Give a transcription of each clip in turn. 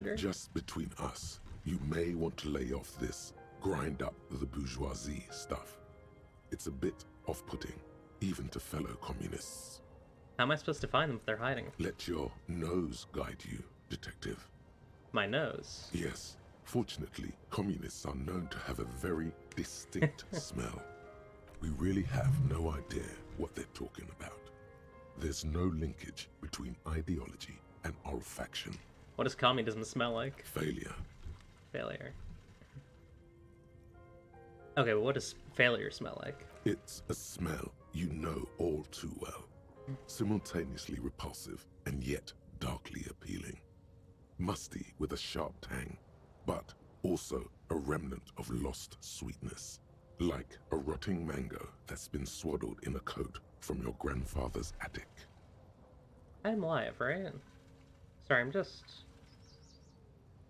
character? Just between us, you may want to lay off this grind up the bourgeoisie stuff. It's a bit off-putting, even to fellow communists. How am I supposed to find them if they're hiding? Let your nose guide you, detective. My nose? Yes. Fortunately, communists are known to have a very distinct smell. We really have no idea what they're talking about. There's no linkage between ideology and olfaction. What does communism smell like? Failure. Failure. Okay, well, what does failure smell like? It's a smell you know all too well. Simultaneously repulsive and yet darkly appealing. Musty with a sharp tang, but also a remnant of lost sweetness. Like a rotting mango that's been swaddled in a coat from your grandfather's attic. I'm live, right? Sorry, I'm just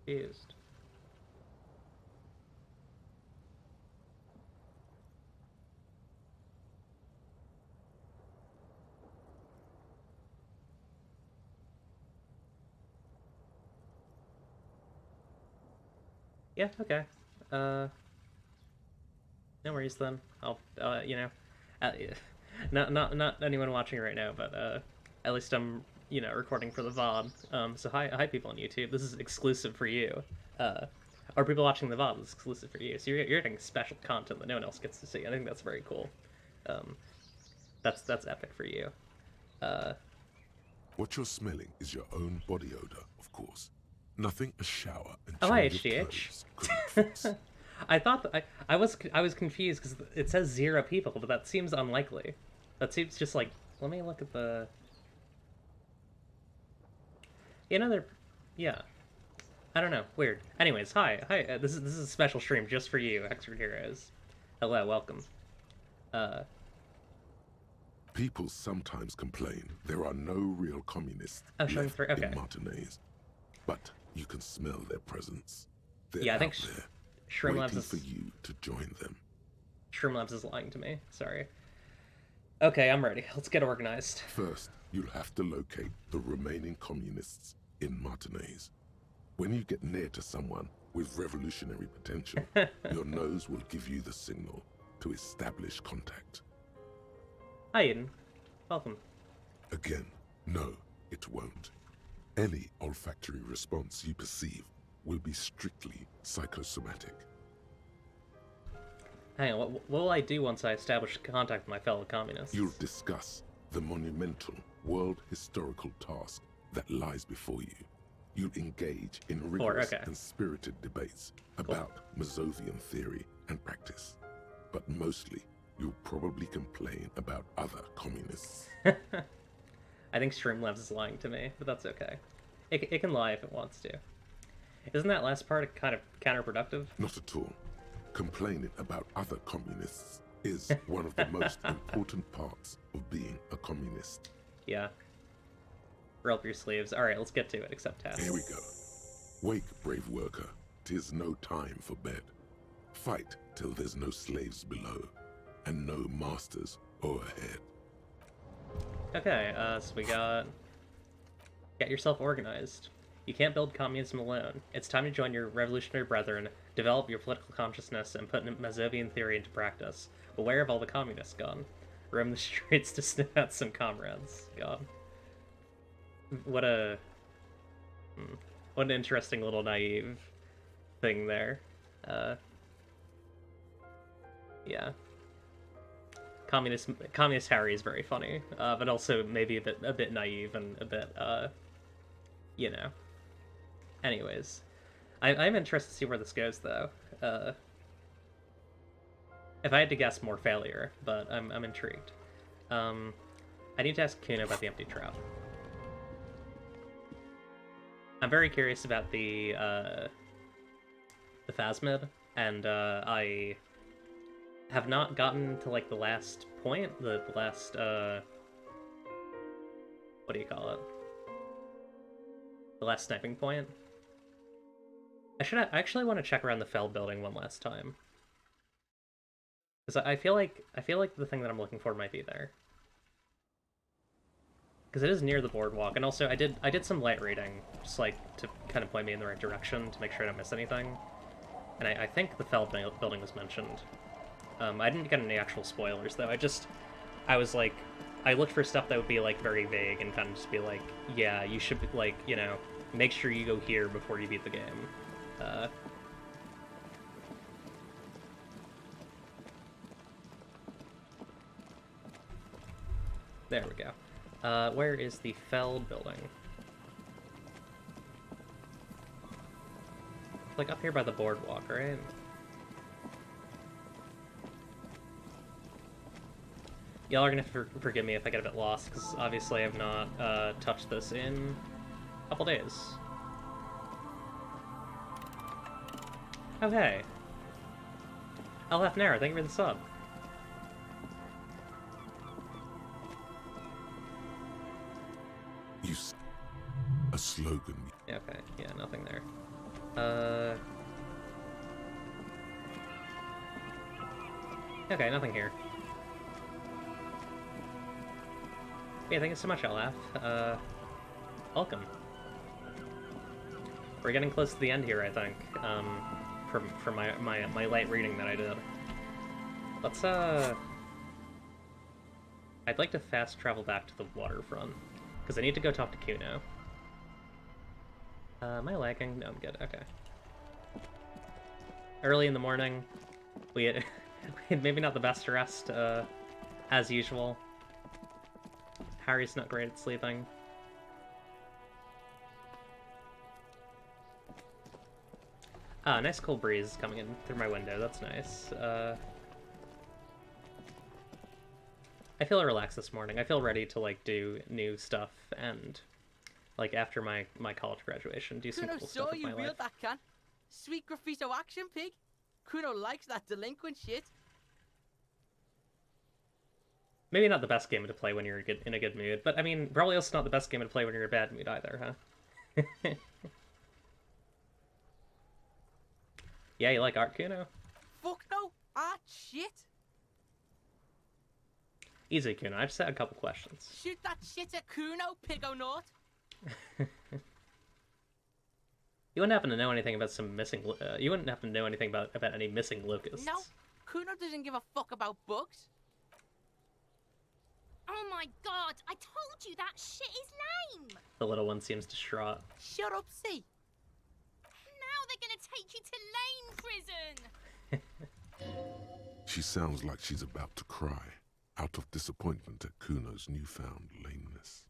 confused. Yeah, okay. No worries then. I'll, you know, not anyone watching right now, but at least I'm, you know, recording for the VOD. So hi people on YouTube. This is exclusive for you. Or people watching the VOD, this is exclusive for you. So you're getting special content that no one else gets to see. I think that's very cool. That's epic for you. What you're smelling is your own body odor, of course. Nothing a shower and Oh, hi, change of HGH. clothes couldn't fix. I thought I was confused because it says 0 people, but that seems unlikely. That seems just like, let me look at the. You know, yeah. I don't know, weird. Anyways, hi. This is a special stream just for you, Expert Heroes. Hello, welcome. People sometimes complain there are no real communists showing left 3, okay. in Martinez, but you can smell their presence. They're Yeah, I out think there, Shroomlabs waiting is for you to join them. Shroomlabs is lying to me. Sorry. Okay, I'm ready. Let's get organized. First, you'll have to locate the remaining communists in Martinez. When you get near to someone with revolutionary potential, your nose will give you the signal to establish contact. Hi, Eden. Welcome. Again, no, it won't. Any olfactory response you perceive will be strictly psychosomatic. Hang on, what will I do once I establish contact with my fellow communists? You'll discuss the monumental world historical task that lies before you. You'll engage in rigorous and spirited debates about Mazovian theory and practice. But mostly, you'll probably complain about other communists. I think Streamlabs is lying to me, but that's okay. It can lie if it wants to. Isn't that last part kind of counterproductive? Not at all. Complaining about other communists is one of the most important parts of being a communist. Yeah. Roll up your sleeves. Alright, let's get to it, accept task. Here we go. Wake, brave worker. 'Tis no time for bed. Fight till there's no slaves below, and no masters o'erhead. Okay, so we got... Get yourself organized. You can't build communism alone. It's time to join your revolutionary brethren, develop your political consciousness, and put Mazovian theory into practice. But where have all the communists gone? Roam the streets to sniff out some comrades. God. What a... What an interesting little naive thing there. Yeah. Communist Harry is very funny, but also maybe a bit naive and a bit, you know. Anyways, I'm interested to see where this goes, though. If I had to guess, more failure, but I'm intrigued. I need to ask Kuna about the empty trout. I'm very curious about the Phasmid, and I have not gotten to, like, the last point, the last, what do you call it? The last sniping point? I actually want to check around the Fell building one last time. Because I feel like the thing that I'm looking for might be there. Because it is near the boardwalk, and also I did some light reading, just like to kind of point me in the right direction to make sure I don't miss anything. And I think the Feld building was mentioned. I didn't get any actual spoilers though. I was like, I looked for stuff that would be like very vague and kind of just be like, yeah, you should be, like, you know, make sure you go here before you beat the game. There we go. Where is the Feld building? Like up here by the boardwalk, right? Y'all are gonna forgive me if I get a bit lost, because obviously I've not touched this in a couple days. Okay. Nair, thank you for the sub. A slogan. Okay, yeah, nothing there. Okay, nothing here. Yeah, thank you so much, LF. Welcome. We're getting close to the end here, I think. For my light reading that I did. Let's I'd like to fast travel back to the waterfront, because I need to go talk to Kuno. Am I lagging? No, I'm good. Okay. Early in the morning, we had maybe not the best rest, as usual. Harry's not great at sleeping. Ah, nice cool breeze coming in through my window. That's nice. I feel relaxed this morning. I feel ready to, like, do new stuff and, like, after my college graduation, do some cool stuff with my life. Kuno, that can. Sweet Graffiso action, pig. Kuno likes that delinquent shit. Maybe not the best game to play when you're in a good mood, but I mean, probably also not the best game to play when you're in a bad mood either, huh? Yeah, you like art, Kuno? Fuck no, art shit. Easy, Kuno. I just had a couple questions. Shoot that shit at Kuno, pigo-naught. You wouldn't happen to know anything about some missing... you wouldn't happen to know anything about any missing locusts? No, Kuno doesn't give a fuck about bugs. Oh my god, I told you that shit is lame! The little one seems distraught. Shut up, see. Now they're gonna take you to lame prison! She sounds like she's about to cry, out of disappointment at Kuno's newfound lameness.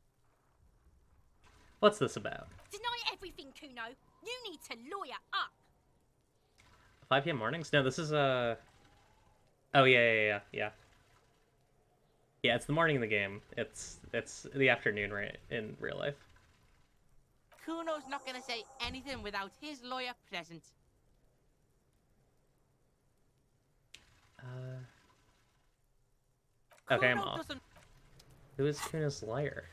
What's this about? Deny everything, Kuno. You need to lawyer up. 5 p.m. mornings? No, this is Oh, yeah. Yeah, it's the morning of the game. It's the afternoon, right, in real life. Kuno's not gonna say anything without his lawyer present. Okay, I'm Kuno off. doesn't... Who is Kuno's lawyer?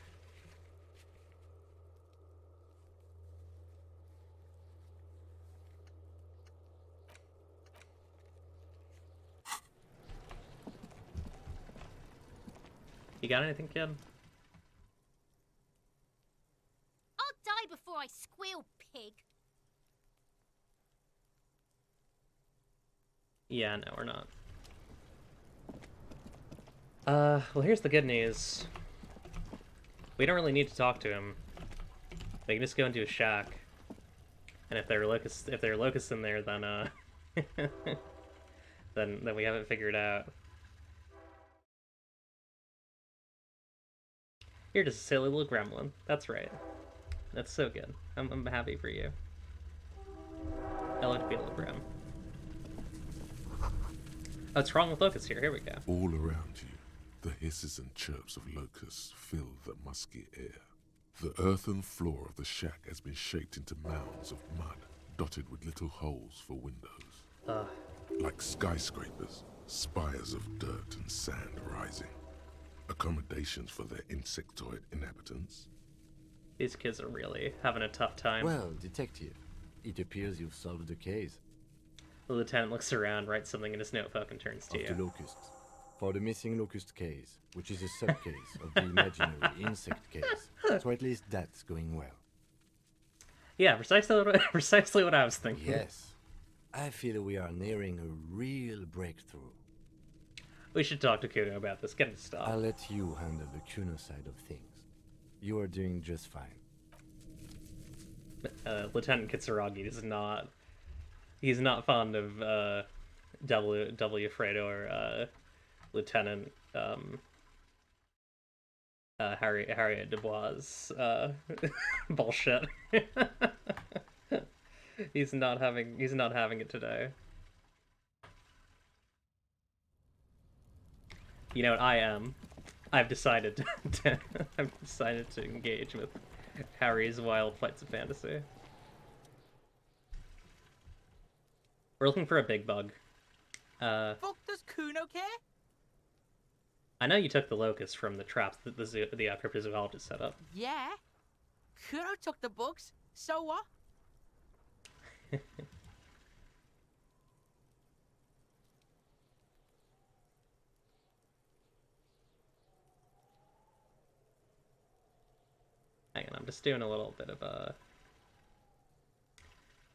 You got anything, kid? I'll die before I squeal, pig. Yeah, no, we're not. Well, here's the good news. We don't really need to talk to him. They can just go into a shack. And if there are locusts in there, then then we have it figured out. You're just a silly little gremlin. That's right. That's so good. I'm happy for you. I like to be a little grem. Oh, what's wrong with Locust here? Here we go. All around you, the hisses and chirps of locusts fill the musky air. The earthen floor of the shack has been shaped into mounds of mud, dotted with little holes for windows. Like skyscrapers, spires of dirt and sand rising. Accommodations for their insectoid inhabitants. These kids are really having a tough time. Well, detective, it appears you've solved the case. The lieutenant looks around, writes something in his notebook, and turns to Of you. the Locusts. For the missing Locust case, which is a subcase of the imaginary insect case. So at least that's going well. Yeah, precisely what I was thinking. Yes. I feel we are nearing a real breakthrough. We should talk to Kuno about this. Get it stopped. I'll let you handle the Kuno side of things. You are doing just fine. Lieutenant Kitsuragi is not... He's not fond of, W. Fredo or, Lieutenant, Harriet Dubois' bullshit. He's not having it today. You know what I am? I've decided to engage with Harry's wild flights of fantasy. We're looking for a big bug. Fuck does Kuno care? I know you took the Locust from the traps that the cryptozoologist set up. Yeah. Kuno took the bugs. So what? Hang on, I'm just doing a little bit of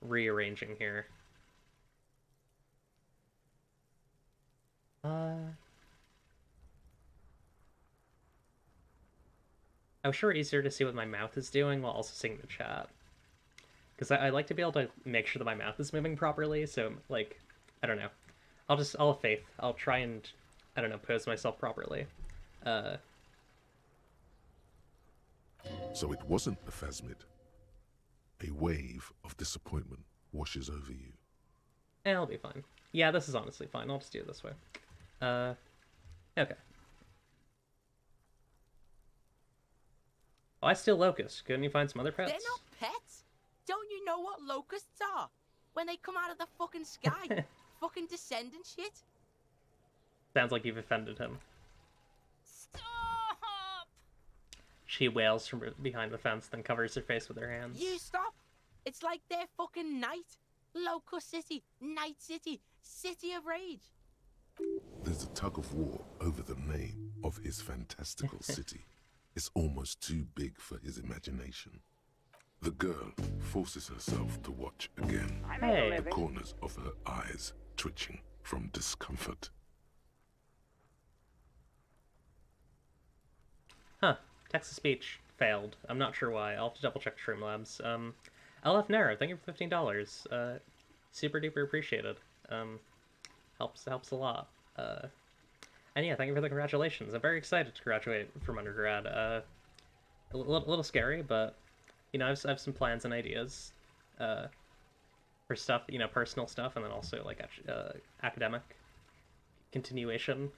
rearranging here. I was sure easier to see what my mouth is doing while also seeing the chat. Because I like to be able to make sure that my mouth is moving properly, so, like, I don't know. I'll have faith. I'll try and, I don't know, pose myself properly. So it wasn't a phasmid. A wave of disappointment washes over you. I'll be fine. Yeah, this is honestly fine. I'll just do it this way. Okay. Oh, I steal Locust. Couldn't you find some other pets? They're not pets. Don't you know what locusts are? When they come out of the fucking sky. Fucking descendant shit. Sounds like you've offended him. Stop! She wails from behind the fence, then covers her face with her hands. You stop. It's like they're fucking night. Locust City, Night City, City of Rage. There's a tug of war over the name of his fantastical city. It's almost too big for his imagination. The girl forces herself to watch again. Hey. The corners of her eyes twitching from discomfort. Huh. Text-to-speech failed. I'm not sure why. I'll have to double-check Streamlabs. LF Nero, thank you for $15. Super duper appreciated. Helps a lot. And yeah, thank you for the congratulations. I'm very excited to graduate from undergrad. A little scary, but you know, I have some plans and ideas for stuff, you know, personal stuff, and then also like academic continuation.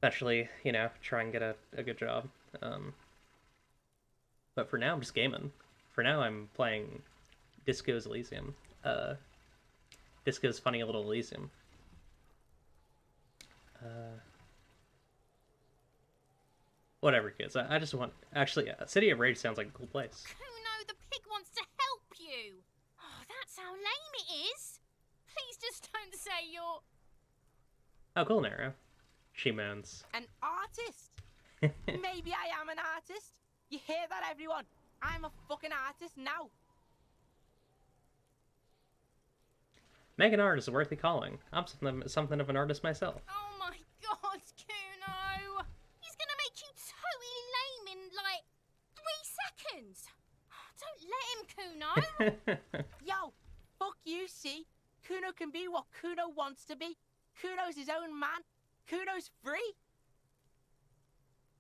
Eventually, you know, try and get a good job. But for now, I'm just gaming. For now, I'm playing Disco's Elysium. Disco's funny little Elysium. Whatever, kids. I just want... Actually, City of Rage sounds like a cool place. Kuno, the pig wants to help you. Oh, that's how lame it is. Please just don't say you're... Oh, cool, Nero. She moans. An artist. Maybe I am an artist. You hear that, everyone? I'm a fucking artist now. Make an art is a worthy calling. I'm something of an artist myself. Oh my god, Kuno! He's gonna make you totally lame in, like, 3 seconds. Don't let him, Kuno! Yo, fuck you, see? Kuno can be what Kuno wants to be. Kuno's his own man. Kuno's free.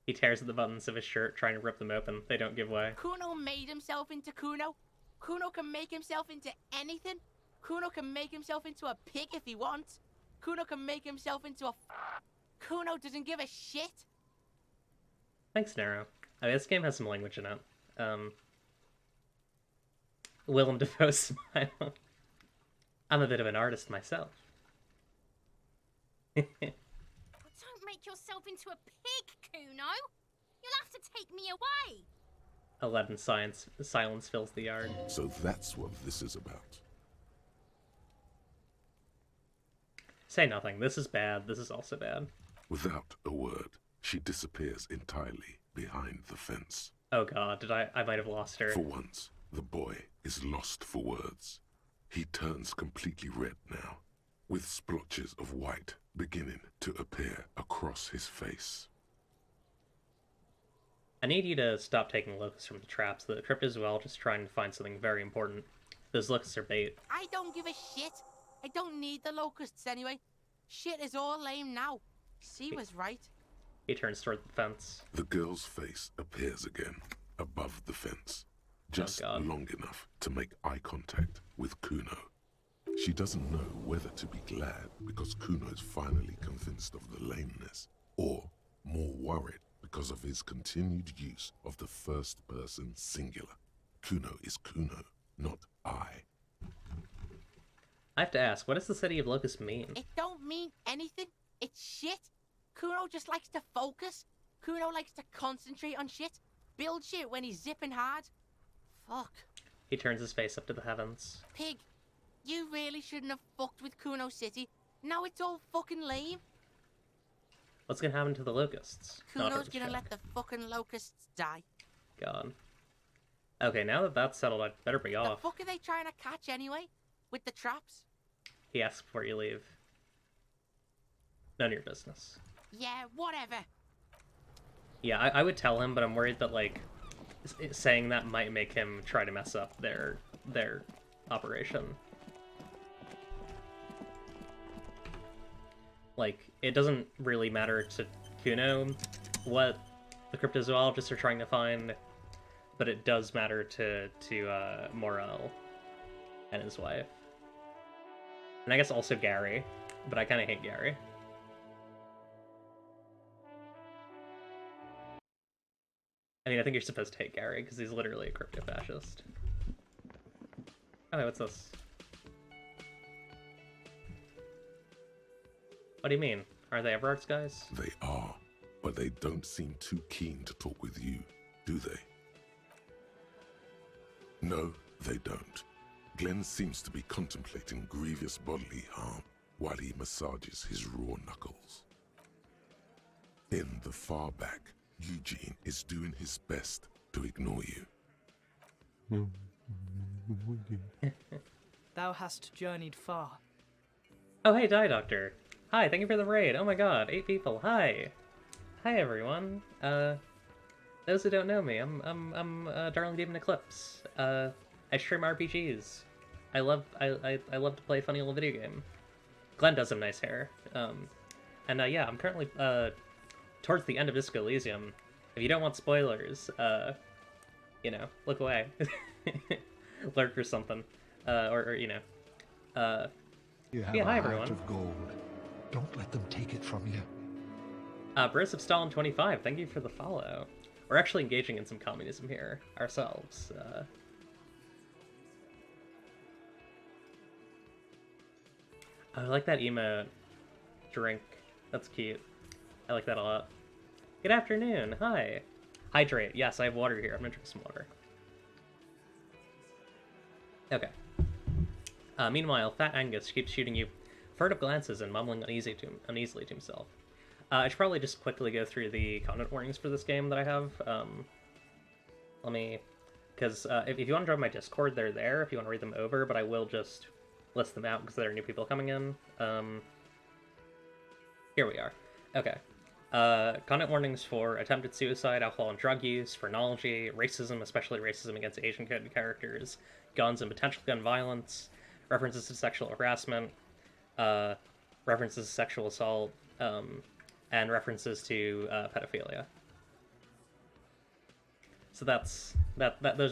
He tears at the buttons of his shirt, trying to rip them open. They don't give way. Kuno made himself into Kuno. Kuno can make himself into anything. Kuno can make himself into a pig if he wants. Kuno can make himself into a... Kuno doesn't give a shit. Thanks, Nero. I mean, this game has some language in it. Willem Dafoe smile. I'm a bit of an artist myself. Don't make yourself into a pig, Kuno! You'll have to take me away! A leaden silence fills the yard. So that's what this is about. Say nothing. This is bad. This is also bad. Without a word, she disappears entirely behind the fence. Oh god, I might have lost her. For once, the boy is lost for words. He turns completely red now, with splotches of white beginning to appear across his face. I need you to stop taking locusts from the traps. The cryptozoologist is trying to find something very important. Those locusts are bait. I don't give a shit. I don't need the locusts anyway. Shit is all lame now. She was right. He turns toward the fence. The girl's face appears again, above the fence, just long enough to make eye contact with Kuno. She doesn't know whether to be glad because Kuno is finally convinced of the lameness, or more worried because of his continued use of the first-person singular. Kuno is Kuno, not I. I have to ask, what does the city of Locust mean? It don't mean anything. It's shit. Kuno just likes to focus. Kuno likes to concentrate on shit. Build shit when he's zipping hard. Fuck. He turns his face up to the heavens. Pig, you really shouldn't have fucked with Kuno City. Now it's all fucking lame. What's gonna happen to the locusts? Kuno's gonna let the fucking locusts die. God. Okay, now that that's settled, I'd better be off. The fuck are they trying to catch anyway? With the traps? He asks before you leave. None of your business. Yeah, whatever. Yeah, I would tell him, but I'm worried that, like, saying that might make him try to mess up their operation. Like, it doesn't really matter to Kuno what the cryptozoologists are trying to find, but it does matter to Morel and his wife. And I guess also Gary, but I kind of hate Gary. I mean, I think you're supposed to hate Gary, because he's literally a crypto-fascist. Okay, what's this? What do you mean? Are they Everart's guys? They are, but they don't seem too keen to talk with you, do they? No, they don't. Glenn seems to be contemplating grievous bodily harm while he massages his raw knuckles. In the far back, Eugene is doing his best to ignore you. Thou hast journeyed far. Oh, hey, Die Doctor. Hi, thank you for the raid. Oh my god, 8 people. Hi. Hi, everyone. Those who don't know me, I'm Darling Demon Eclipse. I stream RPGs. I love to play a funny little video game. Glenn does have nice hair. Yeah, I'm currently towards the end of Disco Elysium. If you don't want spoilers, you know, look away. Lurk or something. Or you know. You have yeah, hi a heart everyone. of gold. Don't let them take it from you. Briss of Stalin 25, thank you for the follow. We're actually engaging in some communism here ourselves. I like that emote. Drink. That's cute. I like that a lot. Good afternoon. Hi. Hydrate. Yes, I have water here. I'm gonna drink some water. Okay. Meanwhile, Fat Angus keeps shooting you furtive glances and mumbling uneasily to himself. I should probably just quickly go through the content warnings for this game that I have. Let me... Because if you want to join my Discord, they're there if you want to read them over, but I will just list them out because there are new people coming in. Here we are. Okay. Content warnings for attempted suicide, alcohol and drug use, phrenology, racism, especially racism against Asian characters, guns and potential gun violence, references to sexual harassment, references to sexual assault, and references to pedophilia. So those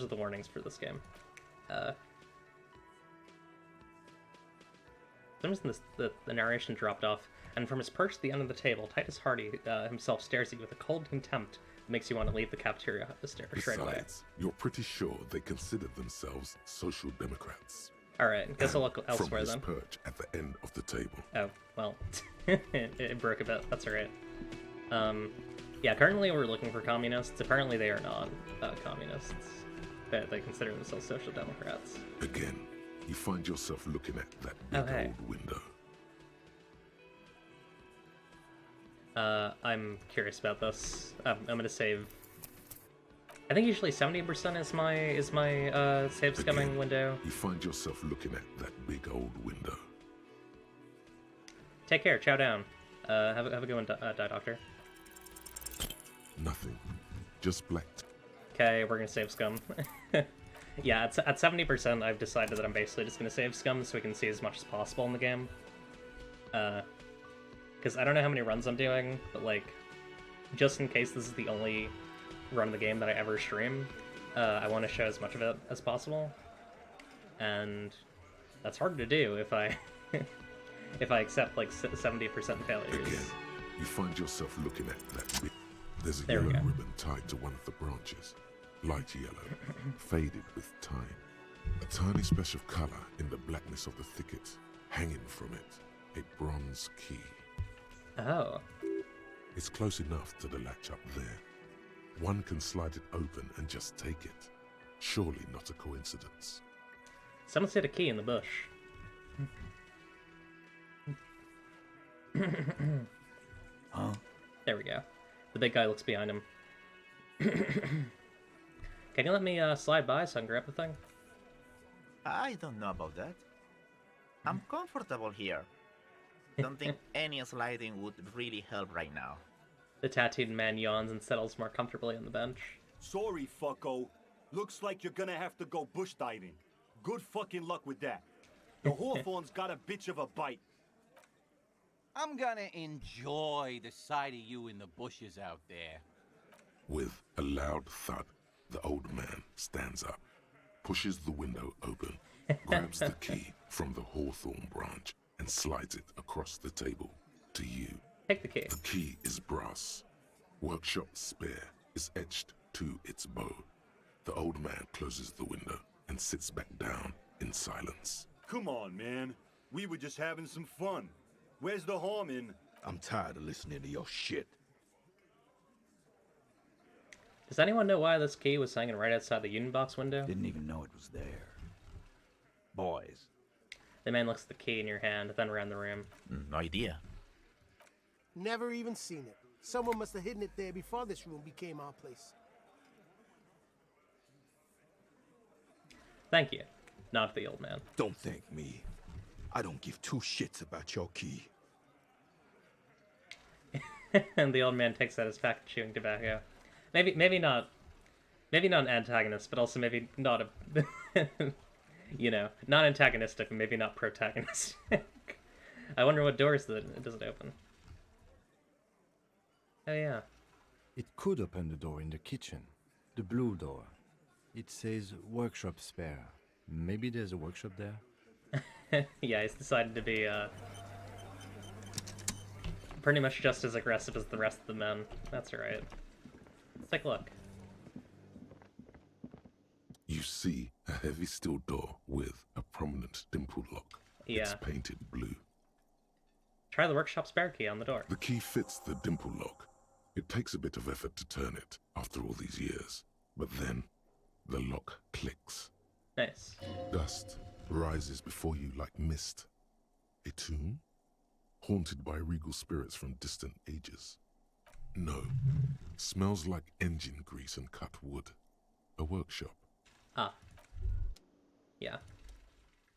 are the warnings for this game. For some reason the narration dropped off, and from his perch at the end of the table, Titus Hardy himself stares at you with a cold contempt that makes you want to leave the cafeteria straight away. Besides, you're pretty sure they consider themselves social democrats. Alright, guess I'll look elsewhere from his then. perch at the end of the table. Oh, well, it broke a bit. That's alright. Yeah, currently we're looking for communists. Apparently they are not communists. They consider themselves social democrats. Again, you find yourself looking at that big Oh, hey. old window. I'm curious about this. I'm gonna save. I think usually 70% is my save scumming Again, window. You find yourself looking at that big old window. Take care. Chow down. Have a good one, Die Doctor. Nothing. Just black. Okay, we're gonna save scum. Yeah, at 70%, I've decided that I'm basically just gonna save scum so we can see as much as possible in the game. Because I don't know how many runs I'm doing, but like, just in case this is the only run of the game that I ever stream, I want to show as much of it as possible. And that's hard to do if I if I accept like 70% failures. Again, you find yourself looking at that big. There's a There we yellow go. ribbon tied to one of the branches. Light yellow, faded with time. A tiny splash of color in the blackness of the thicket. Hanging from it, a bronze key. Oh, It's close enough to the latch up there. One can slide it open and just take it. Surely not a coincidence. someone hid a key in the bush. Huh? There we go. The big guy looks behind him. Can you let me slide by so I can grab the thing? I don't know about that. I'm comfortable here. Don't think any sliding would really help right now. The tattooed man yawns and settles more comfortably on the bench. Sorry, fucko. Looks like you're gonna have to go bush diving. Good fucking luck with that. The Hawthorne's got a bitch of a bite. I'm gonna enjoy the sight of you in the bushes out there. With a loud thud, the old man stands up, pushes the window open, grabs the key from the hawthorn branch, and slides it across the table to you. Take the key. The key is brass. Workshop spare is etched to its bow. The old man closes the window and sits back down in silence. Come on, man. We were just having some fun. Where's the harm in... I'm tired of listening to your shit. Does anyone know why this key was hanging right outside the union box window? Didn't even know it was there. Boys. The man looks at the key in your hand, then around the room. No idea. Never even seen it. Someone must have hidden it there before this room became our place. Thank you. Not the old man. Don't thank me. I don't give two shits about your key. And the old man takes out his pack of chewing tobacco. Maybe not an antagonist, but also maybe not a you know, not antagonistic, and maybe not protagonistic. I wonder what doors it doesn't open. Oh yeah. It could open the door in the kitchen. The blue door. It says workshop spare. Maybe there's a workshop there? Yeah, he's decided to be pretty much just as aggressive as the rest of the men. That's right. Let's take a look. You see a heavy steel door with a prominent dimple lock. Yeah. It's painted blue. Try the workshop spare key on the door. The key fits the dimple lock. It takes a bit of effort to turn it after all these years. But then, the lock clicks. Nice. Dust rises before you like mist. A tomb? Haunted by regal spirits from distant ages. No. Smells like engine grease and cut wood. A workshop. Ah. Yeah.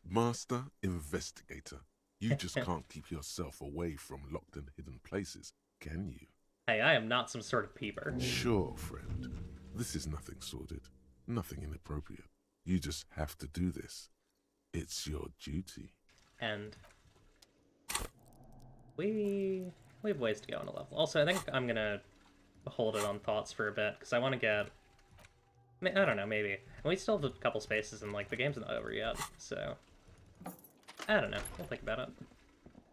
Master investigator. You just can't keep yourself away from locked and hidden places, can you? Hey, I am not some sort of peeper. Sure, friend. This is nothing sordid. Nothing inappropriate. You just have to do this. It's your duty. And we have ways to go on a level. Also, I think I'm gonna hold it on thoughts for a bit, because I want to get... I don't know, maybe. And we still have a couple spaces, and like the game's not over yet, so... I don't know. We'll think about it.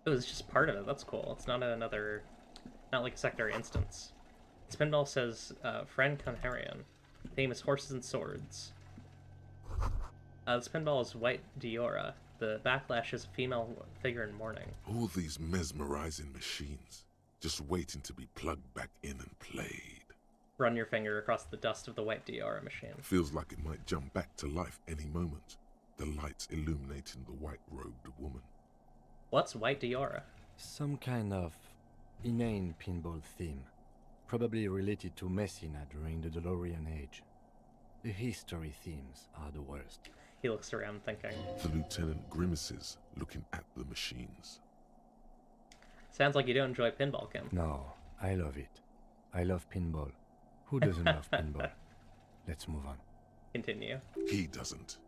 Oh, it's just part of it. That's cool. It's not another... Not like a secondary instance. Pinball says, Friend Conharian. Theme is horses and swords. This pinball is White Diora. The backlash is a female figure in mourning. All these mesmerizing machines, just waiting to be plugged back in and played. Run your finger across the dust of the White Diora machine. Feels like it might jump back to life any moment. The lights illuminating the white-robed woman. What's White Diora? Some kind of inane pinball theme, probably related to Messina during the DeLorean age. The history themes are the worst. He looks around thinking. The lieutenant grimaces, looking at the machines. Sounds like you don't enjoy pinball, Kim. No, I love it. I love pinball. Who doesn't love pinball? Let's move on. Continue. He doesn't.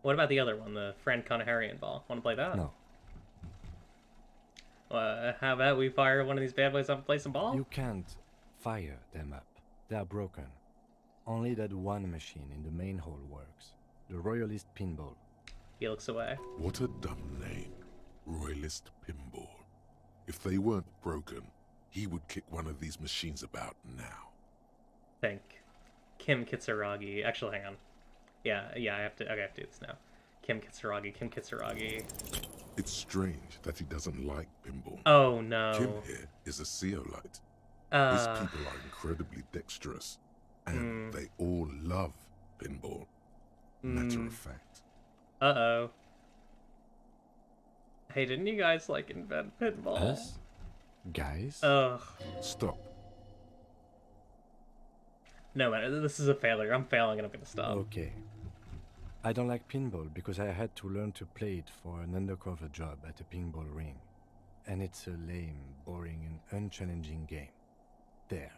What about the other one, the Fran Conaharian ball? Want to play that? No. How about we fire one of these bad boys up and play some ball? You can't fire them up. They are broken. Only that one machine in the main hall works. The Royalist Pinball. He looks away. What a dumb name. Royalist Pinball. If they weren't broken, he would kick one of these machines about now. Think. Kim Kitsuragi. Actually, hang on. Yeah, I have to do this now. Kim Kitsuragi. It's strange that he doesn't like pinball. Oh, no. Kim here is a Zeolite. His people are incredibly dexterous, and they all love pinball. Matter of fact. Uh-oh. Hey, didn't you guys, like, invent pinball? Us? Guys? Ugh. Stop. No, man, this is a failure. I'm failing and I'm gonna stop. Okay. I don't like pinball because I had to learn to play it for an undercover job at a pinball ring. And it's a lame, boring, and unchallenging game. There.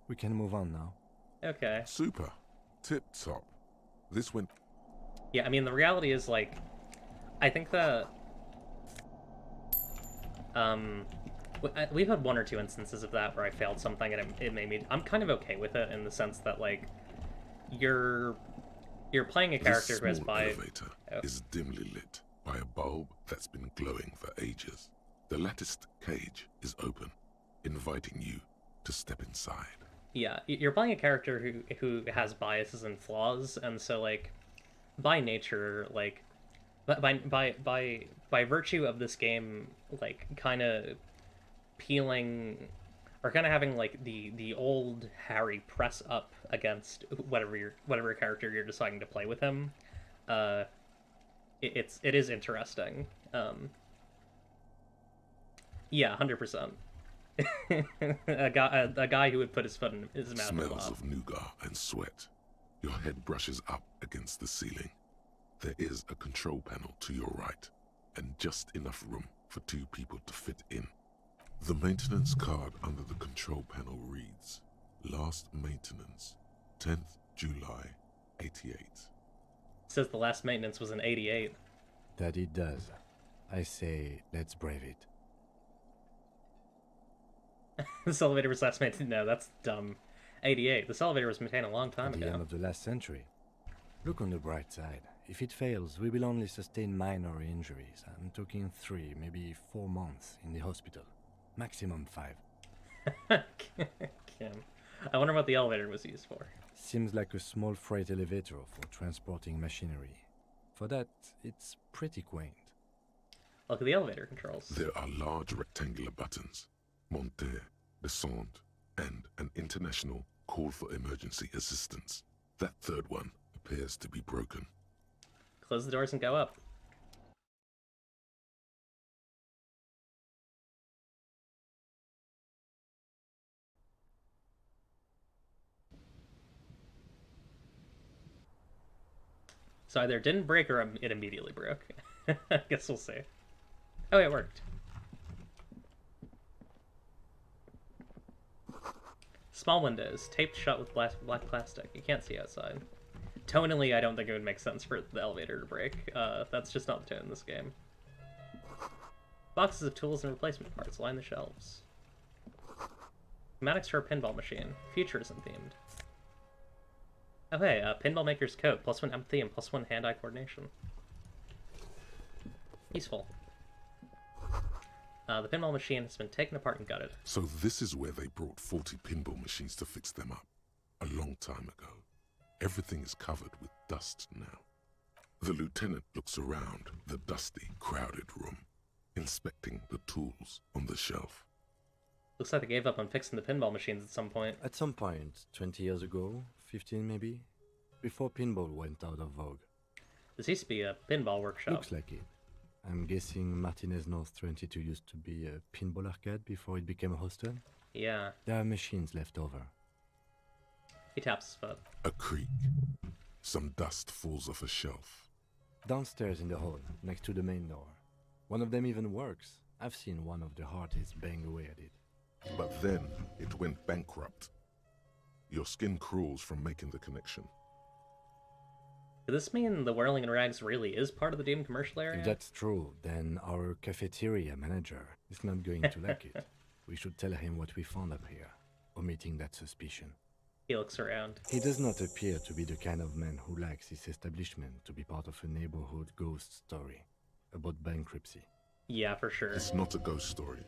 We can move on now. Okay. Super. Tip-top. This went... Yeah, I mean, the reality is, like, I think that... we've had one or two instances of that where I failed something and it made me... I'm kind of okay with it in the sense that, like, you're playing a character who has This by... small elevator is dimly lit by a bulb that's been glowing for ages. The latticed cage is open, inviting you to step inside. Yeah, you're playing a character who has biases and flaws, and so, like, by nature, like, by virtue of this game, like, kind of peeling, or kind of having, like, the old Harry press up against whatever character you're deciding to play with him, it is interesting. Yeah, 100%. a guy who would put his foot in his mouth. Smells of nougat and sweat. Your head brushes up against the ceiling. There is a control panel to your right, and just enough room for two people to fit in. The maintenance card under the control panel reads, Last maintenance, 10th July, 88. Says the last maintenance was in 88. That it does. I say, let's brave it. This elevator was last maintained. No, that's dumb. 88. This elevator was maintained a long time At the ago. end of the last century. Look on the bright side. If it fails, we will only sustain minor injuries. I'm talking 3, maybe 4 months in the hospital. Maximum 5. Kim. I wonder what the elevator was used for. Seems like a small freight elevator for transporting machinery. For that, it's pretty quaint. Look at the elevator controls. There are large rectangular buttons. Monter, descente, and an international call for emergency assistance. That third one appears to be broken. Close the doors and go up. So either it didn't break or it immediately broke. I guess we'll see. Oh, it worked. Small windows, taped shut with black plastic. You can't see outside. Tonally, I don't think it would make sense for the elevator to break. That's just not the tone in this game. Boxes of tools and replacement parts line the shelves. Schematics for a pinball machine. Futurism themed. Oh hey, Pinball Maker's Coat. +1 empathy and +1 hand-eye coordination. Useful. The pinball machine has been taken apart and gutted. So this is where they brought 40 pinball machines to fix them up. A long time ago. Everything is covered with dust now. The lieutenant looks around the dusty, crowded room, inspecting the tools on the shelf. Looks like they gave up on fixing the pinball machines at some point. At some point, 20 years ago, 15 maybe, before pinball went out of vogue. This used to be a pinball workshop. Looks like it. I'm guessing Martinez North 22 used to be a pinball arcade before it became a hostel? Yeah. There are machines left over. He taps his foot. A creak. Some dust falls off a shelf. Downstairs in the hall, next to the main door. One of them even works. I've seen one of the hardest bang away at it. But then it went bankrupt. Your skin crawls from making the connection. Does this mean the Whirling in Rags really is part of the Doom commercial area? If that's true, then our cafeteria manager is not going to like it. We should tell him what we found up here, omitting that suspicion. He looks around. He does not appear to be the kind of man who likes his establishment to be part of a neighborhood ghost story about bankruptcy. Yeah, for sure. It's not a ghost story.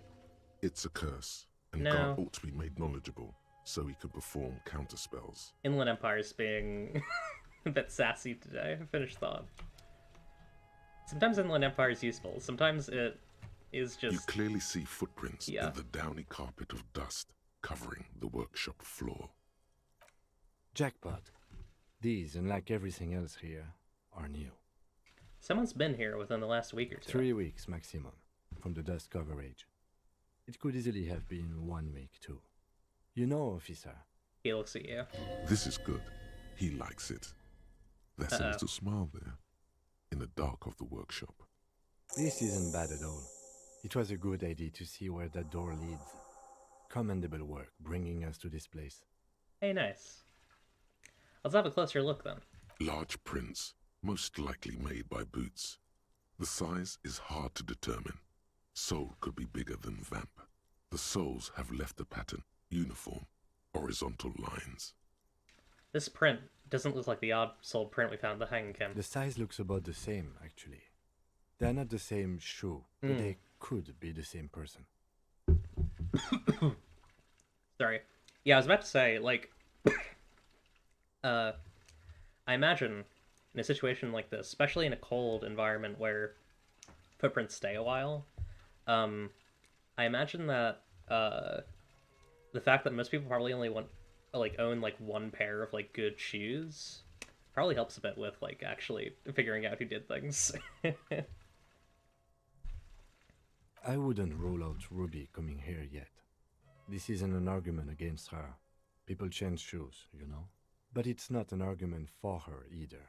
It's a curse, and No. God ought to be made knowledgeable so he could perform counterspells. Inland Empire's being a bit sassy today. Finished thought. Sometimes Inland Empire is useful. Sometimes it is just... You clearly see footprints Yeah. in the downy carpet of dust covering the workshop floor. Jackpot. These, unlike everything else here, are new. Someone's been here within the last week or two. 3 weeks maximum, from the dust coverage. It could easily have been 1 week too. You know, officer. He looks at you. This is good. He likes it. There's a little smile there, in the dark of the workshop. This isn't bad at all. It was a good idea to see where that door leads. Commendable work bringing us to this place. Hey, nice. Let's have a closer look then. Large prints, most likely made by Boots. The size is hard to determine. Sole could be bigger than Vamp. The soles have left a pattern, uniform, horizontal lines. This print doesn't look like the odd-soled print we found at the hanging camp. The size looks about the same, actually. They're not the same shoe, but they could be the same person. Sorry. Yeah, I was about to say, like... I imagine, in a situation like this, especially in a cold environment where footprints stay a while, I imagine that the fact that most people probably only own one pair of good shoes probably helps a bit with actually figuring out who did things. I wouldn't rule out Ruby coming here yet. This isn't an argument against her. People change shoes, you know? But it's not an argument for her either.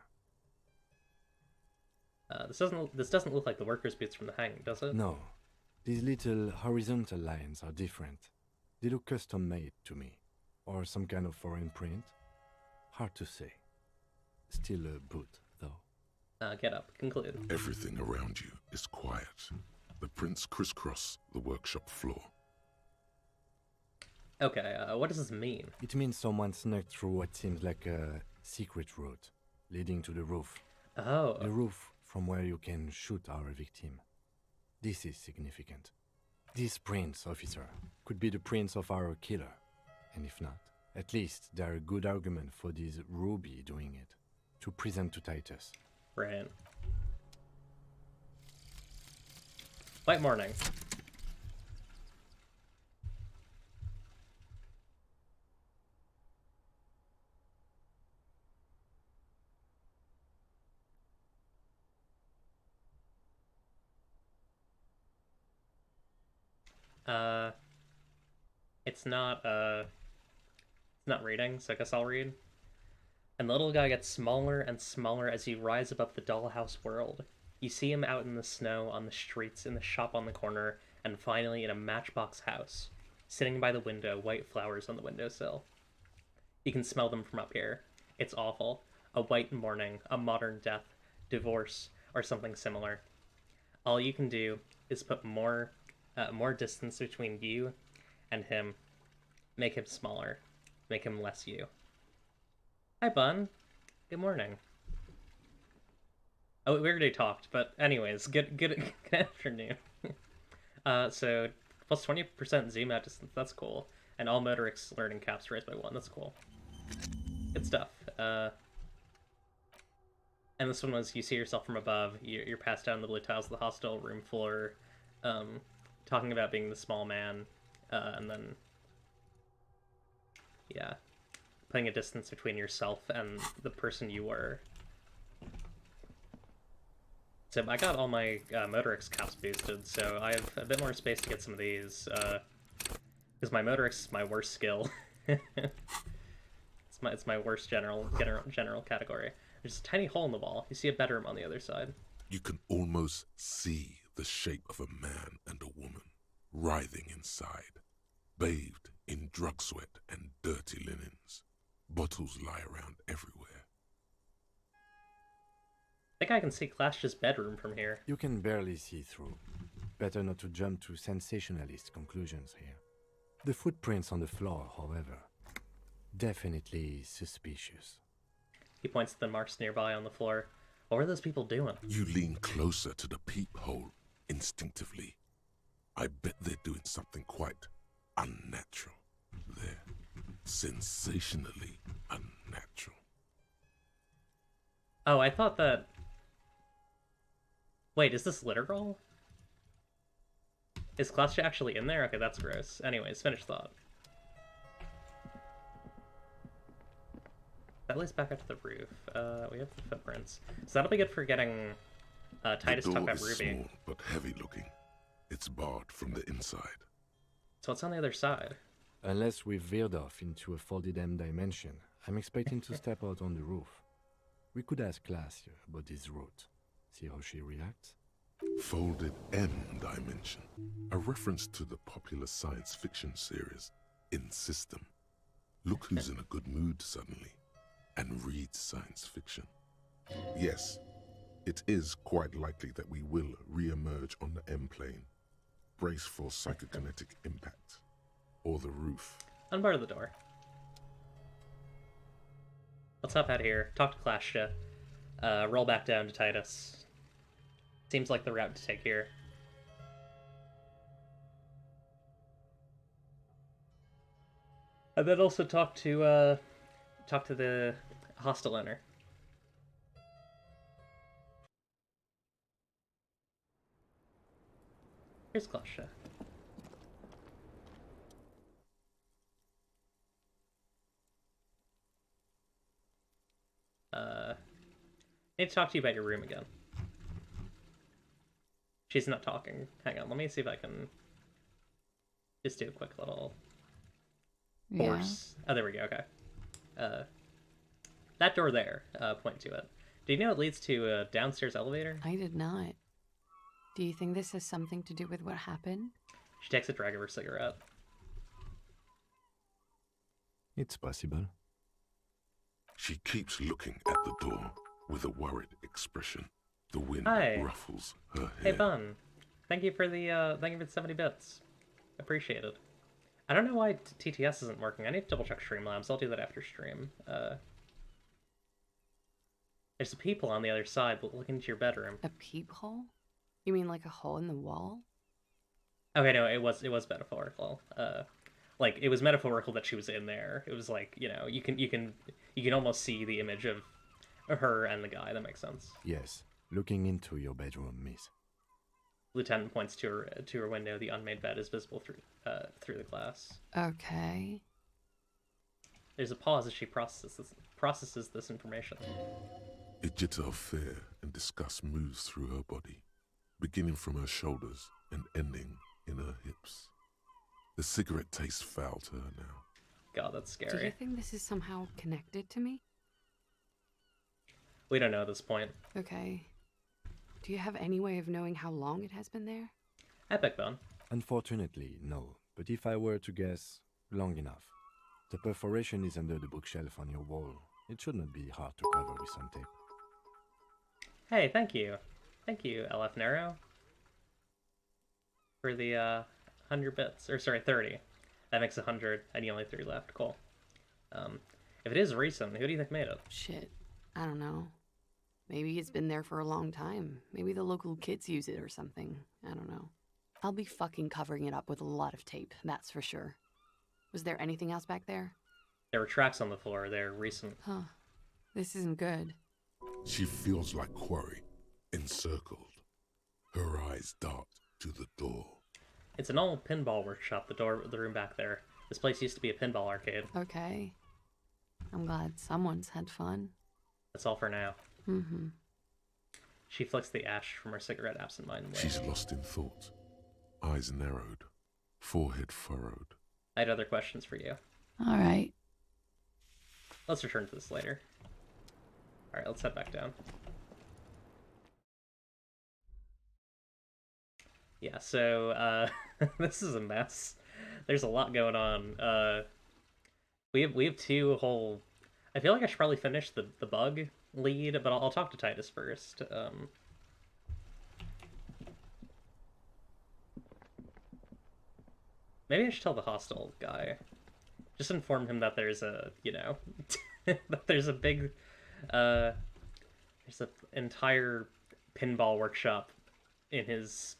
This doesn't look like the workers' boots from the hanging, does it? No. These little horizontal lines are different. They look custom-made to me. Or some kind of foreign print. Hard to say. Still a boot, though. Get up. Conclude. Everything around you is quiet. The prints crisscross the workshop floor. Okay, what does this mean? It means someone snuck through what seems like a secret route, leading to the roof. Oh. The roof from where you can shoot our victim. This is significant. These prints, officer, could be the prints of our killer. And if not, at least they're a good argument for this Ruby doing it, to present to Titus. Right. White morning. It's not reading, so I guess I'll read. And the little guy gets smaller and smaller as you rise above the dollhouse world. You see him out in the snow, on the streets, in the shop on the corner, and finally in a matchbox house. Sitting by the window, white flowers on the windowsill. You can smell them from up here. It's awful. A white mourning, a modern death, divorce, or something similar. All you can do is put more distance between you and him. Make him smaller. Make him less you. Hi, Bun. Good morning. Oh, we already talked, but anyways, good afternoon. So, plus 20% zoom out distance, that's cool. And all motorics learning caps raised by 1, that's cool. Good stuff. And this one was, you see yourself from above, you're passed down the blue tiles of the hostel room floor, talking about being the small man, and then, yeah, putting a distance between yourself and the person you were. So I got all my Motorix caps boosted, so I have a bit more space to get some of these, because my Motorix is my worst skill. It's my worst general category. There's a tiny hole in the wall. You see a bedroom on the other side. You can almost see the shape of a man and a woman writhing inside, bathed in drug sweat and dirty linens. Bottles lie around everywhere. I think I can see Clash's bedroom from here. You can barely see through. Better not to jump to sensationalist conclusions here. The footprints on the floor, however, definitely suspicious. He points to the marks nearby on the floor. What were those people doing? You lean closer to the peephole instinctively. I bet they're doing something quite unnatural. They're sensationally unnatural. Oh, I thought that... Wait, is this literal? Is Clash actually in there? Okay, that's gross. Anyways, finish thought. That leads back up to the roof. We have the footprints. So that'll be good for getting Titus to talk about Ruby. Small but heavy looking. It's barred from the inside. So what's on the other side? Unless we've veered off into a folded M dimension, I'm expecting to step out on the roof. We could ask Class about this route. See how she reacts? Folded M dimension. A reference to the popular science fiction series, In System. Look who's in a good mood suddenly, and reads science fiction. Yes, it is quite likely that we will re-emerge on the M plane. Brace for psychokinetic impact. Or the roof. Unbar the door. Let's hop out of here, talk to Clash, roll back down to Titus. Seems like the route to take here. And then also talk to the hostel owner. Here's Clash. I need to talk to you about your room again. She's not talking. Hang on, let me see if I can just do a quick little force. Yeah. Oh, there we go, okay. That door there, point to it. Do you know it leads to a downstairs elevator? I did not. Do you think this has something to do with what happened? She takes a drag of her cigarette. It's possible. She keeps looking at the door with a worried expression. The wind ruffles her hair. Hey, Bun. Thank you for the 70 bits. Appreciate it. I don't know why TTS isn't working. I need to double check Streamlabs. I'll do that after stream. There's people on the other side looking into your bedroom. A peephole? You mean like a hole in the wall? Okay, no, it was metaphorical. Like it was metaphorical that she was in there. It was like, you know, you can almost see the image of her and the guy. That makes sense. Yes, looking into your bedroom, miss. Lieutenant points to her window. The unmade bed is visible through the glass. Okay. There's a pause as she processes this information. A jitter of fear and disgust moves through her body, beginning from her shoulders and ending in her hips. The cigarette tastes foul to her now. God, that's scary. Do you think this is somehow connected to me? We don't know at this point. Okay. Do you have any way of knowing how long it has been there? Epic Bone. Unfortunately, no. But if I were to guess, long enough. The perforation is under the bookshelf on your wall. It should not be hard to cover with some tape. Hey, thank you. Thank you, LF Narrow. For the 100 bits. Or sorry, 30. That makes 100, and you only have 3 left. Cool. If it is recent, who do you think made it? Shit. I don't know. Maybe it's been there for a long time. Maybe the local kids use it or something. I don't know. I'll be fucking covering it up with a lot of tape, that's for sure. Was there anything else back there? There were tracks on the floor. They're recent. Huh. This isn't good. She feels like quarry, encircled. Her eyes dart to the door. It's an old pinball workshop, the room back there. This place used to be a pinball arcade. Okay. I'm glad someone's had fun. That's all for now. Mm-hmm. She flicks the ash from her cigarette absentmindedly. She's lost in thought. Eyes narrowed. Forehead furrowed. I had other questions for you. All right. Let's return to this later. Alright, let's head back down. Yeah, so, this is a mess. There's a lot going on. We have two whole... I feel like I should probably finish the bug lead, but I'll talk to Titus first. Maybe I should tell the hostel guy. Just inform him that there's a, you know, that there's a big, there's an entire pinball workshop in his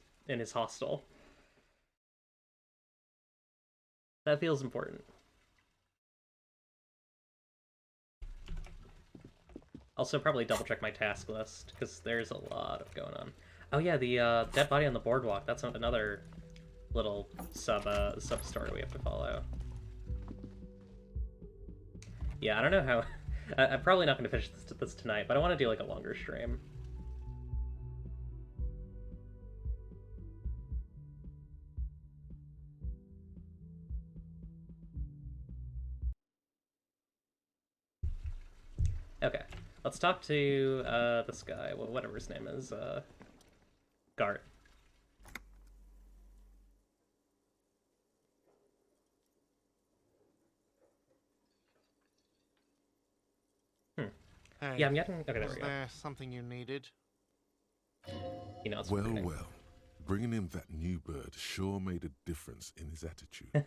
hostel. That feels important. Also, probably double check my task list, because there's a lot of going on. Oh yeah, the dead body on the boardwalk. That's another little sub story we have to follow. Yeah, I don't know how. I'm probably not going to finish this tonight, but I want to do like a longer stream. Okay, let's talk to this guy, whatever his name is, Gart. Hey, Yeah, I'm getting... Okay, there was we go. there something you needed? You know, it's Well, recruiting. well. Bringing in that new bird sure made a difference in his attitude.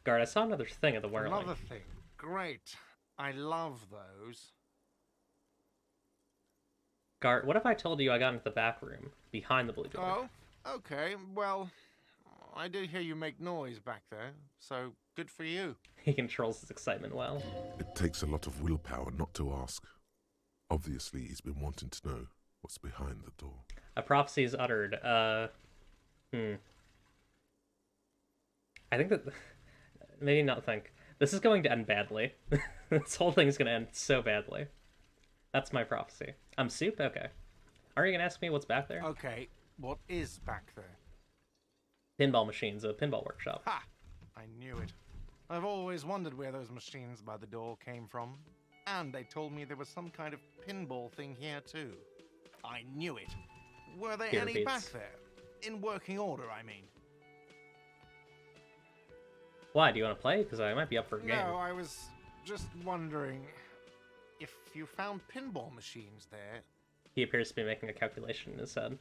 Gart, I saw another thing at the Whirling. Another thing. Great. I love those. Gart, what if I told you I got into the back room, behind the blue door? Oh, okay. Well, I did hear you make noise back there, so good for you. He controls his excitement well. It takes a lot of willpower not to ask. Obviously, he's been wanting to know what's behind the door. A prophecy is uttered. I think that... Maybe not think. This is going to end badly. This whole thing is going to end so badly. That's my prophecy. I'm Soup? Okay. Are you going to ask me what's back there? Okay, what is back there? Pinball machines, a pinball workshop. Ha! I knew it. I've always wondered where those machines by the door came from. And they told me there was some kind of pinball thing here too. I knew it. Were there Here any repeats. back there? In working order, I mean. Why? Do you want to play? Because I might be up for a game. No, I was just wondering if you found pinball machines there. He appears to be making a calculation in his head.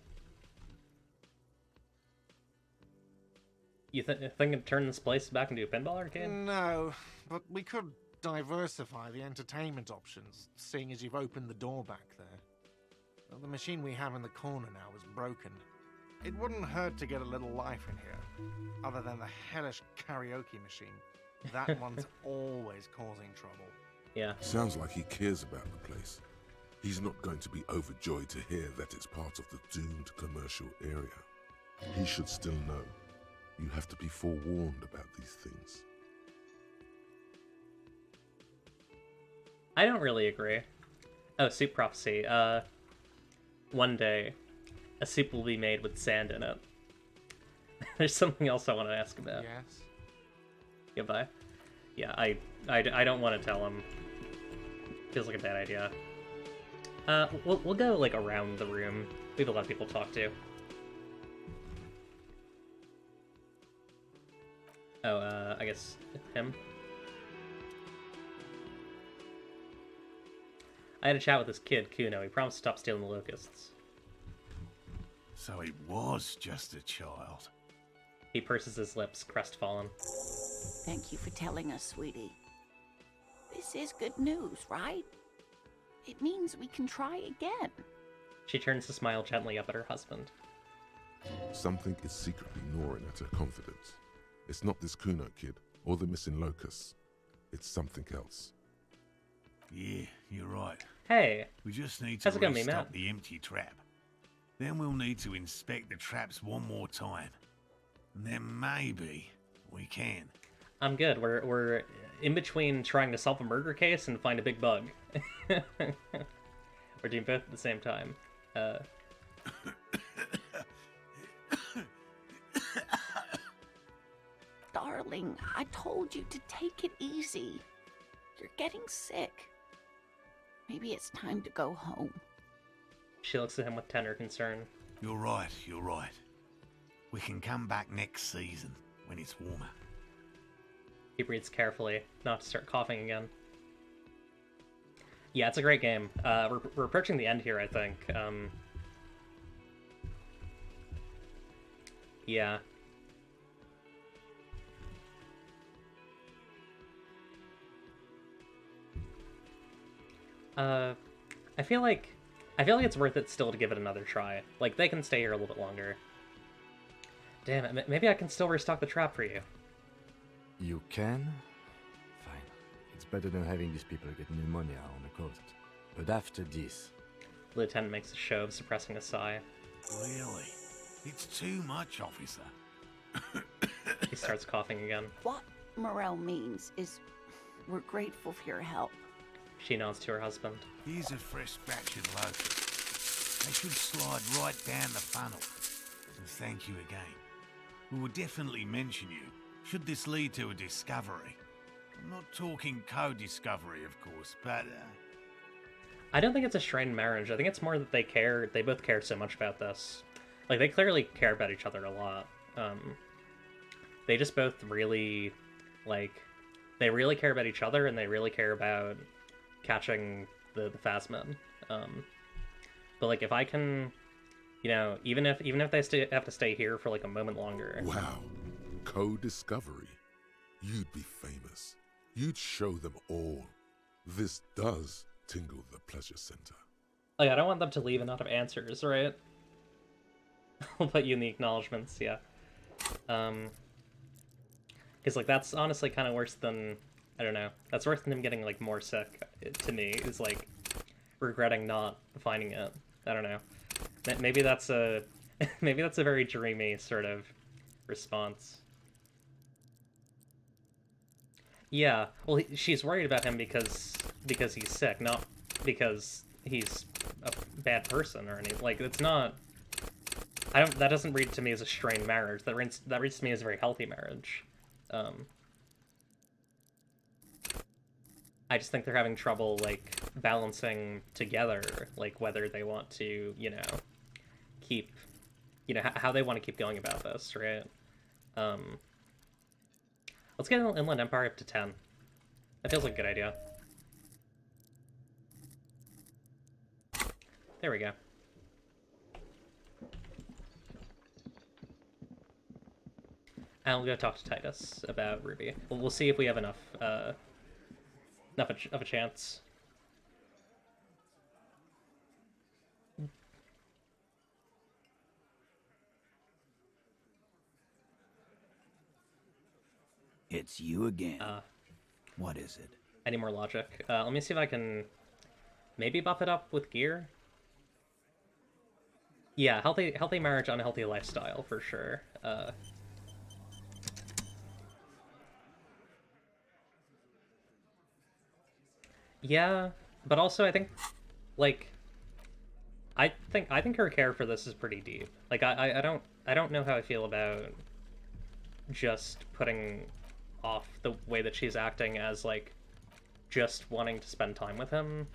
You think of turn this place back into a pinball arcade? No, but we could diversify the entertainment options, seeing as you've opened the door back there. Well, the machine we have in the corner now is broken. It wouldn't hurt to get a little life in here, other than the hellish karaoke machine. That one's always causing trouble. Yeah. Sounds like he cares about the place. He's not going to be overjoyed to hear that it's part of the doomed commercial area. He should still know. You have to be forewarned about these things. I don't really agree. Oh, soup prophecy. One day, a soup will be made with sand in it. There's something else I want to ask about. Yes? Goodbye. Yeah, I don't want to tell him. Feels like a bad idea. We'll go, like, around the room. We have a lot of people to talk to. Oh, I guess him. I had a chat with this kid, Kuno. He promised to stop stealing the locusts. So he was just a child. He purses his lips, crestfallen. Thank you for telling us, sweetie. This is good news, right? It means we can try again. She turns to smile gently up at her husband. Something is secretly gnawing at her confidence. It's not this Kuno kid, or the missing locusts. It's something else. Yeah, you're right. Hey! We just need to how's it going, restock Matt? the empty trap. Then we'll need to inspect the traps one more time. And then maybe we can. I'm good. We're in between trying to solve a murder case and find a big bug. We're doing both at the same time. Darling, I told you to take it easy. You're getting sick. Maybe it's time to go home. She looks at him with tender concern. You're right, you're right. We can come back next season, when it's warmer. He breathes carefully, not to start coughing again. Yeah, it's a great game. We're approaching the end here, I think. Yeah. I feel like it's worth it still to give it another try. Like, they can stay here a little bit longer. Damn it, maybe I can still restock the trap for you. You can? Fine. It's better than having these people get pneumonia on the coast. But after this... The lieutenant makes a show of suppressing a sigh. Really? It's too much, officer. He starts coughing again. What Morel means is we're grateful for your help. She nods to her husband. Here's a fresh batch of Locust. They should slide right down the funnel. And thank you again. We will definitely mention you, should this lead to a discovery. I'm not talking co-discovery, of course, but... I don't think it's a strained marriage. I think it's more that they both care so much about this. Like, they clearly care about each other a lot. They just both really, like, they really care about each other, and they really care about catching the Phasmid. But, like, if I can, you know, even if they have to stay here for, like, a moment longer... Wow. Co-discovery. You'd be famous. You'd show them all. This does tingle the pleasure center. Like, I don't want them to leave and not have answers, right? I'll put you in the acknowledgements, yeah. Because, like, that's honestly kind of worse than... I don't know. That's worse than him getting, like, more sick, to me, is, like, regretting not finding it. I don't know. Maybe that's a... maybe that's a very dreamy sort of response. Yeah, well, she's worried about him because he's sick, not because he's a bad person or anything. Like, it's not... that doesn't read to me as a strained marriage. That reads to me as a very healthy marriage. I just think they're having trouble, like, balancing together, like, whether they want to, you know, keep, you know, how they want to keep going about this, right? Let's get Inland Empire up to 10. That feels like a good idea. There we go. And we'll go talk to Titus about Ruby. We'll see if we have enough of a chance. It's you again. What is it? Any more logic? Let me see if I can maybe buff it up with gear. Yeah, healthy marriage, unhealthy lifestyle for sure. Yeah, but also I think, like, I think her care for this is pretty deep. Like, I don't know how I feel about just putting off the way that she's acting as, like, just wanting to spend time with him.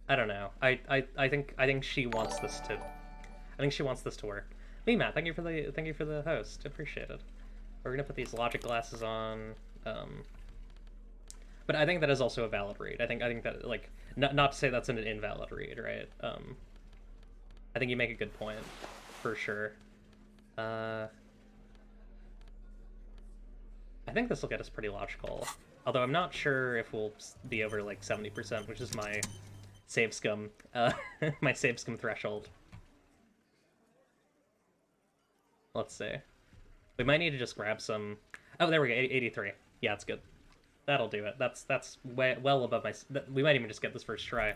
I don't know. I think she wants this to... I think she wants this to work. Me, Matt, thank you for the host. Appreciate it. We're gonna put these logic glasses on. But I think that is also a valid read. I think that, like, not to say that's an invalid read, right? I think you make a good point, for sure. I think this will get us pretty logical. Although I'm not sure if we'll be over, like, 70%, which is my save scum, my save scum threshold. Let's see. We might need to just grab some... Oh, there we go, 83. Yeah, it's good. That'll do it. That's well above my... We might even just get this first try.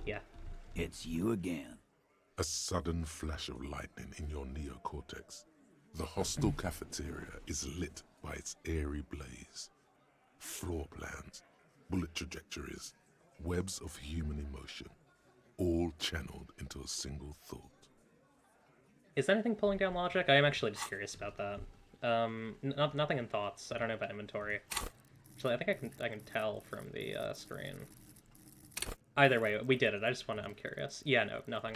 Yeah. It's you again. A sudden flash of lightning in your neocortex. The hostel cafeteria is lit by its airy blaze. Floor plans, bullet trajectories, Webs of human emotion, all channeled into a single thought. Is anything pulling down logic? I am actually just curious about that. Nothing in thoughts. I don't know about inventory. Actually, I think I can tell from the screen. Either way, we did it. I'm curious. Yeah, no, nothing.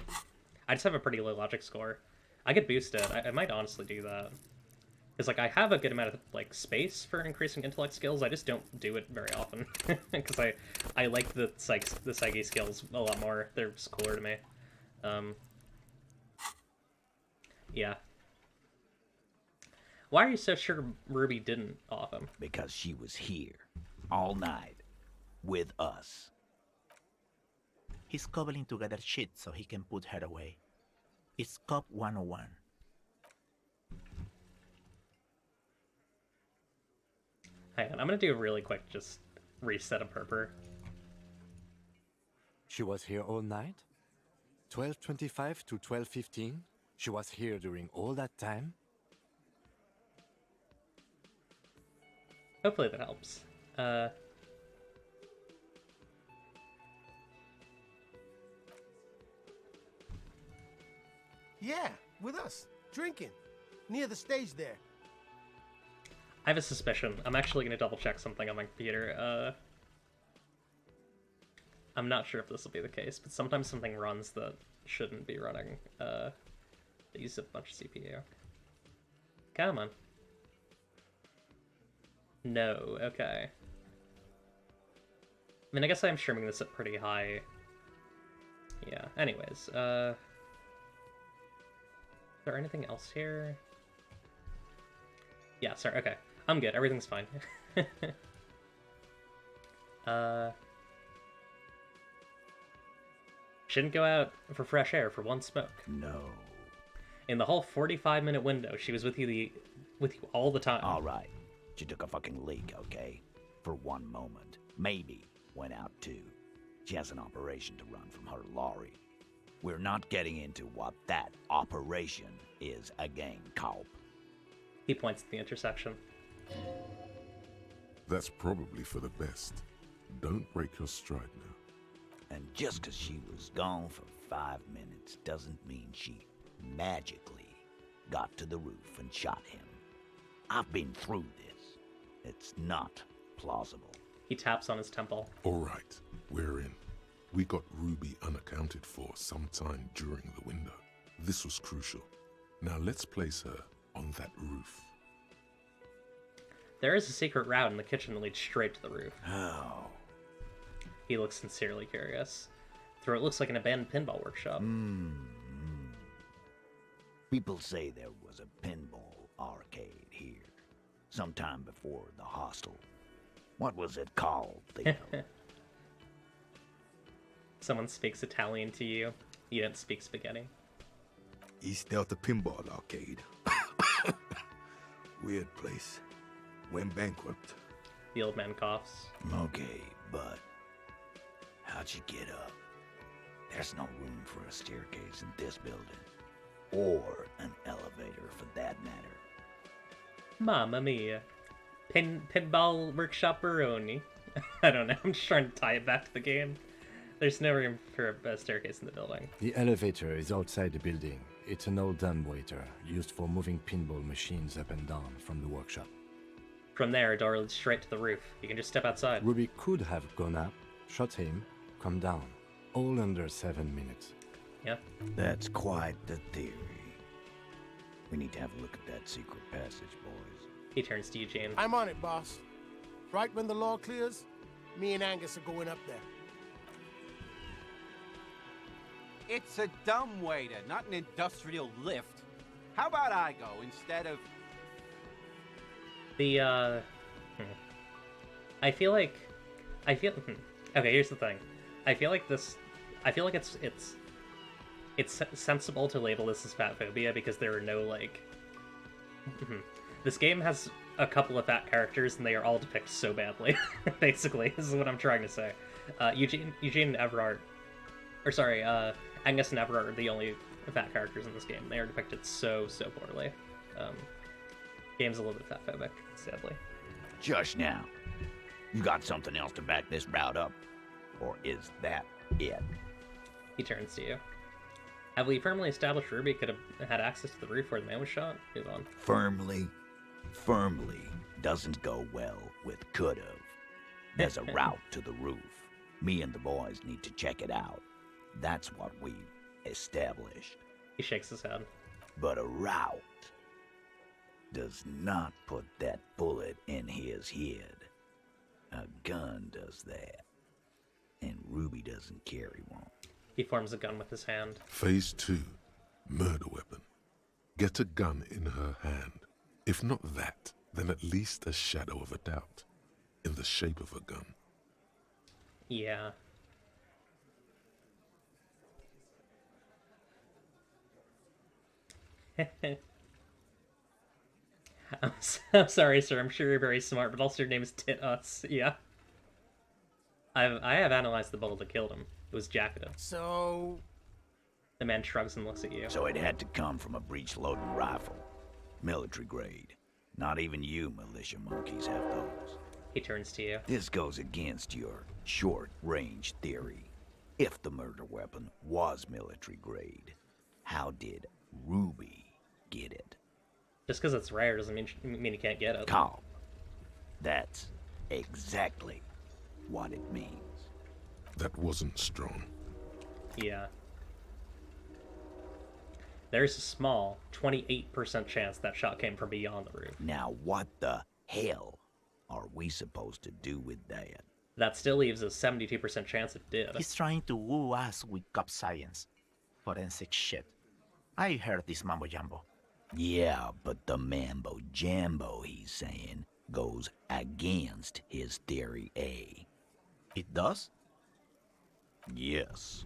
I just have a pretty low logic score. I could boost it. I might honestly do that. Because, like, I have a good amount of, like, space for increasing intellect skills. I just don't do it very often. Because I like the psyche skills a lot more. They're just cooler to me. Yeah. Why are you so sure Ruby didn't off him? Because she was here, all night, with us. He's cobbling together shit so he can put her away. It's Cop 101. Hang on, I'm gonna do a really quick just reset of Purpur. She was here all night? 12:25 to 12:15? She was here during all that time? Hopefully that helps. Yeah, with us, drinking, near the stage there. I have a suspicion. I'm actually gonna double check something on my computer. I'm not sure if this will be the case, but sometimes something runs that shouldn't be running. They use a bunch of CPU. Come on. No, okay. I mean, I guess I'm streaming this at pretty high. Yeah, anyways, is there anything else here? Yeah, sorry, okay. I'm good, everything's fine. Shouldn't go out for fresh air for one smoke. No. In the whole 45-minute window, she was with you all the time. All right. She took a fucking leak, okay? For one moment. Maybe went out too. She has an operation to run from her lorry. We're not getting into what that operation is again, Culp. He points at the intersection. That's probably for the best. Don't break your stride now. And just 'cause she was gone for 5 minutes doesn't mean she magically got to the roof and shot him. I've been through this. It's not plausible. He taps on his temple. All right, we're in. We got Ruby unaccounted for sometime during the window. This was crucial. Now let's place her on that roof. There is a secret route in the kitchen that leads straight to the roof. How? He looks sincerely curious. Through it looks like an abandoned pinball workshop. People say there was a pinball arcade here, sometime before the hostel. What was it called, Theo? Someone speaks Italian to you. You don't speak spaghetti. East Delta Pinball Arcade. Weird place. Went bankrupt. The old man coughs. Okay, but how'd you get up? There's no room for a staircase in this building. Or an elevator, for that matter. Mamma mia. Pinball Workshop Baroni. I don't know, I'm just trying to tie it back to the game. There's no room for a staircase in the building. The elevator is outside the building. It's an old dumbwaiter, used for moving pinball machines up and down from the workshop. From there, a door leads straight to the roof. You can just step outside. Ruby could have gone up, shot him, come down. All under 7 minutes. Yeah. That's quite the theory. We need to have a look at that secret passage, boys. He turns to Eugene. I'm on it, boss. Right when the law clears, me and Angus are going up there. It's a dumbwaiter, not an industrial lift. How about I go instead of... I feel like... Okay, here's the thing. I feel like it's sensible to label this as fat phobia because there are no, like... This game has a couple of fat characters and they are all depicted so badly, basically. This is what I'm trying to say. Eugene and Everard... Or sorry, Angus and Everard are the only fat characters in this game. They are depicted so poorly. Game's a little bit fat phobic, sadly. Just now. You got something else to back this route up? Or is that it? He turns to you. Have we firmly established Ruby could have had access to the roof where the man was shot? Move on. Firmly doesn't go well with could've. There's a route to the roof. Me and the boys need to check it out. That's what we've established. He shakes his head. But a route does not put that bullet in his head. A gun does that. And Ruby doesn't carry one. He forms a gun with his hand. Phase 2. Murder weapon. Get a gun in her hand. If not that, then at least a shadow of a doubt. In the shape of a gun. Yeah. I'm so sorry, sir. I'm sure you're very smart, but also your name is Tit Us. Yeah. I have analyzed the bullet that killed him. It was jacketed. So... The man shrugs and looks at you. So it had to come from a breech-loading rifle. Military grade. Not even you militia monkeys have those. He turns to you. This goes against your short-range theory. If the murder weapon was military grade, how did Ruby get it? Just because it's rare doesn't mean you can't get it. Calm. That's exactly what it means. That wasn't strong. Yeah. There's a small 28% chance that shot came from beyond the roof. Now what the hell are we supposed to do with that? That still leaves a 72% chance it did. He's trying to woo us with cop science. Forensic shit. I heard this mambo jumbo. Yeah, but the mambo jambo he's saying goes against his theory A. It does? Yes.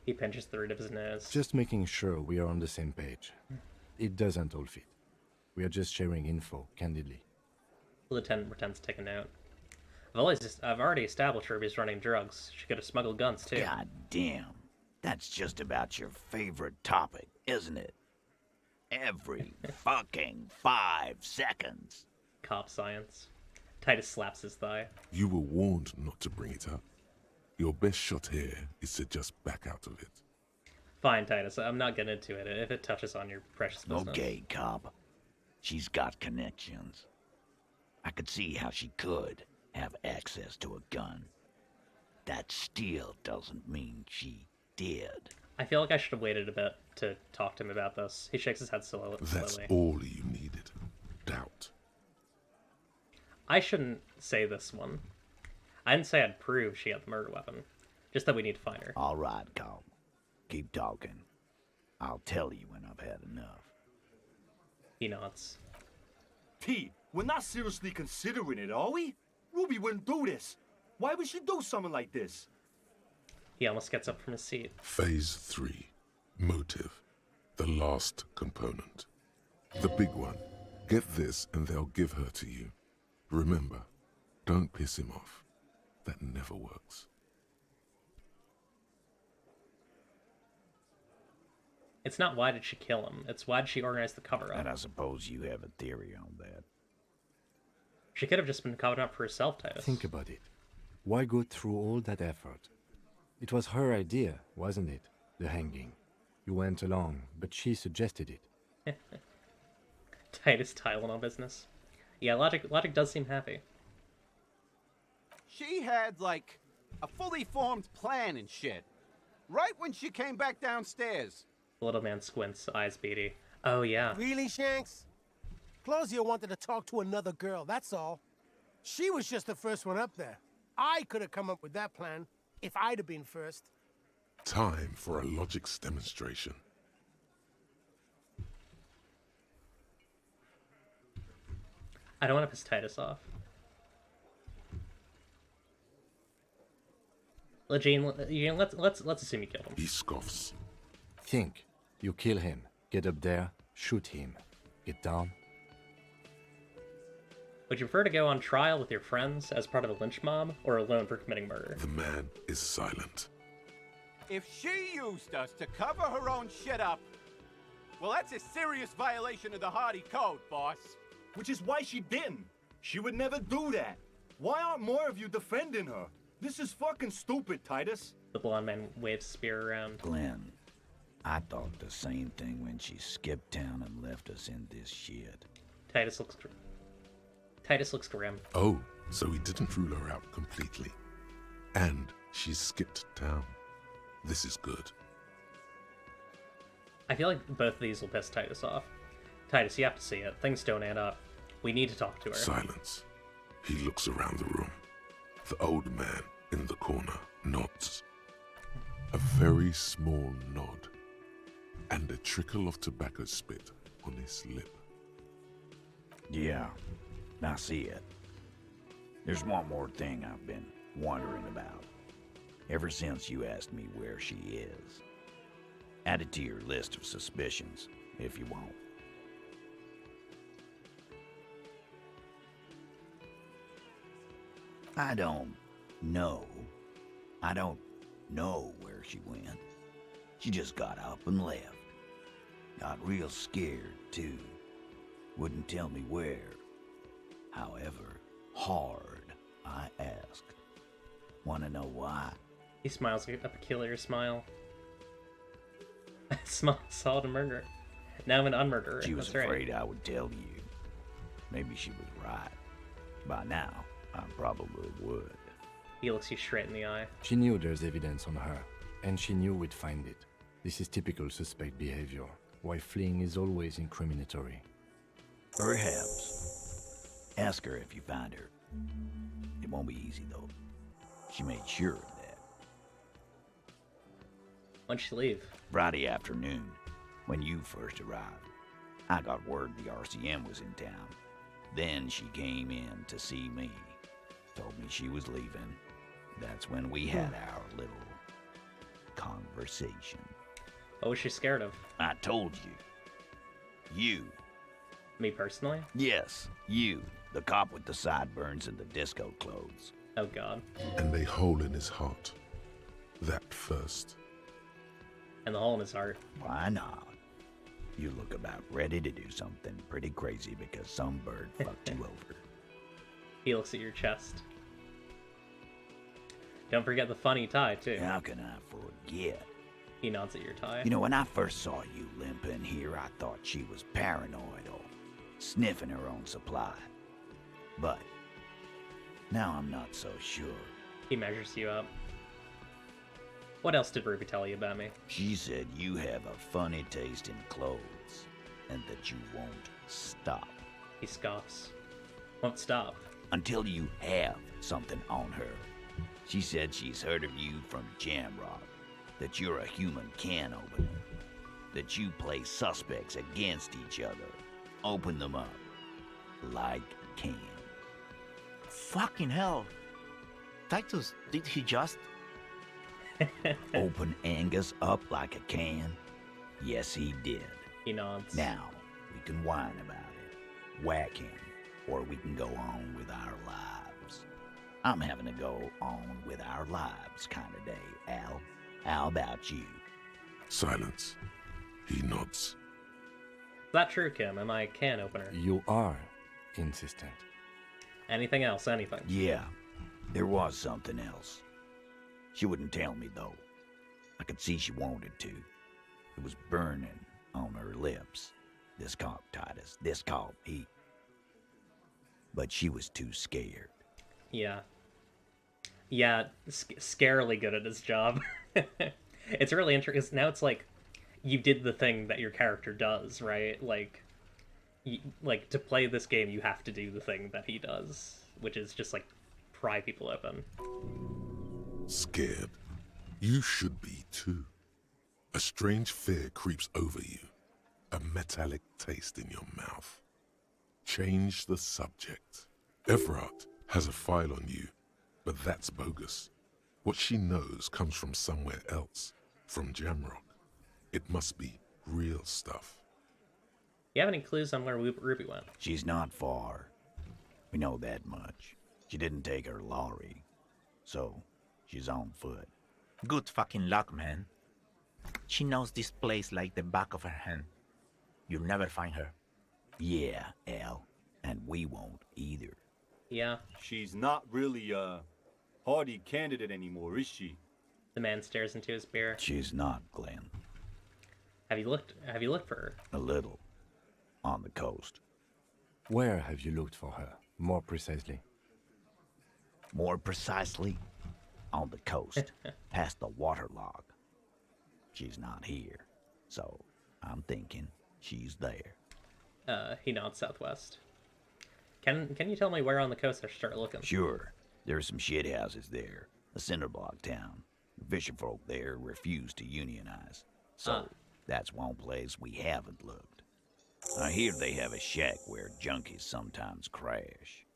He pinches the root of his nose. Just making sure we are on the same page. It doesn't all fit. We are just sharing info, candidly. The lieutenant pretends to take a note. I've already established Ruby's running drugs. She could have smuggled guns, too. God damn. That's just about your favorite topic, isn't it? Every fucking 5 seconds. Cop science. Titus slaps his thigh. You were warned not to bring it up. Your best shot here is to just back out of it. Fine, Titus. I'm not getting into it if it touches on your precious business. Okay, cop. She's got connections. I could see how she could have access to a gun. That still doesn't mean she did. I feel like I should have waited a bit to talk to him about this. He shakes his head slowly. That's all you needed. Doubt. I shouldn't say this one. I didn't say I'd prove she had the murder weapon. Just that we need to find her. All right, cop. Keep talking. I'll tell you when I've had enough. He nods. T, we're not seriously considering it, are we? Ruby wouldn't do this. Why would she do something like this? He almost gets up from his seat. Phase 3. Motive. The last component. The big one. Get this and they'll give her to you. Remember, don't piss him off. That never works. It's not why did she kill him. It's why did she organize the cover-up. And I suppose you have a theory on that. She could have just been covering up for herself, Titus. Think about it. Why go through all that effort? It was her idea, wasn't it? The hanging. You went along, but she suggested it. Titus Tylenol business. Yeah, Logic does seem happy. She had, like, a fully formed plan and shit. Right when she came back downstairs. The little man squints, eyes beady. Oh, yeah. Really, Shanks? Claudia wanted to talk to another girl, that's all. She was just the first one up there. I could have come up with that plan if I'd have been first. Time for a logics demonstration. I don't want to piss Titus off. Eugene, let's assume you killed him. He scoffs. Think. You kill him. Get up there. Shoot him. Get down. Would you prefer to go on trial with your friends as part of a lynch mob, or alone for committing murder? The man is silent. If she used us to cover her own shit up, well, that's a serious violation of the Hardy Code, boss. Which is why she didn't. She would never do that. Why aren't more of you defending her? This is fucking stupid, Titus. The blonde man waves spear around. Glenn, I thought the same thing when she skipped town and left us in this shit. Titus looks grim. Oh, so he didn't rule her out completely. And she skipped town. This is good. I feel like both of these will piss Titus off. Titus, you have to see it. Things don't add up. We need to talk to her. Silence. He looks around the room. The old man in the corner nods. A very small nod. And a trickle of tobacco spit on his lip. Yeah, I see it. There's one more thing I've been wondering about. Ever since you asked me where she is. Add it to your list of suspicions, if you want. I don't know where she went. She just got up and left. Got real scared, too. Wouldn't tell me where. However hard I asked. Wanna know why? He smiles a peculiar smile. I saw a murder. Now I'm an unmurderer. She was That's afraid right. I would tell you. Maybe she was right. By now, I probably would. He looks you straight in the eye. She knew there's evidence on her, and she knew we'd find it. This is typical suspect behavior, why fleeing is always incriminatory. Perhaps. Ask her if you find her. It won't be easy, though. She made sure of that. When'd she leave? Friday afternoon, when you first arrived. I got word the RCM was in town. Then she came in to see me. Told me she was leaving. That's when we had our little conversation. What was she scared of? I told you. You. Me personally? Yes, you. The cop with the sideburns and the disco clothes. Oh god. And a hole in his heart. That first. And the hole in his heart. Why not? You look about ready to do something pretty crazy because some bird fucked you over. He looks at your chest. Don't forget the funny tie, too. How can I forget? He nods at your tie. You know, when I first saw you limping here, I thought she was paranoid or sniffing her own supply. But now I'm not so sure. He measures you up. What else did Ruby tell you about me? She said you have a funny taste in clothes and that you won't stop. He scoffs. Won't stop. Until you have something on her. She said she's heard of you from Jamrock, that you're a human can opener, that you play suspects against each other, open them up like cans. Fucking hell. Titus, did he just... Open Angus up like a can? Yes, he did. He nods. Now, we can whine about it, whack him, or we can go on with our lives. I'm having a go on with our lives kind of day, Al. How about you? Silence. He nods. Is that true, Kim? Am I a can opener? You are insistent. Anything else? Anything? Yeah, there was something else. She wouldn't tell me, though. I could see she wanted to. It was burning on her lips. This cop, Titus. This cop, he... But she was too scared. Yeah. Yeah, scarily good at his job. It's really interesting. Now it's like, you did the thing that your character does, right? Like, to play this game, you have to do the thing that he does, which is just, like, pry people open. Scared. You should be, too. A strange fear creeps over you. A metallic taste in your mouth. Change the subject. Everard has a file on you, but that's bogus. What she knows comes from somewhere else, from Jamrock. It must be real stuff. You have any clues on where Ruby went? She's not far. We know that much. She didn't take her lorry, so she's on foot. Good fucking luck, man. She knows this place like the back of her hand. You'll never find her. Yeah, Al, and we won't either. Yeah. She's not really, Hardy candidate anymore, is she? The man stares into his beer. She's not, Glenn. Have you looked for her? A little. On the coast. Where have you looked for her, more precisely? More precisely, on the coast, past the waterlog. She's not here, so I'm thinking she's there. He nods southwest. Can you tell me where on the coast I should start looking? Sure. There's some shit houses there. A cinderblock town. The fisherfolk there refuse to unionize. So, that's one place we haven't looked. I hear they have a shack where junkies sometimes crash.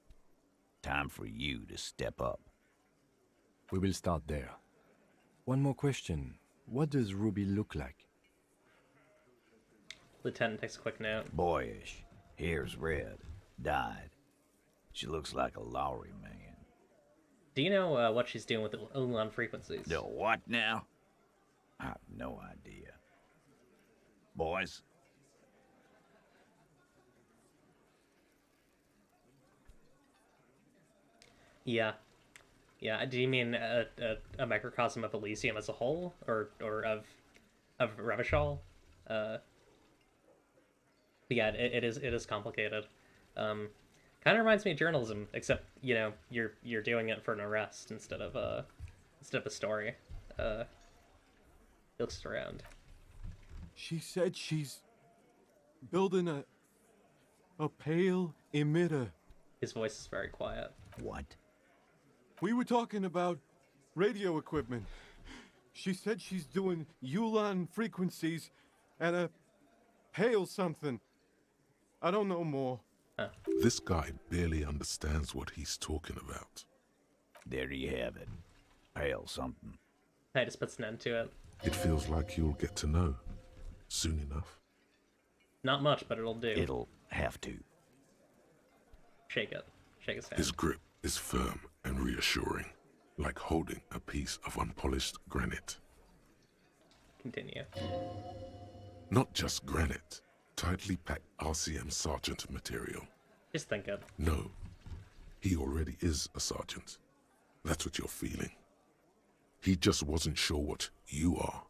Time for you to step up. We will start there. One more question. What does Ruby look like? Lieutenant takes a quick note. Boyish. Hair's red. Dyed. She looks like a Lowry man. Do you know what she's doing with the Ulan frequencies? The what now? I have no idea. Boys? Yeah. Yeah, do you mean a microcosm of Elysium as a whole? Or of Revachol? Yeah, it is complicated. Kind of reminds me of journalism, except, you know, you're doing it for an arrest instead of a story. He looks around. She said she's building a pale emitter. His voice is very quiet. What? We were talking about radio equipment. She said she's doing Ulan frequencies and a pale something. I don't know more. This guy barely understands what he's talking about. There you have it. Pale something. I just puts an end to it. It feels like you'll get to know soon enough. Not much, but it'll do. It'll have to. Shake it. Shake his hand. His grip is firm and reassuring, like holding a piece of unpolished granite. Continue. Not just granite. Tightly packed RCM sergeant material. Just think it. No. He already is a sergeant. That's what you're feeling. He just wasn't sure what you are.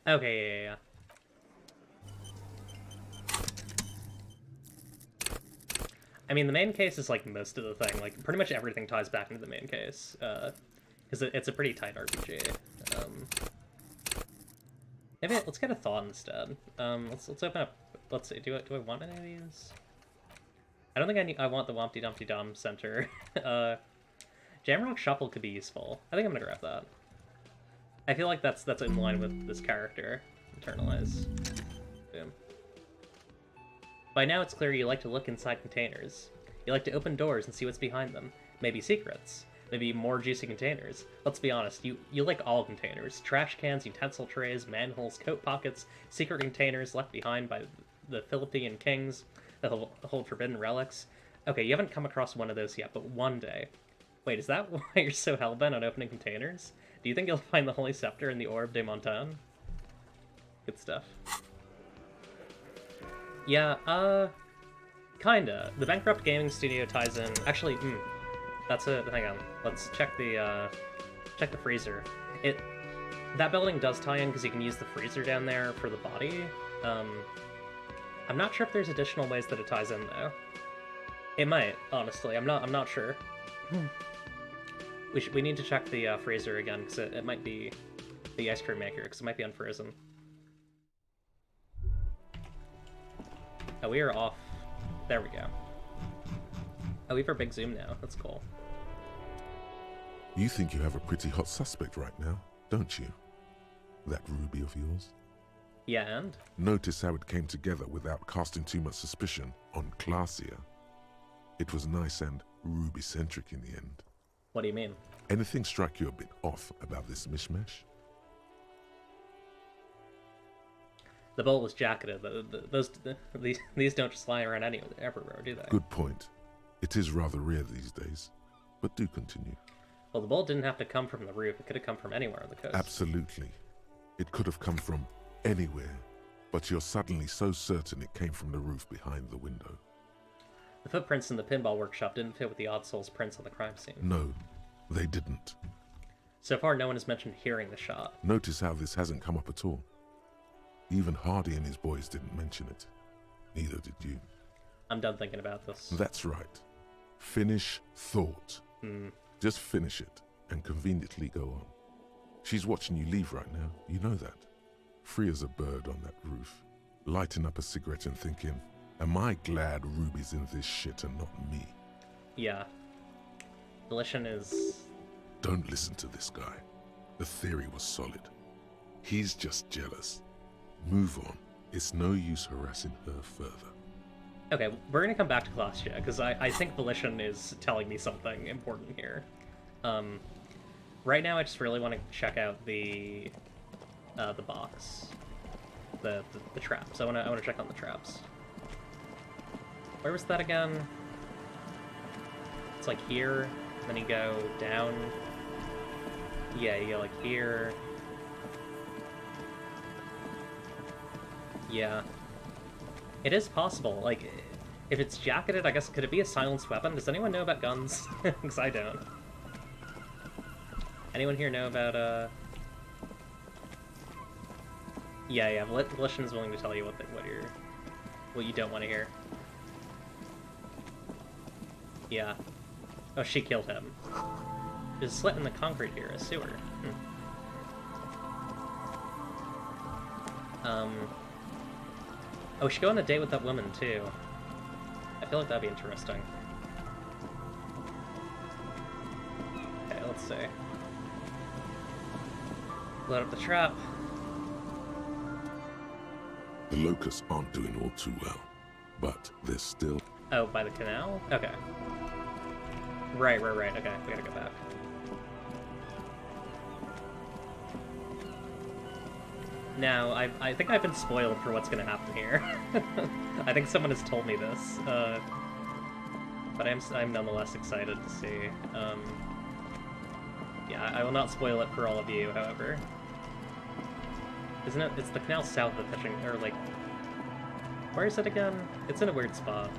Okay, yeah. I mean, the main case is like most of the thing. Like, pretty much everything ties back into the main case. Because it's a pretty tight RPG. Maybe let's get a thought instead. Let's open up. Let's see. Do I want any of these? I don't think I want the Wompty Dumpty Dum Center. Jamrock Shuffle could be useful. I think I'm gonna grab that. I feel like that's in line with this character. Internalize. Boom. By now it's clear you like to look inside containers. You like to open doors and see what's behind them. Maybe secrets. Maybe more juicy containers. Let's be honest, you like all containers. Trash cans, utensil trays, manholes, coat pockets, secret containers left behind by the Philippine kings that hold forbidden relics. Okay, you haven't come across one of those yet, but one day. Wait, is that why you're so hellbent on opening containers? Do you think you'll find the Holy Scepter in the Orb de Montagne? Good stuff. Yeah, kinda. The Bankrupt Gaming Studio ties in... Actually, hang on. Let's check the freezer. That building does tie in because you can use the freezer down there for the body. I'm not sure if there's additional ways that it ties in though. It might, honestly. I'm not sure. We need to check the freezer again because it might be the ice cream maker because it might be unfrozen. Oh, we are off. There we go. Oh, we have our big zoom now. That's cool. You think you have a pretty hot suspect right now, don't you? That Ruby of yours? Yeah, and? Notice how it came together without casting too much suspicion on Clasia. It was nice and Ruby-centric in the end. What do you mean? Anything strike you a bit off about this mishmash? The bowl was jacketed. These don't just lie around everywhere, do they? Good point. It is rather rare these days, but do continue. Well, the bowl didn't have to come from the roof. It could have come from anywhere on the coast. Absolutely. It could have come from anywhere, but you're suddenly so certain it came from the roof behind the window. The footprints in the Pinball Workshop didn't fit with the Odd Soul's prints on the crime scene. No, they didn't. So far, no one has mentioned hearing the shot. Notice how this hasn't come up at all. Even Hardy and his boys didn't mention it. Neither did you. I'm done thinking about this. That's right. Finish thought. Just finish it and conveniently go on. She's watching you leave right now. You know that. Free as a bird on that roof. Lighting up a cigarette and thinking, am I glad Ruby's in this shit and not me? Yeah. Volition is... Don't listen to this guy. The theory was solid. He's just jealous. Move on. It's no use harassing her further. Okay, we're gonna come back to Claudia, because I think Volition is telling me something important here. Right now I just really want to check out the box. The traps. I wanna check on the traps. Where was that again? It's like here, then you go down. Yeah, you go like here. Yeah. It is possible, like, if it's jacketed, I guess, could it be a silenced weapon? Does anyone know about guns? Because I don't. Anyone here know about, Yeah, Volition's willing to tell you what you don't want to hear. Yeah. Oh, she killed him. There's a slit in the concrete here, a sewer. Oh, we should go on a date with that woman, too. I feel like that'd be interesting. Okay, let's see. Load up the trap. The Locusts aren't doing all too well, but they're still... Oh, by the canal? Okay. Right. Okay, we gotta go back. Now, I think I've been spoiled for what's gonna happen here. I think someone has told me this, but I'm nonetheless excited to see. Yeah, I will not spoil it for all of you, however. Isn't it? It's the canal south of the fishing, or like, where is it again? It's in a weird spot.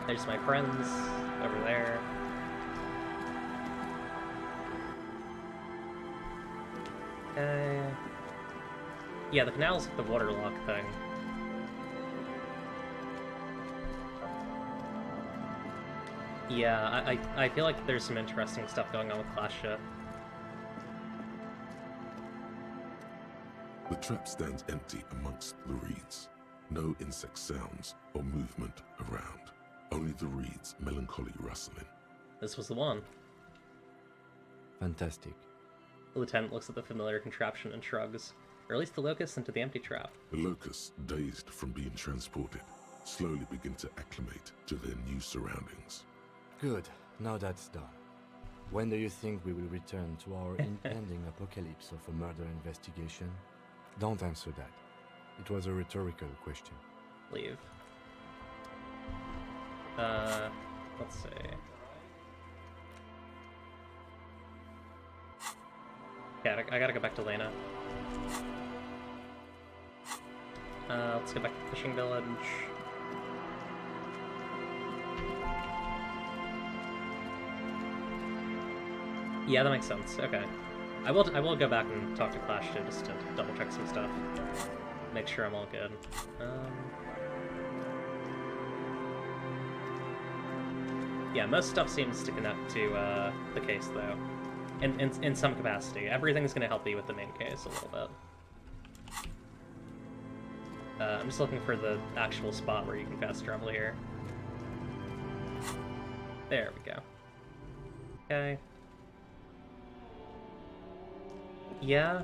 There's my friends over there. Okay. Yeah, the canal's the waterlock thing. Yeah, I feel like there's some interesting stuff going on with Claudia. The trap stands empty amongst the reeds. No insect sounds or movement around. Only the reeds' melancholy rustling. This was the one. Fantastic. The lieutenant looks at the familiar contraption and shrugs. Release the Locust into the empty trap. The Locusts, dazed from being transported, slowly begin to acclimate to their new surroundings. Good. Now that's done. When do you think we will return to our impending apocalypse of a murder investigation? Don't answer that. It was a rhetorical question. Leave. Let's see. Yeah, I gotta go back to Lena. Let's go back to the fishing village. Yeah, that makes sense. Okay. I will go back and talk to Claudia just to double check some stuff. Make sure I'm all good. Yeah, most stuff seems to connect to the case, though. In some capacity. Everything's going to help you with the main case a little bit. I'm just looking for the actual spot where you can fast travel here. There we go. Okay. Yeah.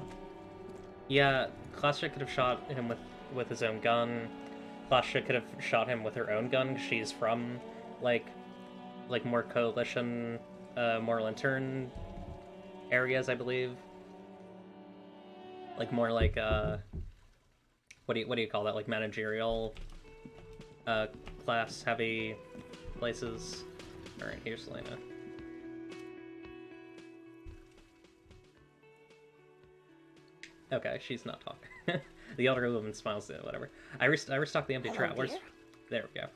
Yeah, Claudia could have shot him with his own gun. Claudia could have shot him with her own gun, 'cause she's from, like more Coalition, more Lantern areas, I believe. Like more like, what do you call that? Like managerial, class heavy places. Alright, here's Lena. Okay, she's not talking. The elderly woman smiles at it, whatever. I restocked the empty Hello, trap. Where's... dear. There we go.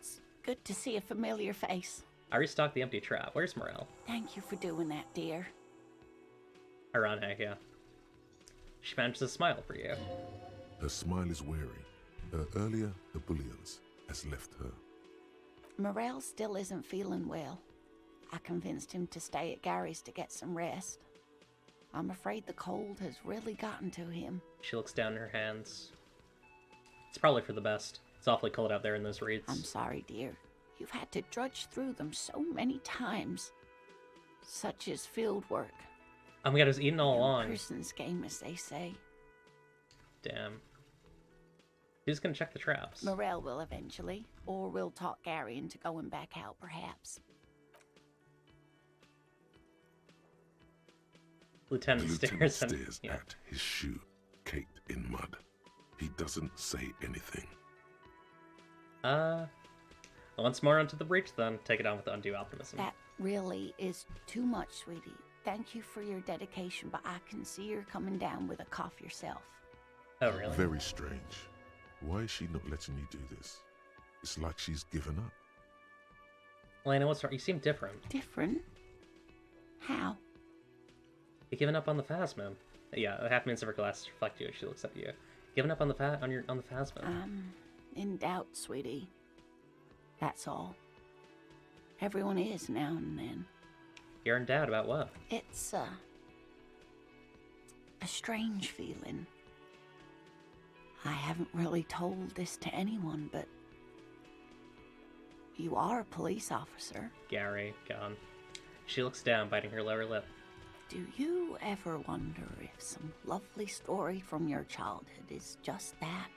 Good to see a familiar face. I restocked the empty trap. Where's Morel? Thank you for doing that, dear. Ironic, yeah. She managed to smile for you. Her smile is weary. Her earlier ebullience has left her. Morel still isn't feeling well. I convinced him to stay at Gary's to get some rest. I'm afraid the cold has really gotten to him. She looks down at her hands. It's probably for the best. It's awfully cold out there in those reeds. I'm sorry, dear. You've had to drudge through them so many times. Such is field work. Oh my god, it was eaten all along. Person's game, as they say. Damn. Who's gonna check the traps? Morel will eventually, or we'll talk Gary into going back out, perhaps. Lieutenant The lieutenant stares stares at his shoe, caked in mud. He doesn't say anything. Once more onto the breach, then. Take it on with undue optimism. That really is too much, sweetie. Thank you for your dedication, but I can see you're coming down with a cough yourself. Oh, really? Very strange. Why is she not letting you do this? It's like she's given up. Elena, what's wrong? You seem different. Different? How? You've given up on the Phasma. Yeah, the half minutes of her glasses reflect you as she looks up at you. Given up on the Phasma. In doubt, sweetie. That's all. Everyone is now and then. You're in doubt about what? It's a strange feeling. I haven't really told this to anyone, but you are a police officer. Gary, gone. She looks down, biting her lower lip. Do you ever wonder if some lovely story from your childhood is just that?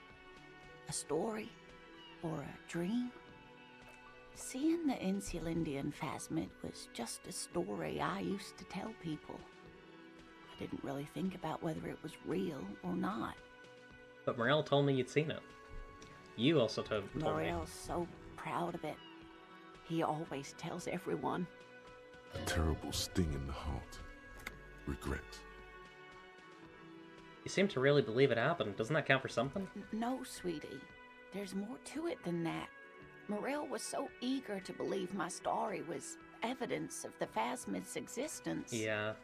A story? Or a dream? Seeing the Insulindian Phasmid was just a story I used to tell people. I didn't really think about whether it was real or not. But Morel told me you'd seen it. You also told me. Morel's so proud of it. He always tells everyone. A terrible sting in the heart. Regret. You seem to really believe it happened. Doesn't that count for something? No, sweetie. There's more to it than that. Morel was so eager to believe my story was evidence of the Phasmid's existence. Yeah.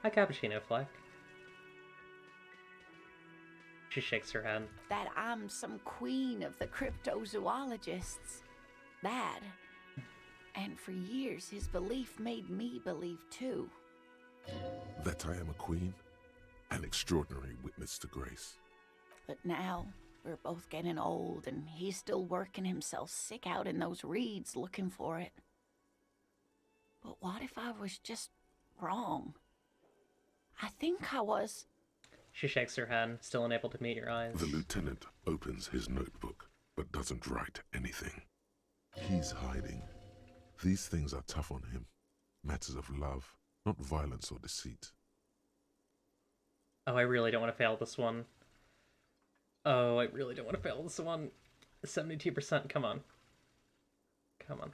Hi, Cappuccino Fleck. She shakes her head. That I'm some queen of the cryptozoologists. That. And for years, his belief made me believe too. That I am a queen? An extraordinary witness to grace. But now, we're both getting old, and he's still working himself sick out in those reeds looking for it. But what if I was just wrong? I think I was. She shakes her head, still unable to meet your eyes. The lieutenant opens his notebook, but doesn't write anything. He's hiding. These things are tough on him. Matters of love, not violence or deceit. Oh, I really don't want to fail this one. Oh, I really don't want to fail this one. 72%, come on. Come on.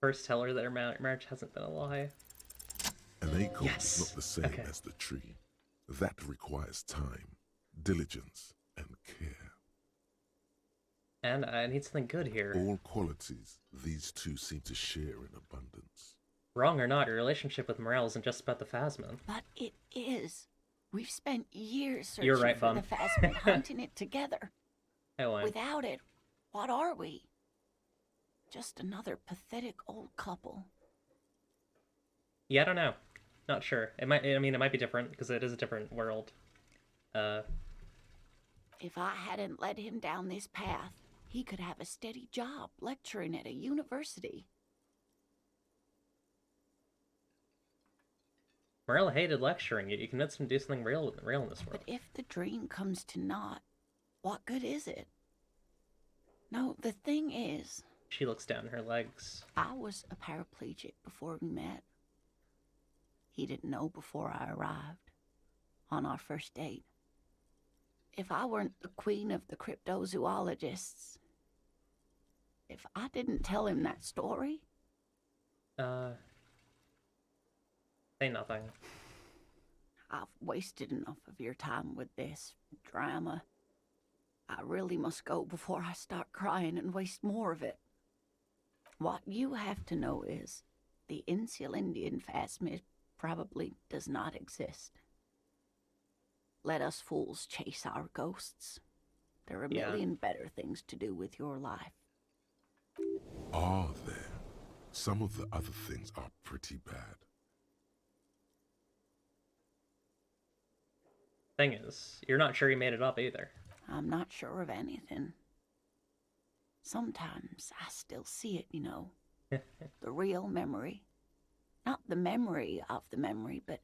First tell her that her marriage hasn't been a lie. An acorn Yes! is not the same as the tree. That requires time, diligence, and care. And I need something good here. All qualities these two seem to share in abundance. Wrong or not, your relationship with Morel isn't just about the Phasma. But it is. We've spent years searching You're right, for Bum. the Phasmid, hunting it together. I won. Without it, what are we? Just another pathetic old couple. Yeah, I don't know. Not sure. It might be different, because it is a different world. If I hadn't led him down this path, he could have a steady job lecturing at a university. Morel hated lecturing. You convinced him to do something real in this world. But if the dream comes to naught, what good is it? No, the thing is... She looks down her legs. I was a paraplegic before we met. He didn't know before I arrived. On our first date. If I weren't the queen of the cryptozoologists... If I didn't tell him that story... Say nothing. I've wasted enough of your time with this drama. I really must go before I start crying and waste more of it. What you have to know is the Insulindian phasmid probably does not exist. Let us fools chase our ghosts. There are a million better things to do with your life. Are there? Some of the other things are pretty bad. Thing is, you're not sure you made it up either. I'm not sure of anything. Sometimes I still see it, you know. The real memory. Not the memory of the memory, but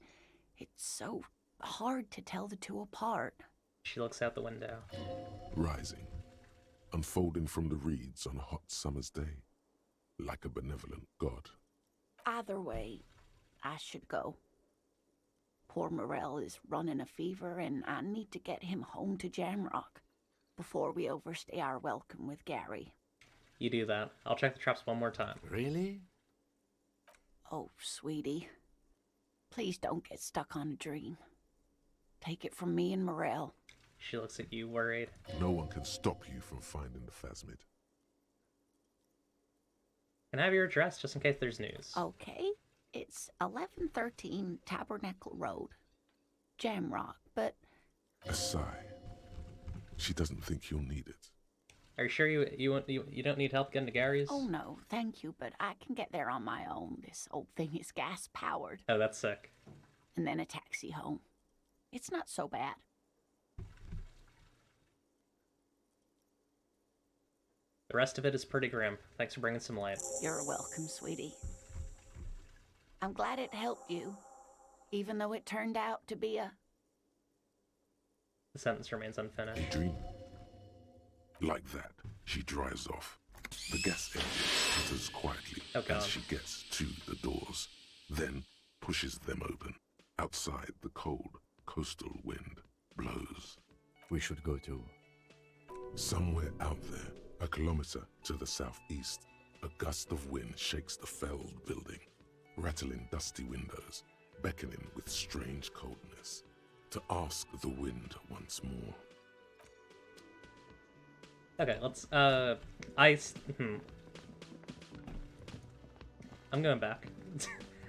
it's so hard to tell the two apart. She looks out the window. Rising, unfolding from the reeds on a hot summer's day, like a benevolent god. Either way, I should go. Poor Morel is running a fever, and I need to get him home to Jamrock before we overstay our welcome with Gary. You do that. I'll check the traps one more time. Really? Oh, sweetie. Please don't get stuck on a dream. Take it from me and Morel. She looks at you, worried. No one can stop you from finding the phasmid. Can I have your address, just in case there's news? Okay. It's 1113 Tabernacle Road. Jamrock, but... A sigh. She doesn't think you'll need it. Are you sure you don't need help getting to Gary's? Oh no, thank you, but I can get there on my own. This old thing is gas-powered. Oh, that's sick. And then a taxi home. It's not so bad. The rest of it is pretty grim. Thanks for bringing some light. You're welcome, sweetie. I'm glad it helped you, even though it turned out to be a... The sentence remains unfinished. You dream. Like that, she drives off. The gas engine putters quietly as she gets to the doors, then pushes them open. Outside, the cold, coastal wind blows. We should go to... Somewhere out there, a kilometer to the southeast, a gust of wind shakes the felled building, rattling dusty windows, beckoning with strange coldness, to ask the wind once more. Okay, let's, I'm going back.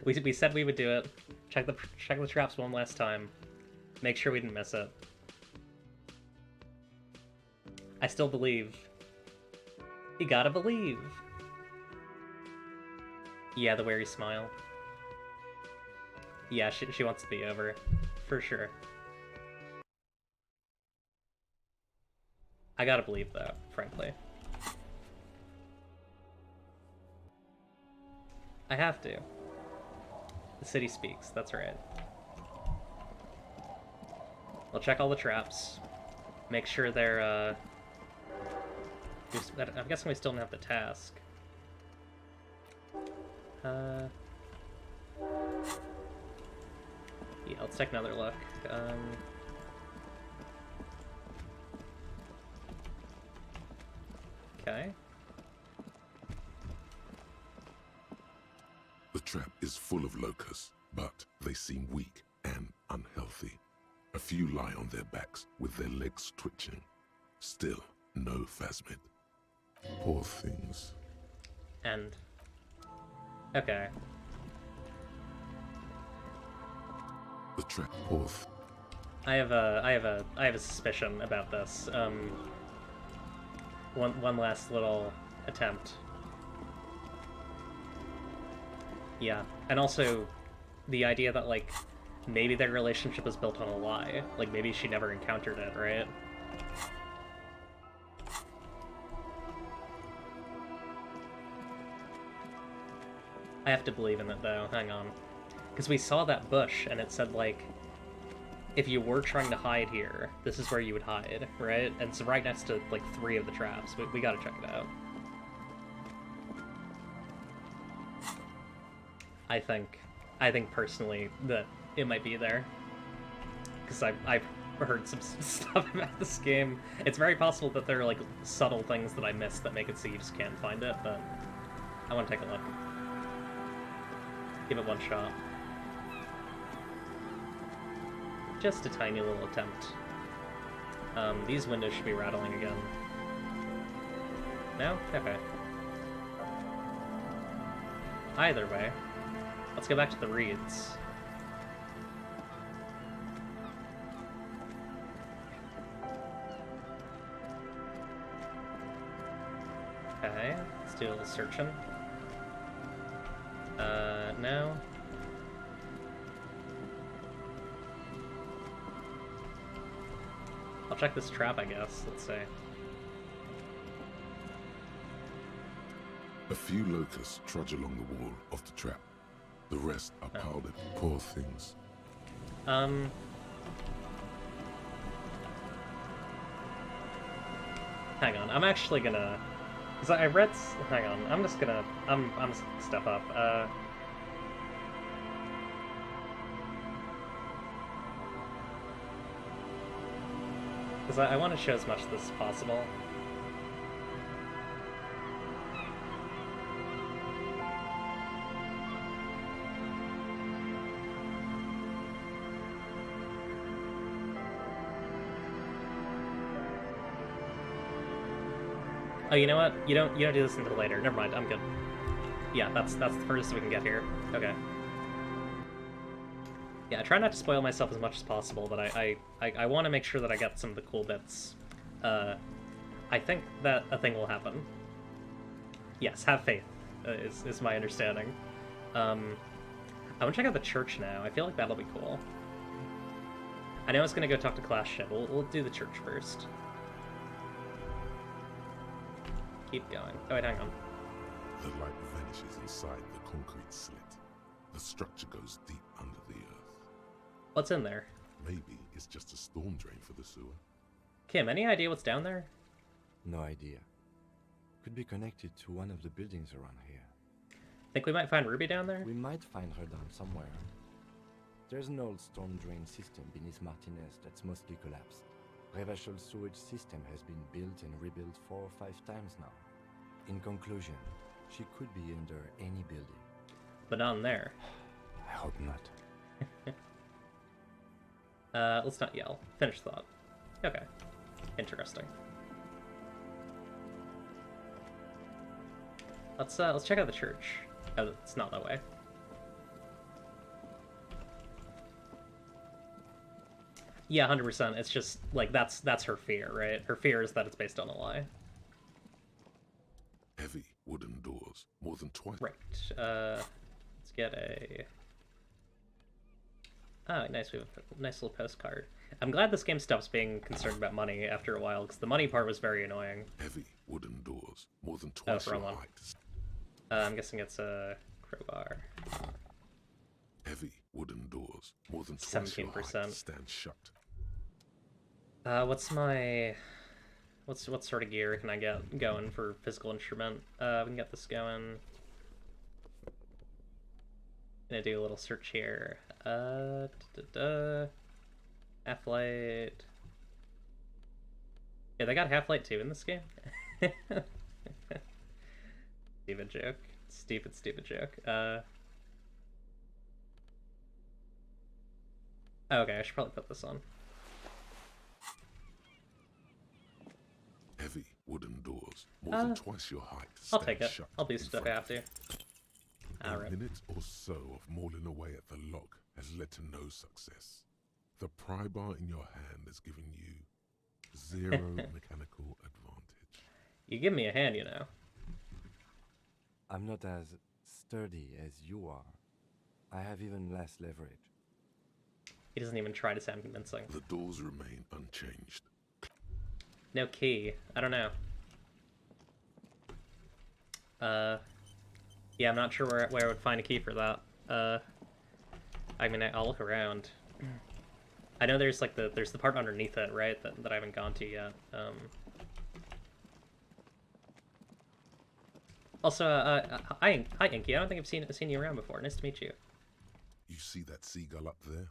we said we would do it. Check the traps one last time. Make sure we didn't miss it. I still believe. You gotta believe. Yeah, the wary smile. Yeah, she wants to be over. For sure. I gotta believe, though, frankly. I have to. The city speaks, that's right. We'll check all the traps. Make sure they're, I'm guessing we still don't have the task. Yeah, let's take another look. Okay. The trap is full of locusts, but they seem weak and unhealthy. A few lie on their backs with their legs twitching. Still, no phasmid. Poor things. End. Okay. The trap. Poor. I have a suspicion about this. One last little attempt. Yeah, and also the idea that, like, maybe their relationship is built on a lie. Like, maybe she never encountered it, right? I have to believe in it, though. Hang on. Because we saw that bush, and it said, like, if you were trying to hide here, this is where you would hide, right? And it's right next to, like, 3 of the traps. We gotta check it out. I think personally that it might be there. Because I've heard some stuff about this game. It's very possible that there are, like, subtle things that I missed that make it so you just can't find it, but I want to take a look. Give it one shot. just a tiny little attempt. These windows should be rattling again. No? Okay. Either way, let's go back to the reeds. Okay, let's do a little searching. No. I'll check this trap, I guess. Let's see. A few locusts trudge along the wall of the trap. The rest are powdered, poor things. Hang on, I'm actually gonna... Cause I read... Hang on, I'm just gonna... I'm just gonna step up. Because I want to show as much of this as possible. Oh, you know what? You don't do this until later. Never mind, I'm good. Yeah, that's the furthest we can get here. Okay. Yeah, I try not to spoil myself as much as possible, but I want to make sure that I get some of the cool bits. I think that a thing will happen. Yes, have faith, is my understanding. I want to check out the church now. I feel like that'll be cool. I know I was going to go talk to Class Ship. We'll do the church first. Keep going. Oh, wait, hang on. The light vanishes inside the concrete slit. The structure goes deep under the earth. What's in there? Maybe it's just a storm drain for the sewer. Kim, any idea what's down there? No idea. Could be connected to one of the buildings around here. Think we might find Ruby down there? We might find her down somewhere. There's an old storm drain system beneath Martinez that's mostly collapsed. Revachol sewage system has been built and rebuilt 4 or 5 times now. In conclusion, she could be under any building. But not in there. I hope not. Let's not yell. Finish thought. Okay. Interesting. Let's check out the church. Oh, it's not that way. Yeah, 100%. It's just, like, that's her fear, right? Her fear is that it's based on a lie. Heavy wooden doors, more than twice. Right. Let's get a... Oh, nice. We have a nice little postcard. I'm glad this game stops being concerned about money after a while, because the money part was very annoying. Heavy wooden doors, more than twice your height. I'm guessing it's a crowbar. Heavy wooden doors, more than twice 17%. your height, stand shut. What's my... What sort of gear can I get going for physical instrument? We can get this going. Gonna do a little search here. Half-Light. Yeah, they got Half-Light 2 in this game. Stupid joke. Stupid joke. Okay, I should probably put this on. Heavy wooden doors, more than twice your height. I'll take it. I'll do stuff I have to. A minute or so of mauling away at the lock has led to no success. The pry bar in your hand has given you 0 mechanical advantage. You give me a hand, you know. I'm not as sturdy as you are. I have even less leverage. He doesn't even try to sound convincing. The doors remain unchanged. No key. I don't know. Yeah, I'm not sure where I would find a key for that. I mean, I'll look around. I know there's like there's the part underneath it, right? That I haven't gone to yet. Also, hi Inky. I don't think I've seen you around before. Nice to meet you. You see that seagull up there?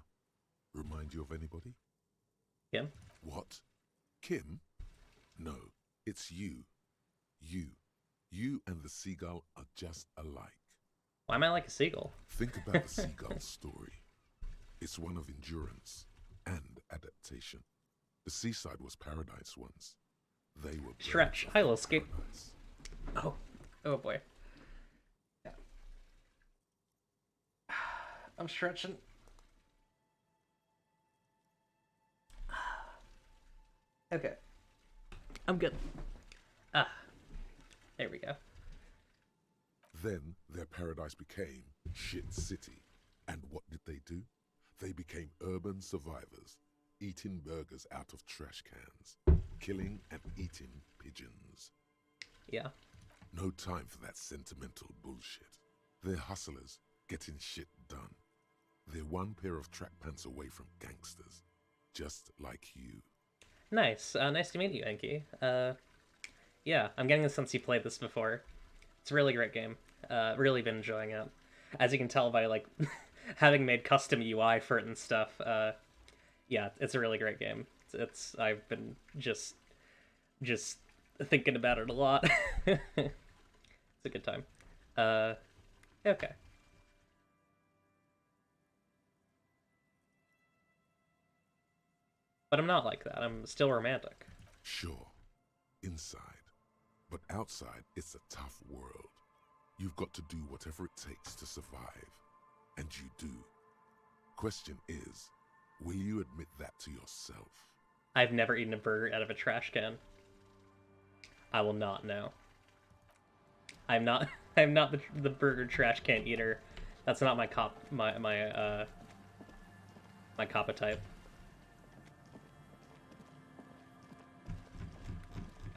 Remind you of anybody? Kim? What? Kim? No, it's you. You and the seagull are just alike. Why am I like a seagull? Think about the seagull's story. It's one of endurance and adaptation. The seaside was paradise once. They were Stretch. I will escape. Oh. Oh boy. Yeah. I'm stretching. Okay. I'm good. Ah. There we go. Then their paradise became Shit City. And what did they do? They became urban survivors, eating burgers out of trash cans, killing and eating pigeons. Yeah. No time for that sentimental bullshit. They're hustlers, getting shit done. They're one pair of track pants away from gangsters, just like you. Nice. Nice to meet you, Enki. Yeah, I'm getting the sense you played this before. It's a really great game. Really been enjoying it. As you can tell by, like, having made custom UI for it and stuff, yeah, it's a really great game. I've been just thinking about it a lot. It's a good time. Okay. But I'm not like that. I'm still romantic. Sure, inside. But outside, it's a tough world. You've got to do whatever it takes to survive. And you do. Question is, will you admit that to yourself? I've never eaten a burger out of a trash can. I will not know. I'm not the burger trash can eater. That's not my my coppa type.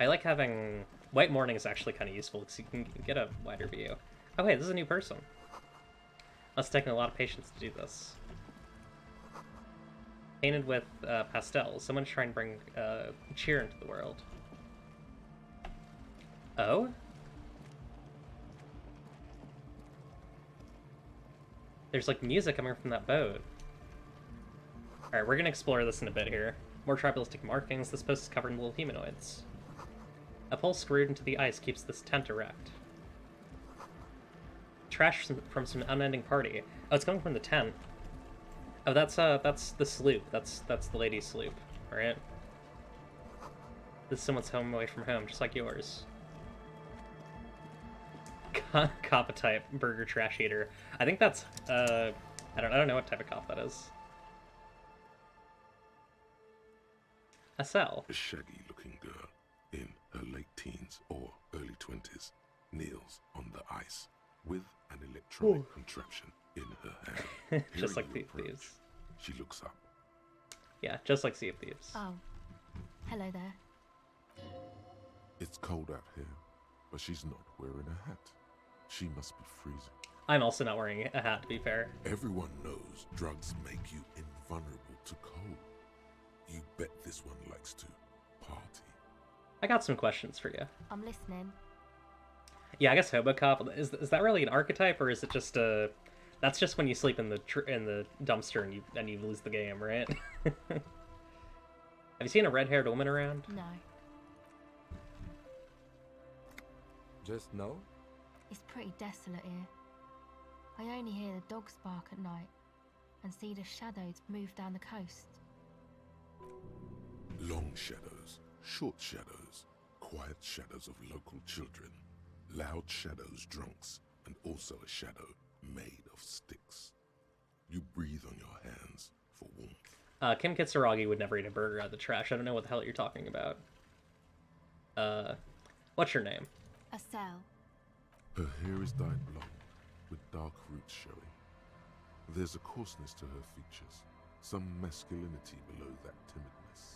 I like having... White Morning is actually kind of useful because you can get a wider view. Oh hey, this is a new person. Must have taken a lot of patience to do this. Painted with pastels. Someone's trying to bring cheer into the world. Oh? There's like music coming from that boat. Alright, we're gonna explore this in a bit here. More tribalistic markings. This post is covered in little humanoids. A pole screwed into the ice keeps this tent erect. Trash from some unending party. Oh, it's coming from the tent. Oh, that's the sloop. That's the lady's sloop, right? This is someone's home away from home, just like yours. Coppa type burger trash eater. I think that's I don't know what type of cop that is. A cell. A shaggy-looking girl in her late teens or early 20s kneels on the ice with an electronic contraption in her hand. Just like Sea of Thieves. She looks up. Yeah, just like Sea of Thieves. Oh, hello there. It's cold out here, but she's not wearing a hat. She must be freezing. I'm also not wearing a hat, to be fair. Everyone knows drugs make you invulnerable to cold. You bet this one likes to party. I got some questions for you. I'm listening. Yeah, I guess Hobo Cop, is that really an archetype, or is it just a... That's just when you sleep in the dumpster and you lose the game, right? Have you seen a red-haired woman around? No. Just no? It's pretty desolate here. I only hear the dogs bark at night and see the shadows move down the coast. Long shadows, short shadows, quiet shadows of local children, loud shadows, drunks, and also a shadow made of sticks. You breathe on your hands for warmth. Kim Kitsuragi would never eat a burger out of the trash. I don't know what the hell you're talking about. What's your name? A cell. Her hair is dyed blonde, with dark roots showing. There's a coarseness to her features, some masculinity below that timidness.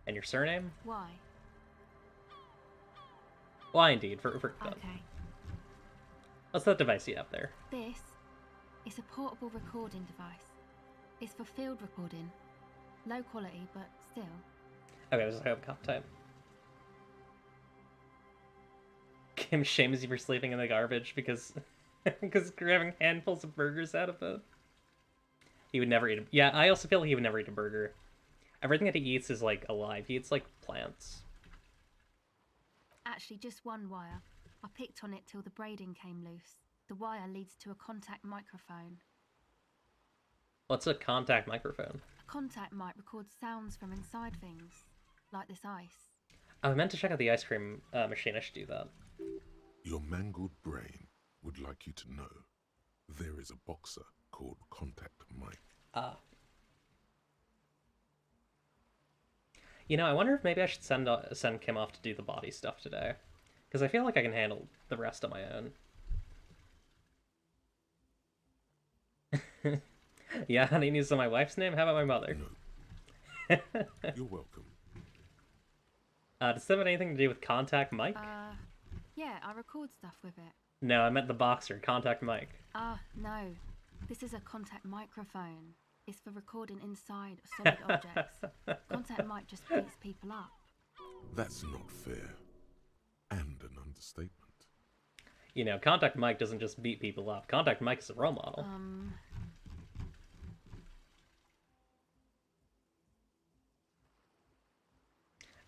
And your surname? Why? Why indeed, for Okay. What's that device you have there? This is a portable recording device. It's for field recording. Low quality, but still. Okay, this is a Hobo Cop type. Kim shames you for sleeping in the garbage because grabbing handfuls of burgers out of it. He would never eat a... Yeah, I also feel like he would never eat a burger. Everything that he eats is, like, alive. He eats, like, plants. Actually, just one wire. I picked on it till the braiding came loose. The wire leads to a contact microphone. What's a contact microphone? A contact mic records sounds from inside things, like this ice. I meant to check out the ice cream machine. I should do that. Your mangled brain would like you to know there is a boxer called Contact Mike. Ah. You know, I wonder if maybe I should send Kim off to do the body stuff today. Because I feel like I can handle the rest on my own. Yeah, honey needs my wife's name? How about my mother? No. You're welcome. Does that have anything to do with Contact Mike? Yeah, I record stuff with it. No, I meant the boxer, Contact Mike. No. This is a contact microphone. It's for recording inside solid objects. Contact mic just beats people up. That's not fair. And an understatement. You know, Contact Mike doesn't just beat people up. Contact Mike is a role model.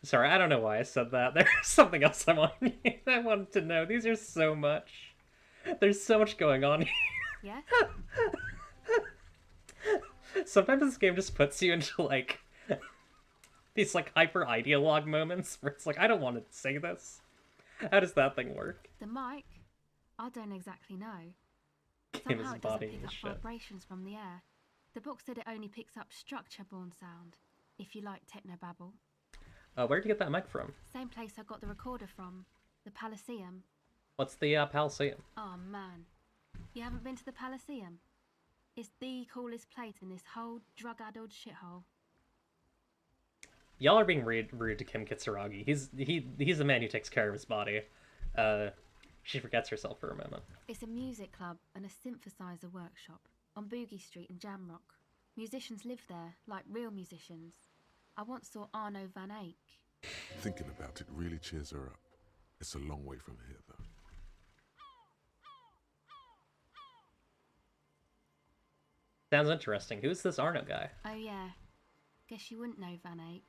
Sorry, I don't know why I said that. There's something else I wanted to know. These are so much. There's so much going on here. Yeah? Sometimes this game just puts you into, like, these, like, hyper-ideologue moments where it's like, I don't want to say this. How does that thing work? The mic? I don't exactly know. Game is Somehow it doesn't bodying pick this up shit. vibrations from the air. The book said it only picks up structure-borne sound, if you like technobabble. Where'd you get that mic from? Same place I got the recorder from, the Palaceum. What's the Palaceum? Oh man, you haven't been to the Palaceum? It's the coolest place in this whole drug-addled shithole. Y'all are being rude to Kim Kitsuragi. He's a man who takes care of his body. She forgets herself for a moment. It's a music club and a synthesizer workshop on Boogie Street in Jamrock. Musicians live there, like real musicians. I once saw Arno van Eyck. Thinking about it really cheers her up. It's a long way from here, though. Sounds interesting. Who's this Arno guy? Oh yeah, guess you wouldn't know Van Eyck.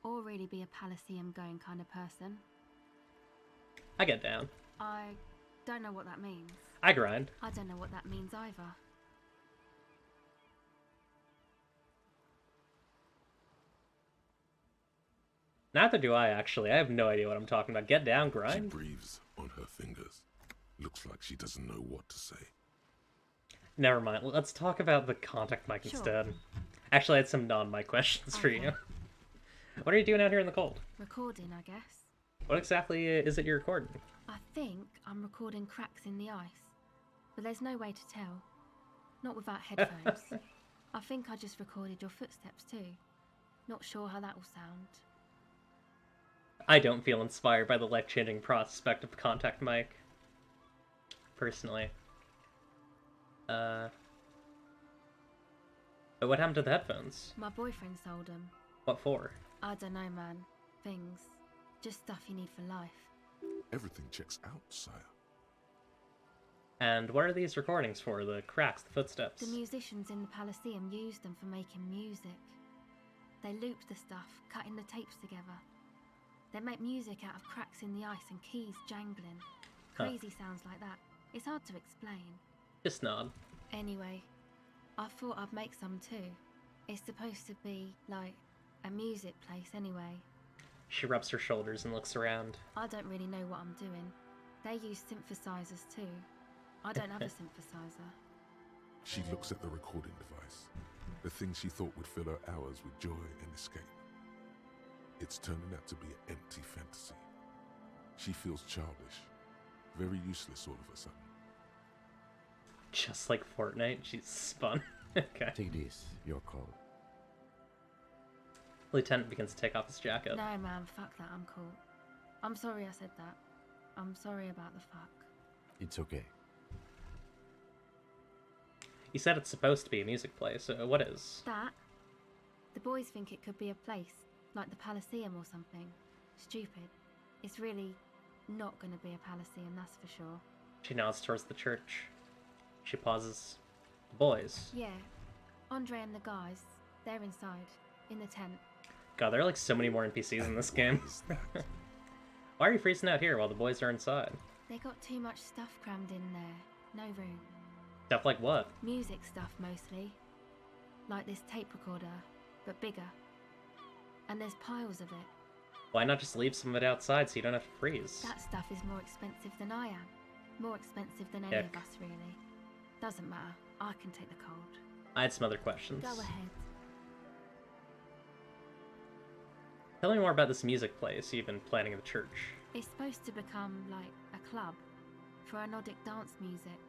Or really be a Palaceum going kind of person. I get down. I don't know what that means. I grind. I don't know what that means either. Neither do I, actually. I have no idea what I'm talking about. Get down, She grind. breathes on her fingers. Looks like she doesn't know what to say. Never mind. Let's talk about the contact mic instead. Actually, I had some non-mic questions for you. What are you doing out here in the cold? Recording, I guess. What exactly is it you're recording? I think I'm recording cracks in the ice. But there's no way to tell. Not without headphones. I think I just recorded your footsteps too. Not sure how that will sound. I don't feel inspired by the life-changing prospect of contact mic. Personally. But what happened to the headphones? My boyfriend sold them. What for? I don't know, man. Things. Just stuff you need for life. Everything checks out, sire. And what are these recordings for? The cracks, the footsteps? The musicians in the Palaceum used them for making music. They looped the stuff, cutting the tapes together. They make music out of cracks in the ice and keys jangling. Crazy sounds like that. It's hard to explain. Just nod. Anyway, I thought I'd make some too. It's supposed to be, like, a music place anyway. She rubs her shoulders and looks around. I don't really know what I'm doing. They use synthesizers too. I don't have a synthesizer. She looks at the recording device. The thing she thought would fill her hours with joy and escape. It's turning out to be an empty fantasy. She feels childish. Very useless all of a sudden. Just like Fortnite, she's spun. Okay. Take this, your call. Lieutenant begins to take off his jacket. No man, fuck that, I'm cool. I'm sorry I said that. I'm sorry about the fuck. It's okay. You said it's supposed to be a music place, so what is? That? The boys think it could be a place, like the Palaceum or something. Stupid. It's really not gonna be a Palaceum, that's for sure. She nods towards the church. She pauses. The boys. Yeah. Andre and the guys, they're inside, in the tent. God, there are like so many more NPCs in this game. Why are you freezing out here while the boys are inside? They got too much stuff crammed in there. No room. Stuff like what? Music stuff, mostly. like this tape recorder, but bigger. And there's piles of it. Why not just leave some of it outside so you don't have to freeze? That stuff is more expensive than I am. More expensive than any of us, really. Doesn't matter. I can take the cold. I had some other questions. Go ahead. Tell me more about this music place you've been planning at the church. It's supposed to become like a club for anodic dance music,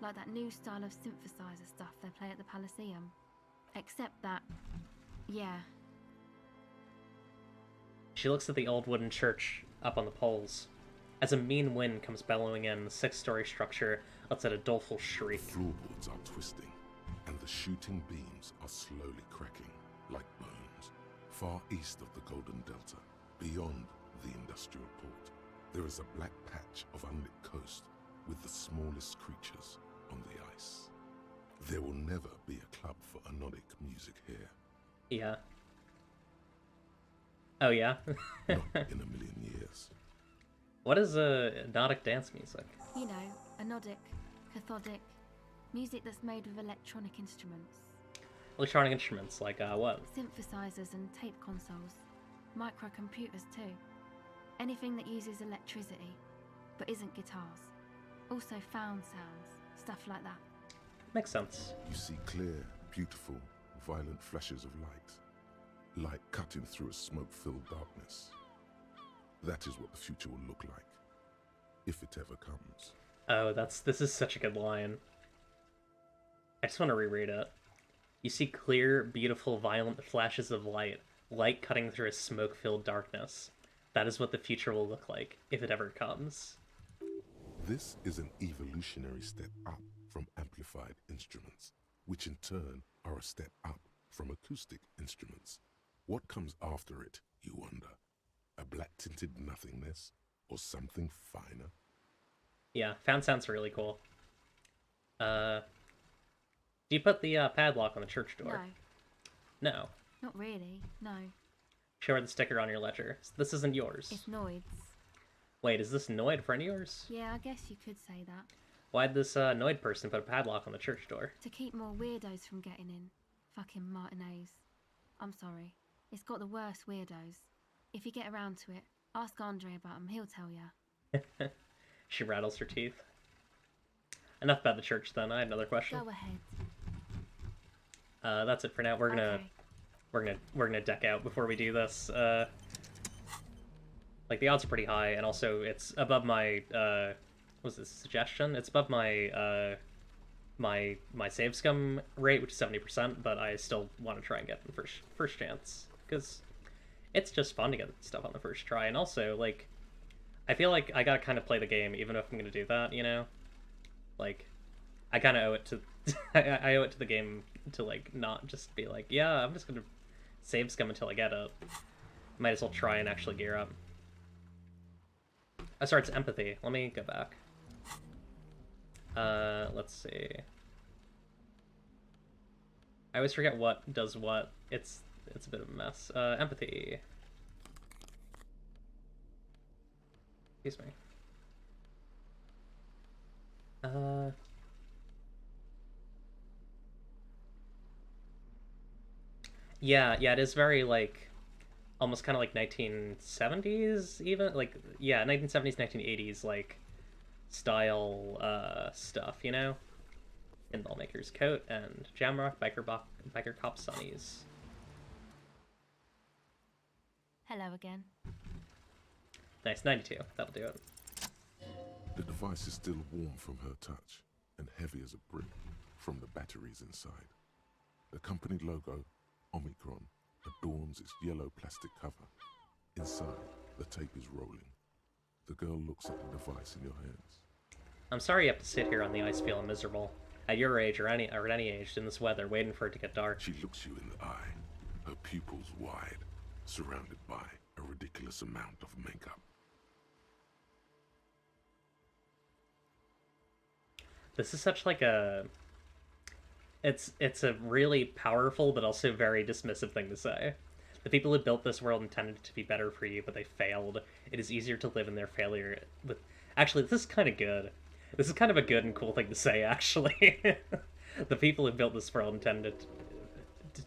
like that new style of synthesizer stuff they play at the Elysium. Except that, yeah. She looks at the old wooden church up on the poles. As a mean wind comes bellowing in, the 6-story structure lets out a doleful shriek. Floorboards are twisting, and the shooting beams are slowly cracking, like bones. Far east of the Golden Delta, beyond the industrial port, there is a black patch of unlit coast with the smallest creatures on the ice. There will never be a club for anodic music here. Yeah. Oh, yeah? Not in a million years. What is anodic dance music? You know, anodic, cathodic, music that's made with electronic instruments. Electronic instruments, like what? Synthesizers and tape consoles. Microcomputers too. Anything that uses electricity, but isn't guitars. Also found sounds, stuff like that. Makes sense. You see clear, beautiful, violent flashes of light. Light cutting through a smoke-filled darkness. That is what the future will look like, if it ever comes. Oh, this is such a good line. I just want to reread it. You see clear, beautiful, violent flashes of light, light cutting through a smoke-filled darkness. That is what the future will look like, if it ever comes. This is an evolutionary step up from amplified instruments, which in turn are a step up from acoustic instruments. What comes after it, you wonder? A black-tinted nothingness, or something finer? Yeah, found sounds really cool. Do you put the padlock on the church door? No. No. Not really, no. Show her the sticker on your ledger. This isn't yours. It's Noid's. Wait, is this Noid friend of yours? Yeah, I guess you could say that. Why'd this Noid person put a padlock on the church door? To keep more weirdos from getting in. Fucking Martinez. I'm sorry. It's got the worst weirdos. If you get around to it, ask Andre about him, he'll tell ya. She rattles her teeth. Enough about the church then, I had another question. Go ahead. That's it for now. We're gonna deck out before we do this. Like the odds are pretty high, and also it's above my what's this suggestion? It's above my my save scum rate, which is 70%, but I still want to try and get the first chance because it's just fun to get stuff on the first try, and also like I feel like I gotta kind of play the game even if I'm gonna do that, you know. Like I kind of owe it to I owe it to the game to like not just be like, yeah, I'm just gonna save scum until I get it. Might as well try and actually gear up. Oh, sorry, it's empathy. Let me go back. Let's see. I always forget what does what. It's a bit of a mess. Empathy. Excuse me. Yeah, it is very, like, almost kind of like 1970s, even? Like, yeah, 1970s, 1980s, like, style, stuff, you know? Pinball Maker's Coat and Jamrock Biker Cop Sunnies. Hello again. Nice, 92. That'll do it. The device is still warm from her touch and heavy as a brick from the batteries inside. The company logo, Omicron, adorns its yellow plastic cover. Inside, the tape is rolling. The girl looks at the device in your hands. I'm sorry you have to sit here on the ice feeling miserable. At your age, or at any age, in this weather, waiting for it to get dark. She looks you in the eye, her pupils wide, surrounded by a ridiculous amount of makeup. This is such like a... It's a really powerful but also very dismissive thing to say. The people who built this world intended it to be better for you, but they failed. It is easier to live in their failure with... Actually, this is kind of good. This is kind of a good and cool thing to say, actually. The people who built this world intended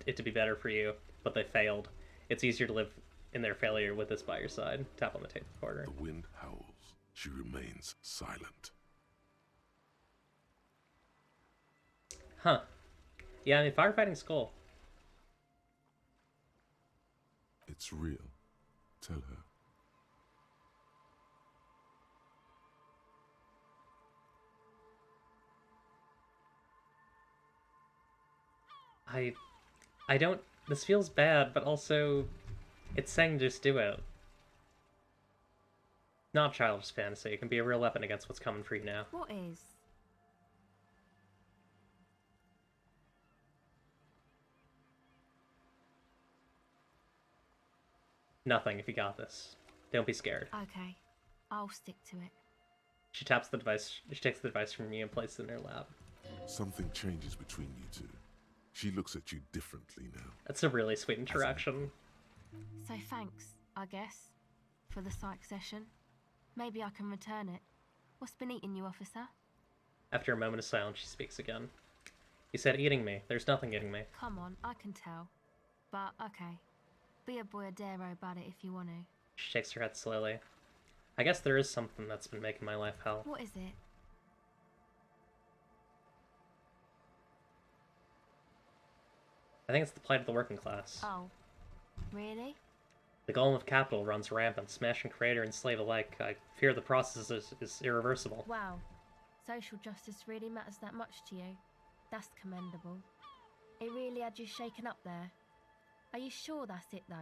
it to be better for you, but they failed. It's easier to live in their failure with this by your side. Tap on the tape recorder. The wind howls. She remains silent. Huh. Yeah, I mean, firefighting's cool. It's real. Tell her. I don't... This feels bad, but also... It's saying just do it. Not childish fantasy. It can be a real weapon against what's coming for you now. What is? Nothing if you got this. Don't be scared. Okay, I'll stick to it. She taps the device. She takes the device from you and places it in her lap. Something changes between you two. She looks at you differently now. That's a really sweet interaction. So thanks, I guess, for the psych session. Maybe I can return it. What's been eating you, officer? After a moment of silence, she speaks again. You said eating me. There's nothing eating me. Come on, I can tell. But, okay. Be a boyadero about it if you want to. She shakes her head slowly. I guess there is something that's been making my life hell. What is it? I think it's the plight of the working class. Oh. Really? The golem of capital runs rampant, smashing creator and slave alike. I fear the process is irreversible. Wow. Social justice really matters that much to you. That's commendable. It really had you shaken up there. Are you sure that's it, though?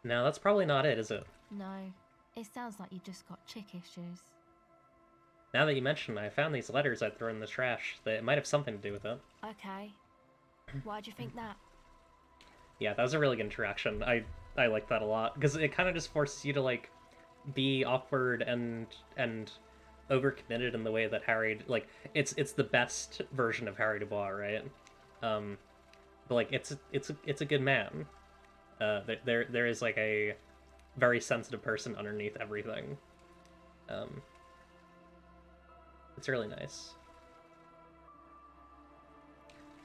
No, that's probably not it, is it? No. It sounds like you just got chick issues. Now that you mention it, I found these letters I'd thrown in the trash. It might have something to do with it. Okay. Why'd you think that? Yeah, that was a really good interaction. I like that a lot, because it kind of just forces you to, like, be awkward and overcommitted in the way that Harry, like, it's the best version of Harry Dubois, right? But like, it's a good man. There is like a very sensitive person underneath everything. It's really nice.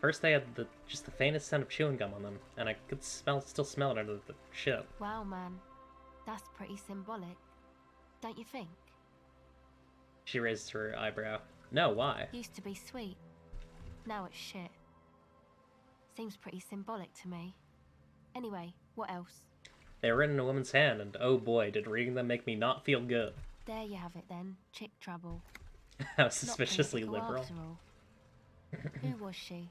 First they had just the faintest scent of chewing gum on them, and I could still smell it under the shit. Wow, man. That's pretty symbolic. Don't you think? She raises her eyebrow. No, why? Used to be sweet. Now it's shit. Seems pretty symbolic to me. Anyway, what else? They were written in a woman's hand, and oh boy, did reading them make me not feel good. There you have it then. Chick trouble. How suspiciously Not political liberal. after all. Who was she?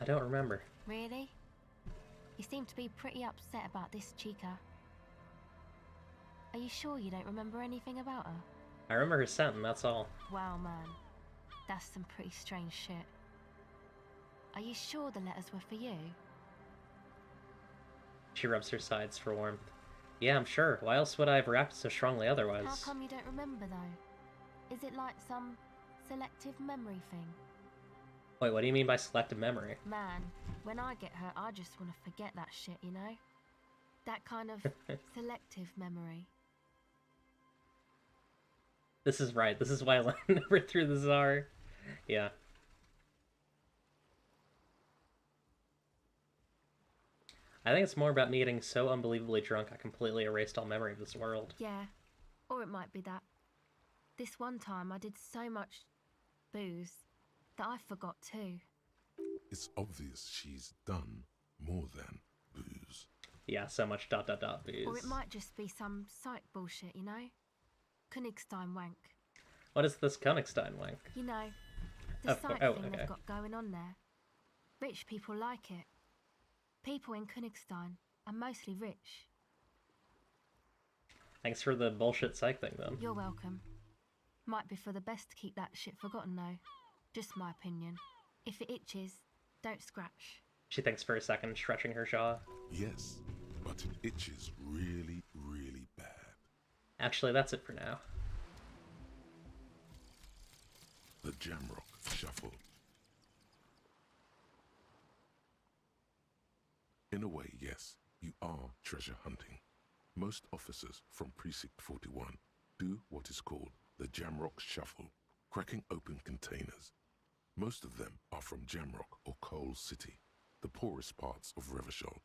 I don't remember. Really? You seem to be pretty upset about this chica. Are you sure you don't remember anything about her? I remember her scent, and that's all. Wow, man. That's some pretty strange shit. Are you sure the letters were for you? She rubs her sides for warmth. Yeah, I'm sure. Why else would I have reacted so strongly otherwise? How come you don't remember, though? Is it like some selective memory thing? Wait, what do you mean by selective memory? Man, when I get hurt, I just want to forget that shit, you know? That kind of selective memory. This is right. This is why I never threw the czar. Yeah. I think it's more about me getting so unbelievably drunk I completely erased all memory of this world. Yeah, or it might be that. This one time I did so much booze that I forgot too. It's obvious she's done more than booze. Yeah, so much ... booze. Or it might just be some psych bullshit, you know? Königstein wank. What is this Königstein wank? You know, the psych thing okay. they've got going on there. Rich people like it. People in Königstein are mostly rich. Thanks for the bullshit psych thing, then. You're welcome. Might be for the best to keep that shit forgotten, though. Just my opinion. If it itches, don't scratch. She thinks for a second, stretching her jaw. Yes, but it itches really, really bad. Actually, that's it for now. The Jamrock Shuffle. In a way, yes, you are treasure hunting. Most officers from Precinct 41 do what is called the Jamrock Shuffle cracking open containers. Most of them are from Jamrock or Coal City, the poorest parts of Revachol,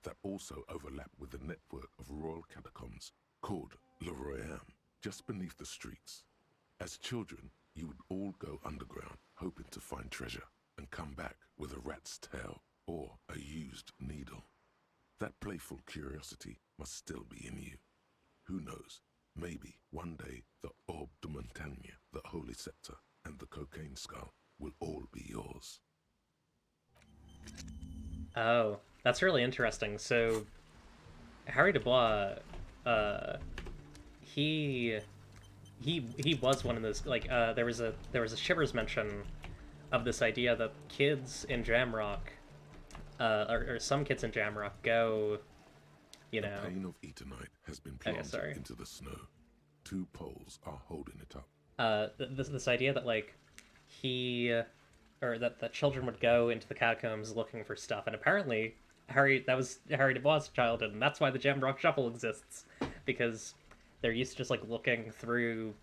that also overlap with the network of royal catacombs called Le Royaume, just beneath the streets. As children, you would all go underground, hoping to find treasure, and come back with a rat's tail or a used needle. That playful curiosity must still be in you. Who knows, maybe one day the Orbe de Montagne, the Holy Scepter, and the Cocaine Skull will all be yours. Oh, that's really interesting. So, Harry Dubois, he was one of those, like, there was a Shivers mention of this idea that kids in Jamrock, or some kids in Jamrock go, you know... The pane of Eternite has been planted into the snow. 2 poles are holding it up. This idea that, like, that children would go into the catacombs looking for stuff, and apparently that was Harry Dubois' childhood, and that's why the Jamrock Shuffle exists, because they're used to just, like, looking through,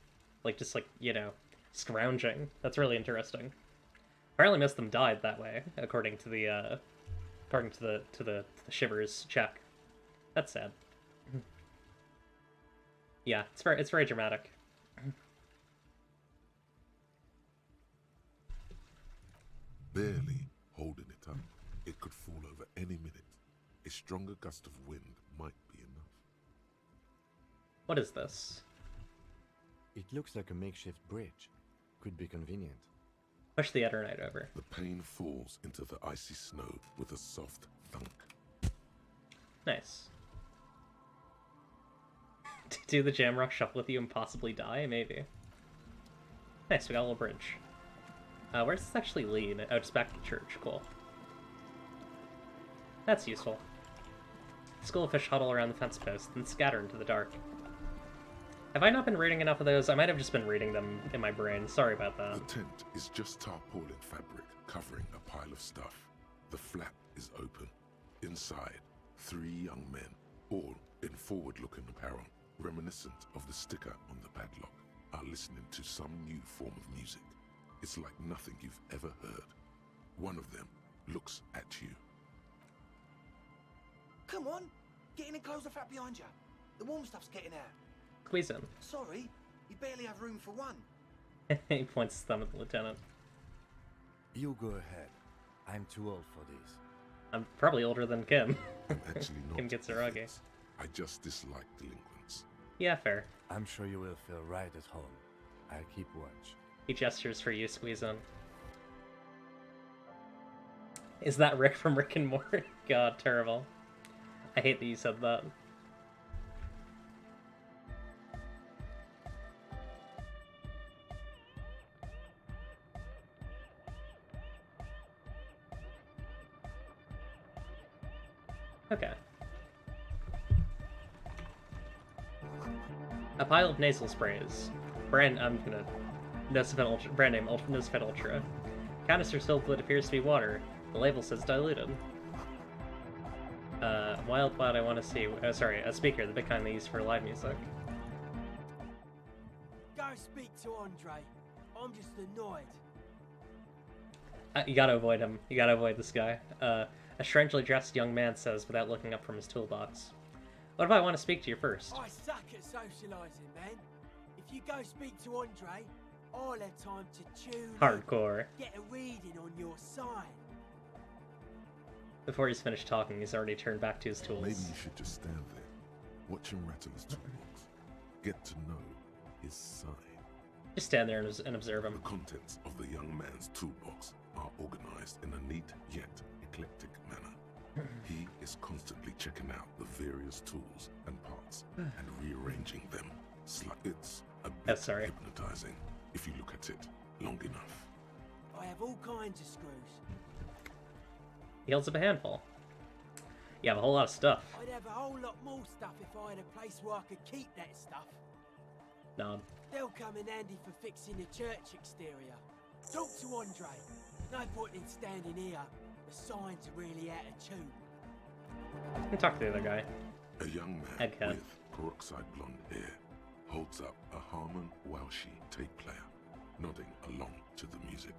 like, just, like, you know, scrounging. That's really interesting. Apparently most of them died that way, according to the Shivers check. That's sad. Yeah, it's very dramatic. Barely holding it up. It could fall over any minute. A stronger gust of wind might be enough. What is this? It looks like a makeshift bridge. Could be convenient. Push the Eternite over. The pane falls into the icy snow with a soft thunk. Nice. Do the Jamrock Shuffle with you and possibly die? Maybe. Nice, we got a little bridge. Where does this actually lead? Oh, it's back to church. Cool. That's useful. School of Fish huddle around the fence post and scatter into the dark. Have I not been reading enough of those? I might have just been reading them in my brain. Sorry about that. The tent is just tarpaulin fabric covering a pile of stuff. The flap is open. Inside, 3 young men, all in forward-looking apparel, reminiscent of the sticker on the padlock, are listening to some new form of music. It's like nothing you've ever heard. One of them looks at you. Come on, get in and close the flap behind you. The warm stuff's getting out. Squeeze in. Sorry, you barely have room for one. He points his thumb at the lieutenant. You go ahead. I'm too old for this. I'm probably older than Kim. I'm actually not. Kim gets Arage. I just dislike delinquents. Yeah, fair. I'm sure you will feel right at home. I'll keep watch. He gestures for you, squeeze in. Is that Rick from Rick and Morty? God, terrible. I hate that you said that. Okay. A pile of nasal sprays. Brand name Nosifed Ultra. Canister filled with what appears to be water. The label says diluted. Wild Cloud I want to see. Oh, sorry, a speaker, the big kind they use for live music. Go speak to Andre. I'm just annoyed. You gotta avoid him. You gotta avoid this guy. A strangely dressed young man says without looking up from his toolbox. What if I want to speak to you first? I suck at socialising, man. If you go speak to Andre, I'll have time to tune Hardcore. in, get a reading on your side. Before he's finished talking, he's already turned back to his tools. Maybe you should just stand there, watch him rattle his toolbox, get to know his side. Just stand there and observe him. The contents of the young man's toolbox are organized in a neat yet eclectic manner. He is constantly checking out the various tools and parts and rearranging them. It's a bit hypnotizing if you look at it long enough. I have all kinds of screws. He holds up a handful. You have a whole lot of stuff. I'd have a whole lot more stuff if I had a place where I could keep that stuff. Nod. They'll come in handy for fixing the church exterior. Talk to Andre. No point in standing here. The signs are really out of tune. Let me talk to the other guy. A young man with peroxide blonde hair holds up a Harman Welshi tape player. nodding along to the music.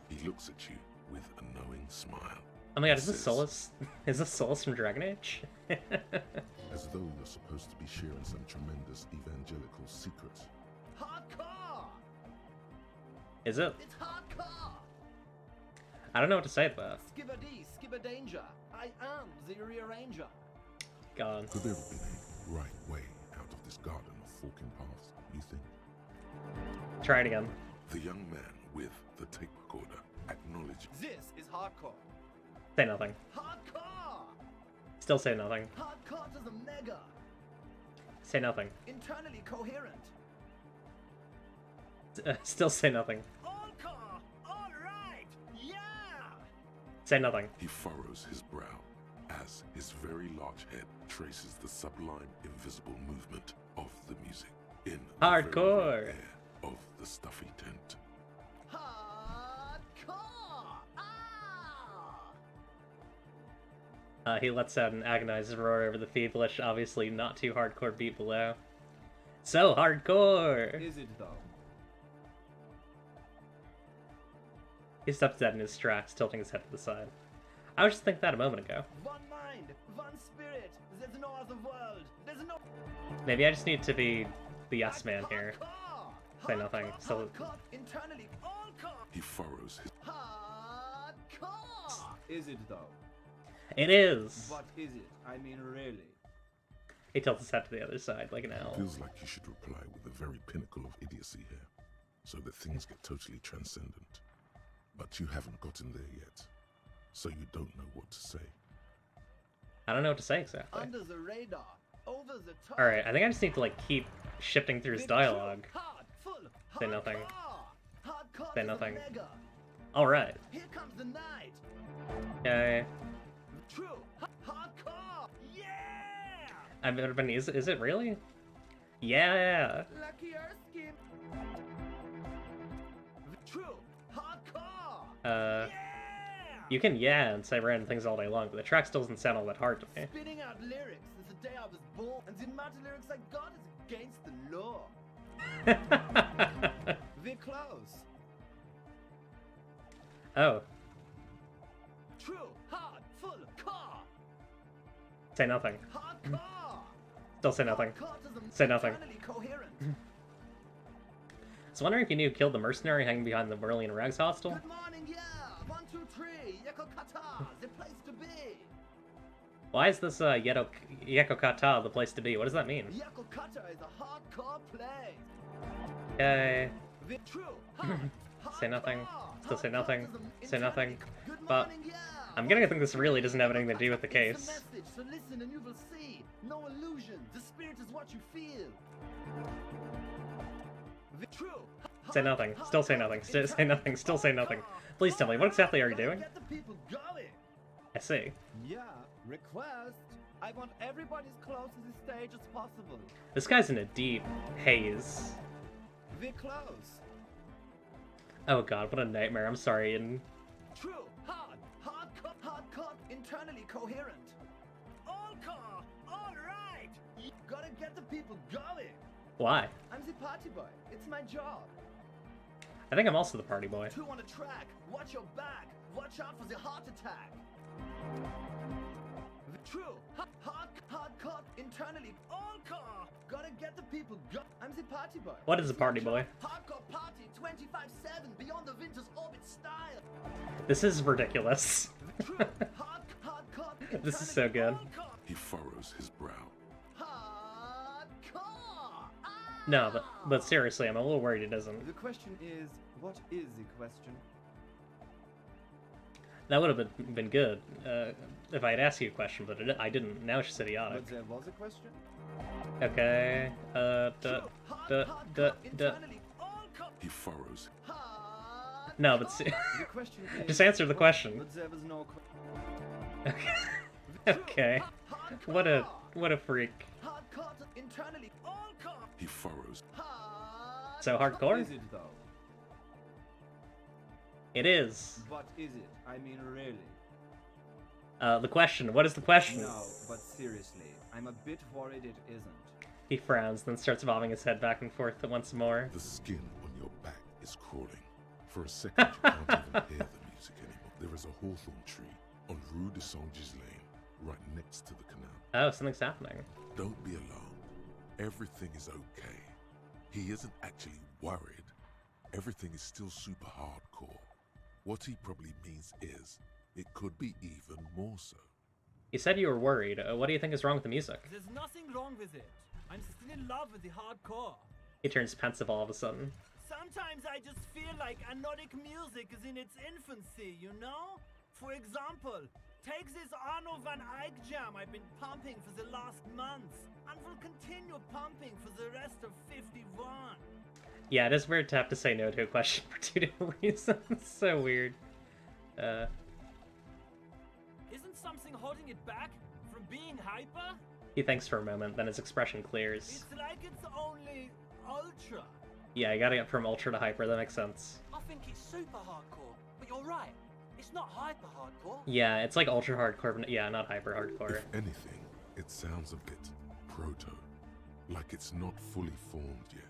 He looks at you with a knowing smile. Oh my god, is this Solus? Is this Solus from Dragon Age? As though you're supposed to be sharing some tremendous evangelical secrets. Hardcore! Is it? It's hardcore! I don't know what to say to that. Skibber D, Skibber Danger. I am the rearranger. God. Could there have been a right way out of this garden of forking paths, you think? Try it again. The young man with the tape recorder acknowledges. This is hardcore. Say nothing. Hardcore! Still say nothing. Hardcore to the mega. Say nothing. Internally coherent. Still say nothing. All car! All right! Yeah! Say nothing. He furrows his brow as his very large head traces the sublime invisible movement of the music in the Hardcore very air of the stuffy tent. Hardcore! He lets out an agonized roar over the feverish, obviously not too hardcore beat below. So hardcore! Is it though? He steps dead in his tracks, tilting his head to the side. I was just thinking that a moment ago. One mind, one spirit. There's no other world. There's no. Maybe I just need to be the yes man here. Say nothing. Still. Internally, all car. He furrows his. Hardcore! Is it though? It is! What is it? I mean, really? He tilts his head to the other side like an owl. Feels like you should reply with the very pinnacle of idiocy here, so that things get totally transcendent. But you haven't gotten there yet, so you don't know what to say. I don't know what to say exactly. Under the radar, over the top. Alright, I think I just need to like keep shifting through his dialogue. Say nothing. Say nothing. Alright. Here comes the night. Okay. True. Hardcore. Yeah. I've never been. Is it really? Yeah. Lucky Erskine. True. Hardcore. You can and say random things all day long, but the track still doesn't sound all that hard to me. Spitting out lyrics since the day I was born, and the amount of lyrics I got is against the law. We're close. Oh. True. Hard. Full. Car. Say nothing. Hardcore. Still say nothing. Say nothing. So wondering if you knew who killed the mercenary hanging behind the Berlin Rags hostel? Good morning, yeah. 1, 2, 3. Yekokata, the place to be. Why is this Yekokata the place to be? What does that mean? Yekokata is a hardcore place. Okay. True. Say nothing. Still say nothing. Say nothing. But I'm gonna think this really doesn't have anything to do with the case. It's a message, so listen and you will see. No illusion. The spirit is what you feel. True. Say nothing. Still say nothing. Say nothing. Still say nothing. Please tell me, what exactly are you doing? Get the people going. I see. Yeah. Request. I want everybody as close to the stage as possible. This guy's in a deep haze. We're close. Oh god, what a nightmare. I'm sorry. And True. Hardcore. Internally coherent. All car. All right. You gotta get the people going. why? I'm the party boy. It's my job. I think I'm also the party boy. 2 on the track. Watch your back. Watch out for the heart attack. True. Hardcore. Internally. All car. Gotta get the people go. I'm the party boy. What is a party boy? Hardcore party 25/7 beyond the winter's orbit style. This is ridiculous. True. Hardcore. This is so good. He furrows his brow. No, but seriously, I'm a little worried it isn't. The question is, what is the question? That would have been good if I had asked you a question, but I didn't. Now it's just idiotic. But there was a question? Okay. He furrows. No, but The question is, just answer the question. But there was no Okay. Okay. What a freak. Internally. He furrows. So hardcore? Is it though? It is. What is it? I mean, really? The question. What is the question? No, but seriously, I'm a bit worried it isn't. He frowns, then starts bobbing his head back and forth once more. The skin on your back is crawling. For a second, you can't even hear the music anymore. There is a hawthorn tree on Rue de Saint-Gislain, right next to the canal. Oh, something's happening. Don't be alarmed. Everything is okay. He isn't actually worried. Everything is still super hardcore. What he probably means is, it could be even more so. You said you were worried. What do you think is wrong with the music? There's nothing wrong with it. I'm still in love with the hardcore. He turns pensive all of a sudden. Sometimes I just feel like anodic music is in its infancy, you know? For example, take this Arno van Eyck jam I've been pumping for the last month, and will continue pumping for the rest of 51. Yeah, it is weird to have to say no to a question for 2 different reasons. So weird. Isn't something holding it back from being hyper? He thinks for a moment, then his expression clears. It's like it's only ultra. Yeah, you gotta get from ultra to hyper, that makes sense. I think it's super hardcore, but you're right. It's not hyper hardcore. Yeah, it's like ultra hardcore, but yeah, not hyper hardcore. If anything, it sounds a bit proto. Like it's not fully formed yet.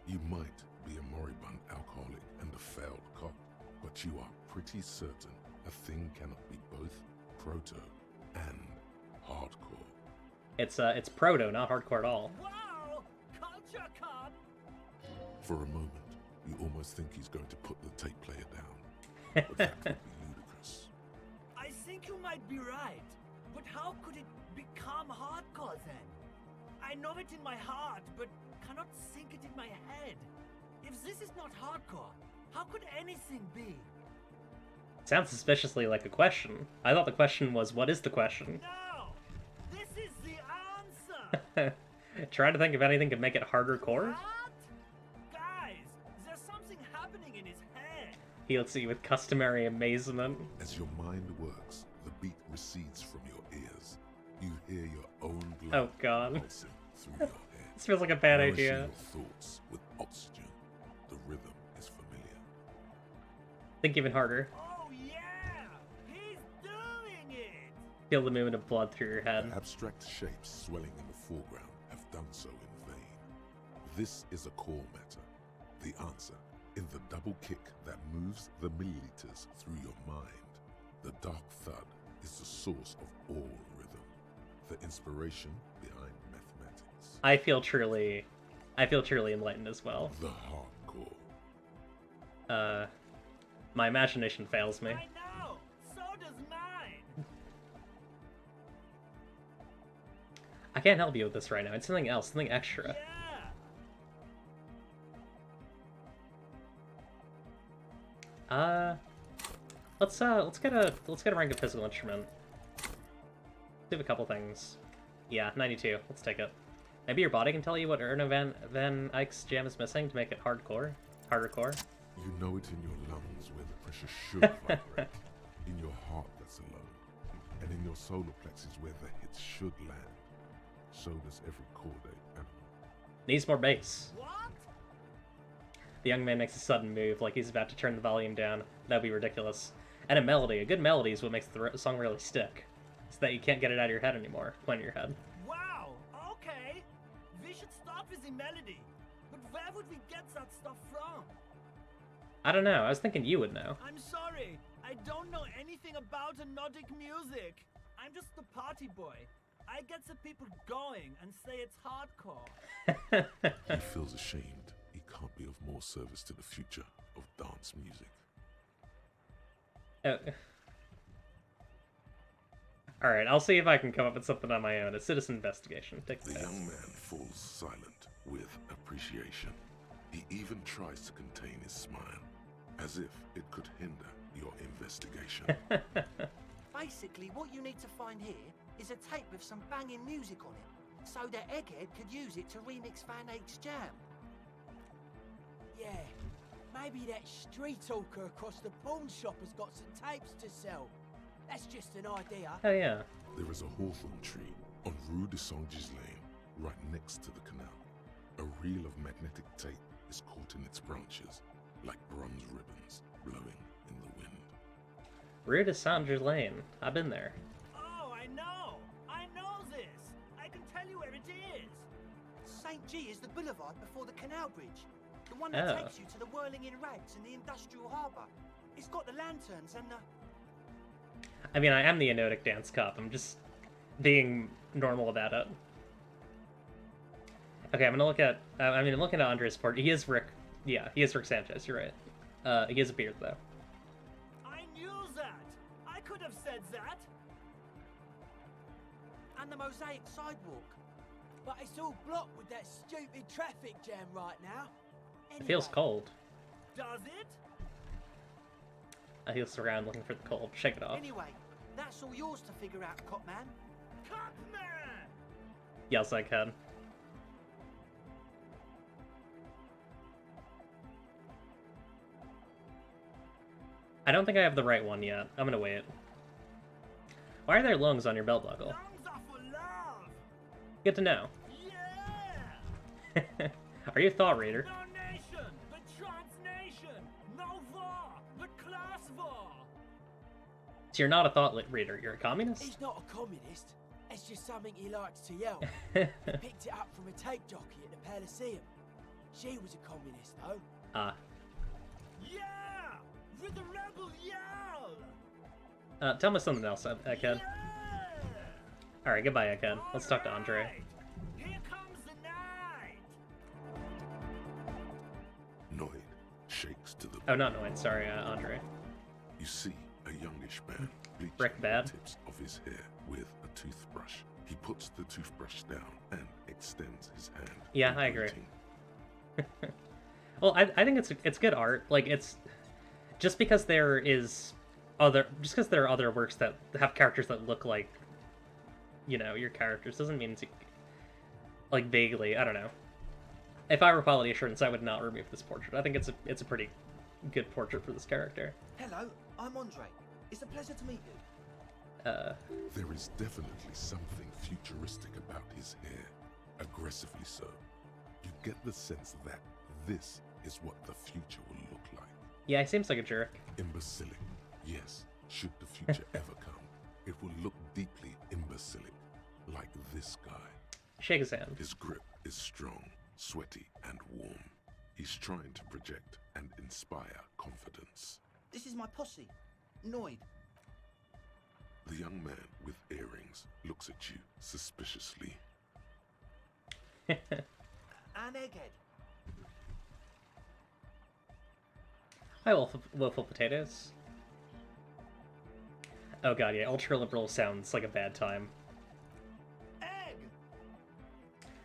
You might be a moribund alcoholic and a failed cop, but you are pretty certain a thing cannot be both proto and hardcore. It's proto, not hardcore at all. Wow! Culture cop! For a moment, you almost think he's going to put the tape player down. But that would be ludicrous. I think you might be right, but how could it become hardcore then? I know it in my heart, but cannot think it in my head. If this is not hardcore, how could anything be? Sounds suspiciously like a question. I thought the question was, what is the question? No! This is the answer! Try to think if anything could make it harder core? What? Guys, there's something happening in his head. He looks at you with customary amazement. As your mind works, the beat recedes from your ears. You hear your own blood Oh god. pulsing through your head. This feels like a bad Nourishing idea. your thoughts with oxygen. The rhythm is familiar. Think even harder. Oh yeah! He's doing it! Feel the movement of blood through your head. The abstract shapes swelling in the foreground have done so in vain. This is a core matter. The answer in the double kick that moves the milliliters through your mind. The dark thud is the source of all rhythm. The inspiration behind mathematics. I feel truly enlightened as well. The hardcore. My imagination fails me. I know! So does mine! I can't help you with this right now. It's something else, something extra. Yeah! Let's get a rank of physical instrument. Do a couple things. Yeah, 92. Let's take it. Maybe your body can tell you what Erno Van Eyck's jam is missing to make it hardcore. Harder core. You know it in your lungs where the pressure should vibrate. In your heart that's alone. And in your solar plexus where the hits should land. So does every chordate animal. Needs more bass. What? The young man makes a sudden move, like he's about to turn the volume down. That'd be ridiculous. And a good melody is what makes the song really stick. So that you can't get it out of your head anymore. Playing in your head. Wow! Okay! We should start with the melody. But where would we get that stuff from? I don't know. I was thinking you would know. I'm sorry. I don't know anything about anodic music. I'm just the party boy. I get the people going and say it's hardcore. He feels ashamed. He can't be of more service to the future of dance music. Alright, I'll see if I can come up with something on my own. A citizen investigation. Take the The test. young man falls silent with appreciation. He even tries to contain his smile, as if it could hinder your investigation. Basically, what you need to find here is a tape with some banging music on it, so that Egghead could use it to remix Van Eyck's jam. Yeah, maybe that street hawker across the pawn shop has got some tapes to sell. That's just an idea. Oh yeah. There is a hawthorn tree on Rue de Saint-Gislain, right next to the canal. A reel of magnetic tape is caught in its branches, like bronze ribbons blowing in the wind. Rue de Saint-Germain. I've been there. Oh, I know! I know this! I can tell you where it is! St. G is the boulevard before the canal bridge. The one that Oh. takes you to the whirling in rags in the industrial harbour. It's got the lanterns and the... I mean, I am the Enotic dance cop. I'm just being normal about it. Okay, I'm gonna look at... I'm looking at Andre's port. He is Rick... Yeah, he is Rick Sanchez, you're right. He has a beard, though. I knew that! I could have said that! And the mosaic sidewalk. But it's all blocked with that stupid traffic jam right now. It feels cold. Does it? He looks around looking for the cold. Shake it off. Anyway, that's all yours to figure out, Copman. Copman! Yells like head. I don't think I have the right one yet. I'm gonna wait. Why are there lungs on your belt buckle? Lungs are for love! Good to know. Yeah! Are you a thought reader? No nation, but transnation! No war, but class war! So you're not a thought reader, you're a communist? He's not a communist. It's just something he likes to yell. He picked it up from a tape jockey at the Elysium. She was a communist, though. Ah. Yeah! With the rebel yell! Tell me something else, Egghead. Alright, goodbye, Egghead. Let's talk to Andre. Here comes the night! Noid shakes to the... Oh, not Noid, sorry, Andre. You see a youngish man bleaching Rick Bad. the tips of his hair with a toothbrush. He puts the toothbrush down and extends his hand. Yeah, I agree. Well, I think it's good art. Like, it's... Just because there are other works that have characters that look like, you know, your characters doesn't mean to, like, vaguely, I don't know. If I were quality assurance, I would not remove this portrait. I think it's a pretty good portrait for this character. Hello, I'm Andre. It's a pleasure to meet you. There is definitely something futuristic about his hair. Aggressively so. You get the sense that this is what the future will look like. Yeah, he seems like a jerk. Imbecilic. Yes, should the future ever come, it will look deeply imbecilic, like this guy. Shake his hand. His grip is strong, sweaty, and warm. He's trying to project and inspire confidence. This is my posse, Noid. The young man with earrings looks at you suspiciously. And Egghead. Hi, Willful Potatoes. Oh god, yeah, ultra-liberal sounds like a bad time. Egg!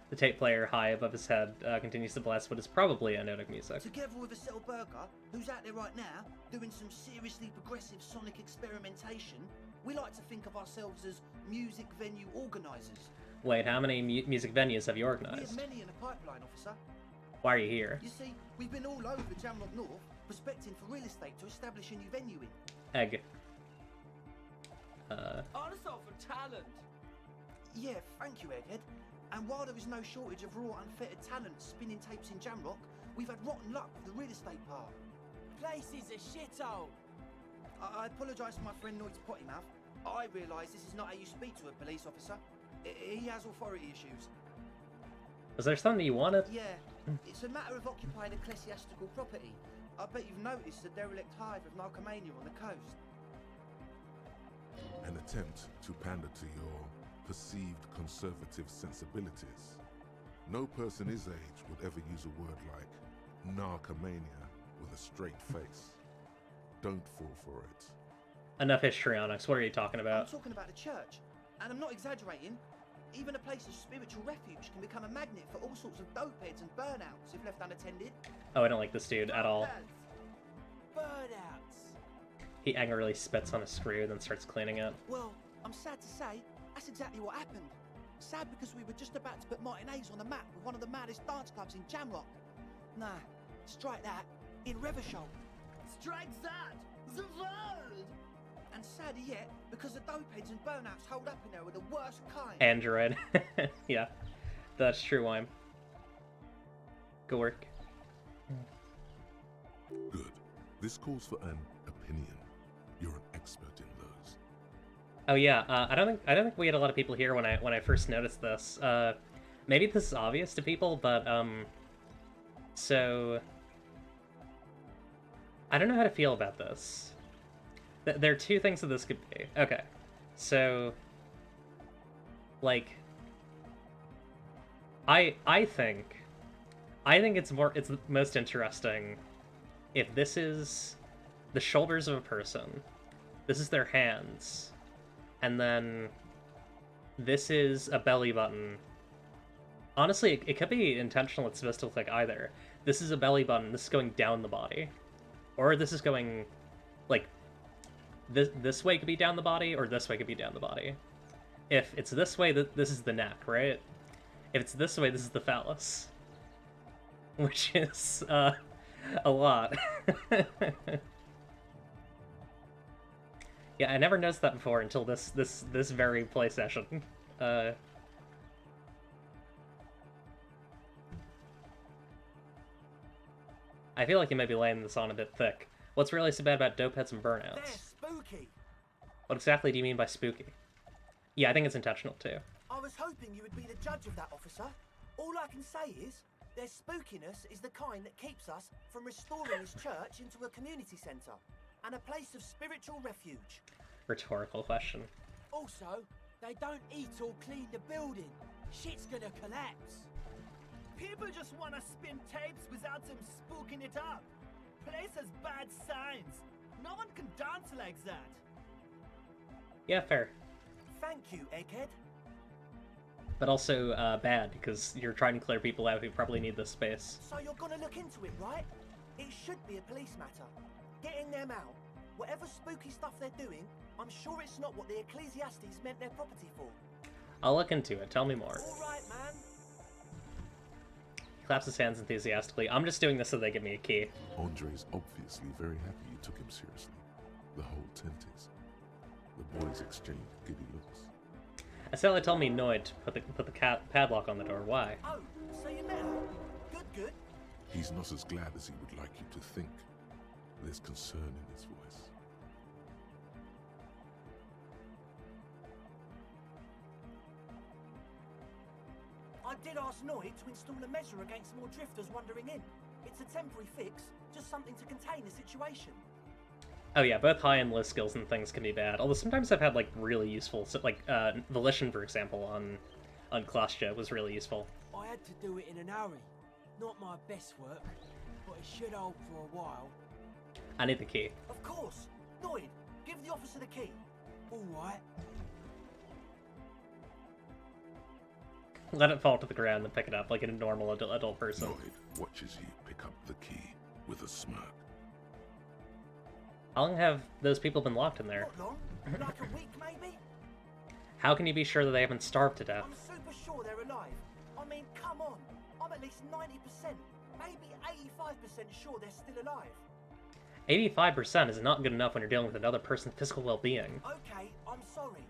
The tape player high above his head continues to blast what is probably Enotic music. Together with a Settle Burger, who's out there right now, doing some seriously progressive sonic experimentation, we like to think of ourselves as music venue organisers. Wait, how many music venues have you We have organized? many in the pipeline, officer. Why are you here? You see, we've been all over Jamrock North, prospecting for real estate to establish a new venue in. Egg. Also for talent. Yeah, thank you, Egghead. And while there is no shortage of raw, unfettered talent spinning tapes in Jamrock, we've had rotten luck with the real estate part. Place is a shithole. I apologise for my friend Noid's potty mouth. I realise this is not how you speak to a police officer. He has authority issues. Was there something you wanted? Yeah, it's a matter of occupying ecclesiastical property. I bet you've noticed the derelict hive of narcomania on the coast. An attempt to pander to your perceived conservative sensibilities. No person his age would ever use a word like narcomania with a straight face. Don't fall for it. Enough histrionics, what are you talking I'm about? talking about the church, and I'm not exaggerating. Even a place of spiritual refuge can become a magnet for all sorts of dopeheads and burnouts if left unattended. Oh, I don't like this dude at all. Burnouts. He angrily spits on a screw, then starts cleaning it. Well, I'm sad to say, that's exactly what happened. Sad because we were just about to put Martinez on the map with one of the maddest dance clubs in Jamrock. Nah, strike that, in Revershol. Strike that! The world! And sadder yet, because the dopeheads and burnouts holed up in there were the worst kind. Android. Yeah, that's true, Wime. Good work. Good. This calls for an opinion. You're an expert in those. Oh yeah, I don't think we had a lot of people here when I first noticed this. Maybe this is obvious to people, but So I don't know how to feel about this. There are two things that this could be. Okay, so like I think it's most interesting if this is the shoulders of a person, this is their hands, and then this is a belly button. Honestly, it could be intentional. It's supposed to look like either. This is a belly button. This is going down the body, or this is going like this way could be down the body, or this way could be down the body. If it's this way, this is the neck, right? If it's this way, this is the phallus, which is a lot. Yeah, I never noticed that before until this very play session. I feel like you might be laying this on a bit thick. What's really so bad about dope heads and burnouts? They're spooky. What exactly do you mean by spooky? Yeah, I think it's intentional too. I was hoping you would be the judge of that, officer. All I can say is, their spookiness is the kind that keeps us from restoring this church into a community centre and a place of spiritual refuge. Rhetorical question. Also, they don't eat or clean the building. Shit's gonna collapse. People just want to spin tapes without them spooking it up. Place has bad signs. No one can dance like that. Yeah, fair. Thank you, Egghead. But also bad, because you're trying to clear people out who probably need this space. So you're gonna look into it, right? It should be a police matter. Getting them out. Whatever spooky stuff they're doing, I'm sure it's not what the Ecclesiastes meant their property for. I'll look into it. Tell me more. Alright, man. He claps his hands enthusiastically. I'm just doing this so they give me a key. Andre's obviously very happy you took him seriously. The whole tent is. The boys exchange giddy looks. Estella told me Noid to put the padlock on the door. Why? Oh, so you met her? Good, good. He's not as glad as he would like you to think. There's concern in his voice. I did ask Noid to install a measure against more drifters wandering in. It's a temporary fix, just something to contain the situation. Oh yeah, both high and low skills and things can be bad. Although sometimes I've had like really useful, like Volition, for example, on Classja was really useful. I had to do it in an hurry. Not my best work, but it should hold for a while. I need the key. Of course. Noid, give the officer the key. All right. Let it fall to the ground and pick it up like a normal adult person. Noid watches you pick up the key with a smirk. How long have those people been locked in there? Not long. Like a week, maybe? How can you be sure that they haven't starved to death? I'm super sure they're alive. I mean, come on. I'm at least 90%, maybe 85% sure they're still alive. 85% is not good enough when you're dealing with another person's physical well-being. Okay, I'm sorry.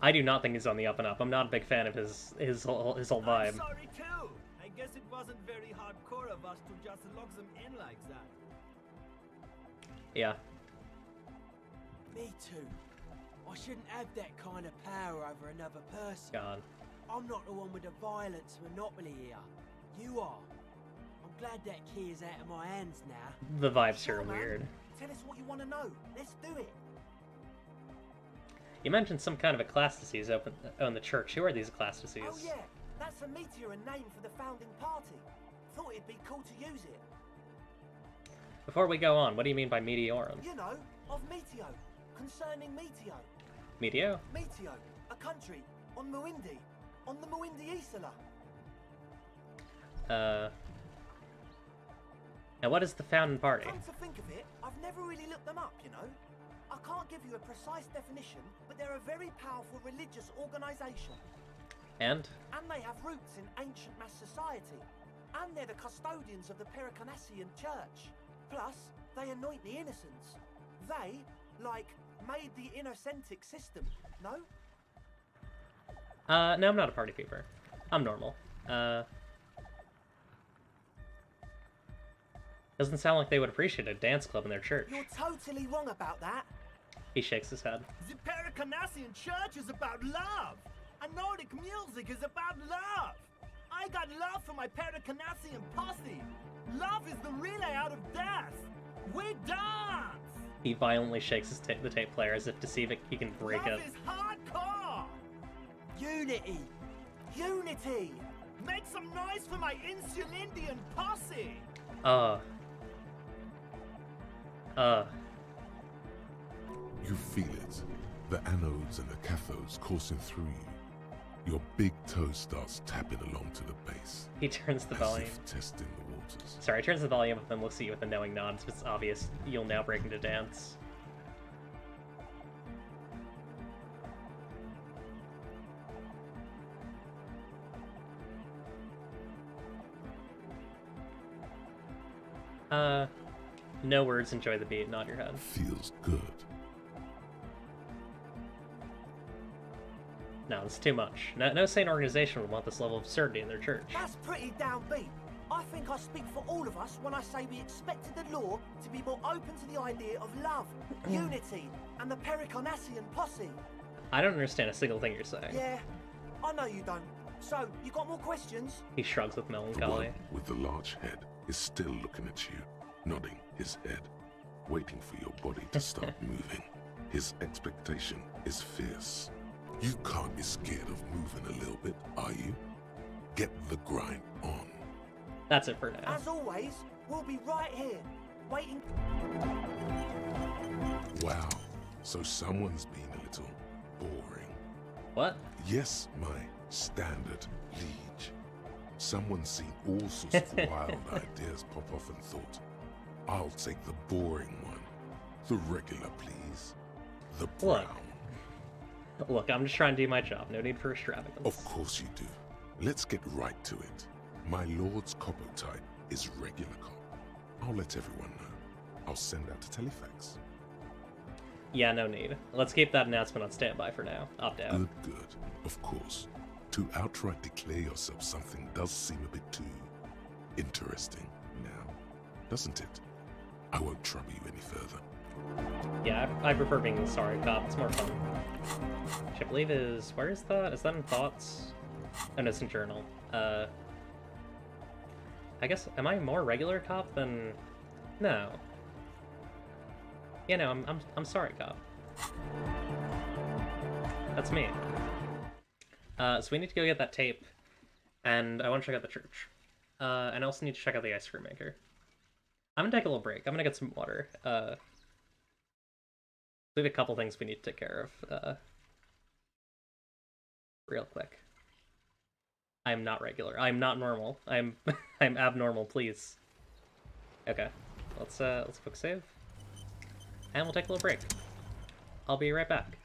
I do not think he's on the up and up. I'm not a big fan of his whole vibe. I'm sorry too. I guess it wasn't very hardcore of us to just lock them in like that. Yeah. Me too. I shouldn't have that kind of power over another person. God. I'm not the one with the violence monopoly here. You are. I'm glad that key is out of my hands now. The vibes here are weird. Tell us what you want to know. Let's do it. You mentioned some kind of a class disease own the church. Who are these class disease? Oh yeah, that's a meteor name for the founding party. Thought it'd be cool to use it. Before we go on, what do you mean by Meteorum? You know, of Meteo. Concerning Meteo. Meteo? Meteo, a country on Muindi. On the Muindi Isla. Now what is the founding party? Come to think of it, I've never really looked them up, you know. I can't give you a precise definition, but they're a very powerful religious organisation. And? And they have roots in ancient mass society. And they're the custodians of the Pericanassian Church. Plus, they anoint the innocents. They, like, made the innocentic system, no? No, I'm not a party pooper. I'm normal. Doesn't sound like they would appreciate a dance club in their church. You're totally wrong about that. He shakes his head. The Pericanassian Church is about love. And Nordic music is about love. I got love for my Pericanassian posse. Love is the relay out of death. We dance. He violently shakes the tape player as if to see if he can break Love it. is hardcore. Unity. Unity. Make some noise for my Insulindian posse. You feel it. The anodes and the cathodes coursing through you. Your big toe starts tapping along to the bass. He turns the as volume. If testing the waters. Sorry, he turns the volume up and looks at you with a knowing nod. It's obvious you'll now break into dance. No words, enjoy the beat, nod your head. Feels good. No, it's too much. No sane organization would want this level of absurdity in their church. That's pretty downbeat. I think I speak for all of us when I say we expected the law to be more open to the idea of love, unity, and the Pericanassian posse. I don't understand a single thing you're saying. Yeah, I know you don't. So, you got more questions? He shrugs with The melancholy. one with the large head is still looking at you, nodding his head, waiting for your body to start moving. His expectation is fierce. You can't be scared of moving a little bit, are you? Get the grind on. That's it for now. As always, we'll be right here, waiting. Wow, so someone's been a little boring. What? Yes, my standard liege. Someone's seen all sorts of wild ideas pop off and thought, I'll take the boring one. The regular, please. The brown. Look, I'm just trying to do my job. No need for extravagance. Of course you do. Let's get right to it. My lord's copper type is regular cop. I'll let everyone know. I'll send out a telefax. Yeah, no need. Let's keep that announcement on standby for now. Opt out. Good. Of course. To outright declare yourself something does seem a bit too interesting now, doesn't it? I won't trouble you any further. Yeah, I prefer being the sorry cop. It's more fun. Which I believe is... Where is that? Is that in Thoughts? Oh, no, it's in Journal. I guess... Am I more regular cop than... No. Yeah, no, I'm sorry cop. That's me. So we need to go get that tape. And I want to check out the church. And I also need to check out the ice cream maker. I'm gonna take a little break. I'm gonna get some water. We have a couple things we need to take care of. Real quick. I'm not regular. I'm not normal. I'm abnormal, please. Okay. Let's quick save. And we'll take a little break. I'll be right back.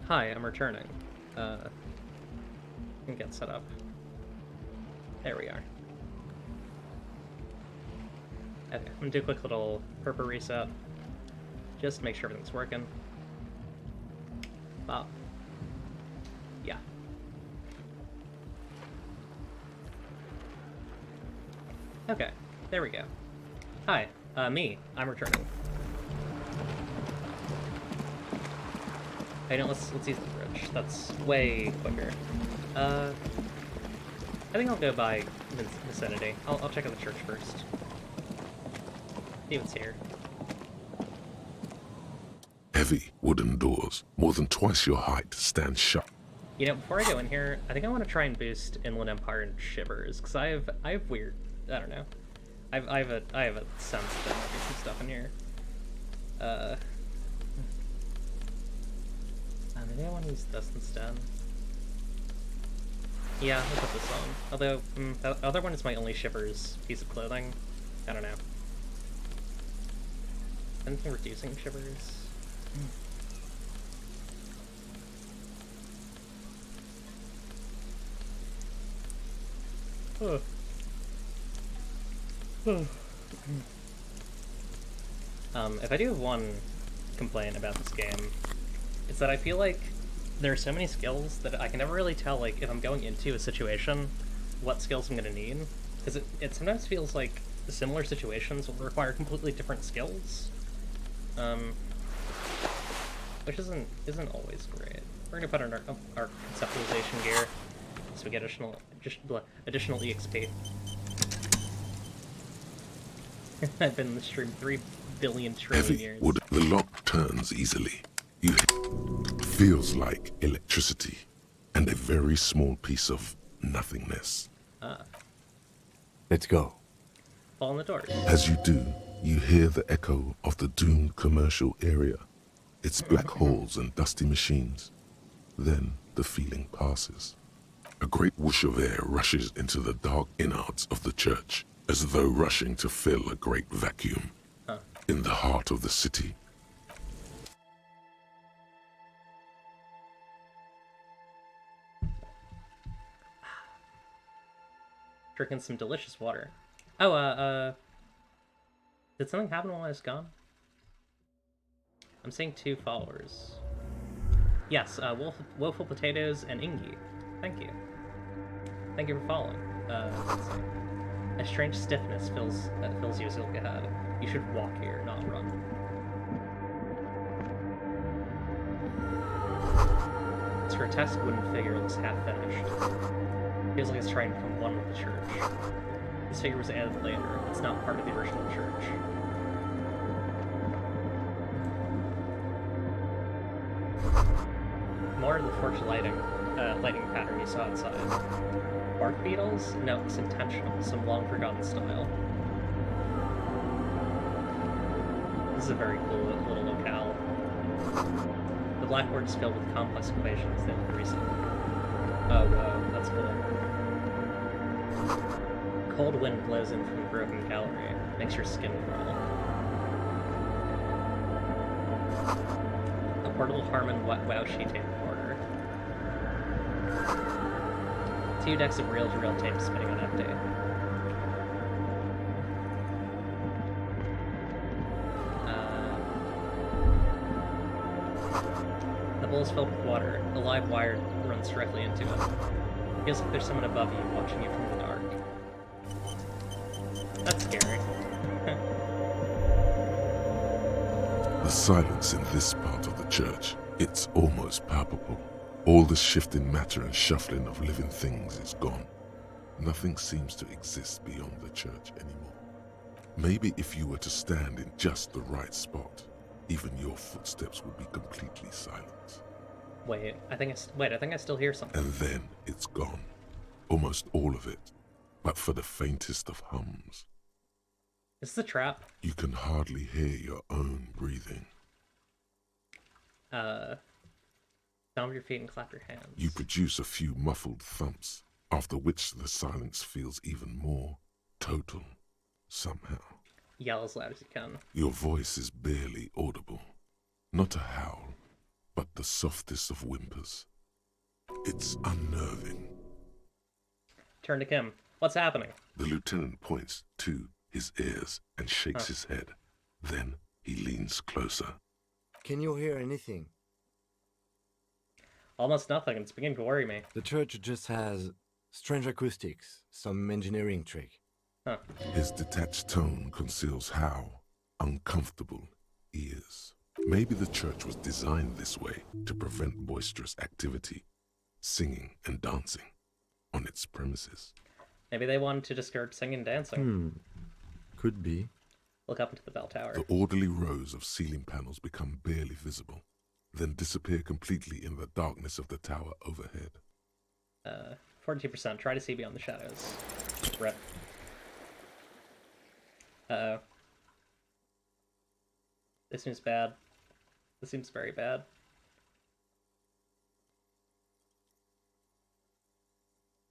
Hi, I'm returning. And get set up. There we are. Okay, I'm gonna do a quick little purple reset. Just to make sure everything's working. Wow. Yeah. Okay, there we go. Hi, me. I'm returning. Hey, no, let's use the bridge. That's way quicker. I think I'll go by vicinity. I'll check out the church first. See what's here. Heavy wooden doors, more than twice your height, stand shut. You know, before I go in here, I think I want to try and boost Inland Empire and Shivers, because I have weird, I don't know. I have a sense that there might be some stuff in here. Maybe I want to use this instead. Yeah, I'll put this on. Although, the other one is my only Shivers piece of clothing. I don't know. Anything reducing Shivers? If I do have one complaint about this game, it's that I feel like there are so many skills that I can never really tell, like, if I'm going into a situation, what skills I'm gonna need. Because it sometimes feels like similar situations will require completely different skills. Which isn't always great. We're gonna put on our conceptualization gear, so we get additional EXP. I've been in the stream 3 billion trillion years. Wood, the lock turns easily. Feels like electricity, and a very small piece of nothingness. Let's go. Fall in the doors. As you do, you hear the echo of the doomed commercial area. Its black halls and dusty machines. Then the feeling passes. A great whoosh of air rushes into the dark innards of the church, as though rushing to fill a great vacuum. In the heart of the city. Drinking some delicious water. Oh, did something happen while I was gone? I'm seeing 2 followers. Yes, Woeful Potatoes and Ingy. Thank you. Thank you for following. Let's see. A strange stiffness fills you as you look ahead. You should walk here, not run. This grotesque wooden figure looks half-finished. Feels like it's trying to become one with the church. This figure was added later. It's not part of the original church. More of the forked lighting pattern you saw outside. Bark beetles? No, it's intentional. Some long-forgotten style. This is a very cool little locale. The blackboard is filled with complex equations that look recent. Oh, whoa, that's cool. Cold wind blows in from the broken gallery. Makes your skin crawl. A portable Harman wow sheet tape recorder. 2 decks of reel-to-reel tape spinning on empty. The bowl is filled with water. A live wire runs directly into it. Feels like there's someone above you watching you from the dark. That's scary. The silence in this part of the church, it's almost palpable. All the shifting matter and shuffling of living things is gone. Nothing seems to exist beyond the church anymore. Maybe if you were to stand in just the right spot, even your footsteps would be completely silent. Wait, I think I still hear something. And then it's gone. Almost all of it. But for the faintest of hums. Is this a trap? You can hardly hear your own breathing. Stomp your feet and clap your hands. You produce a few muffled thumps, after which the silence feels even more total, somehow. Yell as loud as you can. Your voice is barely audible. Not a howl, but the softest of whimpers. It's unnerving. Turn to Kim. What's happening? The lieutenant points to his ears and shakes his head. Then he leans closer. Can you hear anything? Almost nothing. It's beginning to worry me. The church just has strange acoustics, some engineering trick. Huh. His detached tone conceals how uncomfortable he is. Maybe the church was designed this way to prevent boisterous activity, singing and dancing on its premises. Maybe they wanted to discourage singing and dancing. Could be. Look up into the bell tower. The orderly rows of ceiling panels become barely visible, then disappear completely in the darkness of the tower overhead. 42%. Try to see beyond the shadows. Rip. Uh-oh. This seems bad. This seems very bad.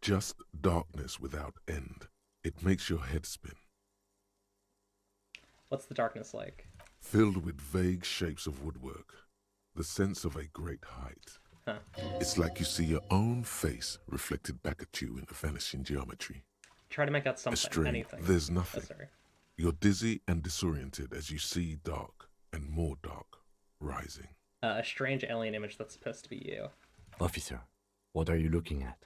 Just darkness without end. It makes your head spin. What's the darkness like? Filled with vague shapes of woodwork. The sense of a great height. Huh. It's like you see your own face reflected back at you in the vanishing geometry. Try to make out something, Astray, anything. there's nothing. Oh, sorry. You're dizzy and disoriented as you see dark and more dark rising. A strange alien image that's supposed to be you. Officer, what are you looking at?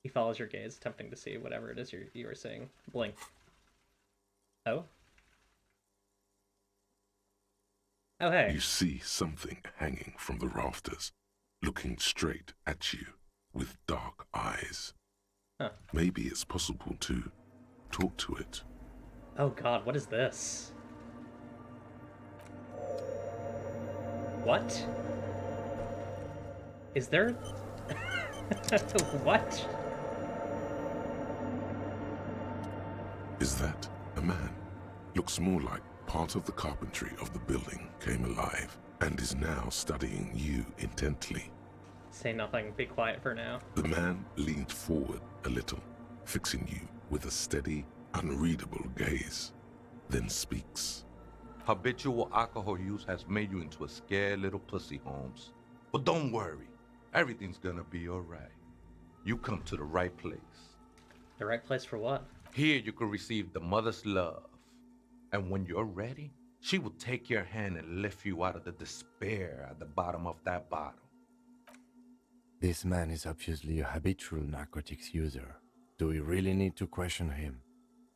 He follows your gaze, attempting to see whatever it is you are seeing. Blink. Oh? Oh, hey. You see something hanging from the rafters, looking straight at you with dark eyes. Huh. Maybe it's possible to talk to it. Oh god, what is this? What? Is there... What? Is that a man? Looks more like part of the carpentry of the building came alive and is now studying you intently. Say nothing, be quiet for now. The man leaned forward a little, fixing you with a steady, unreadable gaze, then speaks. Habitual alcohol use has made you into a scared little pussy, Holmes. But don't worry, everything's gonna be alright. You come to the right place. The right place for what? Here you can receive the mother's love. And when you're ready, she will take your hand and lift you out of the despair at the bottom of that bottle. This man is obviously a habitual narcotics user. Do we really need to question him?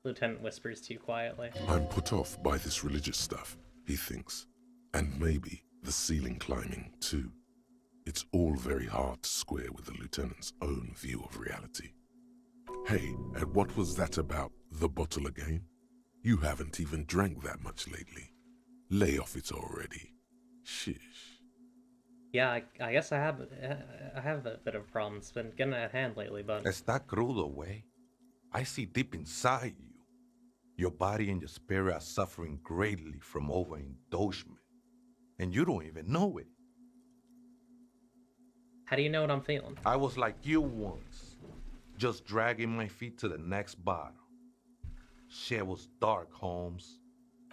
Lieutenant whispers to you quietly. I'm put off by this religious stuff, he thinks. And maybe the ceiling climbing, too. It's all very hard to square with the lieutenant's own view of reality. Hey, and what was that about the bottle again? You haven't even drank that much lately. Lay off it already. Shish. Yeah, I guess I have a bit of problems. It's been getting out of hand lately, but... Está crudo, way. I see deep inside you. Your body and your spirit are suffering greatly from overindulgence. And you don't even know it. How do you know what I'm feeling? I was like you once. Just dragging my feet to the next bottle. Shit was dark, Holmes.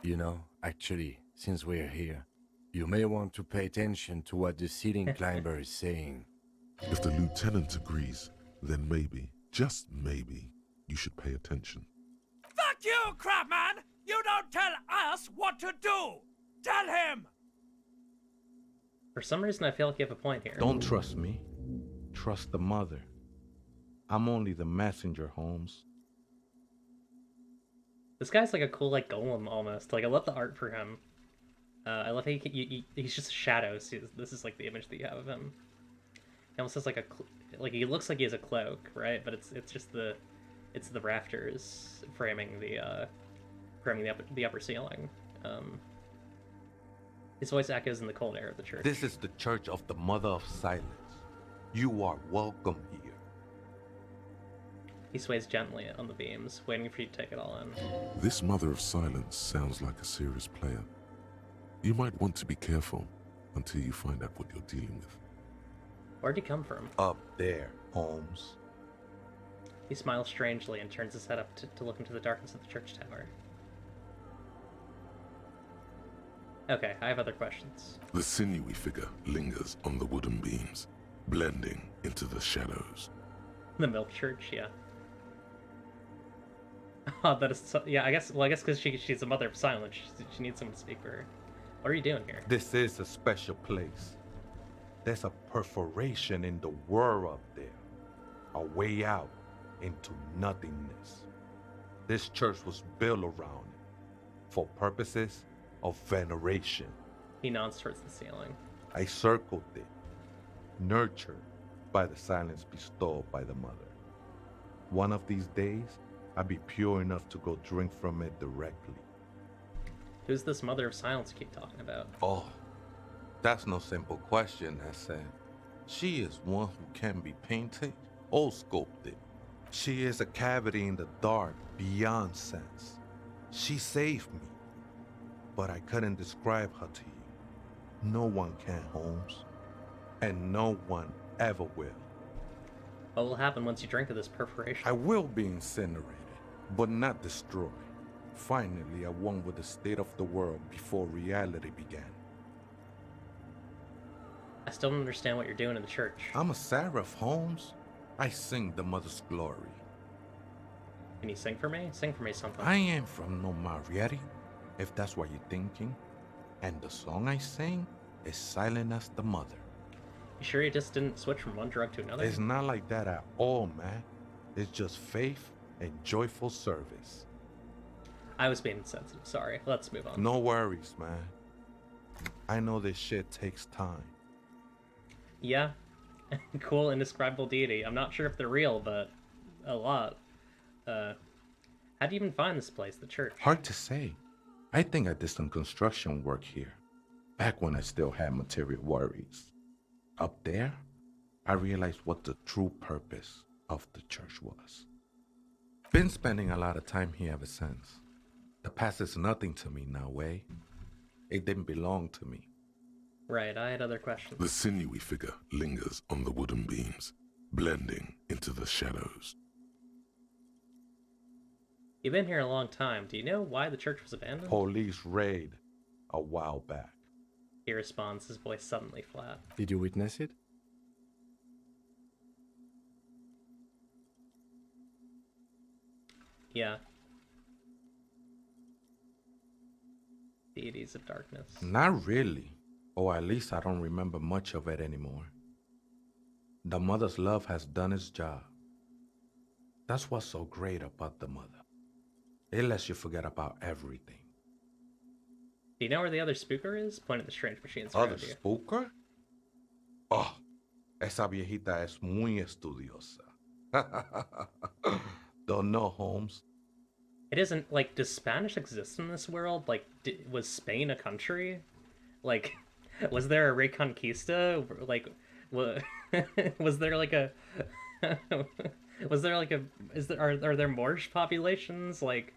You know, actually, since we're here, you may want to pay attention to what the ceiling climber is saying. If the lieutenant agrees, then maybe, just maybe, you should pay attention. Fuck you, Crabman! You don't tell us what to do! Tell him! For some reason, I feel like you have a point here. Don't trust me. Trust the mother. I'm only the messenger, Holmes. This guy's like a cool, like, golem, almost. Like, I love the art for him. I love how he's just a shadow. So this is, like, the image that you have of him. He almost has, like, he looks like he has a cloak, right? But it's just the rafters framing the upper ceiling. His voice echoes in the cold air of the church. This is the Church of the Mother of Silence. You are welcome here. He sways gently on the beams, waiting for you to take it all in. This Mother of Silence sounds like a serious player. You might want to be careful until you find out what you're dealing with. Where'd he come from? Up there, Holmes. He smiles strangely and turns his head up to look into the darkness of the church tower. Okay, I have other questions. The sinewy figure lingers on the wooden beams, blending into the shadows. The milk church, yeah. Oh, that is so, yeah. I guess because she's a mother of silence, she needs someone to speak for her. What are you doing here? This is a special place. There's a perforation in the world up there, a way out into nothingness. This church was built around it for purposes of veneration. He nods towards the ceiling. I circled it, nurtured by the silence bestowed by the mother. One of these days, I'd be pure enough to go drink from it directly. Who's this mother of silence you keep talking about? Oh, that's no simple question, I said. She is one who can be painted or sculpted. She is a cavity in the dark beyond sense. She saved me, but I couldn't describe her to you. No one can, Holmes, and no one ever will. What will happen once you drink of this perforation? I will be incinerated, but not destroyed. Finally, I won with the state of the world before reality began. I still don't understand what you're doing in the church. I'm a seraph, Holmes. I sing the mother's glory. Can you sing for me? Sing for me something. I ain't from no Marietti, if that's what you're thinking. And the song I sing is silent as the mother. You sure you just didn't switch from one drug to another? It's not like that at all, man. It's just faith and joyful service. I was being insensitive. Sorry. Let's move on. No worries, man. I know this shit takes time. Yeah. Cool, indescribable deity. I'm not sure if they're real, but a lot. How do you even find this place, the church? Hard to say. I think I did some construction work here, back when I still had material worries. Up there, I realized what the true purpose of the church was. Been spending a lot of time here ever since. The past is nothing to me now, eh? It didn't belong to me. Right, I had other questions. The sinewy figure lingers on the wooden beams, blending into the shadows. You've been here a long time. Do you know why the church was abandoned? Police raid a while back. He responds, his voice suddenly flat. Did you witness it? Yeah. Deities of darkness. Not really. Or at least I don't remember much of it anymore. The mother's love has done its job. That's what's so great about the mother. It lets you forget about everything. Do you know where the other spooker is? Point at the strange machines Other around you. spooker? Oh, esa viejita es muy estudiosa. Don't know, Holmes. It isn't, like, does Spanish exist in this world? Like, was Spain a country? Like, was there a Reconquista? Like, was there like a... was there like a... Are there Moorish populations? Like,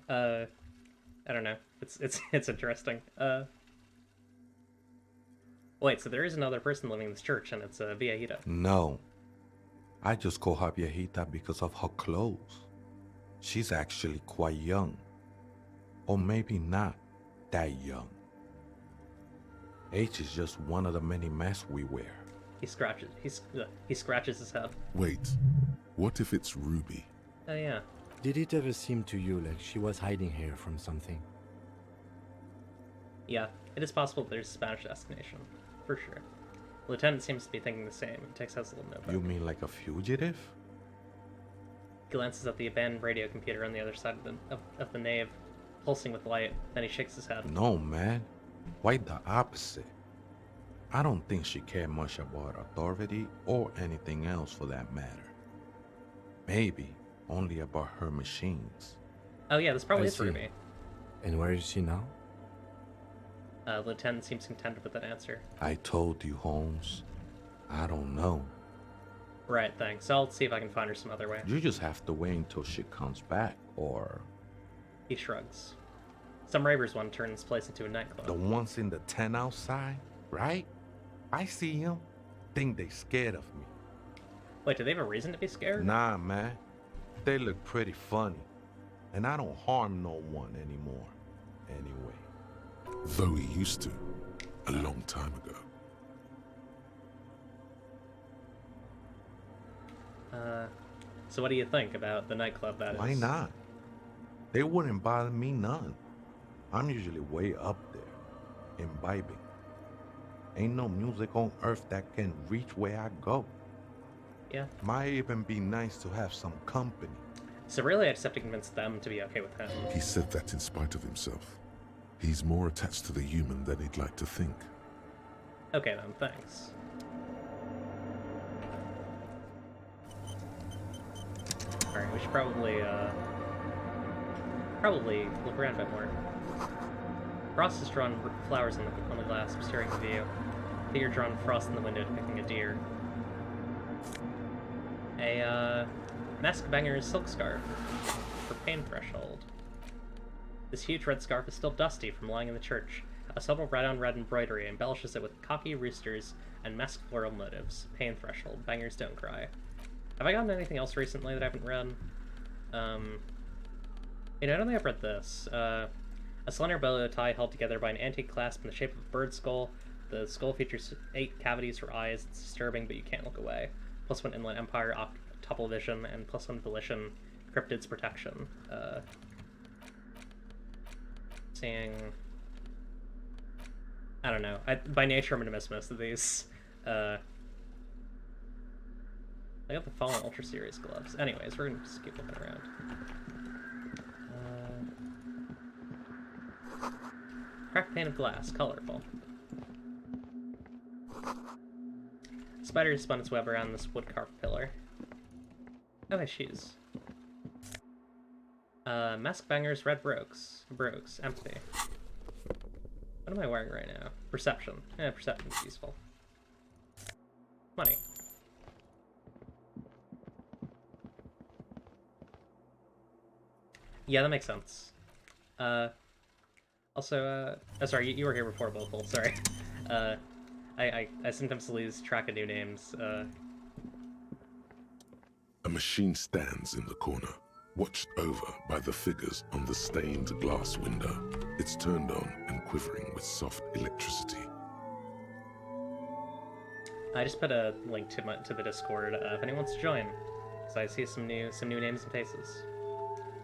I don't know. It's interesting. Wait, so there is another person living in this church, and it's Viejita. No. I just call her Viejita because of her clothes. She's actually quite young. Or maybe not that young. Age is just one of the many masks we wear. He scratches his head. Wait, what if it's Ruby? Oh yeah. Did it ever seem to you like she was hiding here from something? Yeah, it is possible there's a Spanish destination, for sure. Lieutenant seems to be thinking the same. He takes out his little notebook. You mean like a fugitive? He glances at the abandoned radio computer on the other side of the nave, pulsing with light. Then he shakes his head. No, man. Quite the opposite. I don't think she cared much about authority or anything else for that matter. Maybe only about her machines. Oh yeah, this probably is Ruby. And where is she now? Lieutenant seems contented with that answer. I told you, Holmes. I don't know. Right, thanks. I'll see if I can find her some other way. You just have to wait until she comes back, or... He shrugs. Some ravers want to turn this place into a nightclub. The ones in the tent outside, right? I see them. Think they scared of me. Wait, do they have a reason to be scared? Nah, man. They look pretty funny. And I don't harm no one anymore. Anyway. though he used to, a long time ago. So what do you think about the nightclub that Why is? not? They wouldn't bother me none. I'm usually way up there, imbibing. Ain't no music on earth that can reach where I go. Yeah. Might even be nice to have some company. So really I just have to convince them to be okay with him. He said that in spite of himself. He's more attached to the human than he'd like to think. Okay then, thanks. Alright, we should probably look around a bit more. Frost has drawn flowers on the glass, obscuring the view. Figure drawn frost in the window depicting a deer. A mask banger's silk scarf for pain threshold. This huge red scarf is still dusty from lying in the church. A subtle red-on-red embroidery embellishes it with cocky roosters and masked floral motives. Pain threshold. Bangers don't cry. Have I gotten anything else recently that I haven't read? I don't think I've read this. A slender bow tie held together by an antique clasp in the shape of a bird skull. The skull features 8 cavities for eyes. It's disturbing, but you can't look away. +1 Inland Empire, Octuple Vision, and +1 Volition, Cryptid's Protection. Seeing... I don't know. By nature, I'm going to miss most of these. I got the Fallen Ultra Series gloves. Anyways, we're going to just keep looking around. Cracked pane of glass. Colorful. Spider has spun its web around this wood-carved pillar. Oh, hey, shoes. Mask bangers, red brogues. Brogues. Empathy. What am I wearing right now? Perception. Yeah, perception's useful. Money. Yeah, that makes sense. Also, sorry, you were here before, Bullfold, sorry. I sometimes lose track of new names. A machine stands in the corner, watched over by the figures on the stained glass window. It's turned on and quivering with soft electricity. I just put a link to the Discord if anyone wants to join, because I see some new names and faces.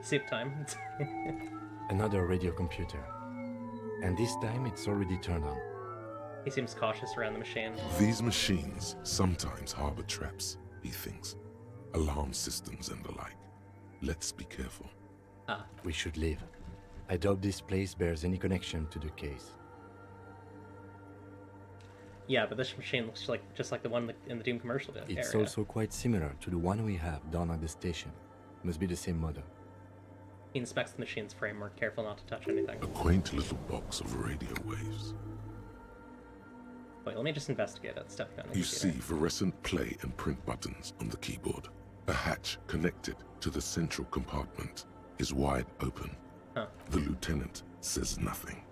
Soup time. Another radio computer. And this time it's already turned on. He seems cautious around the machine. These machines sometimes harbor traps, he thinks. Alarm systems and the like. Let's be careful. We should leave. I doubt this place bears any connection to the case. Yeah, but this machine looks just like the one in the Doom commercial area. It's also quite similar to the one we have down at the station. Must be the same model. He inspects the machine's framework, careful not to touch anything. A quaint little box of radio waves. Wait, let me just investigate it. Stepping on the You computer. see fluorescent play and print buttons on the keyboard. A hatch connected to the central compartment is wide open. Huh. The lieutenant says nothing.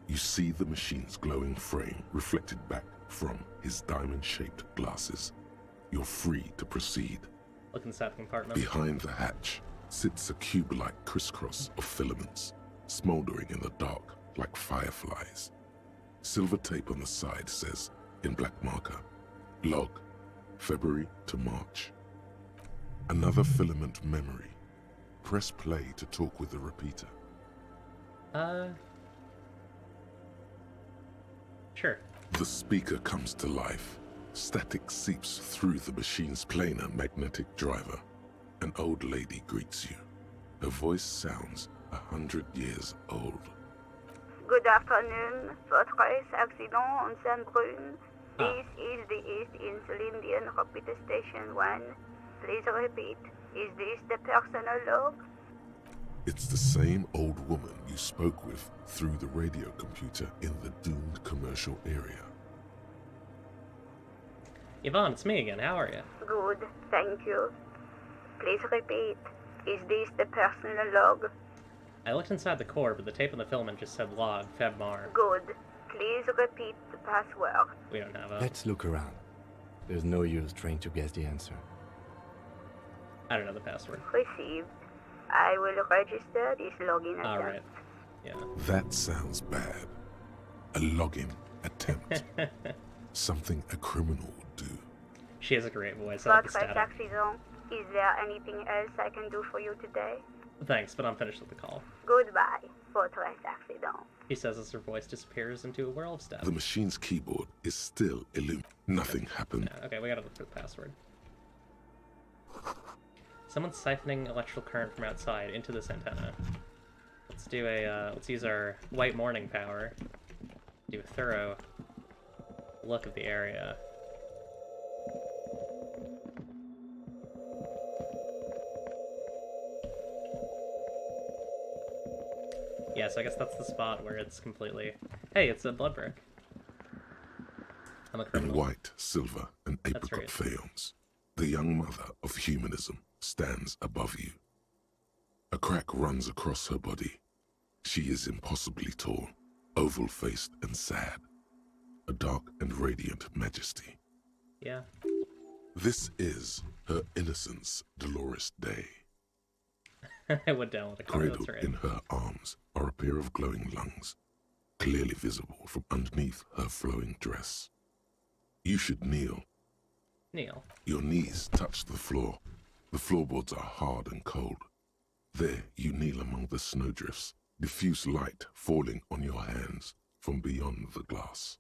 You see the machine's glowing frame reflected back from his diamond-shaped glasses. You're free to proceed. Look inside the compartment. Behind the hatch sits a cube-like crisscross of filaments, smoldering in the dark like fireflies. Silver tape on the side says, in black marker, log, February to March. Another filament memory. Press play to talk with the repeater. Sure. The speaker comes to life. Static seeps through the machine's planar magnetic driver. An old lady greets you. Her voice sounds 100 years old. Good afternoon. Fortress accident on Saint-Brune. This is the East Insulindian Repeater Station 1. Please repeat. Is this the personal log? It's the same old woman you spoke with through the radio computer in the doomed commercial area. Yvonne, it's me again. How are you? Good, thank you. Please repeat. Is this the personal log? I looked inside the core, but the tape on the filament just said log, Febmar. Good. Please repeat the password. We don't have a... Let's look around. There's no use trying to guess the answer. I don't know the password. Received. I will register this login attempt. Alright. Yeah. That sounds bad. A login attempt. Something a criminal would do. She has a great voice. I like the static. accident. Is there anything else I can do for you today? Thanks, but I'm finished with the call. Goodbye, Fortress accident. He says as her voice disappears into a whirl of steps. The machine's keyboard is still illuminated. Nothing happened. Yeah, okay, we gotta look for the password. Someone's siphoning electrical current from outside into this antenna. Let's do a, let's use our white morning power. Do a thorough look of the area. Yeah, so I guess that's the spot where it's completely... Hey, it's a blood brick. I'm a criminal. In white, silver, and apricot faience, the young mother of humanism stands above you. A crack runs across her body. She is impossibly tall, oval-faced and sad. A dark and radiant majesty. Yeah. This is her innocence, Dolores Day. I went down with a car, Cradled that's right. in her arms are a pair of glowing lungs, clearly visible from underneath her flowing dress. You should kneel. Kneel. Your knees touch the floor. The floorboards are hard and cold. There you kneel among the snowdrifts, diffuse light falling on your hands from beyond the glass.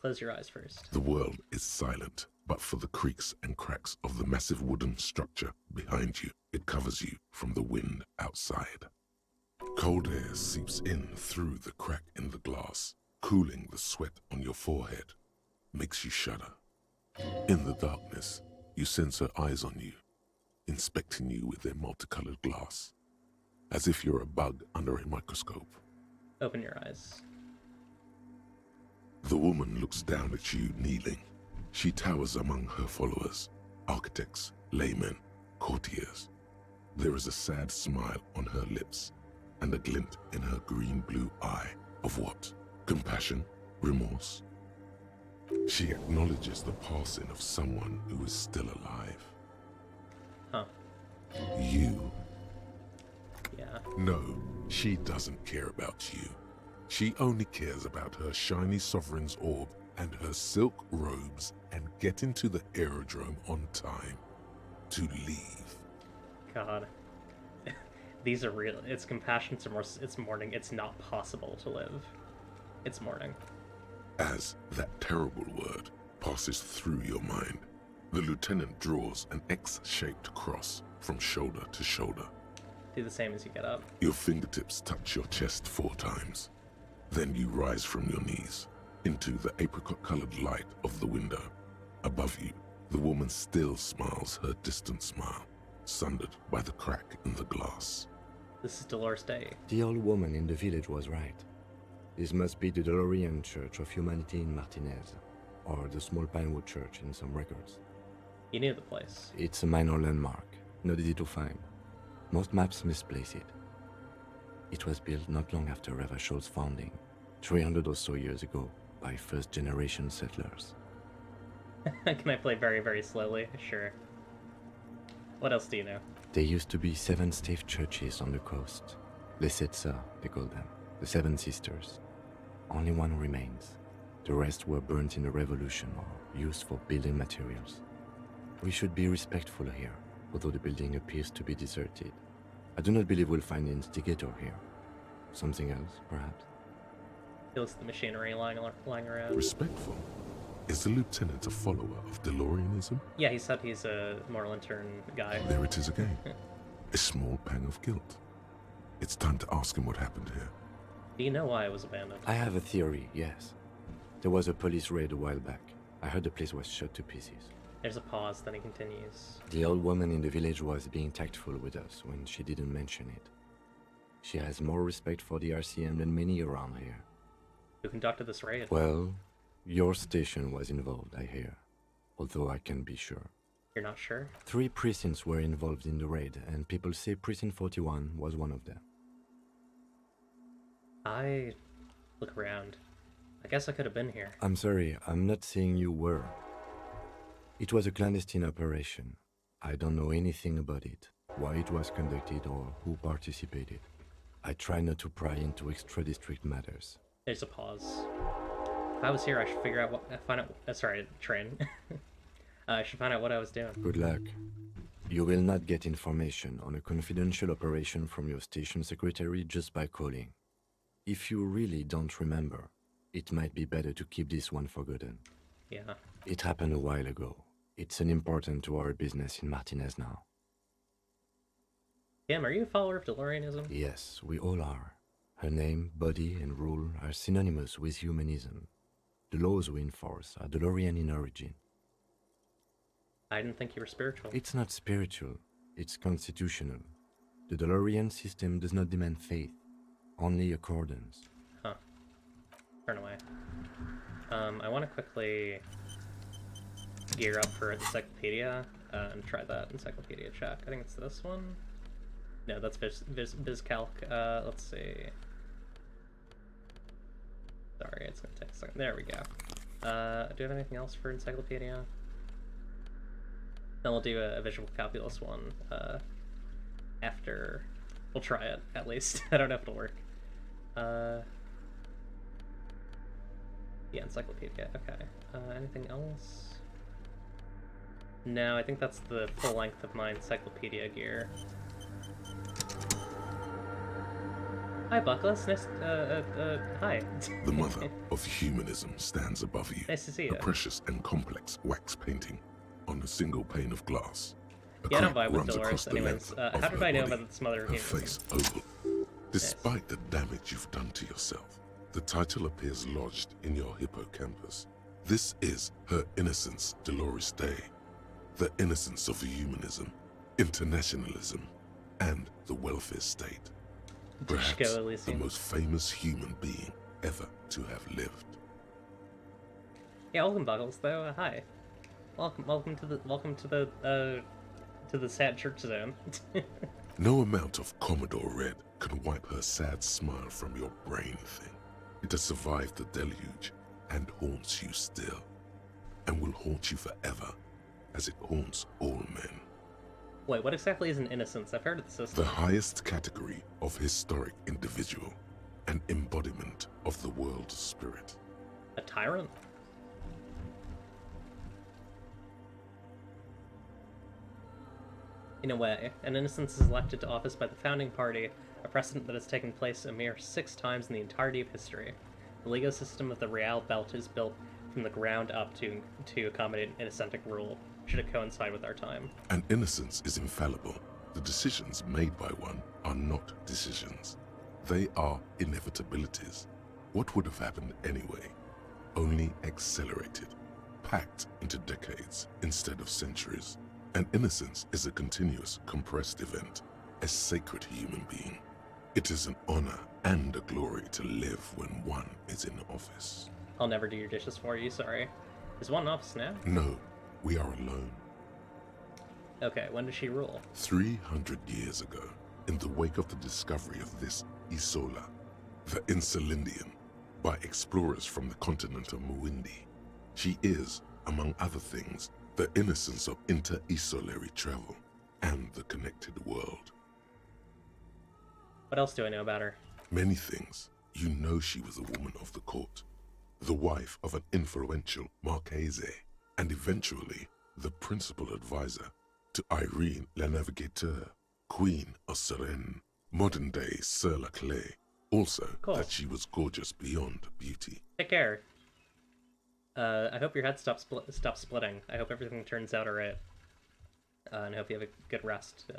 Close your eyes first. The world is silent, but for the creaks and cracks of the massive wooden structure behind you. It covers you from the wind outside. Cold air seeps in through the crack in the glass, cooling the sweat on your forehead. Makes you shudder. In the darkness, you sense her eyes on you, inspecting you with their multicolored glass, as if you're a bug under a microscope. Open your eyes. The woman looks down at you kneeling. She towers among her followers, architects, laymen, courtiers. There is a sad smile on her lips and a glint in her green-blue eye of what? Compassion? Remorse? She acknowledges the passing of someone who is still alive. Huh. You? Yeah. No, she doesn't care about you. She only cares about her shiny sovereign's orb and her silk robes and getting to the aerodrome on time to leave. God. These are real. It's compassion, it's mourning. It's not possible to live. It's mourning. As that terrible word passes through your mind, the lieutenant draws an X-shaped cross from shoulder to shoulder. Do the same as you get up. Your fingertips touch your chest 4 times. Then you rise from your knees into the apricot-colored light of the window. Above you, the woman still smiles her distant smile, sundered by the crack in the glass. This is Dolores Day. The old woman in the village was right. This must be the Dolorian Church of Humanity in Martinez, or the small Pinewood Church in some records. You knew the place. It's a minor landmark, not easy to find. Most maps misplace it. It was built not long after Ravachol's founding, 300 or so years ago, by first-generation settlers. Can I play very, very slowly? Sure. What else do you know? There used to be 7 stave churches on the coast. Lesetsa, they call them. The 7 Sisters. Only one remains. The rest were burnt in the revolution or used for building materials. We should be respectful here, although the building appears to be deserted. I do not believe we'll find the instigator here. Something else, perhaps? He looks at the machinery lying around. Respectful? Is the lieutenant a follower of DeLoreanism? Yeah, he said he's a more lantern guy. There it is again. A small pang of guilt. It's time to ask him what happened here. Do you know why it was abandoned? I have a theory, yes. There was a police raid a while back. I heard the place was shot to pieces. There's a pause, then he continues. The old woman in the village was being tactful with us when she didn't mention it. She has more respect for the RCM than many around here. Who conducted this raid? Well, your station was involved, I hear. Although I can't be sure. You're not sure? 3 precincts were involved in the raid, and people say Precinct 41 was one of them. I look around. I guess I could have been here. I'm sorry, I'm not saying you were. It was a clandestine operation. I don't know anything about it, why it was conducted, or who participated. I try not to pry into extra-district matters. There's a pause. If I was here, I should figure out what... find out... sorry, train. I should find out what I was doing. Good luck. You will not get information on a confidential operation from your station secretary just by calling. If you really don't remember, it might be better to keep this one forgotten. Yeah. It happened a while ago. It's unimportant to our business in Martinez now. Kim, are you a follower of DeLoreanism? Yes, we all are. Her name, body, and rule are synonymous with humanism. The laws we enforce are DeLorean in origin. I didn't think you were spiritual. It's not spiritual, it's constitutional. The DeLorean system does not demand faith, only accordance. Huh. Turn away. I want to quickly gear up for encyclopedia and try that encyclopedia check. I think it's this one. No, that's BizCalc. Let's see. Sorry, it's gonna take a second. There we go. Do you have anything else for encyclopedia? Then we'll do a visual calculus one after. We'll try it, at least. I don't know if it'll work. Yeah, encyclopedia. Okay. Anything else? No, I think that's the full length of my encyclopedia gear. Hi, Buckless. Nice, hi. The mother of humanism stands above you. Nice to see a you. precious and complex wax painting on a single pane of glass. Yeah, I don't crack vibe with runs Dolores. across the Anyways, length how of did her I know body, about this mother of her humanism? face oval. Despite the damage you've done to yourself, the title appears lodged in your hippocampus. This is her innocence, Dolores Day. The innocence of humanism, internationalism, and the welfare state. Perhaps the most famous human being ever to have lived. Yeah, welcome, Buckles. Though, hi. Welcome to the sad church zone. No amount of Commodore Red can wipe her sad smile from your brain thing. It has survived the deluge and haunts you still, and will haunt you forever, as it haunts all men. Wait, what exactly is an innocence? I've heard of the system. The highest category of historic individual, an embodiment of the world's spirit. A tyrant? In a way, an innocence is elected to office by the founding party, a precedent that has taken place a mere 6 times in the entirety of history. The legal system of the Real Belt is built from the ground up to accommodate an innocentic rule, should it coincide with our time. An innocence is infallible. The decisions made by one are not decisions. They are inevitabilities. What would have happened anyway? Only accelerated, packed into decades instead of centuries. An innocence is a continuous, compressed event, a sacred human being. It is an honor and a glory to live when one is in office. I'll never do your dishes for you, sorry. Is one in office now? No, we are alone. Okay, when does she rule? 300 years ago, in the wake of the discovery of this Isola, the Insulindian, by explorers from the continent of Muindi. She is, among other things, the innocence of inter-isolary travel and the connected world. What else do I know about her? Many things. You know she was a woman of the court, the wife of an influential Marchese, and eventually the principal advisor to Irene La Navigateur, Queen of Serene, modern-day Sir La Clé. Also, that she was gorgeous beyond beauty. Take care. I hope your head stops splitting. I hope everything turns out alright. And I hope you have a good rest,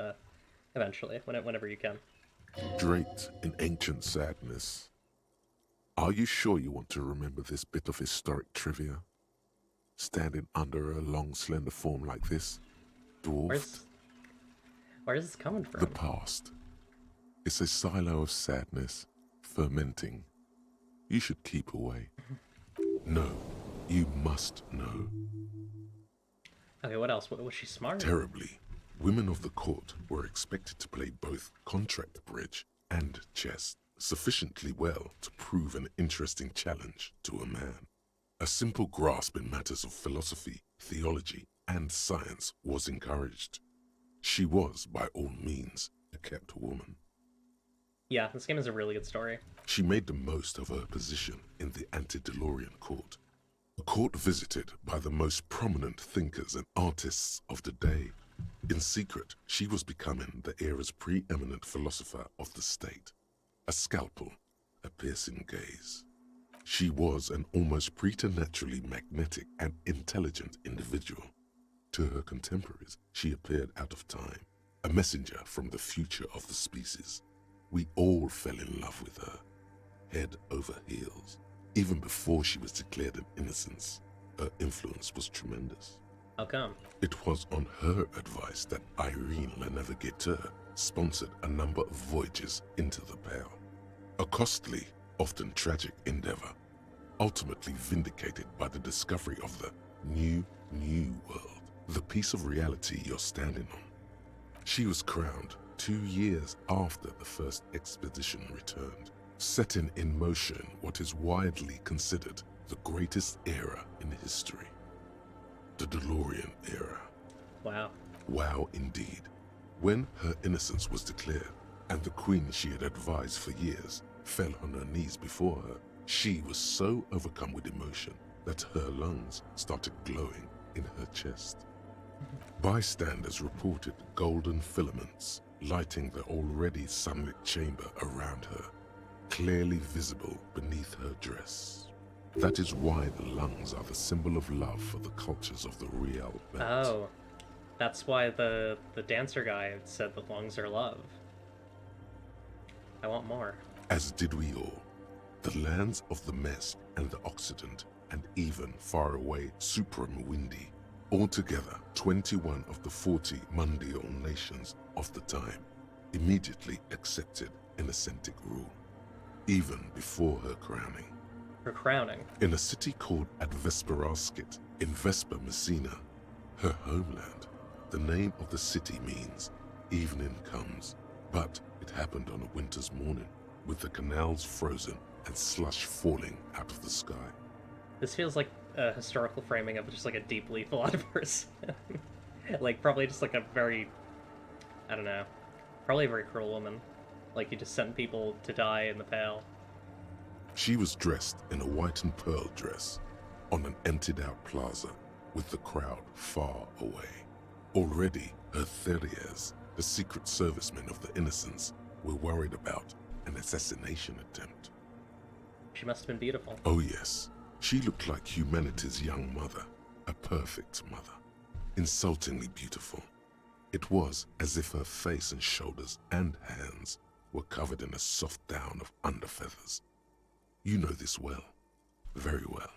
eventually, whenever you can. Draped in ancient sadness. Are you sure you want to remember this bit of historic trivia? Standing under a long, slender form like this, dwarfed. Where is this coming from? The past. It's a silo of sadness, fermenting. You should keep away. No, you must know. Okay, what else? Was she smart? Terribly. Women of the court were expected to play both contract bridge and chess sufficiently well to prove an interesting challenge to a man. A simple grasp in matters of philosophy, theology, and science was encouraged. She was, by all means, a kept woman. Yeah, this game is a really good story. She made the most of her position in the Antediluvian court, a court visited by the most prominent thinkers and artists of the day. In secret, she was becoming the era's preeminent philosopher of the state. A scalpel, a piercing gaze. She was an almost preternaturally magnetic and intelligent individual. To her contemporaries, she appeared out of time, a messenger from the future of the species. We all fell in love with her, head over heels. Even before she was declared an innocence, her influence was tremendous. How come? It was on her advice that Irene Le Navigateur sponsored a number of voyages into the Pale. A costly, often tragic endeavor, ultimately vindicated by the discovery of the new world, the piece of reality you're standing on. She was crowned 2 years after the first expedition returned, setting in motion what is widely considered the greatest era in history. The DeLorean era. Wow. Wow indeed. When her innocence was declared, and the queen she had advised for years fell on her knees before her, she was so overcome with emotion that her lungs started glowing in her chest. Bystanders reported golden filaments lighting the already sunlit chamber around her, clearly visible beneath her dress. That is why the lungs are the symbol of love for the cultures of the real belt. Oh, that's why the dancer guy said that lungs are love. I want more. As did we all. The lands of the Mest and the Occident, and even far away Supreme Windy, altogether 21 of the 40 Mundial nations of the time, immediately accepted Innocentic rule, even before her crowning. Her crowning? In a city called Advesperaskit, in Vesper Messina, her homeland. The name of the city means evening comes, but it happened on a winter's morning, with the canals frozen and slush falling out of the sky. This feels like a historical framing of just like a deeply philosopher's. Like probably just like a very, I don't know, probably a very cruel woman. Like you just sent people to die in the Pale. She was dressed in a white and pearl dress on an emptied-out plaza with the crowd far away. Already, her Theriers, the secret servicemen of the Innocents, were worried about an assassination attempt. She must have been beautiful. Oh yes, she looked like humanity's young mother, a perfect mother, insultingly beautiful. It was as if her face and shoulders and hands were covered in a soft down of underfeathers. You know this well, very well.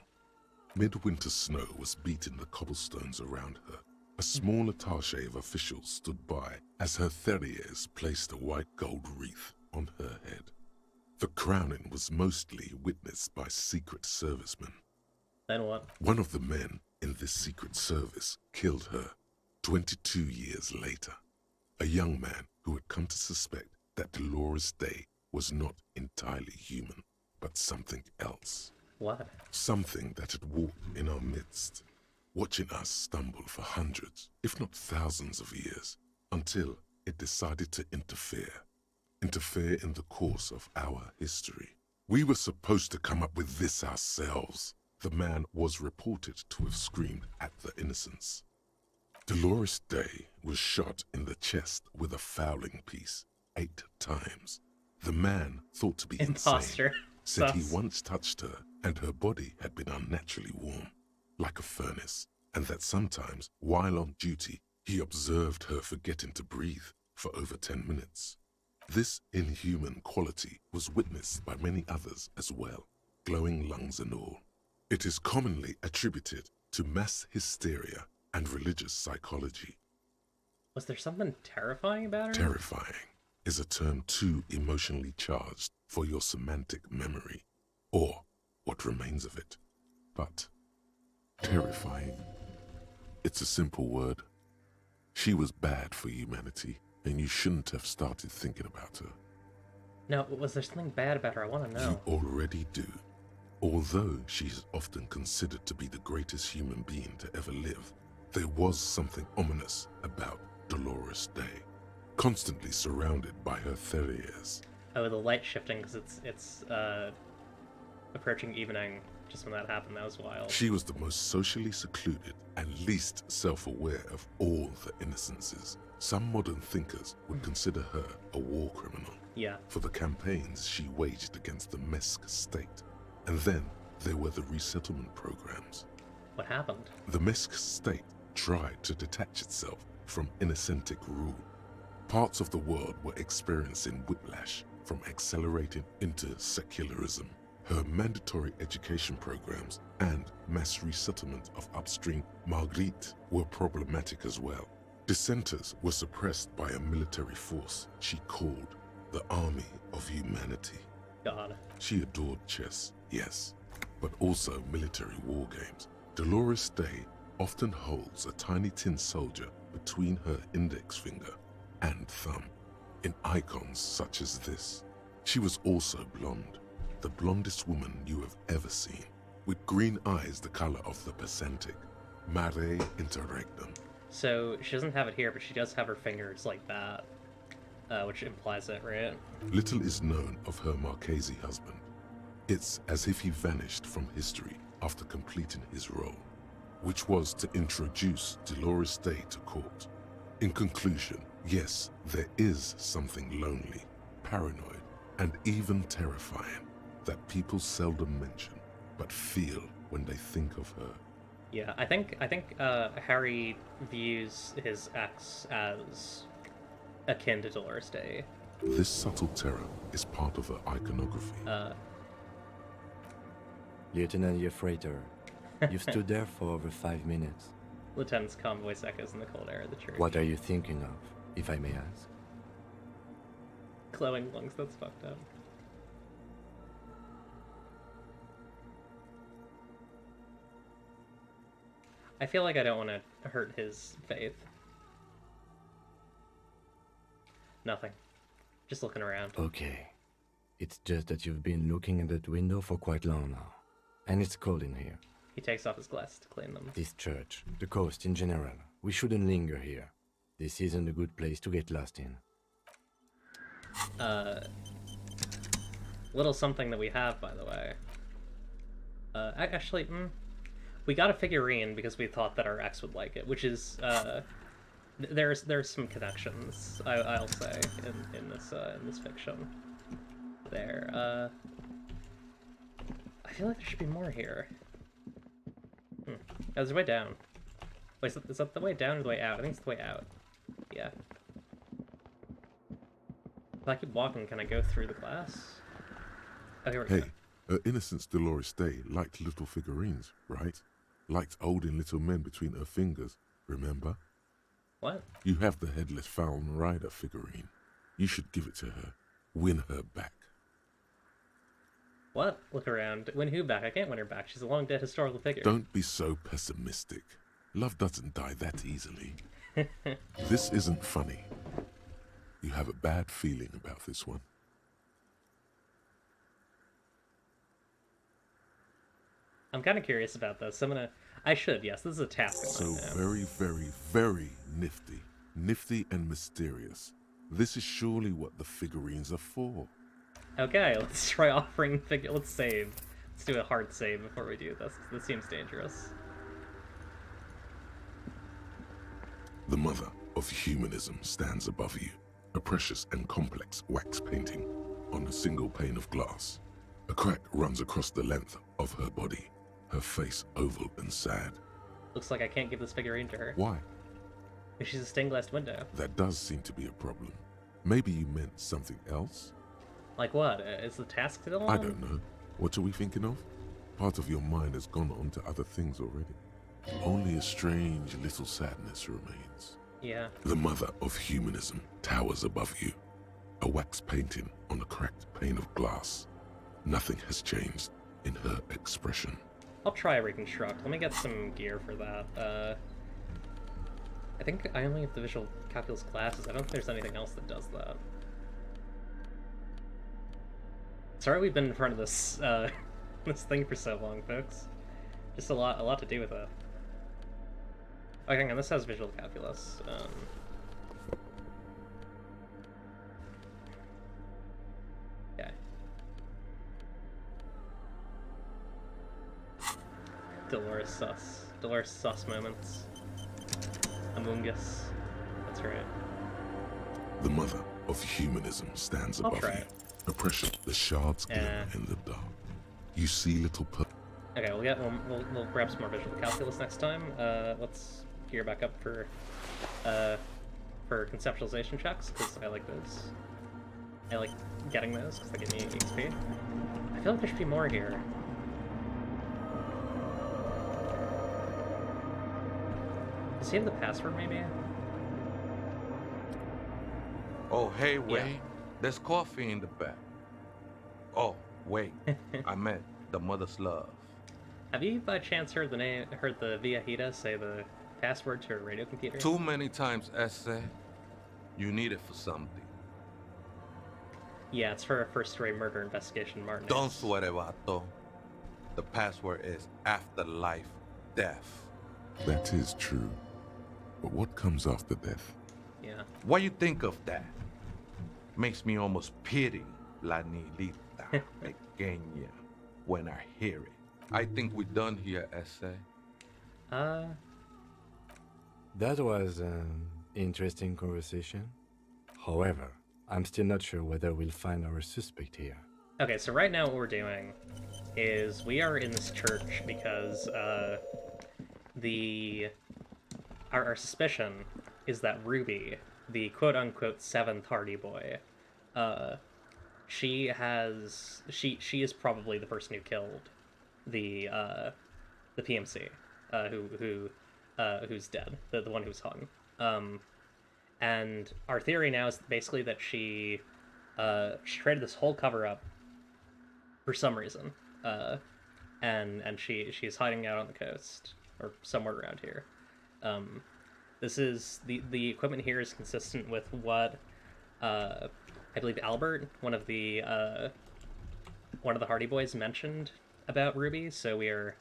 Midwinter snow was beating the cobblestones around her. A small attaché of officials stood by as her Theriers placed a white gold wreath on her head. The crowning was mostly witnessed by secret servicemen. Then what? One of the men in this secret service killed her 22 years later. A young man who had come to suspect that Dolores Day was not entirely human, but something else. What? Something that had walked in our midst, watching us stumble for hundreds, if not thousands of years, until it decided to interfere in the course of our history. We were supposed to come up with this ourselves. The man was reported to have screamed at the Innocents. Dolores Day was shot in the chest with a fowling piece 8 times. The man, thought to be Imposter. insane, said he once touched her and her body had been unnaturally warm, like a furnace, and that sometimes, while on duty, he observed her forgetting to breathe for over 10 minutes. This inhuman quality was witnessed by many others as well, glowing lungs and all. It is commonly attributed to mass hysteria and religious psychology. Was there something terrifying about her? Terrifying is a term too emotionally charged for your semantic memory, or what remains of it. But terrifying, it's a simple word. She was bad for humanity, and you shouldn't have started thinking about her. No, was there something bad about her? I want to know. You already do. Although she is often considered to be the greatest human being to ever live, there was something ominous about Dolores Day, constantly surrounded by her Theriers. Oh, the light shifting because it's approaching evening. Just when that happened, that was wild. She was the most socially secluded and least self-aware of all the innocences. Some modern thinkers would consider her a war criminal. Yeah. For the campaigns she waged against the Mesk state. And then there were the resettlement programs. What happened? The Mesk state tried to detach itself from innocentic rule. Parts of the world were experiencing whiplash from accelerating into secularism. Her mandatory education programs and mass resettlement of upstream Marguerite were problematic as well. Dissenters were suppressed by a military force she called the Army of Humanity. God. She adored chess, yes, but also military war games. Dolores Day often holds a tiny tin soldier between her index finger and thumb in icons such as this. She was also blonde, the blondest woman you have ever seen, with green eyes the color of the Pacentic, mare interregnum. So she doesn't have it here, but she does have her fingers like that, which implies it, right? Little is known of her Marchese husband. It's as if he vanished from history after completing his role, which was to introduce Dolores Day to court. In conclusion, yes, there is something lonely, paranoid, and even terrifying that people seldom mention, but feel when they think of her. Yeah, I think Harry views his ex as akin to Dolores Day. This subtle terror is part of her iconography. Lieutenant Yefrater, you've stood there for over 5 minutes. Lieutenant's calm voice echoes in the cold air of the church. What are you thinking of, if I may ask? Glowing lungs, that's fucked up. I feel like I don't want to hurt his faith. Nothing. Just looking around. Okay. It's just that you've been looking at that window for quite long now. And it's cold in here. He takes off his glasses to clean them. This church, the coast in general, we shouldn't linger here. This isn't a good place to get lost in. Little something that we have, by the way. Actually, we got a figurine because we thought that our ex would like it, which is, there's some connections, I'll say, in this fiction. There, I feel like there should be more here. Oh, there's a way down. Wait, is that the way down or the way out? I think it's the way out. Yeah. If I keep walking, can I go through the glass? Oh, here we go. Her innocence Dolores Day liked little figurines, right? Liked holding little men between her fingers, remember? What? You have the headless Fallen Rider figurine. You should give it to her. Win her back. What? Look around. Win who back? I can't win her back. She's a long dead historical figure. Don't be so pessimistic. Love doesn't die that easily. This isn't funny. You have a bad feeling about this one. I'm kind of curious about this. I should, yes. This is a task. So very, very, very nifty. Nifty and mysterious. This is surely what the figurines are for. Okay, let's try offering figure. Let's save. Let's do a hard save before we do this. This seems dangerous. The mother of humanism stands above you. A precious and complex wax painting on a single pane of glass. A crack runs across the length of her body. Her face oval and sad. Looks like I can't give this figurine to her. Why? Because she's a stained glass window. That does seem to be a problem. Maybe you meant something else? Like what? Is the task still on? I don't know. What are we thinking of? Part of your mind has gone on to other things already. Only a strange little sadness remains. Yeah. The mother of humanism towers above you. A wax painting on a cracked pane of glass. Nothing has changed in her expression. I'll try reconstruct. Let me get some gear for that. I think I only have the visual calculus glasses. I don't think there's anything else that does that. Sorry we've been in front of this this thing for so long, folks. Just a lot to do with it. Oh, hang on, this has visual calculus. Dolores Sus moments. Among Us. That's right. The mother of humanism stands I'll above try you. it. Oppression, the shards glimmer in the dark. You see little Okay, we'll grab some more visual calculus next time. Let's gear back up for conceptualization checks, because I like those. I like getting those, because they give me XP. I feel like there should be more here. Does he have the password, maybe? Oh, hey, wait. There's coffee in the back. Oh, wait. I meant the mother's love. Have you, by chance, heard the Viejita say the password to a radio computer? Too many times, Ese. You need it for something. Yeah, it's for a first-degree murder investigation, Martin. Don't sweat it, vato. The password is afterlife death. That is true. But what comes after death? Yeah. What you think of that? Makes me almost pity La Nilita Pequeña when I hear it. I think we're done here, Ese. That was an interesting conversation. However, I'm still not sure whether we'll find our suspect here. Okay, so right now what we're doing is we are in this church because our suspicion is that Ruby, the quote-unquote seventh Hardy Boy, she is probably the person who killed the PMC, who's dead, the one who's hung. And our theory now is basically that she created this whole cover-up for some reason, and she's hiding out on the coast or somewhere around here. This is the equipment here is consistent with what I believe Albert, one of the Hardy Boys, mentioned about Ruby. So we are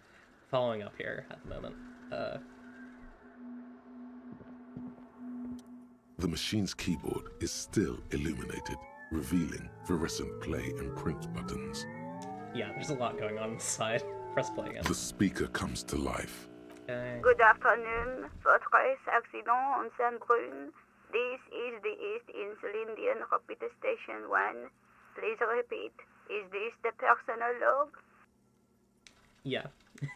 following up here at the moment. The machine's keyboard is still illuminated, revealing fluorescent play and print buttons. Yeah, there's a lot going on inside. Press play again. The speaker comes to life. Okay. Good afternoon, Fortress Accident on Saint-Brune. This is the East Insulindian Repeater Station 1. Please repeat. Is this the personal log? Yeah,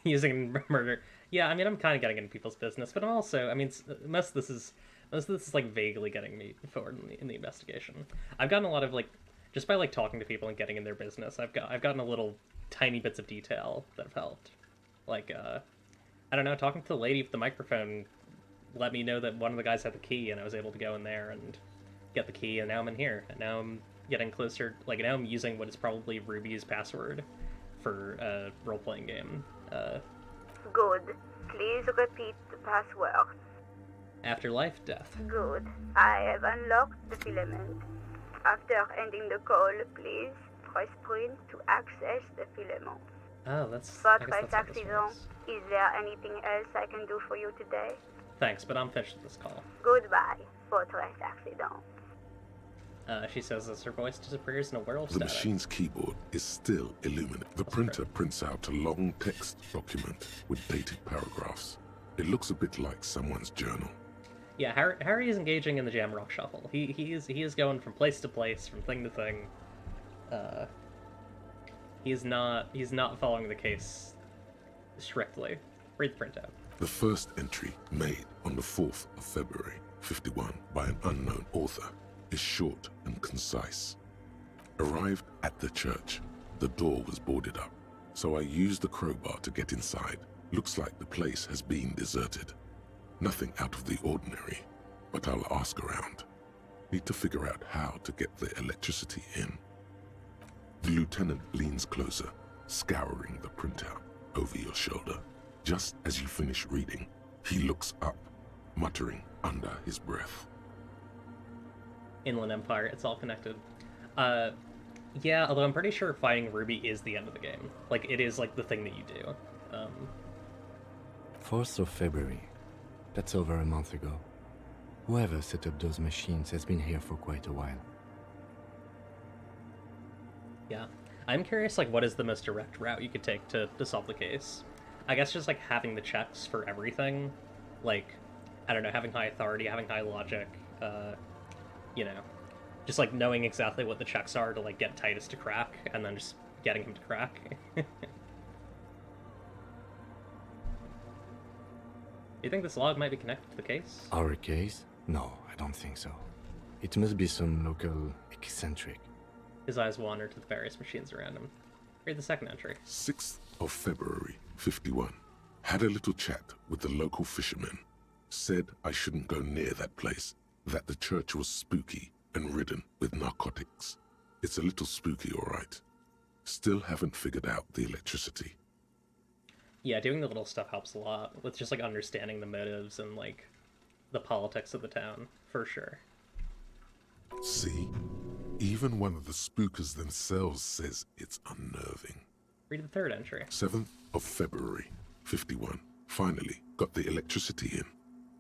using murder. Yeah, I mean, I'm kind of getting into people's business, but I'm also, I mean, most of this is like vaguely getting me forward in the investigation. I've gotten a lot of just by talking to people and getting in their business, I've gotten a little tiny bits of detail that have helped. I don't know, talking to the lady with the microphone let me know that one of the guys had the key, and I was able to go in there and get the key, and now I'm in here, and now I'm getting closer. Now I'm using what is probably Ruby's password for a role-playing game. Good. Please repeat the password. Afterlife death. Good. I have unlocked the filament. After ending the call, please press print to access the filament. Oh, that's... Fortress Accident. Is there anything else I can do for you today? Thanks, but I'm finished with this call. Goodbye, Fortress Accident. She says as her voice disappears in a whirl of The static. machine's keyboard is still illuminated. The printer prints out a long text document with dated paragraphs. It looks a bit like someone's journal. Yeah, Harry is engaging in the Jamrock Shuffle. He is going from place to place, from thing to thing. He's not following the case strictly. Read the printout. The first entry, made on the 4th of February, 51, by an unknown author, is short and concise. Arrived at the church, the door was boarded up, so I used the crowbar to get inside. Looks like the place has been deserted. Nothing out of the ordinary, but I'll ask around. Need to figure out how to get the electricity in. The lieutenant leans closer, scouring the printout over your shoulder. Just as you finish reading, he looks up, muttering under his breath. Inland Empire, it's all connected. Yeah, although I'm pretty sure fighting Ruby is the end of the game. It is, the thing that you do. 4th of February. That's over a month ago. Whoever set up those machines has been here for quite a while. Yeah. I'm curious, what is the most direct route you could take to solve the case? I guess just like having the checks for everything, like, I don't know, having high authority, having high logic, you know, just like knowing exactly what the checks are to like get Titus to crack, and then just getting him to crack. Do you think this log might be connected to the case? Our case? No, I don't think so. It must be some local eccentric. His eyes wander to the various machines around him. Read the second entry. 6th of February, 51. Had a little chat with the local fishermen. Said I shouldn't go near that place, that the church was spooky and ridden with narcotics. It's a little spooky, all right. Still haven't figured out the electricity. Yeah, doing the little stuff helps a lot with just like understanding the motives and like the politics of the town, for sure. See? Even one of the spookers themselves says it's unnerving. Read the third entry. 7th of February, 51. Finally got the electricity in.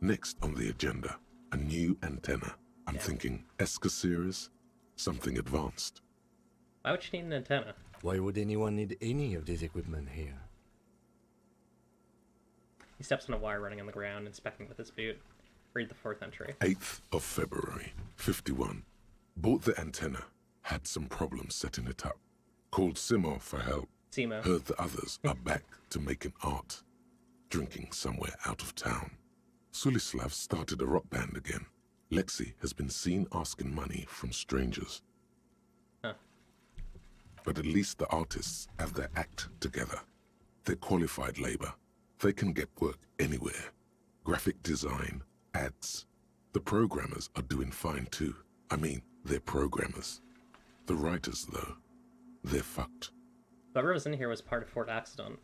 Next on the agenda, a new antenna. I'm thinking ESCA series, something advanced. Why would you need an antenna? Why would anyone need any of this equipment here? He steps on a wire running on the ground, inspecting with his boot. Read the fourth entry. 8th of February, 51. Bought the antenna. Had some problems setting it up. Called Simo for help. Simo. Heard the others are back to making art. Drinking somewhere out of town. Sulislav started a rock band again. Lexi has been seen asking money from strangers. Huh. But at least the artists have their act together. They're qualified labor. They can get work anywhere. Graphic design, ads. The programmers are doing fine too. I mean, they're programmers. The writers, though, they're fucked. Whoever was in here was part of Fort Accident.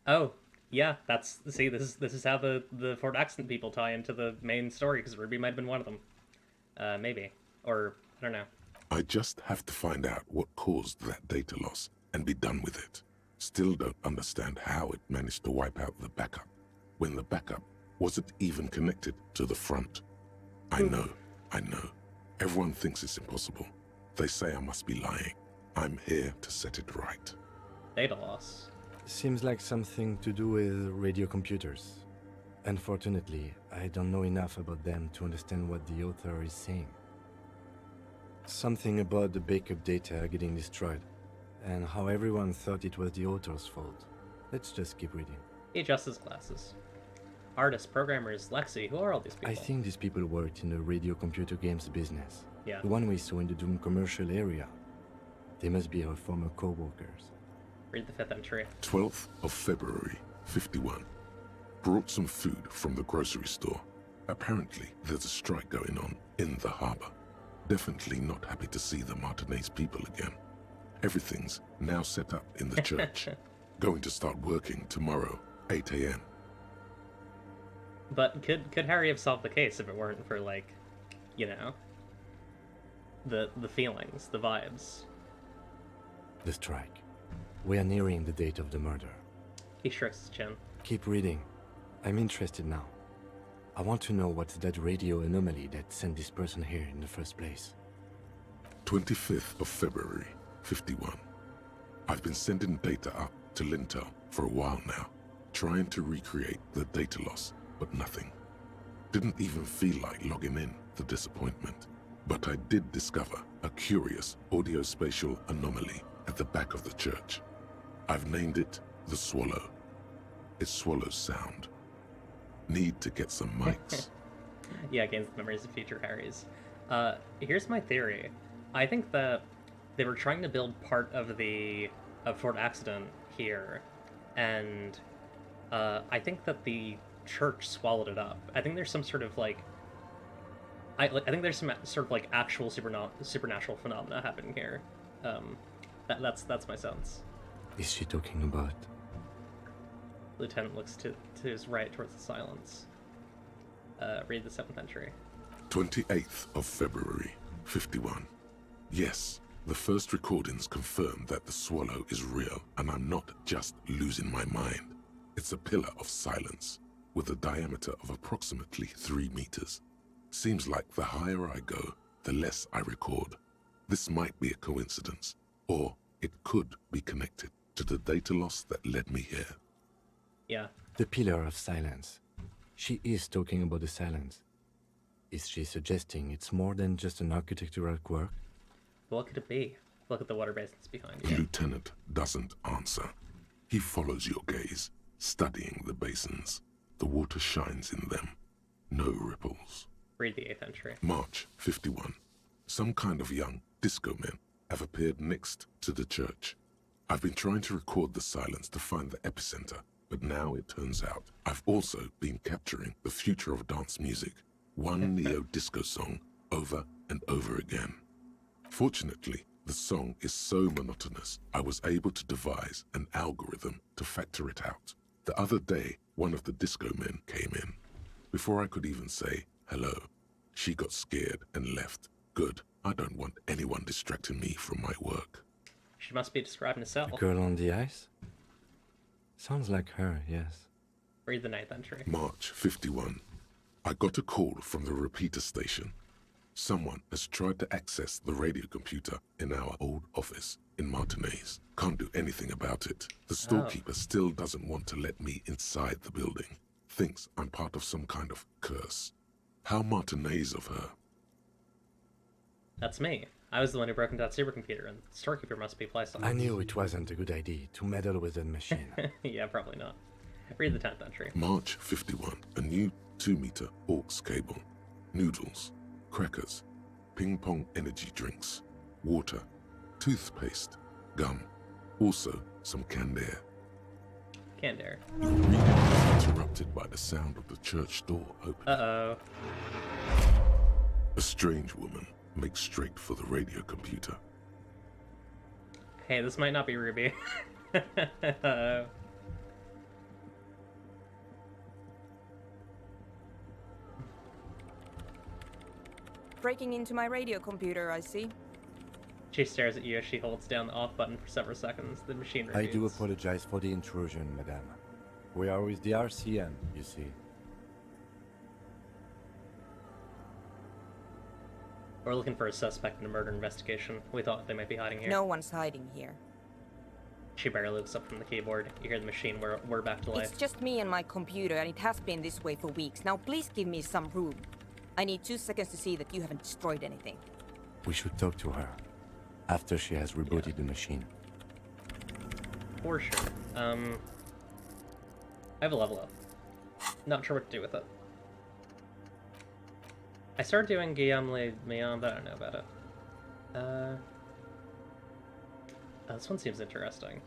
Oh, yeah, that's... See, this is how the Fort Accident people tie into the main story, because Ruby might have been one of them. Maybe. Or, I don't know. I just have to find out what caused that data loss and be done with it. Still don't understand how it managed to wipe out the backup, when the backup wasn't even connected to the front. I know. Everyone thinks it's impossible. They say I must be lying. I'm here to set it right. Data loss. Seems like something to do with radio computers. Unfortunately, I don't know enough about them to understand what the author is saying. Something about the backup data getting destroyed, and how everyone thought it was the author's fault. Let's just keep reading. He adjusts his glasses. Artists, programmers, Lexi, who are all these people? I think these people worked in the radio computer games business. Yeah. The one we saw in the Doom commercial area. They must be our former co-workers. Read the fifth entry. 12th of February, 51. Brought some food from the grocery store. Apparently, there's a strike going on in the harbor. Definitely not happy to see the Martinez people again. Everything's now set up in the church. Going to start working tomorrow, 8 a.m. But could Harry have solved the case if it weren't for, like, you know, the feelings, the vibes? The strike. We are nearing the date of the murder. He shrugs his chin. Keep reading. I'm interested now. I want to know what's that radio anomaly that sent this person here in the first place. 25th of February, 51. I've been sending data up to Lintel for a while now, trying to recreate the data loss, but nothing. Didn't even feel like logging in, the disappointment. But I did discover a curious audio-spatial anomaly at the back of the church. I've named it the Swallow. It swallows sound. Need to get some mics. Yeah, gains the memories of future Harrys. Here's my theory. I think that they were trying to build part of Fort Accident here, and I think that the church swallowed it up. I think there's some sort of like, I think there's some sort of like actual supernatural phenomena happening here. That's my sense. Is she talking about? Lieutenant looks to his right towards the silence. Read the seventh entry. 28th of February, 51. Yes, the first recordings confirm that the Swallow is real, and I'm not just losing my mind. It's a pillar of silence, with a diameter of approximately 3 meters. Seems like the higher I go, the less I record. This might be a coincidence, or it could be connected to the data loss that led me here. Yeah. The pillar of silence. She is talking about the silence. Is she suggesting it's more than just an architectural quirk? What could it be? Look at the water basins behind The you. lieutenant doesn't answer. He follows your gaze, studying the basins. The water shines in them. No ripples. Read the 8th entry. March 51. Some kind of young disco men have appeared next to the church. I've been trying to record the silence to find the epicenter, but now it turns out I've also been capturing the future of dance music, one neo-disco song over and over again. Fortunately, the song is so monotonous, I was able to devise an algorithm to factor it out. The other day, one of the disco men came in. Before I could even say hello, she got scared and left. Good. I don't want anyone distracting me from my work. She must be describing herself. The girl on the ice? Sounds like her, yes. Read the 9th entry. March 51. I got a call from the repeater station. Someone has tried to access the radio computer in our old office in Martinez. Can't do anything about it. The storekeeper still doesn't want to let me inside the building. Thinks I'm part of some kind of curse. How Martinez of her. That's me. I was the one who broke into that supercomputer, and the storekeeper must be placed on. I knew it wasn't a good idea to meddle with the machine. Yeah, probably not. Read the 10th entry. March 51. A new 2-meter aux cable. Noodles. Crackers. Ping pong energy drinks. Water. Toothpaste. Gum. Also some canned air. Canned air. Your reading is interrupted by the sound of the church door opening. Uh-oh. A strange woman makes straight for the radio computer. Hey, this might not be Ruby. Breaking into my radio computer, I see. She stares at you as she holds down the off button for several seconds. The machine reboots. I do apologize for the intrusion, madame. We are with the RCM, you see. We're looking for a suspect in a murder investigation. We thought they might be hiding here. No one's hiding here. She barely looks up from the keyboard. You hear the machine whir back to life. It's just me and my computer, and it has been this way for weeks. Now please give me some room. I need 2 seconds to see that you haven't destroyed anything. We should talk to her after she has rebooted the machine. For sure. I have a level up. Not sure what to do with it. I started doing Guillaume Le Mion, but I don't know about it. This one seems interesting.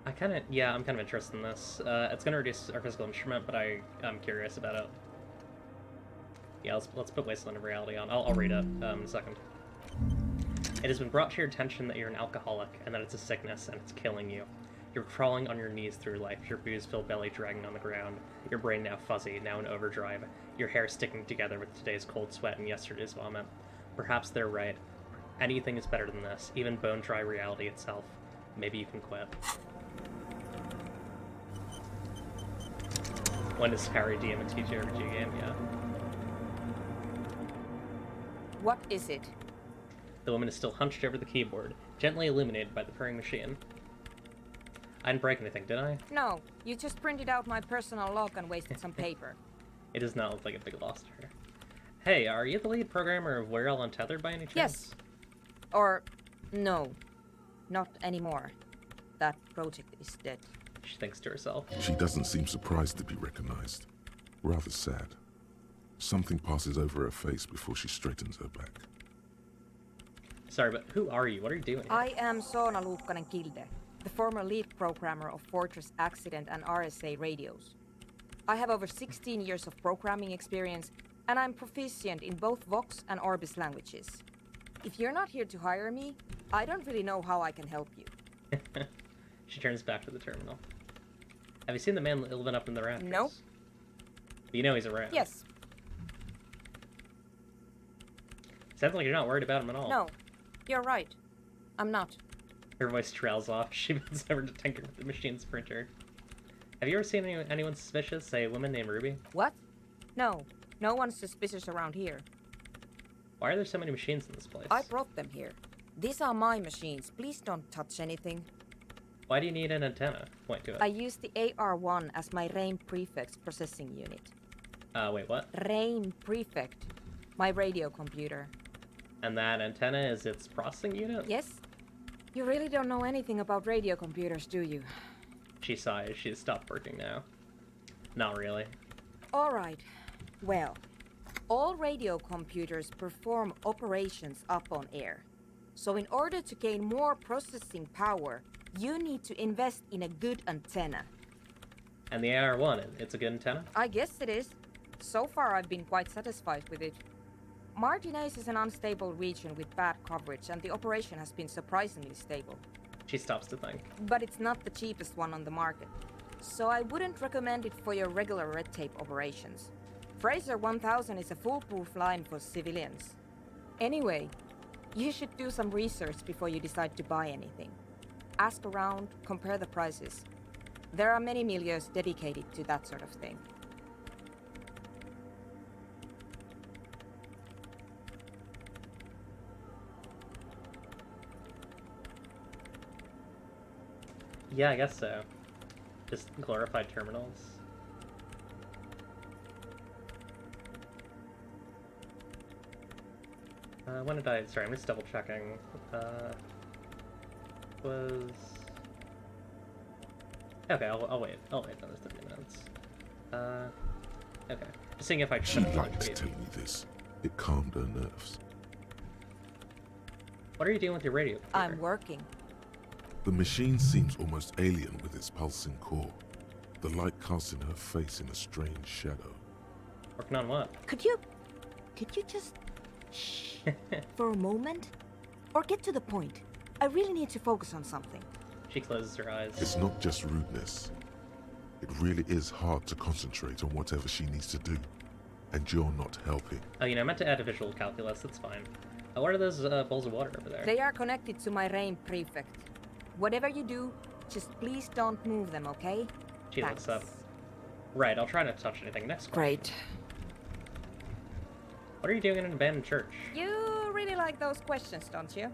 I'm kind of interested in this. It's going to reduce our physical instrument, but I'm curious about it. Yeah, let's put Wasteland of Reality on. I'll read it in a second. It has been brought to your attention that you're an alcoholic, and that it's a sickness, and it's killing you. You're crawling on your knees through life, your booze-filled belly dragging on the ground, your brain now fuzzy, now in overdrive, your hair sticking together with today's cold sweat and yesterday's vomit. Perhaps they're right. Anything is better than this, even bone-dry reality itself. Maybe you can quit. When does Harry DM a TTRPG game? Yeah. What is it? The woman is still hunched over the keyboard, gently illuminated by the purring machine. I didn't break anything, did I? No, you just printed out my personal log and wasted some paper. It does not look like a big loss to her. Hey, are you the lead programmer of We're All Untethered by any chance? Yes. Or, no. Not anymore. That project is dead. She thinks to herself. She doesn't seem surprised to be recognized. Rather sad. Something passes over her face before she straightens her back. Sorry, but who are you? What are you doing? I am Soona Luukkanen-Kilde, the former lead programmer of Fortress Accident and RSA radios. I have over 16 years of programming experience, and I'm proficient in both Vox and Orbis languages. If you're not here to hire me, I don't really know how I can help you. She turns back to the terminal. Have you seen the man living up in the rafters? No. You know he's around. Yes. Sounds like you're not worried about him at all. No. You're right. I'm not. Her voice trails off. She bends over to tinker with the machine's printer. Have you ever seen anyone suspicious, say a woman named Ruby? What? No. No one's suspicious around here. Why are there so many machines in this place? I brought them here. These are my machines. Please don't touch anything. Why do you need an antenna? Point to it. I use the AR-1 as my RAIN Prefect's processing unit. Wait, what? RAIN Prefect. My radio computer. And that antenna is its processing unit? Yes? You really don't know anything about radio computers, do you? She sighs. She's stopped working now. Not really. Alright. Well, all radio computers perform operations up on air. So in order to gain more processing power, you need to invest in a good antenna. And the AR-1, it's a good antenna? I guess it is. So far I've been quite satisfied with it. Martinez is an unstable region with bad coverage, and the operation has been surprisingly stable. She stops to think. But it's not the cheapest one on the market. So I wouldn't recommend it for your regular red tape operations. Fraser 1000 is a foolproof line for civilians. Anyway, you should do some research before you decide to buy anything. Ask around, compare the prices. There are many milieus dedicated to that sort of thing. Yeah, I guess so. Just glorified terminals. When did I... Sorry, I'm just double checking. Was... Okay, I'll wait. I'll wait another 30 minutes. Okay. Just seeing if I She liked telling me this. It calmed her nerves. What are you doing with your radio computer? I'm working. The machine seems almost alien with its pulsing core. The light casting her face in a strange shadow. Working on what? Could you just shh for a moment? Or get to the point. I really need to focus on something. She closes her eyes. It's not just rudeness. It really is hard to concentrate on whatever she needs to do. And you're not helping. Oh, you know, I meant to add a visual calculus. That's fine. What are those bowls of water over there? They are connected to my RAIN Prefect. Whatever you do, just please don't move them, okay? She Thanks. looks up. Right, I'll try not to touch anything. Next question. Great. What are you doing in an abandoned church? You really like those questions, don't you?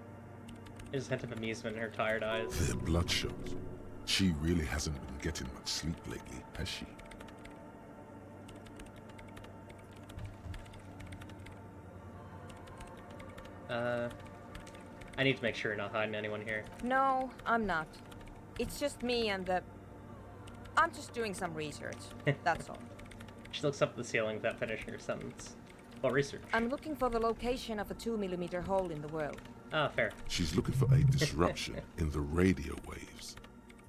There's a hint of amusement in her tired eyes. They're bloodshot. She really hasn't been getting much sleep lately, has she? I need to make sure you're not hiding anyone here. No, I'm not. It's just me and the... I'm just doing some research. That's all. She looks up at the ceiling without finishing her sentence. What research? I'm looking for the location of a 2mm hole in the world. Ah, fair. She's looking for a disruption in the radio waves.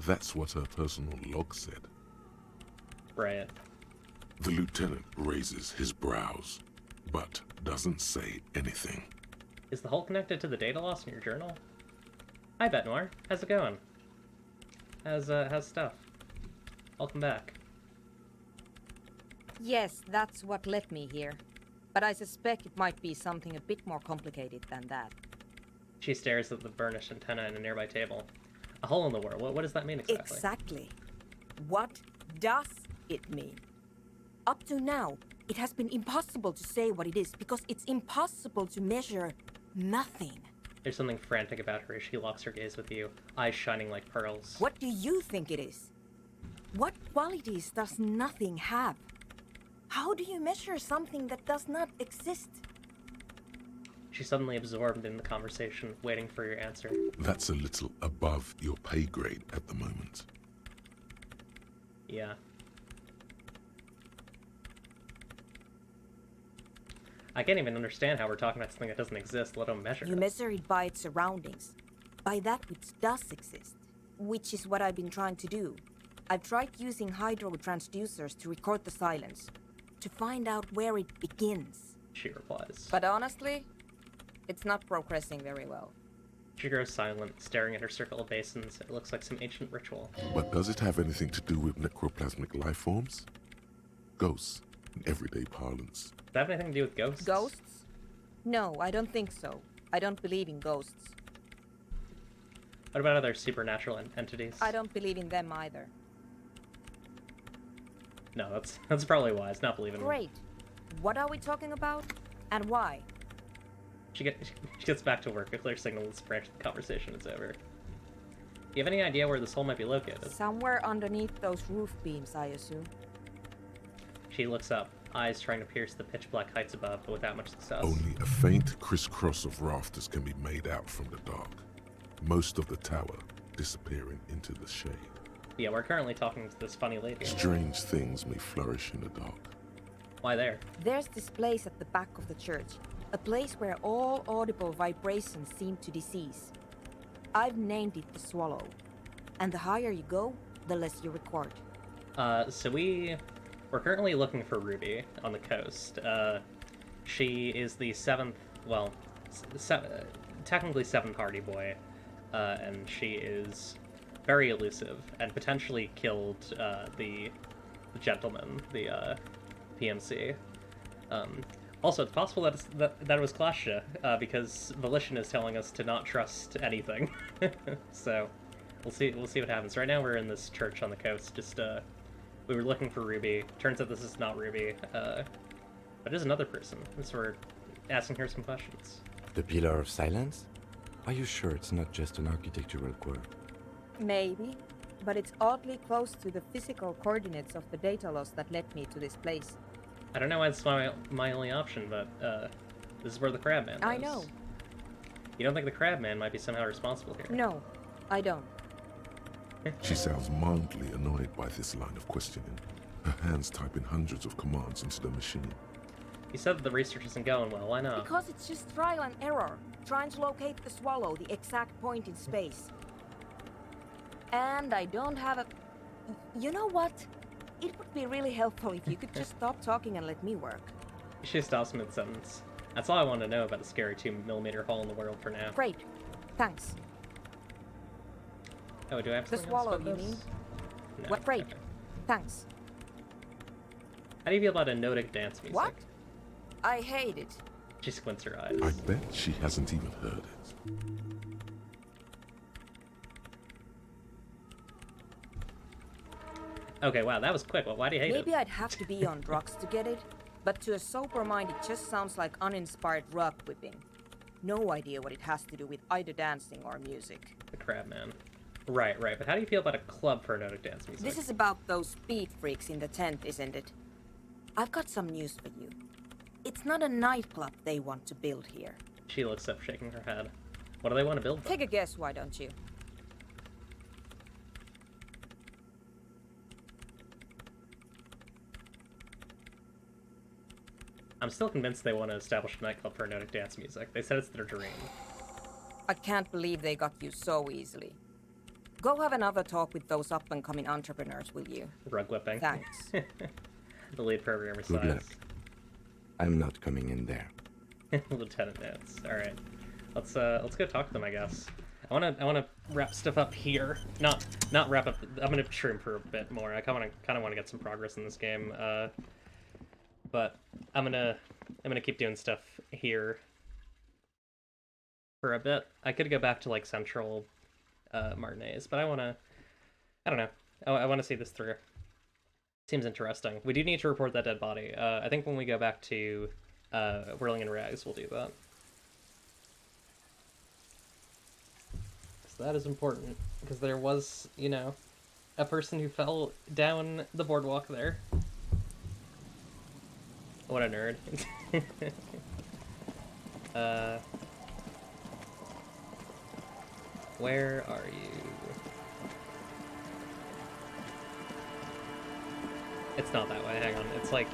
That's what her personal log said. Right. The lieutenant raises his brows, but doesn't say anything. Is the hole connected to the data loss in your journal? Hi, Bet Noir. How's it going? How's stuff? Welcome back. Yes, that's what led me here. But I suspect it might be something a bit more complicated than that. She stares at the burnished antenna in a nearby table. A hole in the world. What does that mean exactly? Exactly. What does it mean? Up to now, it has been impossible to say what it is because it's impossible to measure nothing. There's something frantic about her as she locks her gaze with you, eyes shining like pearls. What do you think it is? What qualities does nothing have? How do you measure something that does not exist? She's suddenly absorbed in the conversation, waiting for your answer. That's a little above your pay grade at the moment. Yeah. I can't even understand how we're talking about something that doesn't exist, let alone measure You it. measure it by its surroundings, by that which does exist, which is what I've been trying to do. I've tried using hydro transducers to record the silence, to find out where it begins. She replies. But honestly, it's not progressing very well. She grows silent, staring at her circle of basins. It looks like some ancient ritual. But does it have anything to do with necroplasmic life forms? Ghosts, in everyday parlance. Does that have anything to do with ghosts? Ghosts? No, I don't think so. I don't believe in ghosts. What about other supernatural entities? I don't believe in them either. No, that's probably wise, not believing them. Great. What are we talking about? And why? She gets back to work. A clear signal this branch of the conversation is over. Do you have any idea where this hole might be located? Somewhere underneath those roof beams, I assume. She looks up, eyes trying to pierce the pitch-black heights above, but without much success. Only a faint crisscross of rafters can be made out from the dark. Most of the tower disappearing into the shade. Yeah, we're currently talking to this funny lady. Strange things may flourish in the dark. Why there? There's this place at the back of the church. A place where all audible vibrations seem to decease. I've named it the Swallow. And the higher you go, the less you record. So we're currently looking for Ruby on the coast. She is the seventh, well, technically seventh Hardy Boy, and she is very elusive and potentially killed the gentleman, the PMC. Also, it's possible that it was Klasha, because Volition is telling us to not trust anything. So, we'll see what happens. Right now, we're in this church on the coast. Just we were looking for Ruby. Turns out this is not Ruby, but it is another person. So we're asking her some questions. The Pillar of Silence? Are you sure it's not just an architectural quirk? Maybe, but it's oddly close to the physical coordinates of the data loss that led me to this place. I don't know why it's my only option, but this is where the Crabman lives. I know. You don't think the Crabman might be somehow responsible here? No, I don't. She sounds mildly annoyed by this line of questioning, her hands typing hundreds of commands into the machine. You said that the research isn't going well. Why not? Because it's just trial and error, trying to locate the Swallow, the exact point in space. And I don't have a... You know what? It would be really helpful if you could just stop talking and let me work. She stops mid-sentence. That's all I want to know about the scary 2mm hole in the world for now. Great. Thanks. Oh, do I have The something else Swallow, about you this? mean? No. What? Great. Okay. Thanks. How do you feel about a Nodic dance music? What? I hate it. She squints her eyes. I bet she hasn't even heard it. Okay, wow, that was quick. Well, why do you hate it? Maybe I'd have to be on drugs to get it, but to a sober mind it just sounds like uninspired rug whipping. No idea what it has to do with either dancing or music. The Crabman. Right, but how do you feel about a club for Nodic dance music? This is about those speed freaks in the tent, isn't it? I've got some news for you. It's not a nightclub they want to build here. She looks up, shaking her head. What do they want to build? Take a guess, why don't you? I'm still convinced they want to establish a nightclub for Nodic dance music. They said it's their dream. I can't believe they got you so easily. Go have another talk with those up-and-coming entrepreneurs, will you? Rug whipping. Thanks. The lead programmer Good sighs. luck. I'm not coming in there. Lieutenant notes. All right, let's go talk to them. I guess. I wanna wrap stuff up here. Not wrap up. I'm gonna shroom for a bit more. I kind of want to get some progress in this game. But I'm gonna keep doing stuff here for a bit. I could go back to like Central Martinez, but I don't know. I want to see this through. Seems interesting. We do need to report that dead body. I think when we go back to Whirling in Rags, we'll do that. So that is important, because there was, you know, a person who fell down the boardwalk there. What a nerd. Where are you? It's not that way, hang on. It's like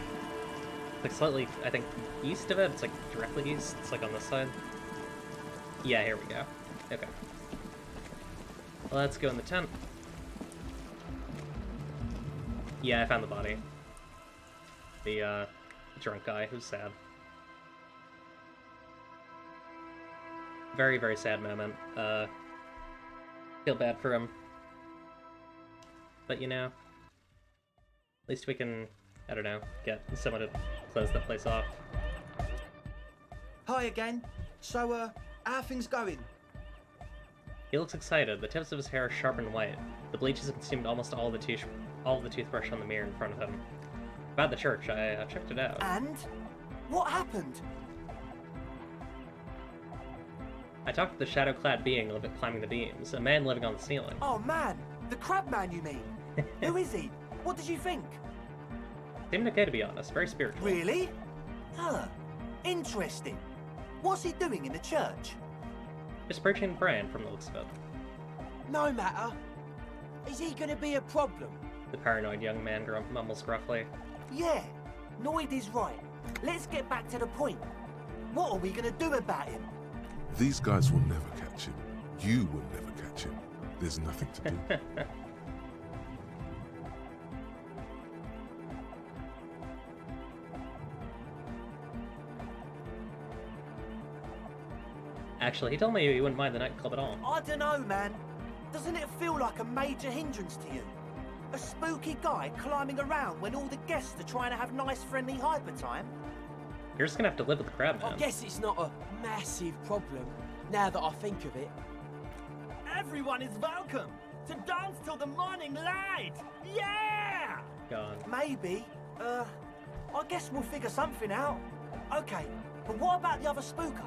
slightly, I think, east of it. It's like directly east. It's like on this side. Yeah, here we go. Okay. Let's go in the tent. Yeah, I found the body. The, drunk guy who's sad. Very, very sad moment. Feel bad for him. But, you know, at least we can, I don't know, get someone to close that place off. Hi again. So, how are things going? He looks excited. The tips of his hair are sharp and white. The bleach has consumed almost all the toothbrush on the mirror in front of him. About the church, I checked it out. And? What happened? I talked to the shadow-clad being climbing the beams, a man living on the ceiling. Oh man, the crab man you mean? Who is he? What did you think? Seemed okay, to be honest. Very spiritual. Really? Huh. Interesting. What's he doing in the church? Just preaching and praying from the looks of it. No matter. Is he gonna be a problem? The paranoid young man mumbles gruffly. Yeah, Noid is right. Let's get back to the point. What are we gonna do about him? These guys will never catch him. You will never catch him. There's nothing to do. Actually, he told me he wouldn't mind the nightclub at all. I don't know, man. Doesn't it feel like a major hindrance to you? A spooky guy climbing around when all the guests are trying to have nice, friendly hyper time? You're just gonna have to live with the crab man. I guess it's not a massive problem, now that I think of it. Everyone is welcome to dance till the morning light! Yeah! God. Maybe. I guess we'll figure something out. Okay, but what about the other spooker?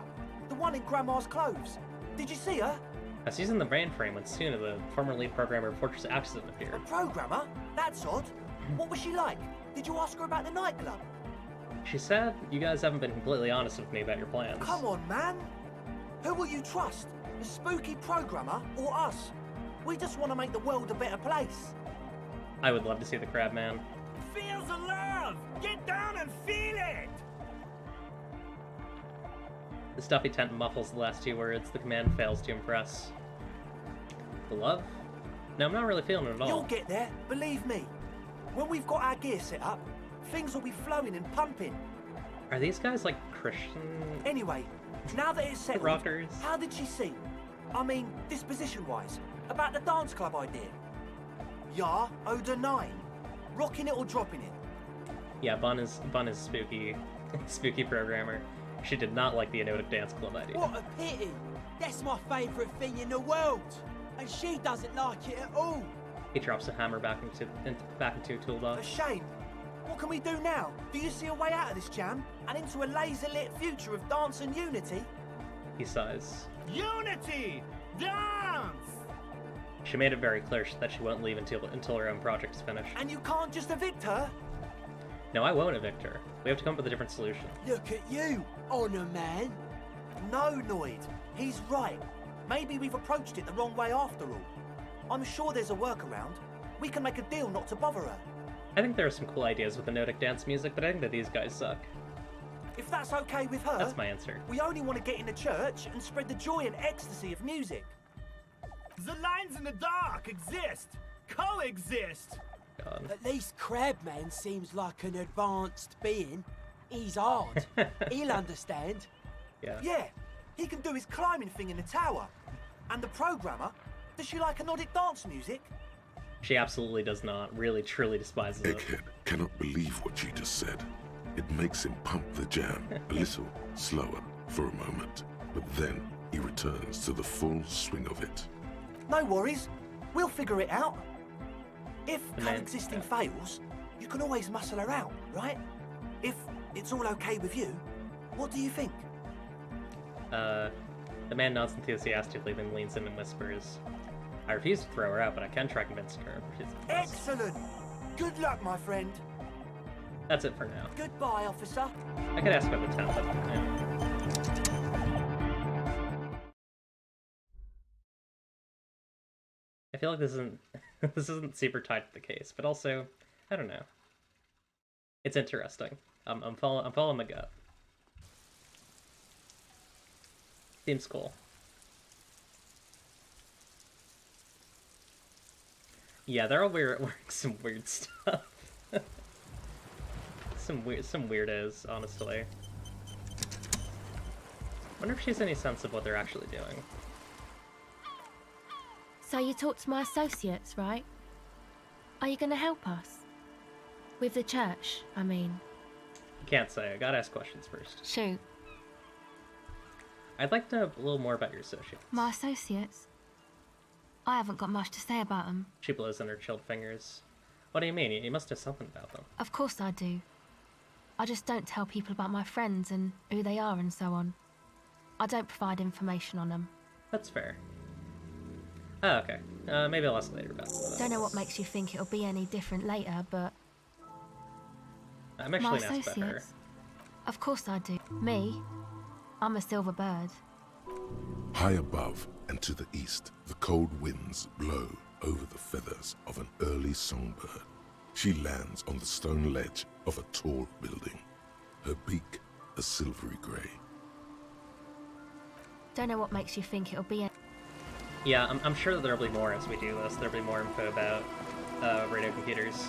The one in Grandma's clothes? Did you see her? I was using the mainframe when Suna, the former lead programmer of Fortress Accident, appeared. A programmer? That's odd. What was she like? Did you ask her about the nightclub? She said you guys haven't been completely honest with me about your plans. Come on, man. Who will you trust? The spooky programmer or us? We just want to make the world a better place. I would love to see the crab man. Feel the love! Get down and feel it! The stuffy tent muffles the last two words. The command fails to impress. The love? No, I'm not really feeling it at all. You'll get there, believe me. When we've got our gear set up, things will be flowing and pumping. Are these guys like Christian? Anyway, now that it's settled, rockers? How did she seem? I mean, disposition-wise, about the dance club idea. Yeah, Oda 9. Rocking it or dropping it? Yeah, Bun is spooky, spooky programmer. She did not like the Enotic Dance Club idea. What a pity! That's my favourite thing in the world! And she doesn't like it at all! He drops a hammer back into a toolbox. A shame. What can we do now? Do you see a way out of this jam? And into a laser-lit future of dance and unity? He sighs. Unity! Dance! She made it very clear that she won't leave until her own project's finished. And you can't just evict her? No, I won't evict her. We have to come up with a different solution. Look at you, Honor Man. No, Noid. He's right. Maybe we've approached it the wrong way after all. I'm sure there's a workaround. We can make a deal not to bother her. I think there are some cool ideas with Enotic dance music, but I think that these guys suck. If that's okay with her... That's my answer. We only want to get in the church and spread the joy and ecstasy of music. The lines in the dark exist! Coexist! God. At least Crabman seems like an advanced being. He's hard. He'll understand. Yeah. Yeah, he can do his climbing thing in the tower. And the programmer, does she like Enotic dance music? She absolutely does not. Really, truly despises it. Egghead cannot believe what you just said. It makes him pump the jam a little slower for a moment, but then he returns to the full swing of it. No worries. We'll figure it out. If coexisting fails, you can always muscle her out, right? If it's all okay with you, what do you think? The man nods enthusiastically, then leans in and whispers, I refuse to throw her out, but I can try convincing her. Excellent! Good luck, my friend. That's it for now. Goodbye, officer. I could ask about the tent, but I feel like this isn't this isn't super tied to the case, but also, I don't know. It's interesting. I'm following my gut. Seems cool. Yeah, they're all wearing some weird stuff. some weirdos, honestly. Wonder if she has any sense of what they're actually doing. So you talked to my associates, right? Are you going to help us? With the church, I mean. Can't say. I gotta ask questions first. Shoot. I'd like to know a little more about your associates. My associates? I haven't got much to say about them. She blows on her chilled fingers. What do you mean? You must have something about them. Of course I do. I just don't tell people about my friends and who they are and so on. I don't provide information on them. That's fair. Oh, okay. Maybe I'll ask later about that. Don't know what makes you think it'll be any different later, but... I'm actually My gonna ask about her. associates? Of course I do. Me? I'm a silver bird. High above and to the east, the cold winds blow over the feathers of an early songbird. She lands on the stone ledge of a tall building, her beak a silvery grey. Don't know what makes you think it'll be... Yeah, I'm sure that there'll be more as we do this. There'll be more info about radio computers.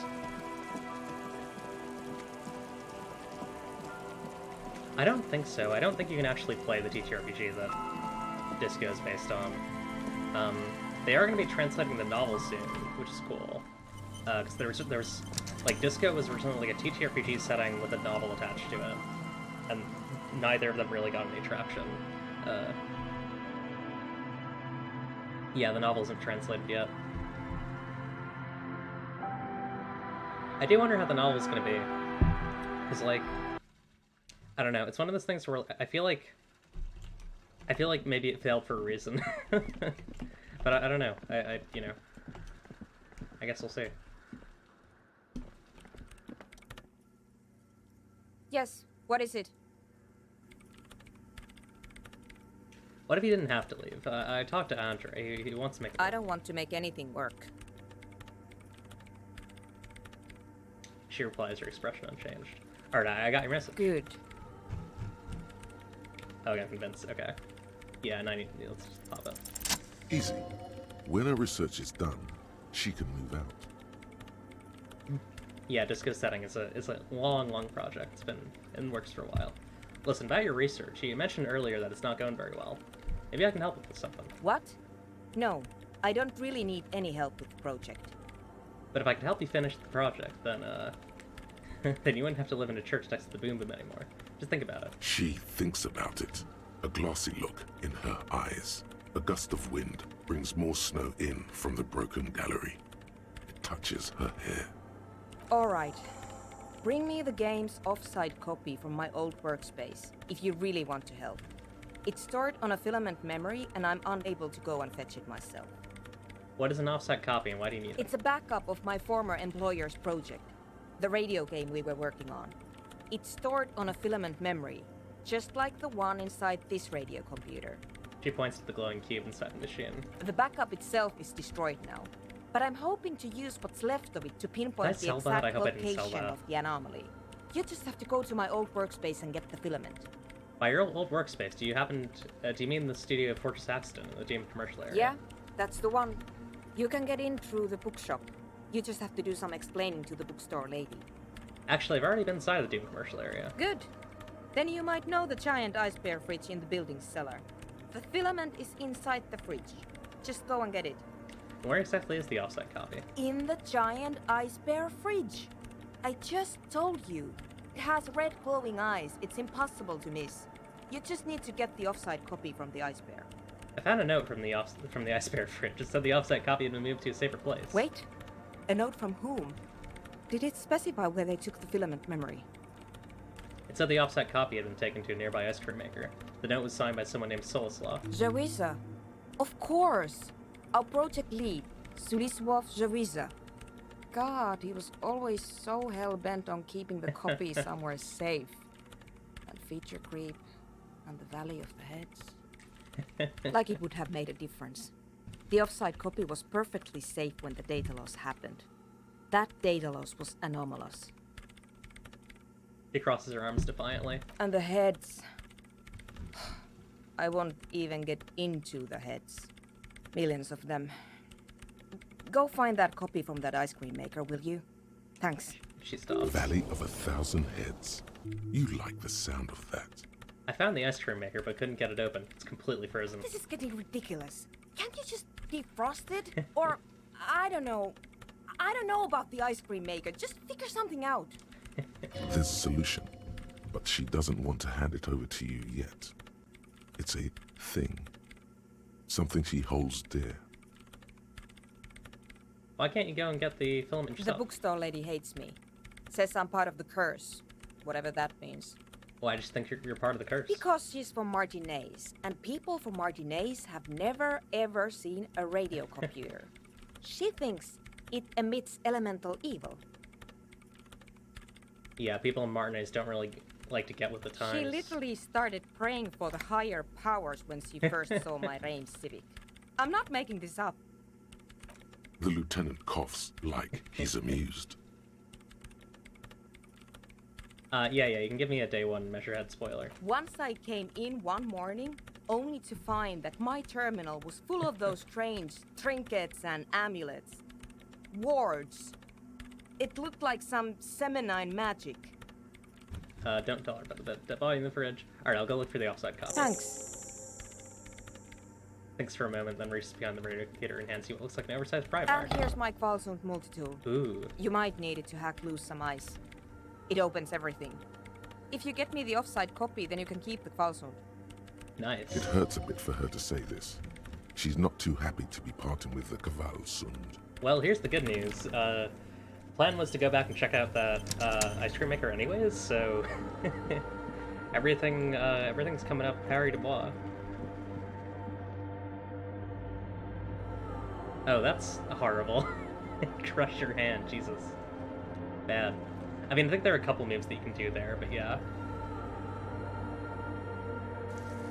I don't think so. I don't think you can actually play the TTRPG that Disco is based on. They are going to be translating the novel soon, which is cool. Because there was like Disco was originally like a TTRPG setting with a novel attached to it, and neither of them really got any traction. Yeah, the novel isn't translated yet. I do wonder how the novel's going to be, because like, I don't know. It's one of those things where I feel like maybe it failed for a reason, but I don't know. I you know, I guess we'll see. Yes, what is it? What if you didn't have to leave? I talked to Andre. He wants to make it I don't want to make anything work. She replies, her expression unchanged. Alright, I got your message. Good. Oh, I got convinced. Okay. Yeah, 90. Let's just pop up. Easy. When her research is done, she can move out. Yeah, Disco setting is a long project. It's been in the works for a while. Listen, about your research, you mentioned earlier that it's not going very well. Maybe I can help with something. What? No, I don't really need any help with the project. But if I could help you finish the project, then then you wouldn't have to live in a church next to the Boom Boom anymore. Just think about it. She thinks about it. A glassy look in her eyes. A gust of wind brings more snow in from the broken gallery. It touches her hair. All right. Bring me the game's offsite copy from my old workspace, if you really want to help. It's stored on a filament memory, and I'm unable to go and fetch it myself. What is an offsite copy, and why do you need it? It's a backup of my former employer's project, the radio game we were working on. It's stored on a filament memory, just like the one inside this radio computer. She points to the glowing cube inside the machine. The backup itself is destroyed now, but I'm hoping to use what's left of it to pinpoint the exact location of the anomaly. You just have to go to my old workspace and get the filament. By your old workspace, do you happen to, do you mean the studio of Fortress Accident in the Demon commercial area? Yeah, that's the one. You can get in through the bookshop. You just have to do some explaining to the bookstore lady. Actually, I've already been inside the Demon commercial area. Good. Then you might know the giant ice bear fridge in the building's cellar. The filament is inside the fridge. Just go and get it. Where exactly is the offsite copy? In the giant ice bear fridge. I just told you. It has red glowing eyes. It's impossible to miss. You just need to get the offsite copy from the ice bear. I found a note from the ice bear fridge. It said the offsite copy had been moved to a safer place. Wait. A note from whom? Did it specify where they took the filament memory? It said the offsite copy had been taken to a nearby ice cream maker. The note was signed by someone named Solislav. Jawiza. Of course. Our project lead, Suliswov Jawiza. God, he was always so hell-bent on keeping the copy somewhere safe. And feature creep, and the Valley of the Heads. Like it would have made a difference. The offsite copy was perfectly safe when the data loss happened. That data loss was anomalous. He crosses her arms defiantly. And the heads. I won't even get into the heads. Millions of them. Go find that copy from that ice cream maker, will you? Thanks. She stops. Valley of 1,000 Heads. You like the sound of that. I found the ice cream maker, but couldn't get it open. It's completely frozen. This is getting ridiculous. Can't you just defrost it? Or, I don't know. I don't know about the ice cream maker. Just figure something out. There's a solution, but she doesn't want to hand it over to you yet. It's a thing. Something she holds dear. Why can't you go and get the filament yourself? The bookstore lady hates me. Says I'm part of the curse. Whatever that means. Well, I just think you're part of the curse. Because she's from Martinez, and people from Martinez have never ever seen a radio computer. She thinks it emits elemental evil. Yeah, people in Martinez don't really like to get with the times. She literally started praying for the higher powers when she first saw my range Civic. I'm not making this up. The lieutenant coughs like he's amused. Yeah, you can give me a day one measurehead spoiler. Once I came in one morning, only to find that my terminal was full of those strange trinkets and amulets. Wards. It looked like some Semenine magic. Don't tell her about the volume in the fridge. Alright, I'll go look for the offside copy. Thanks. Thinks for a moment, then reaches behind the radio computer and hands you what looks like an oversized pry And bar. here's my Qualsund multi-tool. Ooh. You might need it to hack loose some ice. It opens everything. If you get me the offside copy, then you can keep the Qualsund. Nice. It hurts a bit for her to say this. She's not too happy to be parting with the Qualsund. Well, here's the good news. Plan was to go back and check out that ice cream maker anyways, so everything's coming up Harry Dubois. Oh, that's horrible. Crush your hand, Jesus. Bad. I mean, I think there are a couple moves that you can do there, but yeah.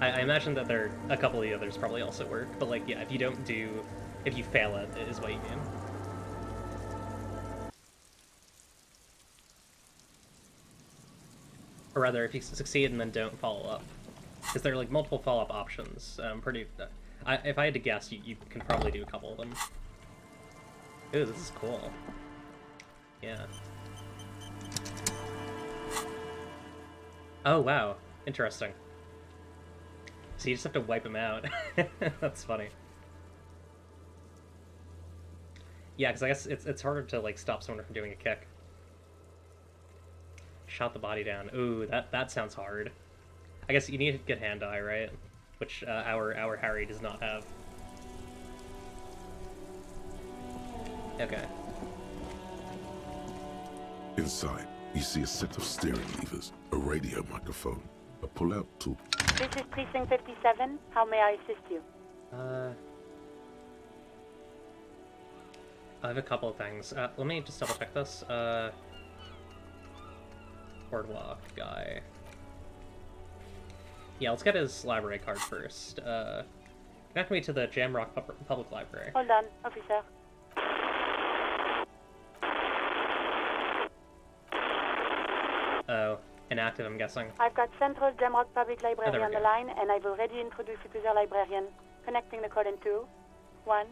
I imagine that there a couple of the others probably also work, but like, yeah, if you fail it, is what you mean. Or rather, if you succeed and then don't follow up. Because there are like multiple follow-up options. If I had to guess, you can probably do a couple of them. Ooh, this is cool. Yeah. Oh, wow. Interesting. So you just have to wipe him out. That's funny. Yeah, because I guess it's harder to like stop someone from doing a kick. Shot the body down. Ooh, that sounds hard. I guess you need to get hand-eye, right? Which our Harry does not have. Okay. Inside, you see a set of steering levers, a radio microphone, a pull-out tool. This is Precinct 57. How may I assist you? I have a couple of things. Let me just double check this. Boardwalk guy. Yeah, let's get his library card first. Connect me to the Jamrock Public Library. Hold on, officer. Oh, inactive, I'm guessing. I've got Central Jamrock Public Library there we on the go. line, and I've already introduced you to their librarian. Connecting the call in 2, 1.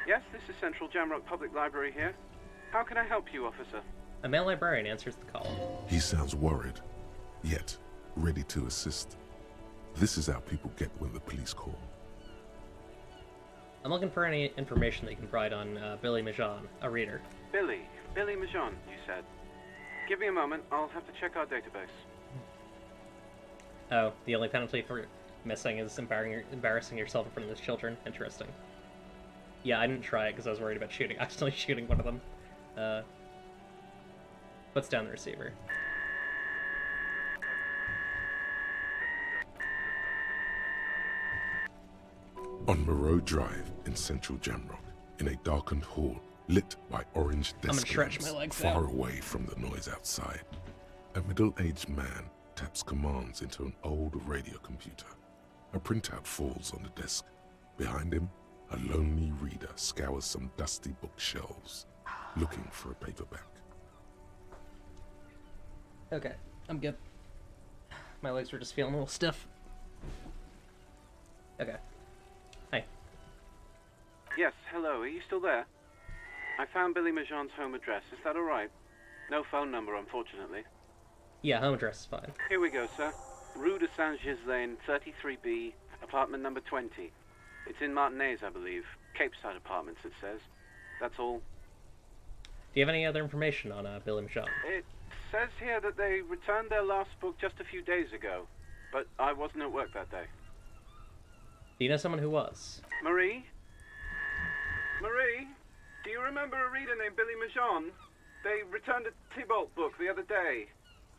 Yes, this is Central Jamrock Public Library here. How can I help you, officer? A male librarian answers the call. He sounds worried, yet ready to assist. This is how people get when the police call. I'm looking for any information that you can provide on Billy Majan, a reader. Billy Majan, you said. Give me a moment, I'll have to check our database. Oh, the only penalty for missing is embarrassing yourself in front of his children. Interesting. Yeah, I didn't try it because I was worried about accidentally shooting one of them. Puts down the receiver. On Moreau Drive in central Jamrock, in a darkened hall lit by orange I'm gonna desk stretch lamps my legs far out. away from the noise outside, a middle-aged man taps commands into an old radio computer. A printout falls on the desk. Behind him, a lonely reader scours some dusty bookshelves, looking for a paperback. Okay, I'm good. My legs were just feeling a little stiff. Okay. Hi. Yes, hello, are you still there? I found Billy Majan's home address, is that alright? No phone number, unfortunately. Yeah, home address is fine. Here we go, sir. Rue de Saint-Ghislain, 33B, apartment number 20. It's in Martinez, I believe. Cape Side Apartments, it says. That's all. Do you have any other information on Billy Majan? It says here that they returned their last book just a few days ago, but I wasn't at work that day. Do you know someone who was? Marie? Marie? Do you remember a reader named Billy Majan? They returned a Tybalt book the other day.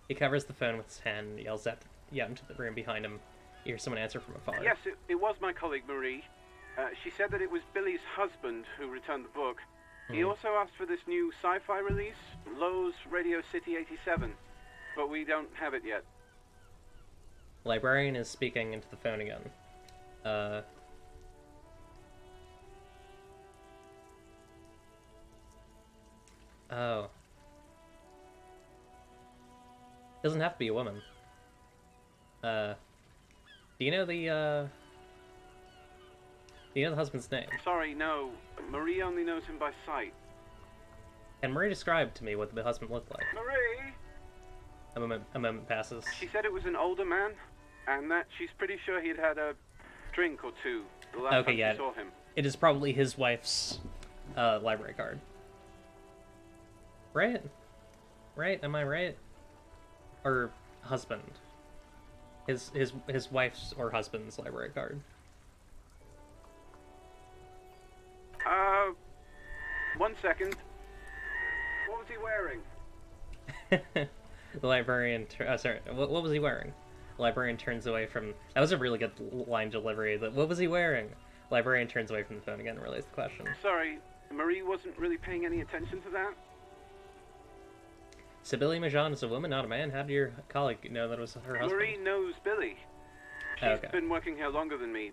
He covers the phone with his hand and yells out into the room behind him. You hear someone answer from afar. Yes, it was my colleague Marie. She said that it was Billy's husband who returned the book. He also asked for this new sci-fi release, Lowe's Radio City 87, but we don't have it yet. The librarian is speaking into the phone again. Oh. Doesn't have to be a woman. Do you know the husband's name? Sorry, no. Marie only knows him by sight. Can Marie describe to me what the husband looked like? Marie! A moment passes. She said it was an older man, and that she's pretty sure he'd had a drink or two the last time she saw him. It is probably his wife's library card. Right? Right? Am I right? Or husband? His wife's or husband's library card. 1 second. What was he wearing? The librarian... sorry, what was he wearing? The librarian turns away from... That was a really good line delivery. What was he wearing? The librarian turns away from the phone again and relays the question. Sorry, Marie wasn't really paying any attention to that? So Billy Majan is a woman, not a man? How did your colleague know that it was her husband? Marie knows Billy. She's been working here longer than me.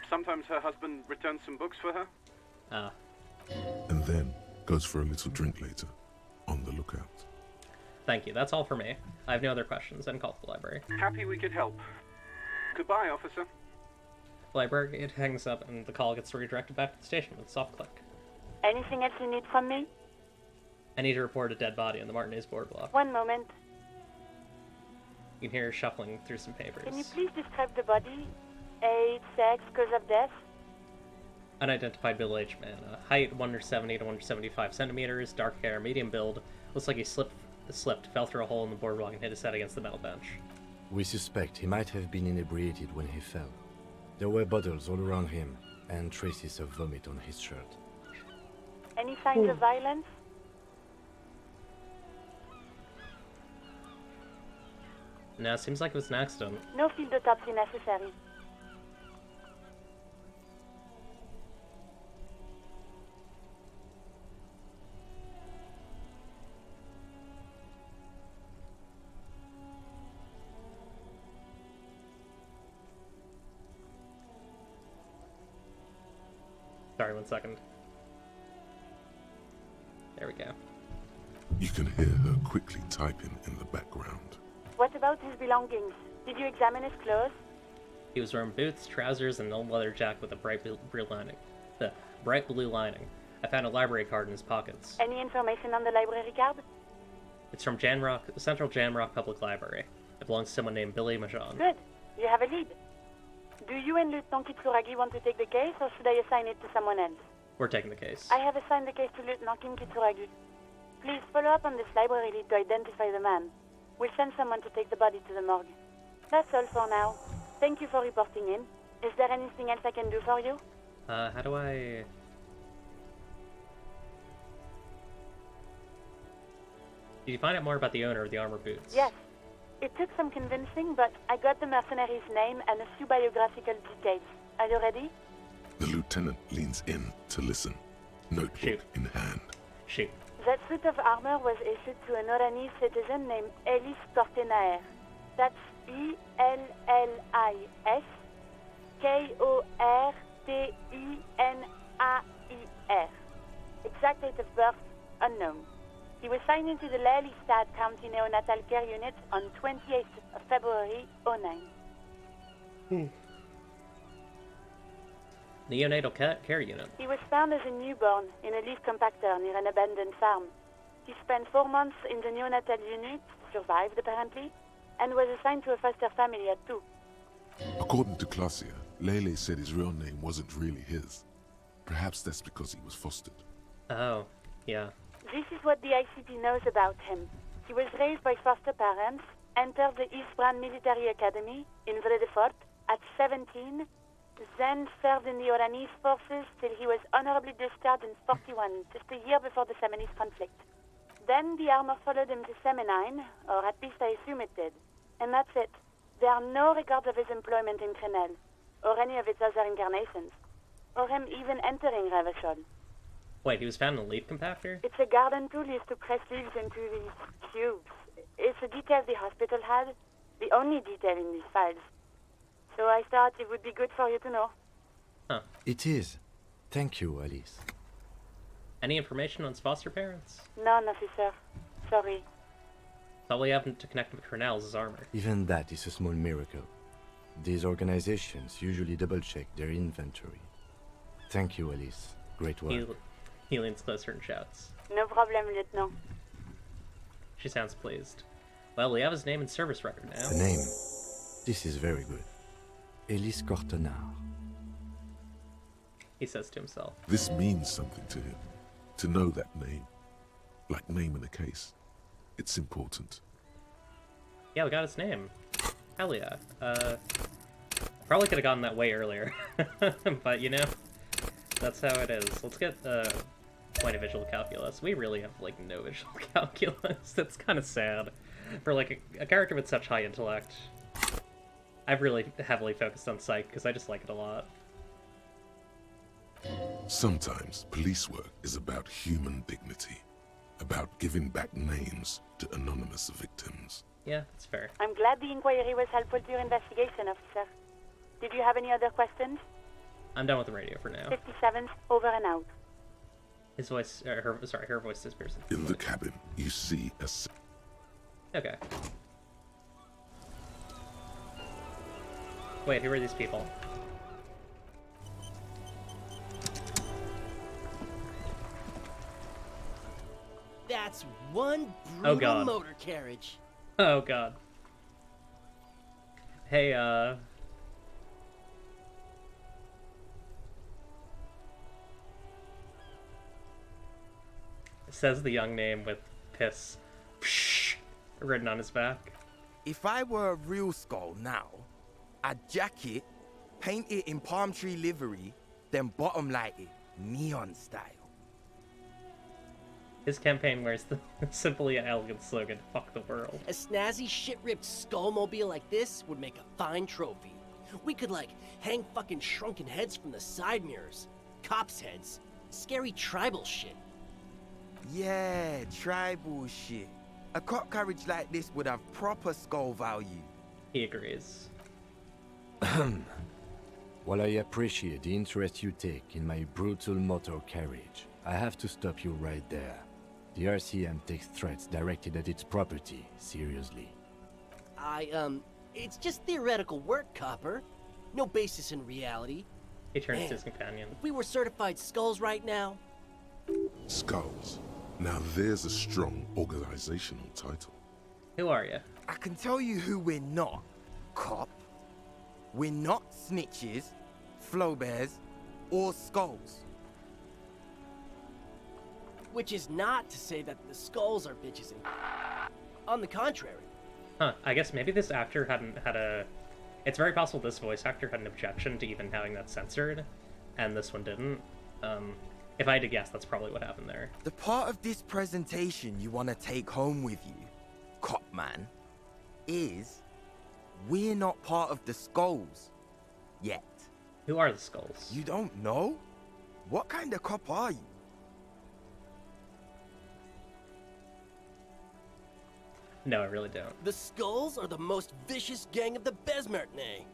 Sometimes her husband returns some books for her. Ah. And then goes for a little drink later. On the lookout. Thank you. That's all for me. I have no other questions. Then call the library. Happy we could help. Goodbye, officer. The library hangs up and the call gets redirected back to the station with a soft click. Anything else you need from me? I need to report a dead body on the Martinez boardwalk. 1 moment. You can hear her shuffling through some papers. Can you please describe the body? Age, sex, cause of death? Unidentified middle-aged man. Height 170 to 175 centimeters, dark hair, medium build. Looks like he slipped, fell through a hole in the boardwalk and hit his head against the metal bench. We suspect he might have been inebriated when he fell. There were bottles all around him, and traces of vomit on his shirt. Any signs of violence? No, it seems like it was an accident. No field autopsy necessary. Sorry, 1 second. There we go. You can hear her quickly typing in the background. What about his belongings? Did you examine his clothes? He was wearing boots, trousers, and an old leather jacket with a bright blue lining. The bright blue lining. I found a library card in his pockets. Any information on the library card? It's from Central Jamrock Public Library. It belongs to someone named Billy Majan. Good. You have a lead. Do you and Lieutenant Kitsuragi want to take the case, or should I assign it to someone else? We're taking the case. I have assigned the case to Lieutenant Kim Kitsuragi. Please follow up on this library lead to identify the man. We'll send someone to take the body to the morgue. That's all for now. Thank you for reporting in. Is there anything else I can do for you? How do I... Did you find out more about the owner of the armored boots? Yes. It took some convincing, but I got the mercenary's name and a few biographical details. Are you ready? The lieutenant leans in to listen, notebook in hand. Shoot. That suit of armor was issued to an Oranese citizen named Ellis Kortenaer. That's E-L-L-I-S K-O-R-T-E-N-A-I-R. Exact date of birth, unknown. He was signed into the Lelystad County Neonatal Care Unit on 28th of February, 09. Neonatal care unit. He was found as a newborn in a leaf compactor near an abandoned farm. He spent 4 months in the neonatal unit, survived apparently, and was assigned to a foster family at 2. According to Klasia, Lele said his real name wasn't really his. Perhaps that's because he was fostered. Oh, yeah. This is what the ICP knows about him. He was raised by foster parents, entered the Eastbrand Military Academy in Vredefort at 17, then served in the Oranese forces till he was honorably discharged in 41, just a year before the Seminese conflict. Then the armor followed him to Seminine, or at least I assume it did. And that's it. There are no records of his employment in Crenel, or any of its other incarnations, or him even entering Revachol. Wait, he was found in a leaf compactor? It's a garden tool used to press leaves into these cubes. It's a detail the hospital had, the only detail in these files. So I thought it would be good for you to know. Huh. It is. Thank you, Alice. Any information on his foster parents? None, officer. Sorry. All we have to connect with Crenel is his armor. Even that is a small miracle. These organizations usually double-check their inventory. Thank you, Alice. Great work. He leans closer and shouts. No problem, Lieutenant. She sounds pleased. Well, we have his name and service record now. The name. This is very good. Elise Cortenard. He says to himself. This means something to him. To know that name. Like naming a case. It's important. Yeah, we got his name. Hell yeah. Probably could have gotten that way earlier. But, you know, that's how it is. Let's get point of visual calculus. We really have, like, no visual calculus. That's kind of sad. For, like, a character with such high intellect. I've really heavily focused on psych, because I just like it a lot. Sometimes police work is about human dignity. About giving back names to anonymous victims. Yeah, that's fair. I'm glad the inquiry was helpful to your investigation, officer. Did you have any other questions? I'm done with the radio for now. 57th, over and out. His voice, her voice disappears. In the cabin, you see a... Okay. Wait, who are these people? That's one Oh, brutal God. motor carriage. Oh god. Hey, says the young name with piss written on his back. If I were a real skull now, I'd jack it, paint it in palm tree livery, then bottom light it, neon style. His campaign wears the simply elegant slogan, "Fuck the world." A snazzy, shit-ripped skullmobile like this would make a fine trophy. We could, like, hang fucking shrunken heads from the side mirrors. Cops' heads. Scary tribal shit. Yeah, tribal shit. A cop carriage like this would have proper skull value. He agrees. While I appreciate the interest you take in my brutal motor carriage, I have to stop you right there. The RCM takes threats directed at its property seriously. It's just theoretical work, Copper. No basis in reality. He turns Man, to his companion. If we were certified skulls right now... Skulls. Now there's a strong organizational title. Who are you? I can tell you who we're not, cop. We're not snitches, flowbears, or skulls. Which is not to say that the skulls are bitches. On the contrary. Huh, I guess maybe this actor hadn't had a... It's very possible this voice actor had an objection to even having that censored, and this one didn't. If I had to guess, that's probably what happened there. The part of this presentation you want to take home with you, cop man, is we're not part of the skulls yet. Who are the skulls? You don't know? What kind of cop are you? No, I really don't. The skulls are the most vicious gang of the Besmertne.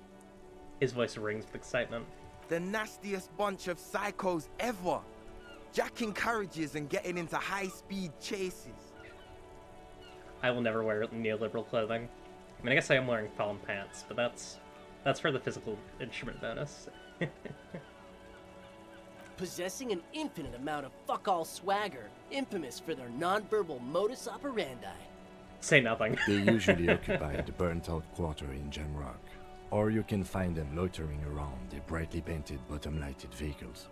His voice rings with excitement. The nastiest bunch of psychos ever. Jacking carriages and getting into high-speed chases. I will never wear neoliberal clothing. I mean, I guess I am wearing palm pants, but that's for the physical instrument bonus. Possessing an infinite amount of fuck-all swagger, infamous for their non-verbal modus operandi. Say nothing. They usually occupy the burnt-out quarter in Jamrock, or you can find them loitering around their brightly painted bottom-lighted vehicles.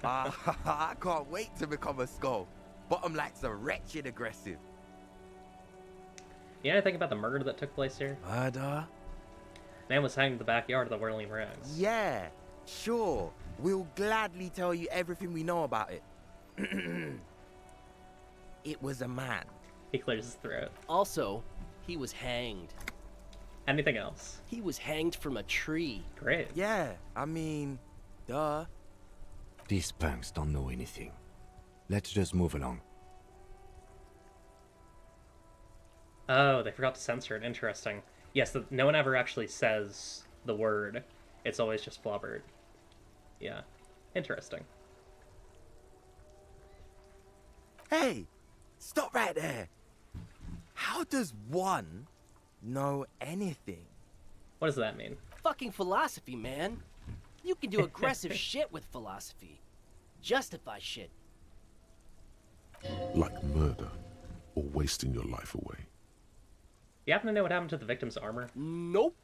I can't wait to become a skull. Bottom lights are wretched aggressive. You know anything about the murder that took place here? Murder? Man was hanged in the backyard of the Whirling Rags. Yeah, sure. We'll gladly tell you everything we know about it. it was a man. He clears his throat. Also, he was hanged. Anything else? He was hanged from a tree. Great. Yeah, I mean, duh. These punks don't know anything. Let's just move along. Oh, they forgot to censor it. Interesting. Yes, no one ever actually says the word. It's always just flubbered. Yeah. Interesting. Hey! Stop right there! How does one know anything? What does that mean? Fucking philosophy, man. You can do aggressive shit with philosophy. Justify shit. Like murder, or wasting your life away. You happen to know what happened to the victim's armor? Nope.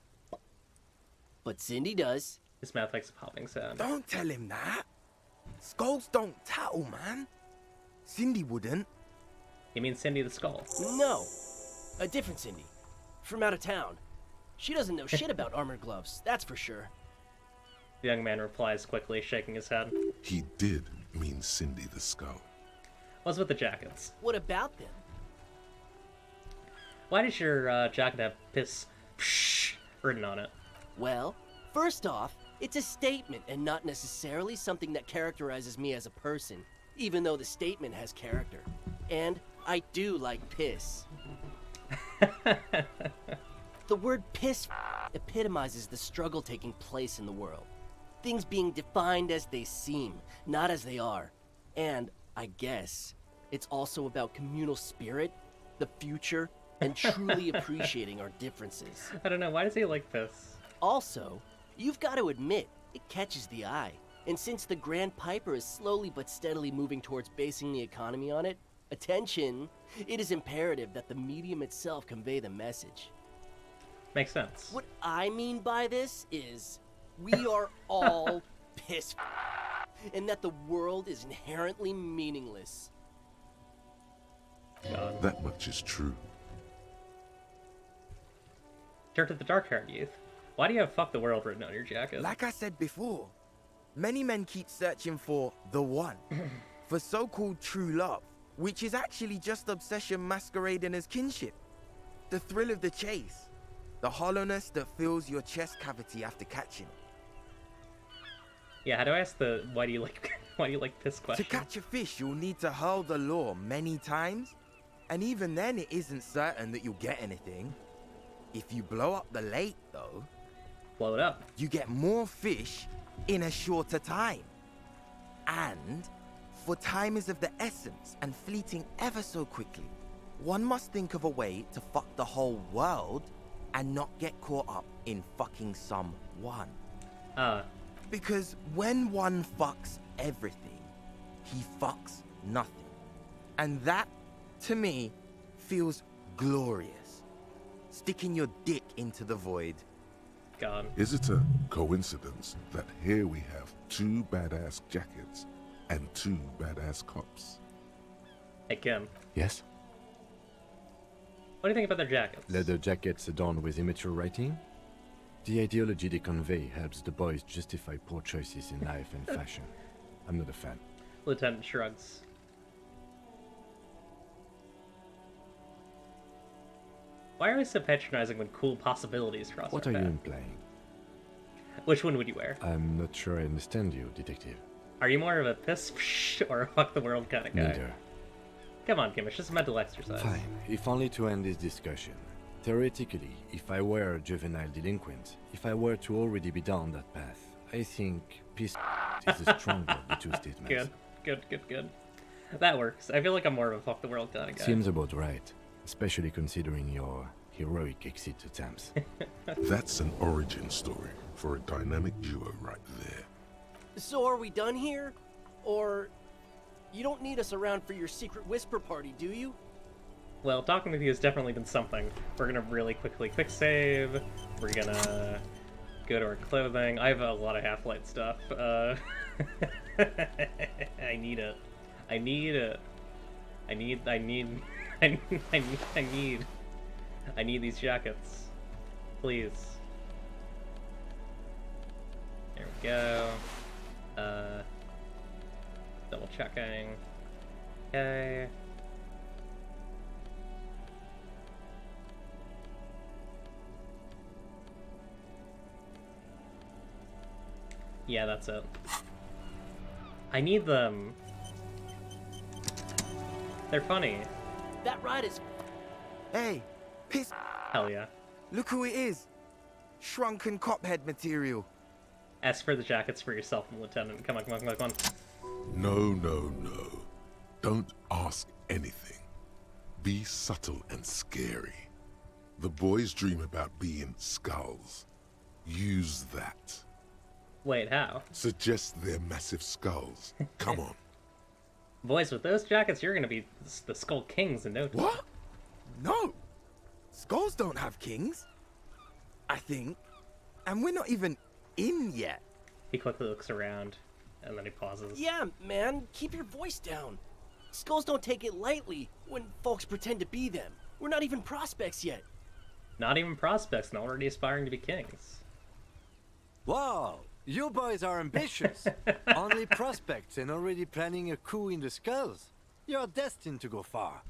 But Cindy does. His mouth makes a popping sound. Don't tell him that. Skulls don't tattle, man. Cindy wouldn't. You mean Cindy the Skull? No. A different Cindy. From out of town. She doesn't know shit about armored gloves, that's for sure. The young man replies quickly, shaking his head. He did mean Cindy the Skull. What's with the jackets? What about them? Why does your jacket have piss psh written on it? Well, first off, it's a statement and not necessarily something that characterizes me as a person, even though the statement has character. And I do like piss. The word piss epitomizes the struggle taking place in the world. Things being defined as they seem, not as they are. And, I guess, it's also about communal spirit, the future, and truly appreciating our differences. I don't know, why does he like this? Also, you've got to admit, it catches the eye. And since the Grand Piper is slowly but steadily moving towards basing the economy on it, attention, it is imperative that the medium itself convey the message. Makes sense. What I mean by this is, we are all piss and that the world is inherently meaningless. God. That much is true. Turn to the dark-haired youth. Why do you have "fuck the world" written on your jacket? Like I said before, many men keep searching for the one, for so-called true love, which is actually just obsession masquerading as kinship. The thrill of the chase, the hollowness that fills your chest cavity after catching. Yeah, how do I ask the why do you like piss question? To catch a fish, you'll need to hurl the lure many times, and even then it isn't certain that you'll get anything. If you blow up the lake, though, blow it up, you get more fish in a shorter time. And for time is of the essence and fleeting ever so quickly, one must think of a way to fuck the whole world and not get caught up in fucking someone. Because when one fucks everything, he fucks nothing. And that, to me, feels glorious. Sticking your dick into the void. God. Is it a coincidence that here we have 2 badass jackets and 2 badass cops? Hey, Kim. Yes? What do you think about their jackets? Leather jackets adorned with immature writing? The ideology they convey helps the boys justify poor choices in life and fashion. I'm not a fan. Lieutenant shrugs. Why are we so patronizing when cool possibilities cross What our are you path? implying? Which one would you wear? I'm not sure I understand you, detective. Are you more of a piss or a fuck the world kind of guy? Neither. Come on, Kim, it's just a mental exercise. Fine, if only to end this discussion. Theoretically, if I were a juvenile delinquent, if I were to already be down that path, I think piss is the stronger of the two statements. Good. That works. I feel like I'm more of a fuck the world kind of guy. Seems about right, especially considering your heroic exit attempts. That's an origin story for a dynamic duo right there. So are we done here? Or you don't need us around for your secret whisper party, do you? Well, talking with you has definitely been something. We're gonna really quickly quick save. We're gonna go to our clothing. I have a lot of Half-Light stuff. I need it. I need these jackets. Please. There we go. Double checking. Okay. Yeah, that's it. I need them. They're funny. That ride is... Hey, piss. Hell yeah. Look who it is. Shrunken cophead material. Ask for the jackets for yourself and Lieutenant. Come on, come on, come on, come on. No. Don't ask anything. Be subtle and scary. The boys dream about being skulls. Use that. Wait, how? Suggest they're massive skulls. Come on. Boys, with those jackets, you're gonna be the Skull Kings in no time. What? No. Skulls don't have kings. I think. And we're not even in yet. He quickly looks around, and then he pauses. Yeah, man, keep your voice down. Skulls don't take it lightly when folks pretend to be them. We're not even prospects yet. Not even prospects and already aspiring to be kings. Wow, you boys are ambitious. Only prospects and already planning a coup in the skulls. You're destined to go far.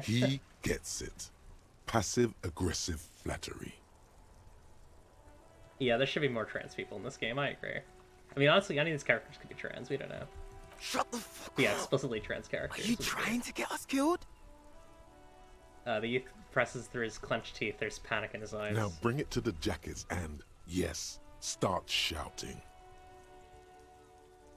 He gets it. Passive-aggressive flattery. Yeah, there should be more trans people in this game, I agree. I mean, honestly, any of these characters could be trans, we don't know. Shut the fuck Yeah, up. explicitly trans characters. Are you trying to get us killed? The youth presses through his clenched teeth, there's panic in his eyes. Now bring it to the jackets and, yes, start shouting.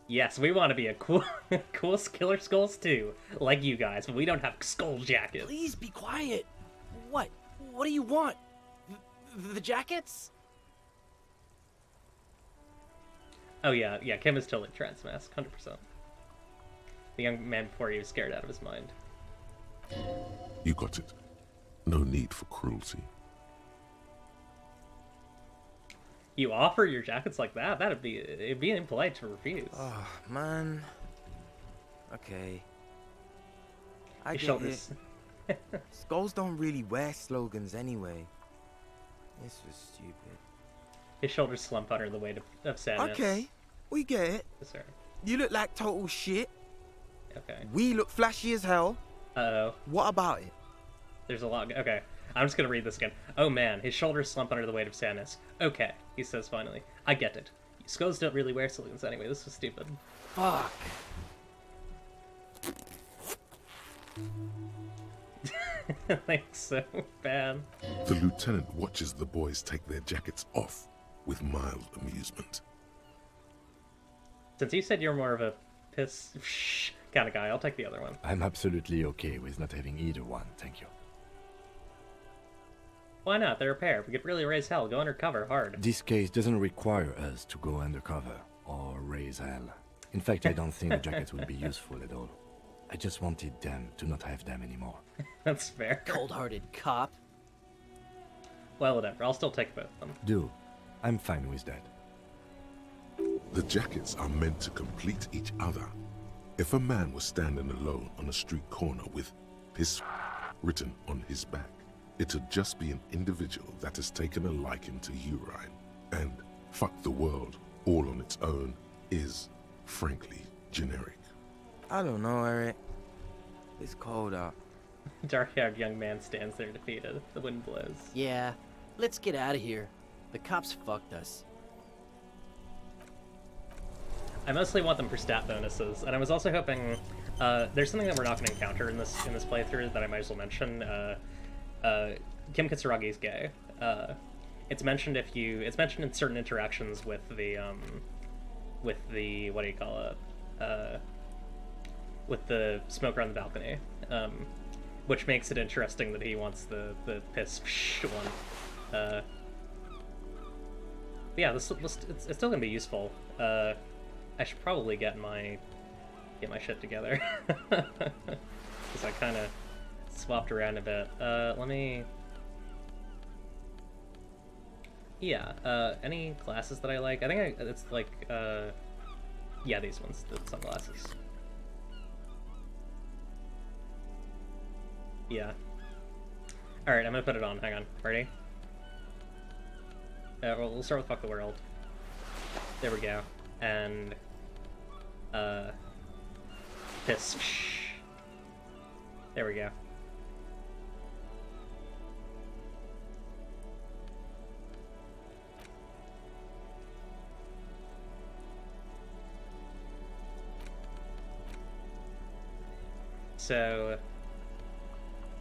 Yes, we want to be a cool, cool Killer Skulls too, like you guys, but we don't have skull jackets. Please be quiet. What? What do you want? The jackets? Oh yeah, Kim is totally trans mask, 100%. The young man before you was scared out of his mind. You got it. No need for cruelty. You offer your jackets like that? It'd be impolite to refuse. Oh, man. Okay. I His get shoulders. it. Skulls don't really wear slogans anyway. This was stupid. His shoulders slump under the weight of sadness. Okay, we get it. Yes, sir. You look like total shit. Okay. We look flashy as hell. Uh-oh. What about it? There's a lot. Okay, I'm just gonna read this again. Oh man, his shoulders slump under the weight of sadness. Okay, he says finally. I get it. Skulls don't really wear slogans anyway. This was stupid. Fuck. Thanks so bad. The lieutenant watches the boys take their jackets off with mild amusement. Since you said you're more of a piss kind of guy, I'll take the other one. I'm absolutely okay with not having either one, thank you. Why not? They're a pair. We could really raise hell. Go undercover hard. This case doesn't require us to go undercover or raise hell. In fact, I don't think the jackets would be useful at all. I just wanted them to not have them anymore. That's fair. Cold-hearted cop. Well, whatever. I'll still take both of them. Do. I'm fine with that. The jackets are meant to complete each other. If a man was standing alone on a street corner with piss written on his back, it'd just be an individual that has taken a liking to urine. And fuck the world all on its own is, frankly, generic. I don't know, Eric. It's cold out. Dark-haired young man stands there defeated. The wind blows. Yeah, let's get out of here. The cops fucked us. I mostly want them for stat bonuses, and I was also hoping there's something that we're not going to encounter in this playthrough that I might as well mention. Kim Kitsuragi's gay. It's mentioned in certain interactions with the what do you call it? With the smoker on the balcony, which makes it interesting that he wants the piss one. But yeah, it's still gonna be useful. I should probably get my shit together because I kind of swapped around a bit. Let me. Yeah. Any glasses that I like? I think it's like yeah, these ones, the sunglasses. Yeah. Alright, I'm gonna put it on. Hang on. Ready? We'll start with Fuck the World. There we go. And... Piss. There we go. so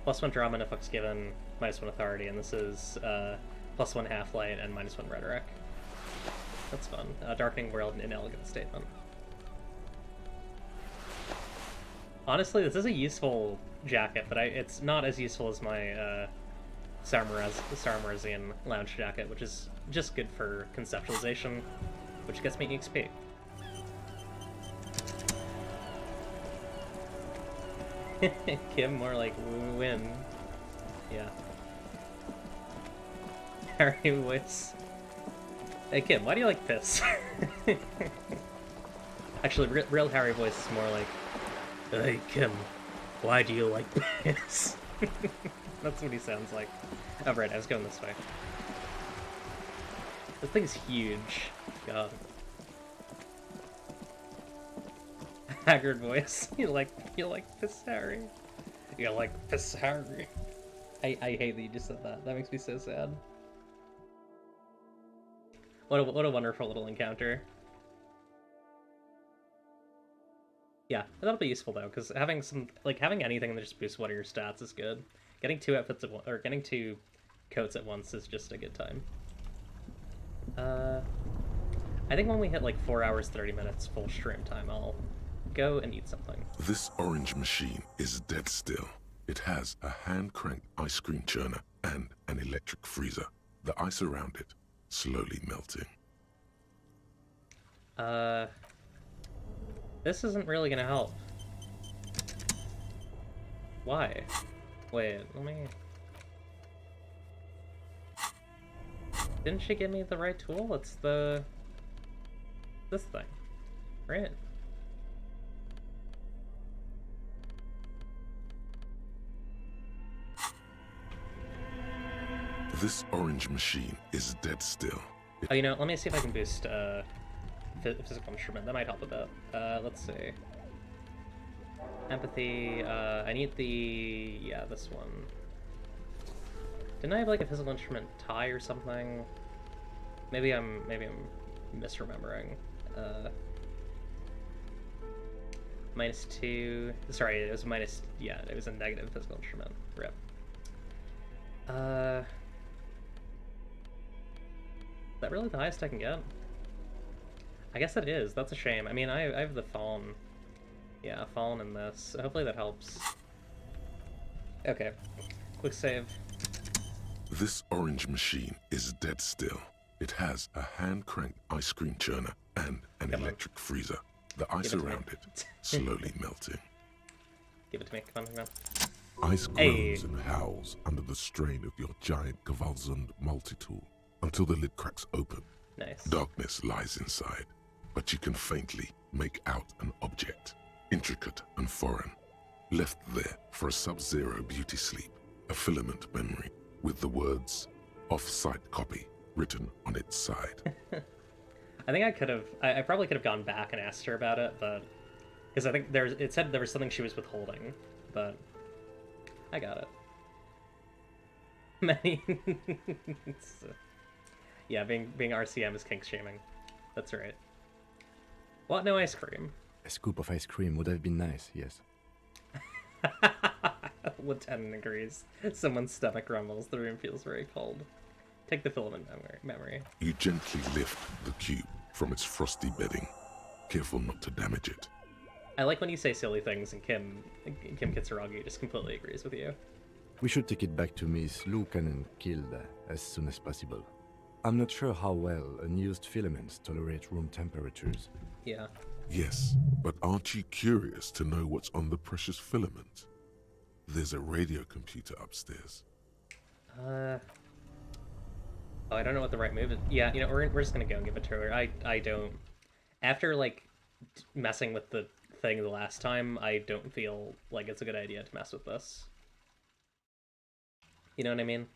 +1 drama and effects given, -1 authority, and this is +1 half-light and -1 rhetoric. That's fun. Darkening world and inelegant statement. Honestly, this is a useful jacket, but it's not as useful as my Sarmarazian lounge jacket, which is just good for conceptualization, which gets me XP. Kim, more like win. Yeah. Harry voice. Hey Kim, why do you like piss? Actually, real Harry voice is more like, hey Kim, why do you like piss? That's what he sounds like. Oh right, I was going this way. This thing's huge. God. Haggard voice. You like piss Harry. You like piss Harry. I hate that you just said that. That makes me so sad. What a wonderful little encounter. Yeah, that'll be useful though, because having anything that just boosts one of your stats is good. Getting 2 outfits at once, or getting 2 coats at once is just a good time. I think when we hit like 4 hours 30 minutes full stream time, I'll go and eat something. This orange machine is dead still. It has a hand-cranked ice cream churner and an electric freezer. The ice around it slowly melting. This isn't really gonna help. Why? Wait, let me... Didn't she give me the right tool? It's the... this thing, right? This orange machine is dead still. Oh, you know, let me see if I can boost physical instrument. That might help a bit. Let's see. Empathy. I need the... yeah, this one. Didn't I have like a physical instrument tie or something? Maybe I'm misremembering. -2. Sorry, it was minus. Yeah, it was a negative physical instrument. Rip. Is that really the highest I can get? I guess it is. That's a shame. I mean, I have the Fallen. Yeah, Fallen in this. Hopefully that helps. Okay. Quick save. This orange machine is dead still. It has a hand-cranked ice cream churner and an electric freezer. The ice around it slowly melting. Give it to me. Come on. Ice groans and howls under the strain of your giant Gewalzund multi-tool until the lid cracks open. Nice. Darkness lies inside, but you can faintly make out an object, intricate and foreign, left there for a sub-zero beauty sleep, a filament memory with the words "off-site copy" written on its side. I think I probably could have gone back and asked her about it, but because I think it said there was something she was withholding, but I got it. Many. Yeah, being RCM is kink shaming. That's right. What? No ice cream? A scoop of ice cream would have been nice, yes. Lieutenant agrees. Someone's stomach rumbles. The room feels very cold. Take the filament memory. You gently lift the cube from its frosty bedding, careful not to damage it. I like when you say silly things and Kim Kitsuragi just completely agrees with you. We should take it back to Miss Lukanen Kilda as soon as possible. I'm not sure how well unused filaments tolerate room temperatures. Yeah. Yes, but aren't you curious to know what's on the precious filament? There's a radio computer upstairs. Oh, I don't know what the right move is. Yeah, you know, we're just gonna go and give it to her. I don't... After, like, messing with the thing the last time, I don't feel like it's a good idea to mess with this. You know what I mean?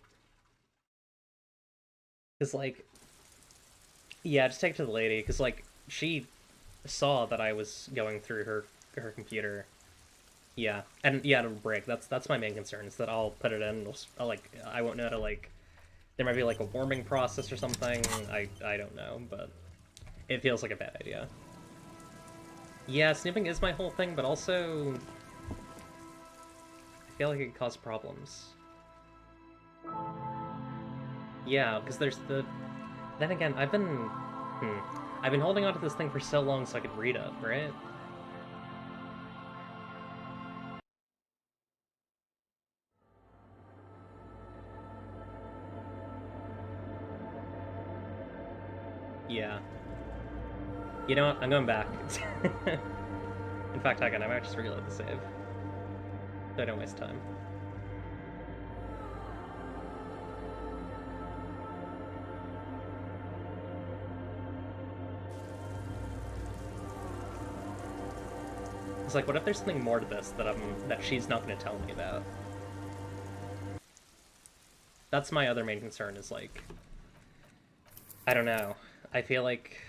Because, like... Yeah, just take it to the lady, because, like, she saw that I was going through her computer. Yeah, and yeah, it'll break. That's my main concern, is that I'll put it in, I won't know how to, like... There might be, like, a warming process or something. I don't know, but it feels like a bad idea. Yeah, snooping is my whole thing, but also... feel like it could cause problems. Yeah, because there's the... Then again, I've been holding on to this thing for so long so I could read it, right? Yeah. You know what? I'm going back. In fact, I might just reload the save. So I don't waste time. It's like, what if there's something more to this that she's not going to tell me about? That's my other main concern, is like, I don't know. I feel like...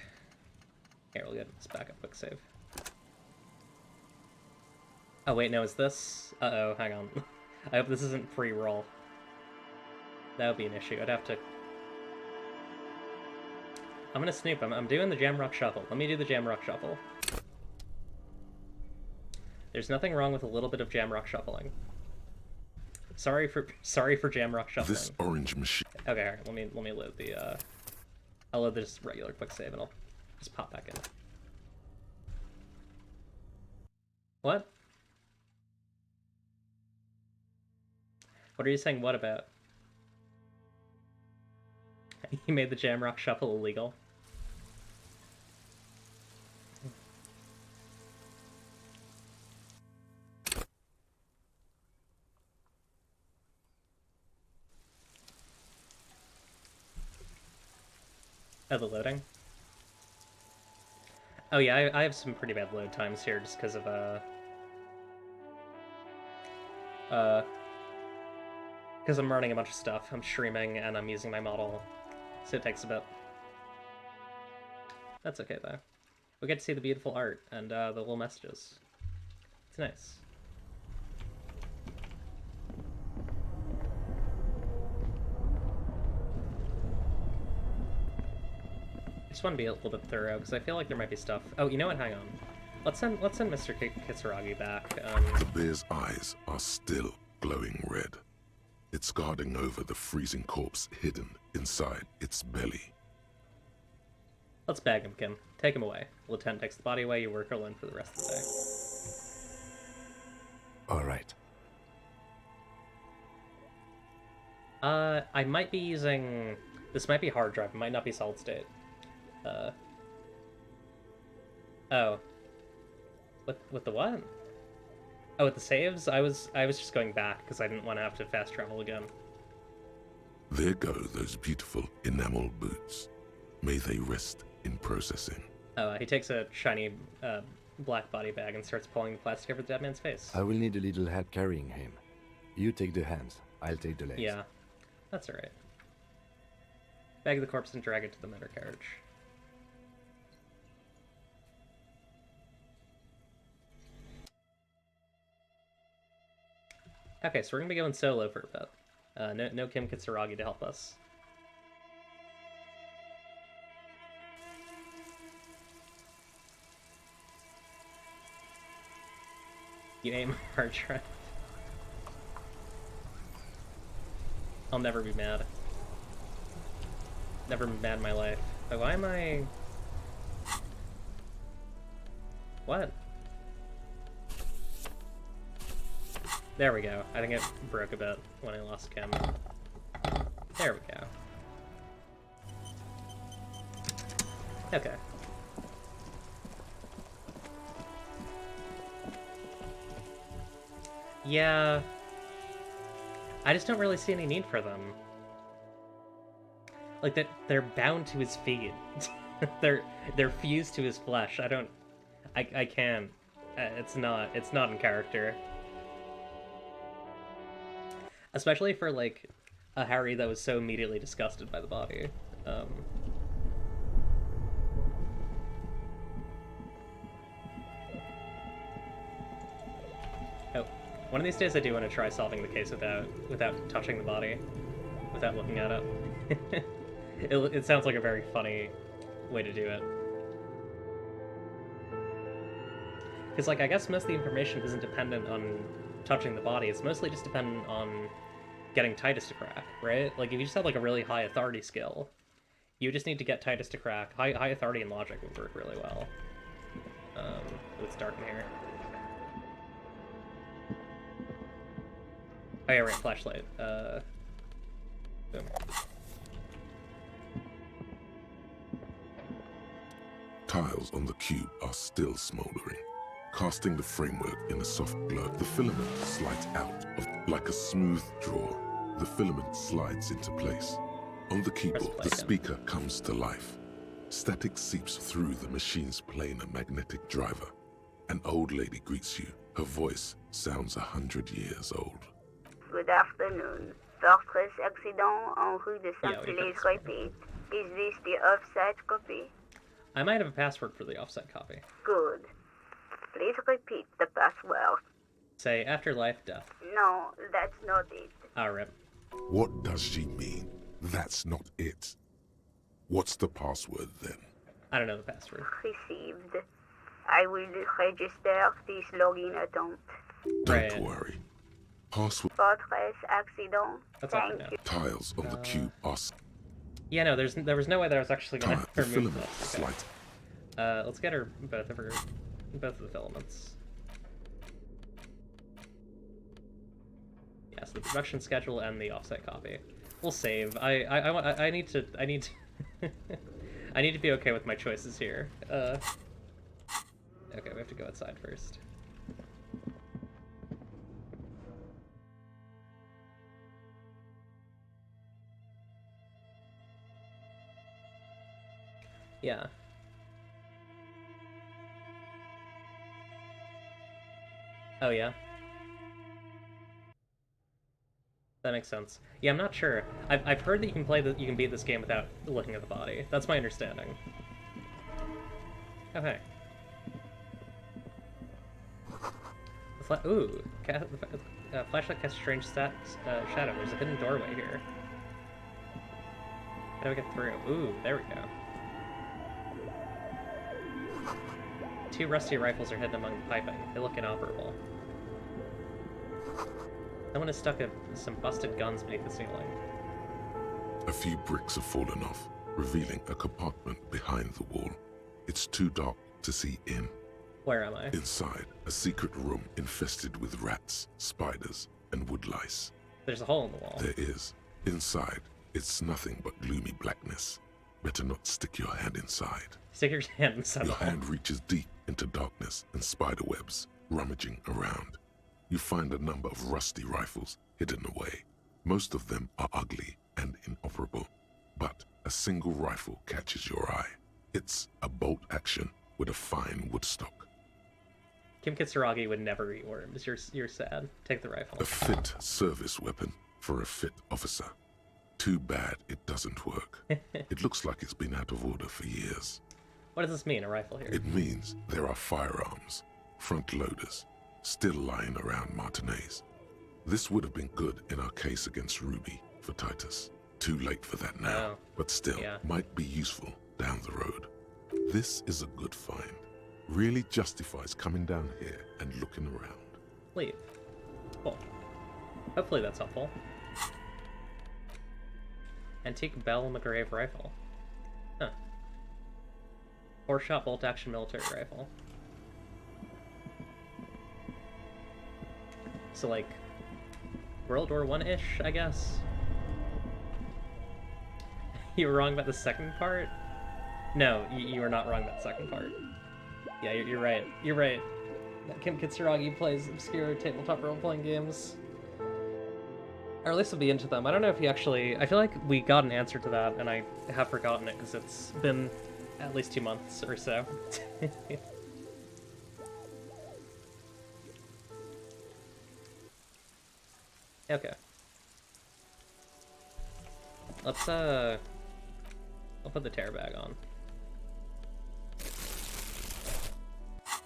Here, we'll get this back up, quick save. Oh wait, no, is this... Uh-oh, hang on. I hope this isn't free roll. That would be an issue. I'd have to... I'm gonna snoop. I'm doing the Jamrock Shuffle. Let me do the Jamrock Shuffle. There's nothing wrong with a little bit of Jamrock Shuffling. Sorry for Jamrock Shuffling. This orange machine. Okay, alright, let me load the I'll load this regular quick save and I'll just pop back in. What? What are you saying what about? You made the Jamrock Shuffle illegal. Oh, the loading? Oh yeah, I have some pretty bad load times here just because of, because I'm running a bunch of stuff. I'm streaming and I'm using my model, so it takes a bit. That's okay though. We get to see the beautiful art and the little messages. It's nice. I just want to be a little bit thorough because I feel like there might be stuff. Oh, you know what? Hang on. Let's send Mr. Kitsuragi back. The bear's eyes are still glowing red. It's guarding over the freezing corpse hidden inside its belly. Let's bag him, Kim. Take him away. Lieutenant takes the body away. You work alone for the rest of the day. All right. I might be using... This might be hard drive. It might not be solid state. Oh. With the what? Oh, with the saves? I was just going back because I didn't want to have to fast travel again. There go those beautiful enamel boots. May they rest in processing. Oh, he takes a shiny black body bag and starts pulling the plastic over the dead man's face. I will need a little help carrying him. You take the hands. I'll take the legs. Yeah, that's alright. Bag the corpse and drag it to the motor carriage. Okay, so we're gonna be going solo for a bit. No Kim Kitsuragi to help us. You aim hard drive. I'll never be mad. Never been mad in my life. But why am I... What? There we go. I think it broke a bit when I lost Kim. There we go. Okay. Yeah. I just don't really see any need for them. Like, that they're bound to his feet. they're fused to his flesh. I can't. It's not in character. Especially for, like, a Harry that was so immediately disgusted by the body. Oh, one of these days I do want to try solving the case without touching the body, without looking at it. It sounds like a very funny way to do it. Because, like, I guess most of the information isn't dependent on touching the body, it's mostly just dependent on getting Titus to crack, right? Like, if you just have, like, a really high authority skill, you just need to get Titus to crack. High authority and logic would work really well. It's dark in here. Oh yeah, right, flashlight. Boom. Tiles on the cube are still smoldering. Casting the framework in a soft glow, the filament slides out like a smooth draw. The filament slides into place. On the keyboard, the speaker comes to life. Static seeps through the machine's planar magnetic driver. An old lady greets you. Her voice sounds 100 years old. Good afternoon. Fortress accident en rue de Saint-Hilaire repeat. Is this the offset copy? I might have a password for the offset copy. Good. Please repeat the password. Say, afterlife, death. No, that's not it. Ah, rip. What does she mean? That's not it. What's the password then? I don't know the password. Received. I will register this login attempt. Don't worry. Password. Fortress accident. That's all Thank I know. you. Tiles on the cube are Yeah, no, there was no way that I was actually going to the remove filament that. Okay. slides. Let's get her both of the filaments. Yeah, so the production schedule and the offset copy. We'll save. I need to I need to be okay with my choices here. Okay, we have to go outside first. Yeah. Oh yeah. That makes sense. Yeah, I'm not sure. I've heard that you can beat this game without looking at the body. That's my understanding. Okay. Ooh, flashlight casts strange shadow. There's a hidden doorway here. How do we get through? Ooh, there we go. 2 rusty rifles are hidden among the piping. They look inoperable. Someone has stuck some busted guns beneath the ceiling. A few bricks have fallen off, revealing a compartment behind the wall. It's too dark to see in. Where am I? Inside, a secret room infested with rats, spiders, and woodlice. There's a hole in the wall. There is. Inside, it's nothing but gloomy blackness. Better not stick your hand inside. Stick your hand inside Your the hole. hand reaches deep into darkness and spider webs, rummaging around. You find a number of rusty rifles hidden away. Most of them are ugly and inoperable, but a single rifle catches your eye. It's a bolt action with a fine wood stock. Kim Kitsuragi would never eat worms. You're sad. Take the rifle. A fit service weapon for a fit officer. Too bad it doesn't work. It looks like it's been out of order for years. What does this mean, a rifle here? It means there are firearms, front loaders, still lying around Martinez. This would have been good in our case against Ruby for Titus. Too late for that now, but still might be useful down the road. This is a good find. Really justifies coming down here and looking around. Leave. Cool. Hopefully that's helpful. Antique Bell McGrave rifle. Huh. 4-shot bolt-action military rifle. So, like, World War I-ish, I guess? You were wrong about the second part? No, you were not wrong about the second part. Yeah, you're right. You're right. Kim Kitsuragi plays obscure tabletop role-playing games. Or at least I'll be into them. I don't know if he actually... I feel like we got an answer to that, and I have forgotten it, because it's been at least 2 months or so. Okay. Let's, I'll put the tear bag on.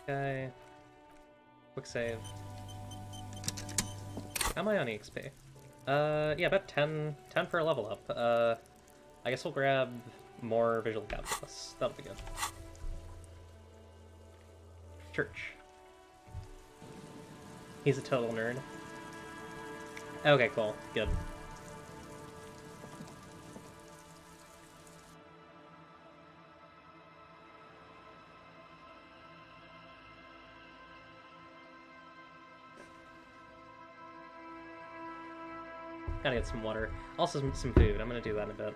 Okay. Quick save. How am I on EXP? Yeah, about 10 for a level up. I guess we'll grab more visual calculus. That'll be good. Church. He's a total nerd. Okay, cool. Good. Gotta get some water. Also some food. I'm gonna do that in a bit.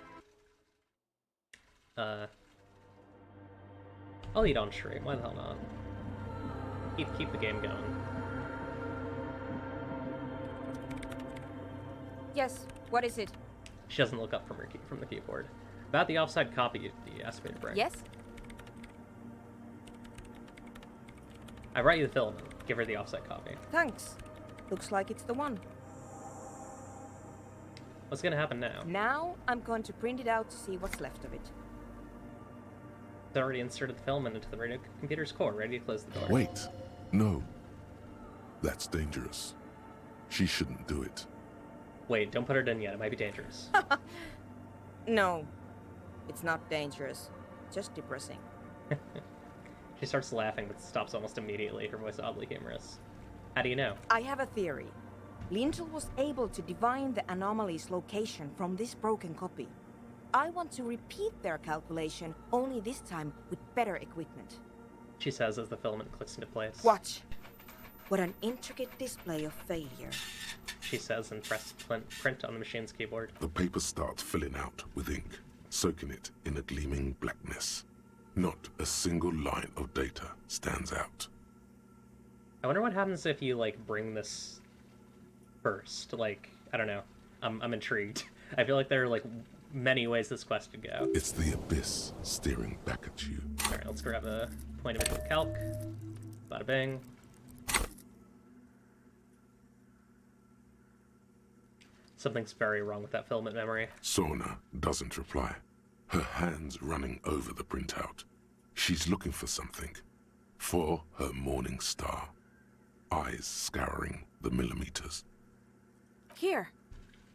I'll eat on stream. Why the hell not? Keep the game going. Yes, what is it? She doesn't look up from the keyboard. About the offside copy you asked me to bring. Yes? I brought you the filament. Give her the offside copy. Thanks. Looks like it's the one. What's gonna happen now? Now, I'm going to print it out to see what's left of it. It's already inserted the filament into the radio computer's core, ready to close the door. Wait. No. That's dangerous. She shouldn't do it. Wait, don't put it in yet. It might be dangerous. No. It's not dangerous. Just depressing. She starts laughing, but stops almost immediately, her voice oddly humorous. How do you know? I have a theory. Lintel was able to divine the anomaly's location from this broken copy. I want to repeat their calculation, only this time with better equipment. She says as the filament clicks into place. Watch. What an intricate display of failure. She says and presses print on the machine's keyboard. The paper starts filling out with ink, soaking it in a gleaming blackness. Not a single line of data stands out. I wonder what happens if you, like, bring this first. Like, I don't know. I'm intrigued. I feel like there are, like, many ways this quest could go. It's the abyss staring back at you. Alright, let's grab a point of visual calc. Bada bing. Something's very wrong with that filament memory. Sorna doesn't reply. Her hands running over the printout. She's looking for something. For her morning star. Eyes scouring the millimeters. Here.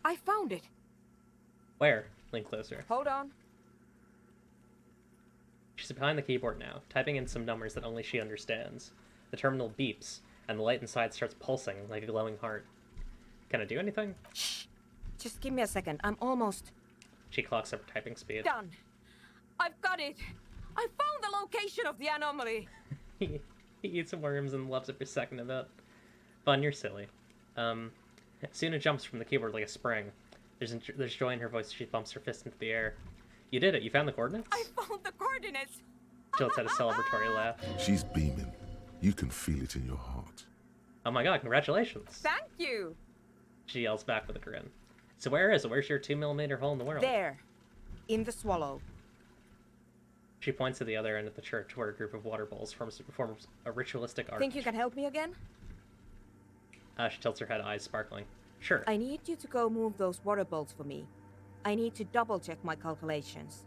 I found it. Where? Lean closer. Hold on. She's behind the keyboard now, typing in some numbers that only she understands. The terminal beeps, and the light inside starts pulsing like a glowing heart. Can I do anything? Shh. Just give me a second. I'm almost... She clocks up her typing speed. Done. I've got it. I found the location of the anomaly. He eats worms and loves every second of it. Fun, you're silly. Suna jumps from the keyboard like a spring. There's joy in her voice as she bumps her fist into the air. You did it. You found the coordinates? I found the coordinates. She lets out a celebratory laugh. She's beaming. You can feel it in your heart. Oh my god, congratulations. Thank you. She yells back with a grin. So where is it? Where's your 2mm hole in the world? There. In the swallow. She points to the other end of the church where a group of water bowls forms a ritualistic arch. Think you can help me again? She tilts her head, eyes sparkling. Sure. I need you to go move those water bowls for me. I need to double-check my calculations.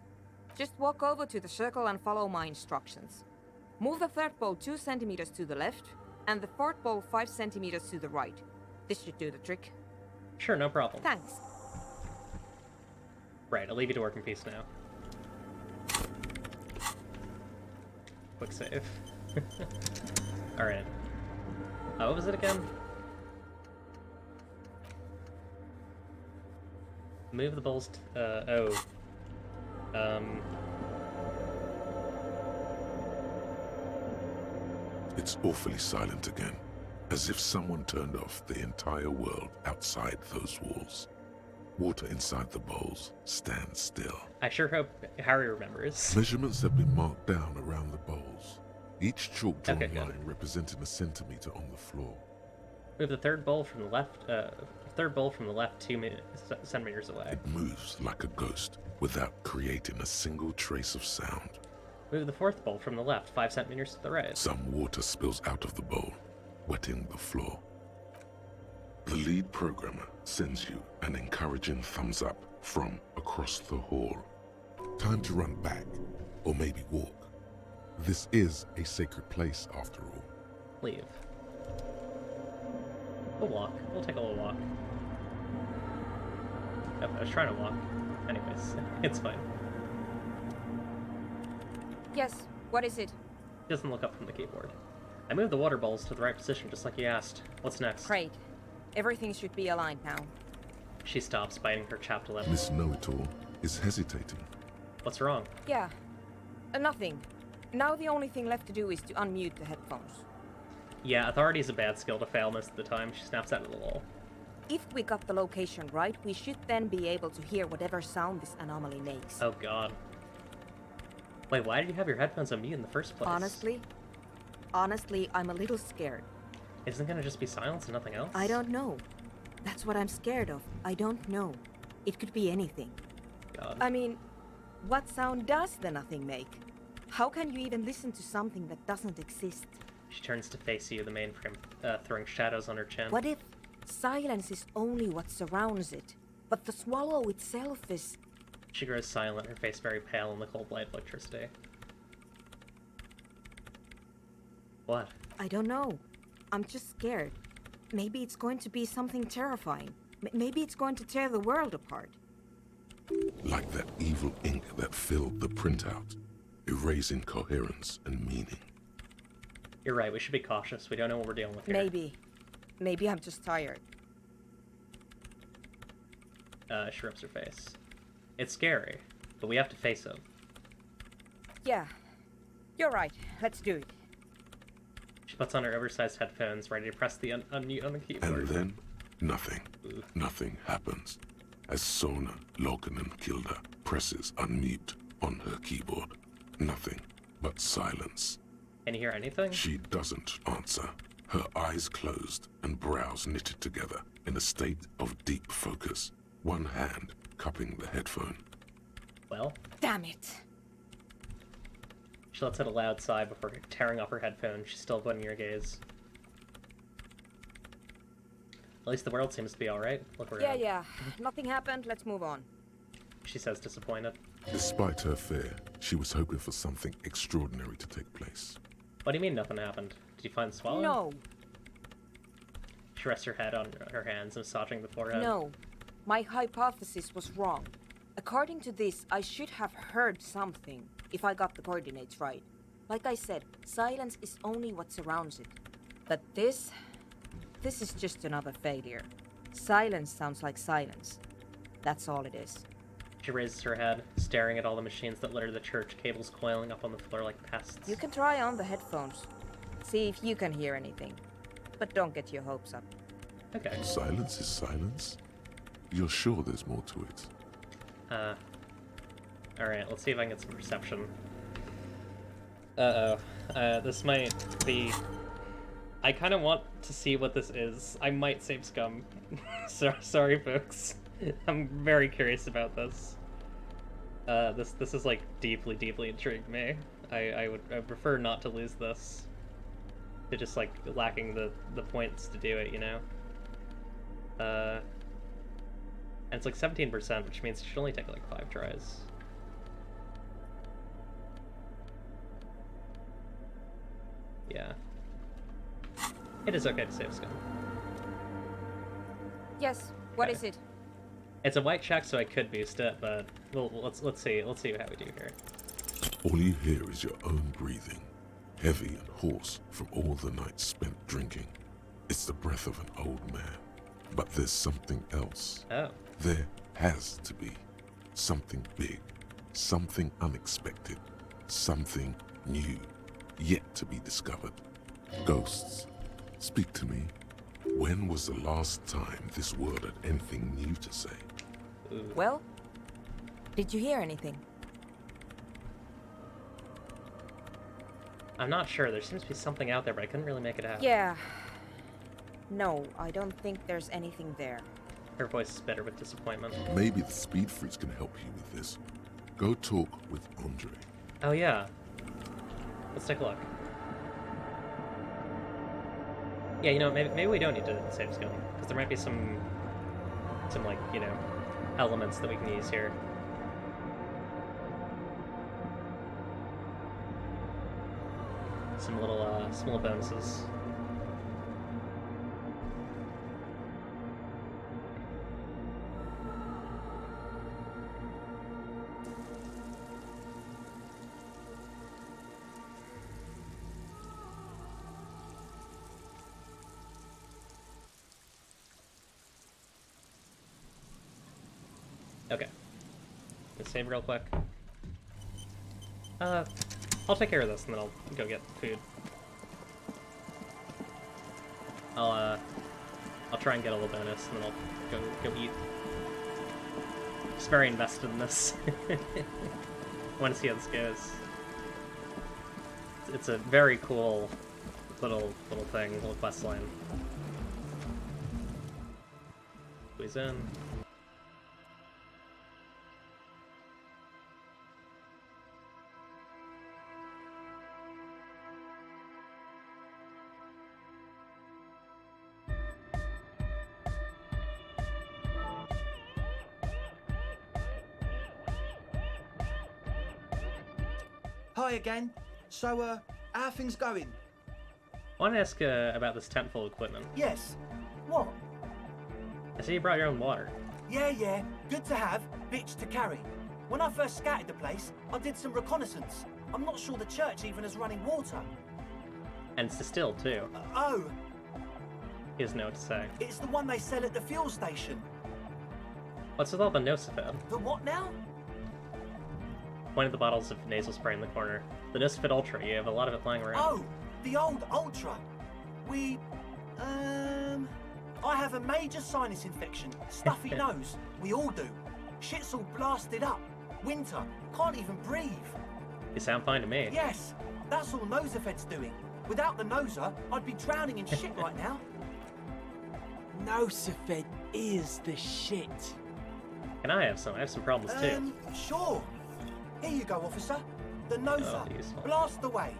Just walk over to the circle and follow my instructions. Move the third bowl 2 centimeters to the left, and the fourth bowl 5 centimeters to the right. This should do the trick. Sure, no problem. Thanks. Right, I'll leave you to work in peace now. Quick save. Alright. What was it again? Move the bowls It's awfully silent again, as if someone turned off the entire world outside those walls. Water inside the bowls stands still. I sure hope Harry remembers. Measurements have been marked down around the bowls, each chalk drawn Okay, line representing a centimeter on the floor. Move the third bowl from the left, 2 centimeters away. It moves like a ghost, without creating a single trace of sound. Move the fourth bowl from the left, 5 centimeters to the right. Some water spills out of the bowl, wetting the floor. The lead programmer sends you an encouraging thumbs up from across the hall. Time to run back, or maybe walk. This is a sacred place, after all. Leave. We'll walk. We'll take a little walk. Oh, I was trying to walk. Anyways, it's fine. Yes, what is it? She doesn't look up from the keyboard. I moved the water bowls to the right position, just like you asked. What's next? Great. Everything should be aligned now. She stops, biting her chapped lip. Miss Know-It-All is hesitating. What's wrong? Yeah. Nothing. Now the only thing left to do is to unmute the headphones. Yeah, authority is a bad skill to fail most of the time. She snaps out of the wall. If we got the location right, we should then be able to hear whatever sound this anomaly makes. Oh god. Wait, why did you have your headphones on mute in the first place? Honestly, I'm a little scared. Isn't it gonna just be silence and nothing else? I don't know. That's what I'm scared of. I don't know. It could be anything. God. I mean, what sound does the nothing make? How can you even listen to something that doesn't exist? She turns to face you, the mainframe throwing shadows on her chin. What if silence is only what surrounds it, but the swallow itself is... She grows silent, her face very pale in the cold light of electricity. What? I don't know. I'm just scared. Maybe it's going to be something terrifying. Maybe it's going to tear the world apart. Like that evil ink that filled the printout, erasing coherence and meaning. You're right, we should be cautious. We don't know what we're dealing with here. Maybe. Maybe I'm just tired. She rubs her face. It's scary, but we have to face it. Yeah. You're right. Let's do it. She puts on her oversized headphones, ready to press the unmute on the keyboard. And then, nothing. Nothing happens. As Sona Lokanen Kilda presses unmute on her keyboard. Nothing but silence. Can you hear anything? She doesn't answer. Her eyes closed and brows knitted together in a state of deep focus. One hand cupping the headphone. Well? Damn it. She lets out a loud sigh before tearing off her headphones. She's still avoiding your gaze. At least the world seems to be alright. Look around. Yeah. Nothing happened. Let's move on. She says, disappointed. Despite her fear, she was hoping for something extraordinary to take place. What do you mean nothing happened? Did you find Swallow? No. She rests her head on her hands, massaging the forehead. No. My hypothesis was wrong. According to this, I should have heard something, if I got the coordinates right. Like I said, silence is only what surrounds it. But this is just another failure. Silence sounds like silence. That's all it is. She raises her head, staring at all the machines that litter the church, cables coiling up on the floor like pests. You can try on the headphones. See if you can hear anything. But don't get your hopes up. Okay. Silence is silence? You're sure there's more to it? Alright, let's see if I can get some perception. This might be... I kind of want to see what this is. I might save scum. Sorry, folks. I'm very curious about this. This is, like, deeply intrigued me. I would prefer not to lose this. To just, like, lacking the points to do it, you know? And it's like 17%, which means it should only take like 5 tries. Yeah. It is okay to save scum. Yes, what is it? It's a white check, so I could boost it, but let's see how we do here. All you hear is your own breathing, heavy and hoarse from all the nights spent drinking. It's the breath of an old man. But there's something else. Oh. There has to be. Something big. Something unexpected. Something new. Yet to be discovered. Ghosts. Speak to me. When was the last time this world had anything new to say? Well, did you hear anything? I'm not sure. There seems to be something out there, but I couldn't really make it out. Yeah. No, I don't think there's anything there. Her voice is bitter with disappointment. Maybe the speed freaks can help you with this. Go talk with Andre. Oh yeah. Let's take a look. Yeah, you know, maybe we don't need to save skill, because there might be some like, you know, elements that we can use here. Some little bonuses. Okay. Let's save real quick. I'll take care of this and then I'll go get food. I'll try and get a little bonus and then I'll go eat. Just very invested in this. I want to see how this goes. It's a very cool little thing, little quest line. Squeeze in. Hi again. So, how are things going? I want to ask about this tentful equipment. Yes. What? I see you brought your own water. Yeah. Good to have, bitch to carry. When I first scouted the place, I did some reconnaissance. I'm not sure the church even has running water. And it's distilled, too. Oh. He doesn't know what to say. It's the one they sell at the fuel station. What's with all the Nosifed? The what now? One of the bottles of nasal spray in the corner. The Nosifed Ultra, you have a lot of it lying around. Oh, the old Ultra. I have a major sinus infection, stuffy nose. We all do. Shit's all blasted up. Winter. Can't even breathe. You sound fine to me. Yes, that's all Nosifed's doing. Without the Noser, I'd be drowning in shit right now. Nosifed is the shit. Can I have some? I have some problems too. Sure. Here you go, officer. The Noser. Blast away.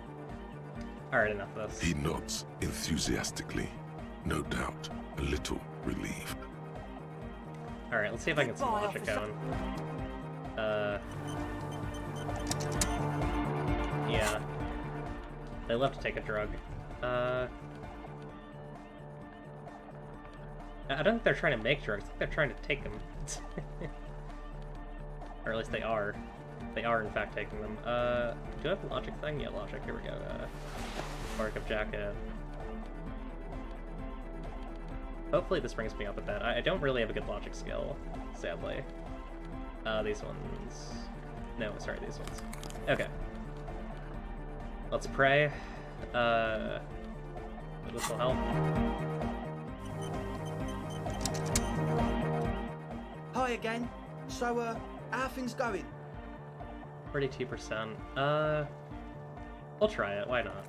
Alright, enough of this. He nods enthusiastically, no doubt a little relieved. Alright, let's see if I can get some logic going. Yeah. They left to take a drug. I don't think they're trying to make drugs, I think they're trying to take them. Or at least they are. They are, in fact, taking them. Do I have a logic thing? Yeah, logic. Here we go. Markup jacket. Hopefully this brings me up a bit. I don't really have a good logic skill, sadly. These ones... No, sorry, these ones. Okay. Let's pray. This will help. Hi again. So, how are things going? 42%. I'll try it. Why not?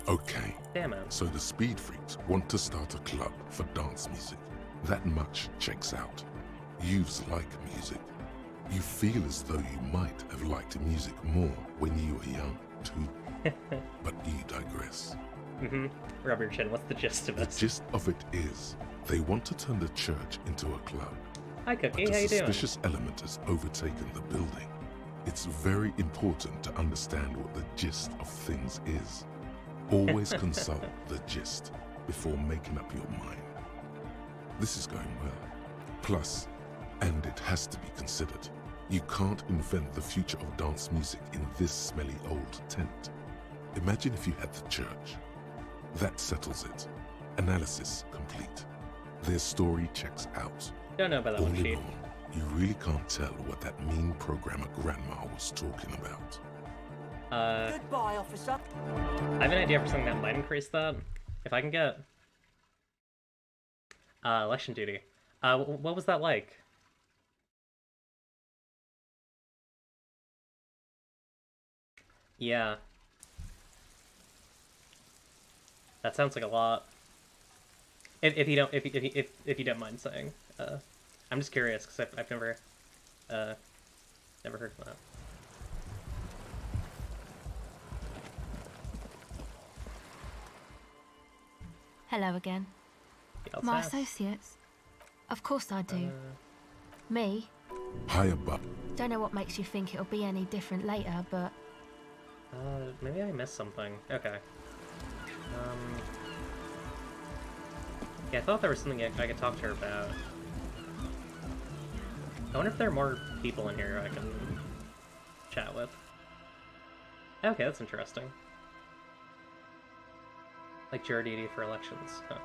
Okay. Damn it. So the Speed Freaks want to start a club for dance music. That much checks out. Youths like music. You feel as though you might have liked music more when you were young, too. But you digress. Rub your chin. What's the gist of this? The gist of it is, they want to turn the church into a club. Hi, Cookie. But How a you doing? suspicious element has overtaken the building. It's very important to understand what the gist of things is. Always consult the gist before making up your mind. This is going well. Plus, and it has to be considered, you can't invent the future of dance music in this smelly old tent. Imagine if you had the church. That settles it. Analysis complete. Their story checks out. Don't know about that one, Chief. You really can't tell what that mean programmer grandma was talking about. Goodbye, officer. I have an idea for something that might increase that. If I can get... election duty. What was that like? Yeah. That sounds like a lot. If you don't mind saying. I'm just curious because I've never heard of that. Hello again. My associates? Of course I do. Me? High above. Don't know what makes you think it'll be any different later, but... Maybe I missed something. Okay. Yeah, I thought there was something I could talk to her about. I wonder if there are more people in here I can chat with. Okay, that's interesting. Like jury duty for elections. Huh.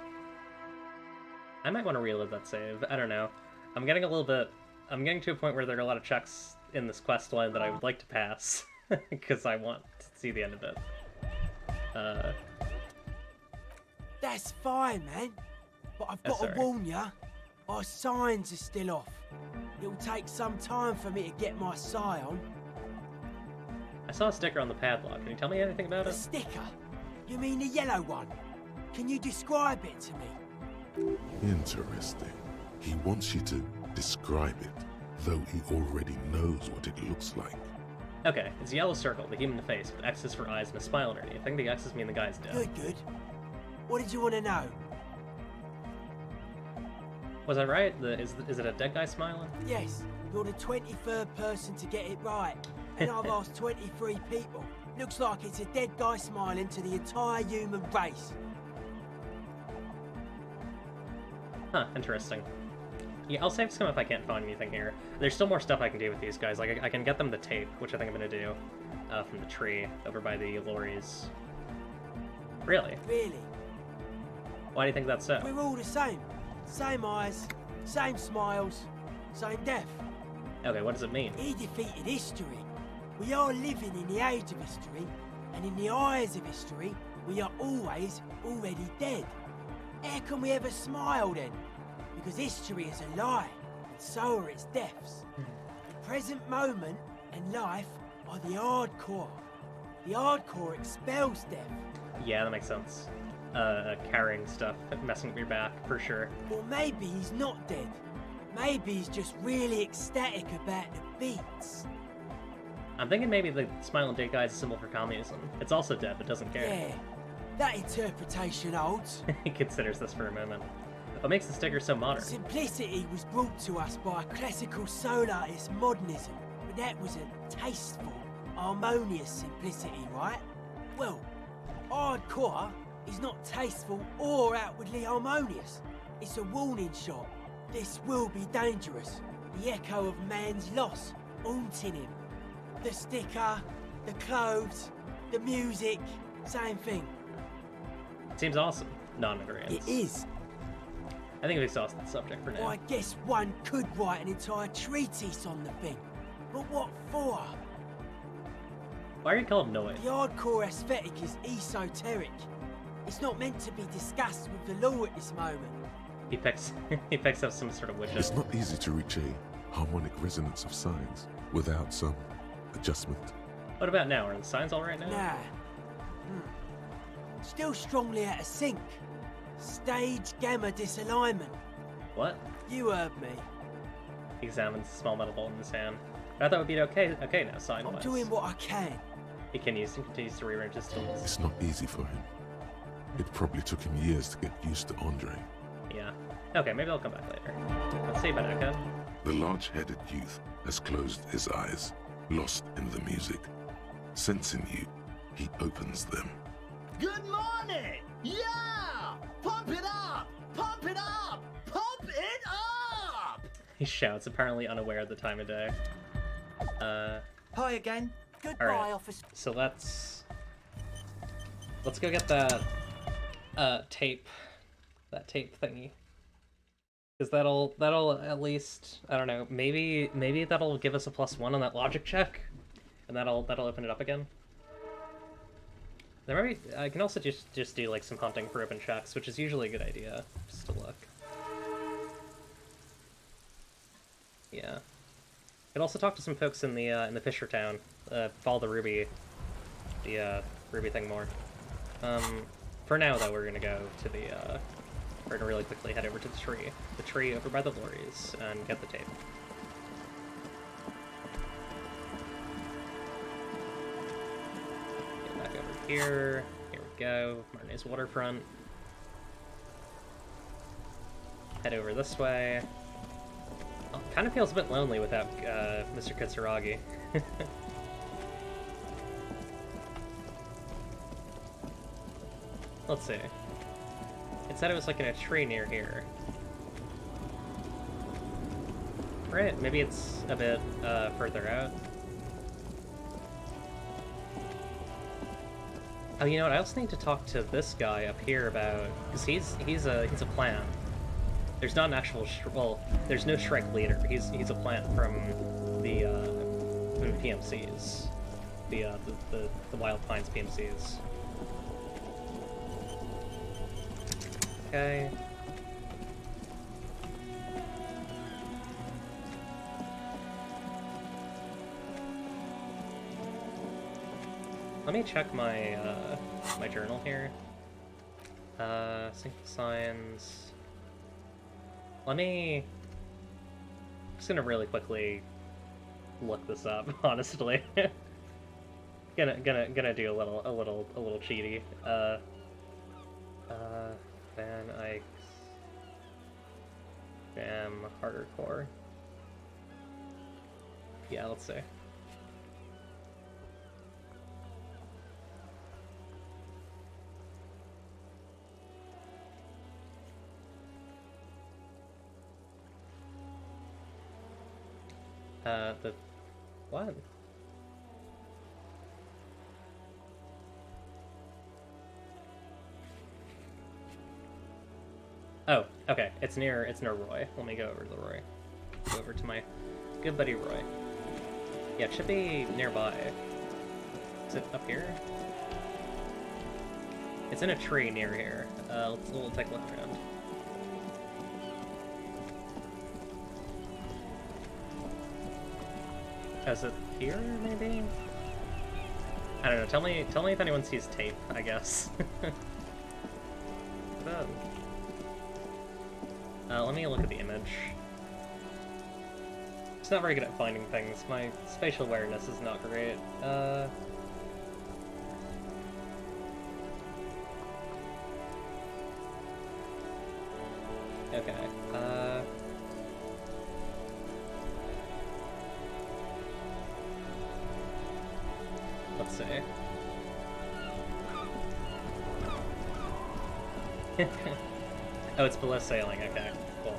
I might want to relive that save. I don't know. I'm getting a little bit I'm getting to a point where there are a lot of checks in this quest line that I would like to pass because I want to see the end of it. That's fine, man. But I've got to warn ya, our signs are still off. It'll take some time for me to get my sign on. I saw a sticker on the padlock. Can you tell me anything about it? A sticker? You mean the yellow one? Can you describe it to me? Interesting. He wants you to describe it, though he already knows what it looks like. Okay, it's a yellow circle, the human face, with X's for eyes and a smile underneath. I think the X's mean the guy's dead. Good, good. What did you want to know? Was I right? Is it a dead guy smiling? Yes, you're the 23rd person to get it right. And I've asked 23 people. Looks like it's a dead guy smiling to the entire human race. Huh, interesting. Yeah, I'll save some if I can't find anything here. There's still more stuff I can do with these guys. Like, I can get them the tape, which I think I'm gonna do, from the tree over by the lorries. Really? Really? Why do you think that's so? We're all the same. Same eyes, same smiles, same death. Okay, what does it mean? He defeated history. We are living in the age of history, and in the eyes of history, we are always already dead. How can we ever smile then? Because history is a lie, and so are its deaths. The present moment and life are the hardcore. The hardcore expels death. Yeah, that makes sense. Carrying stuff, messing with your back, for sure. Or maybe he's not dead. Maybe he's just really ecstatic about the beats. I'm thinking maybe the smiling dead guy is a symbol for communism. It's also dead, but doesn't care. Yeah, that interpretation holds. He considers this for a moment. What makes the sticker so modern? Simplicity was brought to us by classical soul artist modernism, but that was a tasteful, harmonious simplicity, right? Well, hardcore is not tasteful or outwardly harmonious. It's a warning shot. This will be dangerous. The echo of man's loss haunting him. The sticker, the clothes, the music, same thing. Seems awesome. Non-agreeance. It is. I think we've exhausted the subject for now. Well, I guess one could write an entire treatise on the thing. But what for? Why are you called Noid? The hardcore aesthetic is esoteric. It's not meant to be discussed with the law at this moment. He picks up some sort of widget. It's not easy to reach a harmonic resonance of signs without some adjustment. What about now? Are the signs all right now? Nah. Still strongly out of sync. Stage gamma disalignment. What? You heard me. He examines the small metal bolt in his hand. I thought it would be okay now, sign-wise. I'm doing what I can. He continues to rearrange his tools. It's not easy for him. It probably took him years to get used to Andre. Yeah. Okay, maybe I'll come back later. Let's see about Eka. The large-headed youth has closed his eyes, lost in the music. Sensing you, he opens them. Good morning! Yeah! Pump it up! Pump it up! Pump it up! He shouts, apparently unaware of the time of day. Hi again. Goodbye, right. officer. So let's go get that tape thingy, because that'll at least, I don't know, maybe that'll give us a +1 on that logic check, and that'll open it up again. There might be, I can also just do like some hunting for open checks, which is usually a good idea, just to look. Yeah. Could also talk to some folks in the Fisher town. Follow the ruby thing more. For now though, we're gonna go to the we're gonna really quickly head over to the tree over by the lorries, and get the tape. Get back over here. Here we go. Martinez Waterfront. Head over this way. Oh, kind of feels a bit lonely without Mr. Kitsuragi. Let's see. It said it was like in a tree near here. Right, maybe it's a bit further out. Oh, you know what? I also need to talk to this guy up here about, because he's a plant. There's not an actual well, there's no Shrike leader. He's a plant from the PMCs, the Wild Pines PMCs. Okay. Let me check my my journal here. Single signs. I'm just gonna really quickly look this up, honestly. gonna do a little cheaty. Van Eyck's Jam Harder Core. Yeah, let's see. The what? Oh, okay. It's near Roy. Let me go over to the Roy. Go over to my good buddy Roy. Yeah, it should be nearby. Is it up here? It's in a tree near here. We'll take a look around. Is it here, maybe? I don't know. Tell me if anyone sees tape, I guess. Let me look at the image. It's not very good at finding things. My spatial awareness is not great. Okay. Let's see. Oh, it's below sailing. Okay, cool.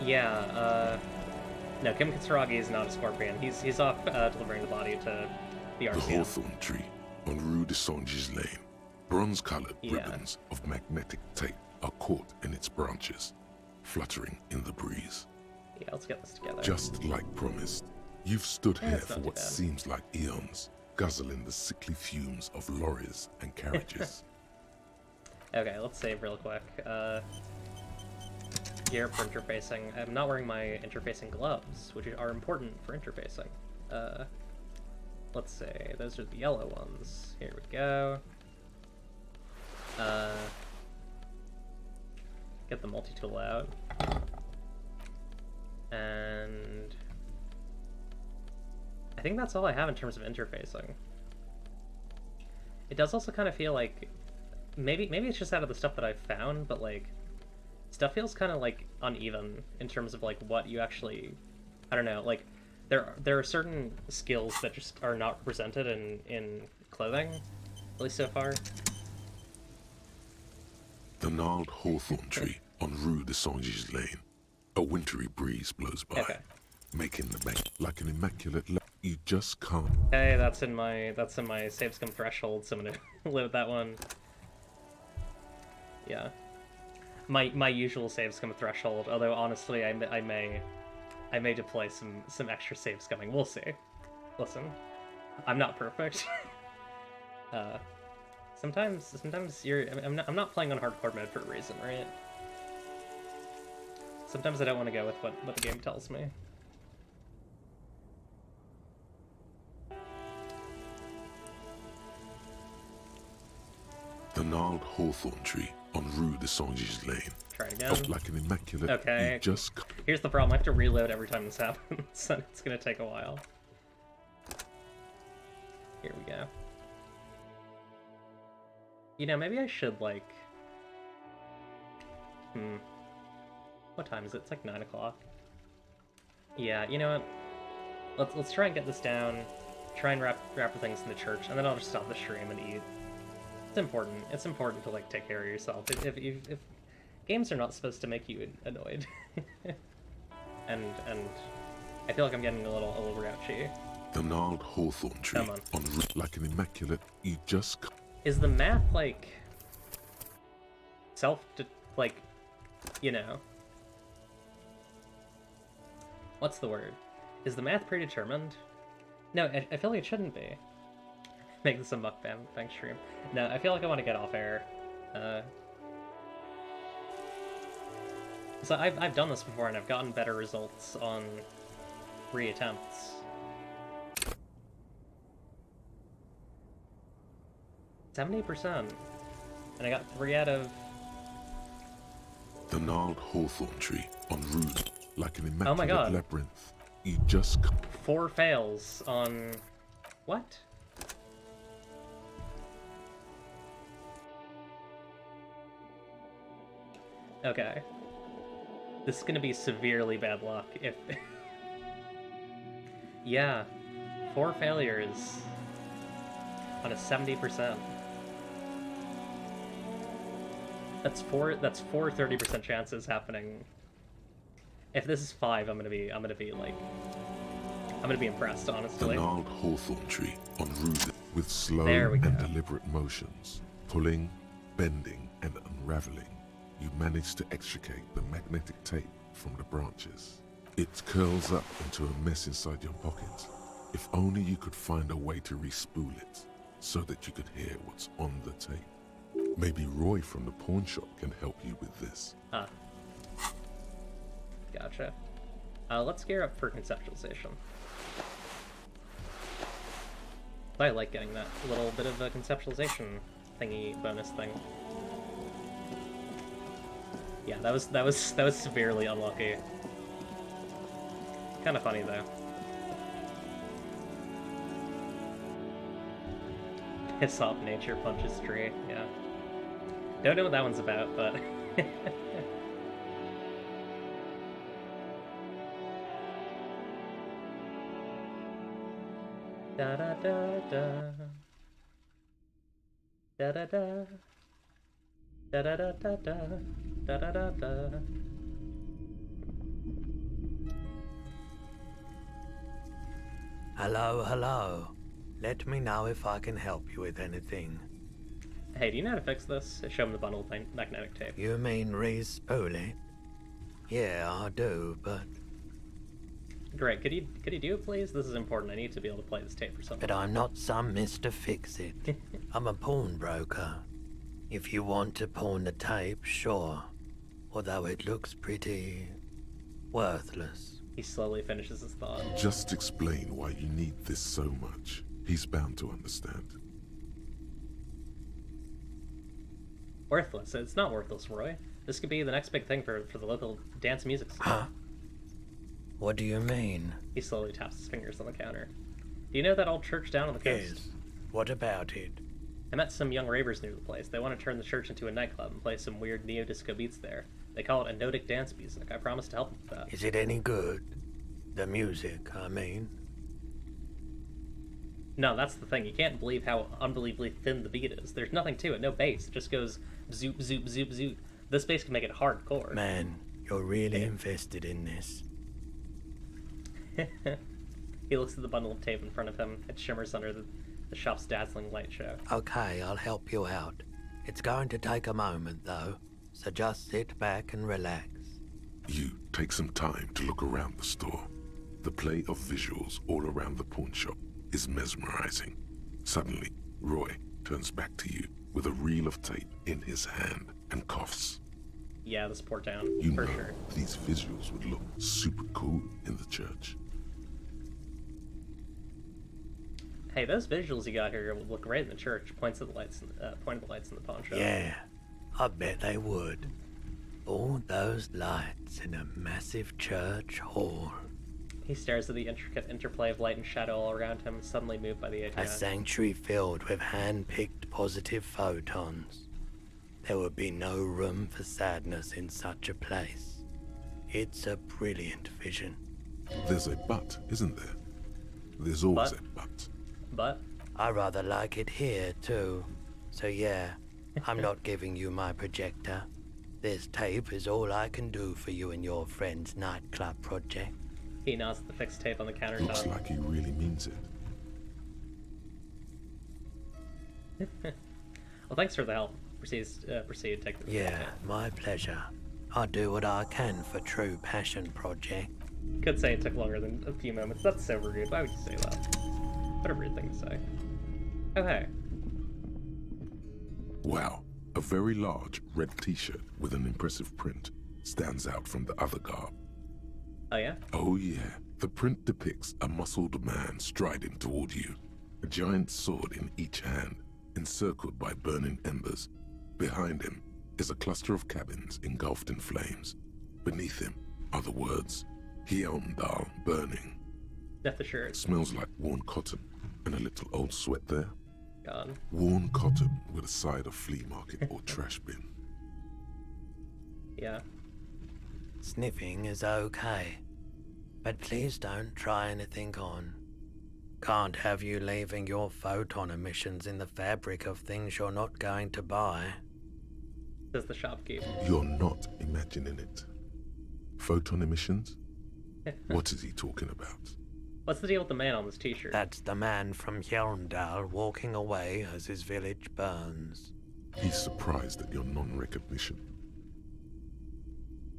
Yeah. No, Kim Kitsuragi is not a scorpion. He's off delivering the body to the RCM. The hawthorn tree on Rue de Saint-Gilles Lane. Bronze-colored ribbons of magnetic tape are caught in its branches, fluttering in the breeze. Yeah, let's get this together. Just like promised, you've stood here That's for not what too bad. seems like eons, guzzling the sickly fumes of lorries and carriages. Okay, let's save real quick. Gear for interfacing. I'm not wearing my interfacing gloves, which are important for interfacing. Let's see. Those are the yellow ones. Here we go. Get the multi-tool out. And I think that's all I have in terms of interfacing. It does also kind of feel like maybe it's just out of the stuff that I've found, but like stuff feels kind of like uneven in terms of like what you actually, I don't know, like there are certain skills that just are not represented in clothing, at least so far. The gnarled hawthorn tree on Rue de Saint-Gilles Lane. A wintry breeze blows by, making the bank like an immaculate you just can't. Hey, that's in my save scum threshold, so I'm gonna load that one. Yeah. My usual save scum threshold, although honestly I may deploy some extra save scumming. We'll see. Listen, I'm not perfect. Sometimes I'm not playing on hardcore mode for a reason, right? Sometimes I don't want to go with what the game tells me. The gnarled hawthorn tree on Rue de Saint-Gilles Lane. Try again. Like an immaculate. Okay. Here's the problem. I have to reload every time this happens, and it's gonna take a while. Here we go. You know, maybe I should like. What time is it? It's like 9 o'clock. Yeah, you know what? Let's try and get this down. Try and wrap the things in the church, and then I'll just stop the stream and eat. It's important. It's important to like take care of yourself. If games are not supposed to make you annoyed, and I feel like I'm getting a little grouchy. The gnarled hawthorn tree on like an immaculate. You just. Is the math like? like, you know, what's the word? Is the math predetermined? No, I feel like it shouldn't be. Make this a mukbang stream. No, I feel like I want to get off air. So I've done this before and I've gotten better results on re-attempts. %70%. And I got 3 out of... The gnarled hawthorn tree en route, like an Oh my immaculate god. labyrinth. You just... 4 fails on... What? Okay. This is gonna be severely bad luck if... Yeah. 4 failures on a 70%. That's four 30% chances happening. If this is 5, I'm gonna be impressed, The honestly. gnarled hawthorn tree en route with slow There we and go. deliberate motions, pulling, bending, and unraveling. You manage to extricate the magnetic tape from the branches. It curls up into a mess inside your pocket. If only you could find a way to re-spool it, so that you could hear what's on the tape. Maybe Roy from the pawn shop can help you with this. Ah. Gotcha. Let's gear up for conceptualization. I like getting that little bit of a conceptualization thingy bonus thing. Yeah, that was severely unlucky. Kind of funny though. Piss off nature punches tree. Yeah. Don't know what that one's about, but. Da da da da. Da da da. Da da da da da. Da da da da. Hello, hello. Let me know if I can help you with anything. Hey, do you know how to fix this? Show him the bundled magnetic tape. You mean re-spool it? Yeah, I do, but Great. Could you do it, please? This is important. I need to be able to play this tape for something. I'm not some Mr. Fix-It. I'm a pawnbroker. If you want to pawn the tape, sure. Although it looks pretty worthless. He slowly finishes his thought. Just explain why you need this so much. He's bound to understand. Worthless. It's not worthless, Roy. This could be the next big thing for the local dance music scene. Huh? What do you mean? He slowly taps his fingers on the counter. Do you know that old church down on the coast? Yes. What about it? I met some young ravers near the place. They want to turn the church into a nightclub and play some weird neo-disco beats there. They call it Anodic dance music. I promised to help them with that. Is it any good? The music, I mean. No, that's the thing. You can't believe how unbelievably thin the beat is. There's nothing to it. No bass. It just goes zoop, zoop, zoop, zoop. This bass can make it hardcore. Man, you're really invested in this. He looks at the bundle of tape in front of him. It shimmers under the shop's dazzling light show. Okay, I'll help you out. It's going to take a moment, though, so just sit back and relax. You take some time to look around the store. The play of visuals all around the pawn shop is mesmerizing. Suddenly, Roy turns back to you with a reel of tape in his hand and coughs. Yeah, this poor town, You for know sure. these visuals would look super cool in the church. Hey, those visuals you got here would look great in the church. Points at the lights, point at the lights in the pawn shop. Yeah, I bet they would. All those lights in a massive church hall. He stares at the intricate interplay of light and shadow all around him, suddenly moved by the idea. A sanctuary filled with hand-picked positive photons. There would be no room for sadness in such a place. It's a brilliant vision. There's a but, isn't there? There's always a but. But? I rather like it here, too. So yeah, I'm not giving you my projector. This tape is all I can do for you and your friend's nightclub project. He nods at the fixed tape on the countertop. Looks like he really means it. Well, thanks for the help. proceed. Take the Yeah, my pleasure. I'll do what I can for True Passion Project. Could say it took longer than a few moments. That's so rude. Why would you say that? What a rude thing to say. Oh, hey. Wow, a very large red t-shirt with an impressive print stands out from the other garb. Oh, yeah? Oh, yeah. The print depicts a muscled man striding toward you, a giant sword in each hand, encircled by burning embers. Behind him is a cluster of cabins engulfed in flames. Beneath him are the words, Hjelmdal burning. That's the shirt. Smells like worn cotton and a little old sweat there. God. Worn cotton with a side of flea market or trash bin. Yeah. Sniffing is okay, but please don't try anything on. Can't have you leaving your photon emissions in the fabric of things you're not going to buy. Says the shopkeep. You're not imagining it. Photon emissions? What is he talking about? What's the deal with the man on this t-shirt? That's the man from Hjelmdal walking away as his village burns. He's surprised at your non-recognition.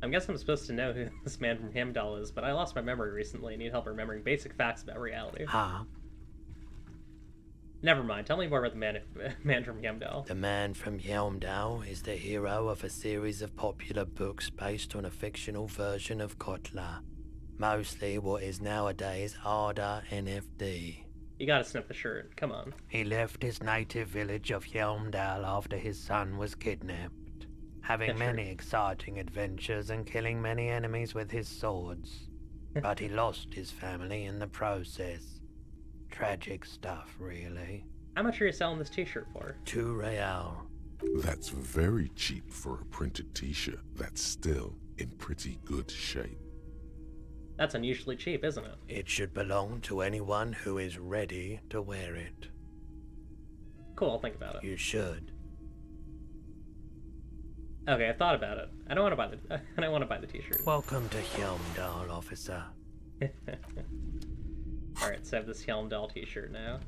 I guess I'm supposed to know who this man from Hjelmdal is, but I lost my memory recently and need help remembering basic facts about reality. Huh? Never mind. Tell me more about the man from Hjelmdal. The man from Hjelmdal is the hero of a series of popular books based on a fictional version of Kotla. Mostly what is nowadays Arda NFD. You gotta snip the shirt. Come on. He left his native village of Hjelmdal after his son was kidnapped, having many exciting adventures and killing many enemies with his swords. But he lost his family in the process. Tragic stuff, really. How much are you selling this t-shirt for? 2 real. That's very cheap for a printed t-shirt that's still in pretty good shape. That's unusually cheap, isn't it? It should belong to anyone who is ready to wear it. Cool, I'll think about it. You should. Okay, I thought about it. I don't want to buy the t-shirt. Welcome to Hjelmdal, officer. Alright, so I have this Hjelmdal t-shirt now.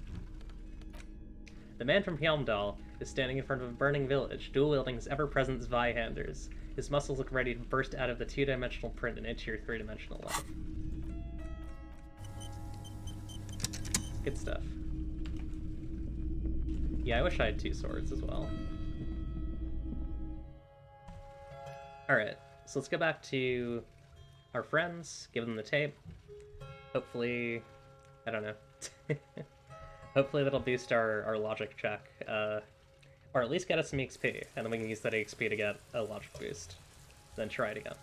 The man from Hjelmdal is standing in front of a burning village, dual-wielding his ever-present Zweihanders. His muscles look ready to burst out of the two-dimensional print and into your three-dimensional life. Good stuff. Yeah, I wish I had 2 swords as well. Alright, so let's go back to our friends, give them the tape. Hopefully, I don't know. Hopefully that'll boost our logic check, or at least get us some XP, and then we can use that XP to get a logic boost. Then try it again.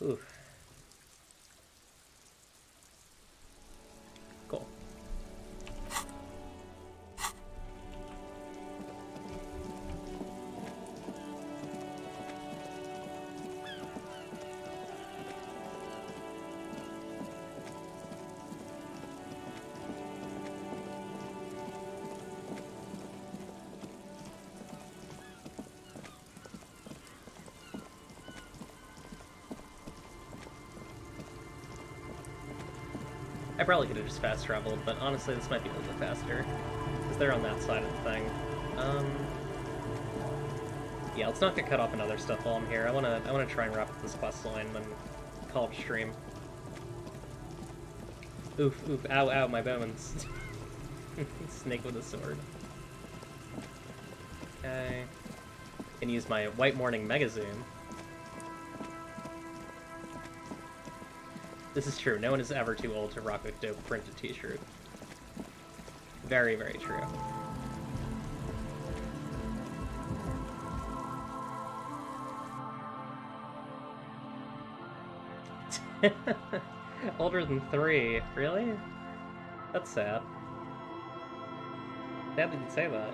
Ooh. Cool. I probably could have just fast traveled, but honestly this might be a little bit faster. Because they're on that side of the thing. Yeah, let's not get cut off in other stuff while I'm here. I wanna try and wrap up this quest line and then call it a stream. Oof, oof, ow, ow, my bones. Snake with a sword. Okay. Can use my White Morning Mega Zoom. This is true. No one is ever too old to rock a dope printed t-shirt. Very, very true. Older than 3? Really? That's sad. Sad that you'd say that.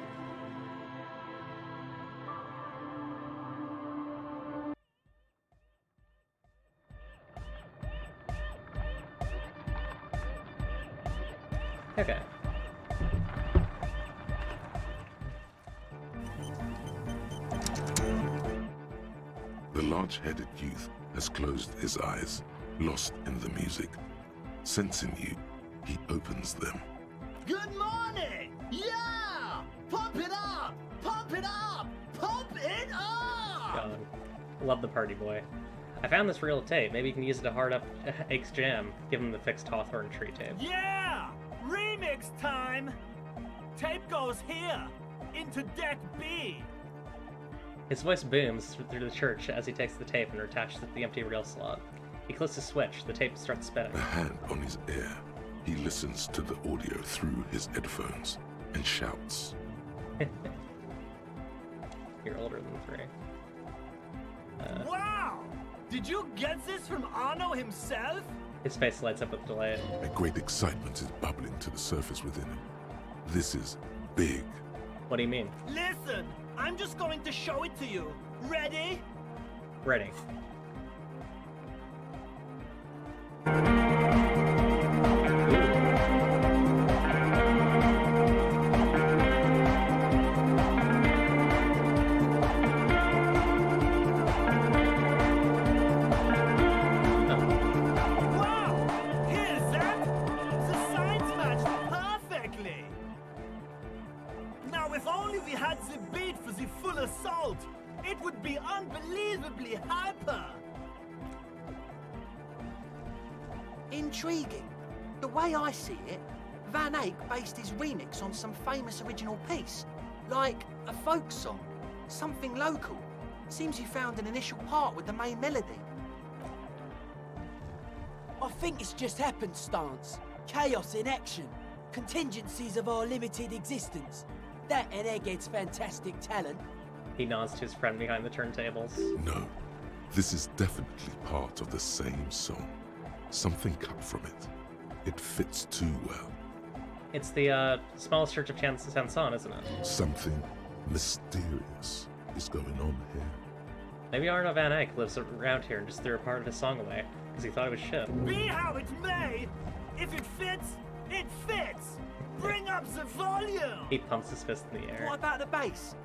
Okay. The large-headed youth has closed his eyes, lost in the music. Sensing you, he opens them. Good morning! Yeah! Pump it up! Pump it up! Pump it up! God. Love the party boy. I found this reel of tape. Maybe you can use it to hard up Ake's jam. Give him the fixed Hawthorne tree tape. Yeah! Remix time! Tape goes here, into deck B. His voice booms through the church as he takes the tape and attaches it to the empty reel slot. He clicks a switch. The tape starts spinning. A hand on his ear. He listens to the audio through his headphones and shouts. You're older than 3. Wow! Did you get this from Arno himself? His face lights up with delight. A great excitement is bubbling to the surface within him. This is big. What do you mean? Listen, I'm just going to show it to you. Ready? Ready. Assault! It would be unbelievably hyper! Intriguing. The way I see it, Van Eyck based his remix on some famous original piece, like a folk song, something local. Seems he found an initial part with the main melody. I think it's just happenstance. Chaos in action. Contingencies of our limited existence. That and Egghead's fantastic talent. He nods to his friend behind the turntables. No, this is definitely part of the same song. Something cut from it. It fits too well. It's the smallest church of Sanson, isn't it? Something mysterious is going on here. Maybe Arno Van Eyck lives around here and just threw a part of his song away because he thought it was shit. Be how it may, if it fits, it fits. Bring up the volume. He pumps his fist in the air. What about the bass?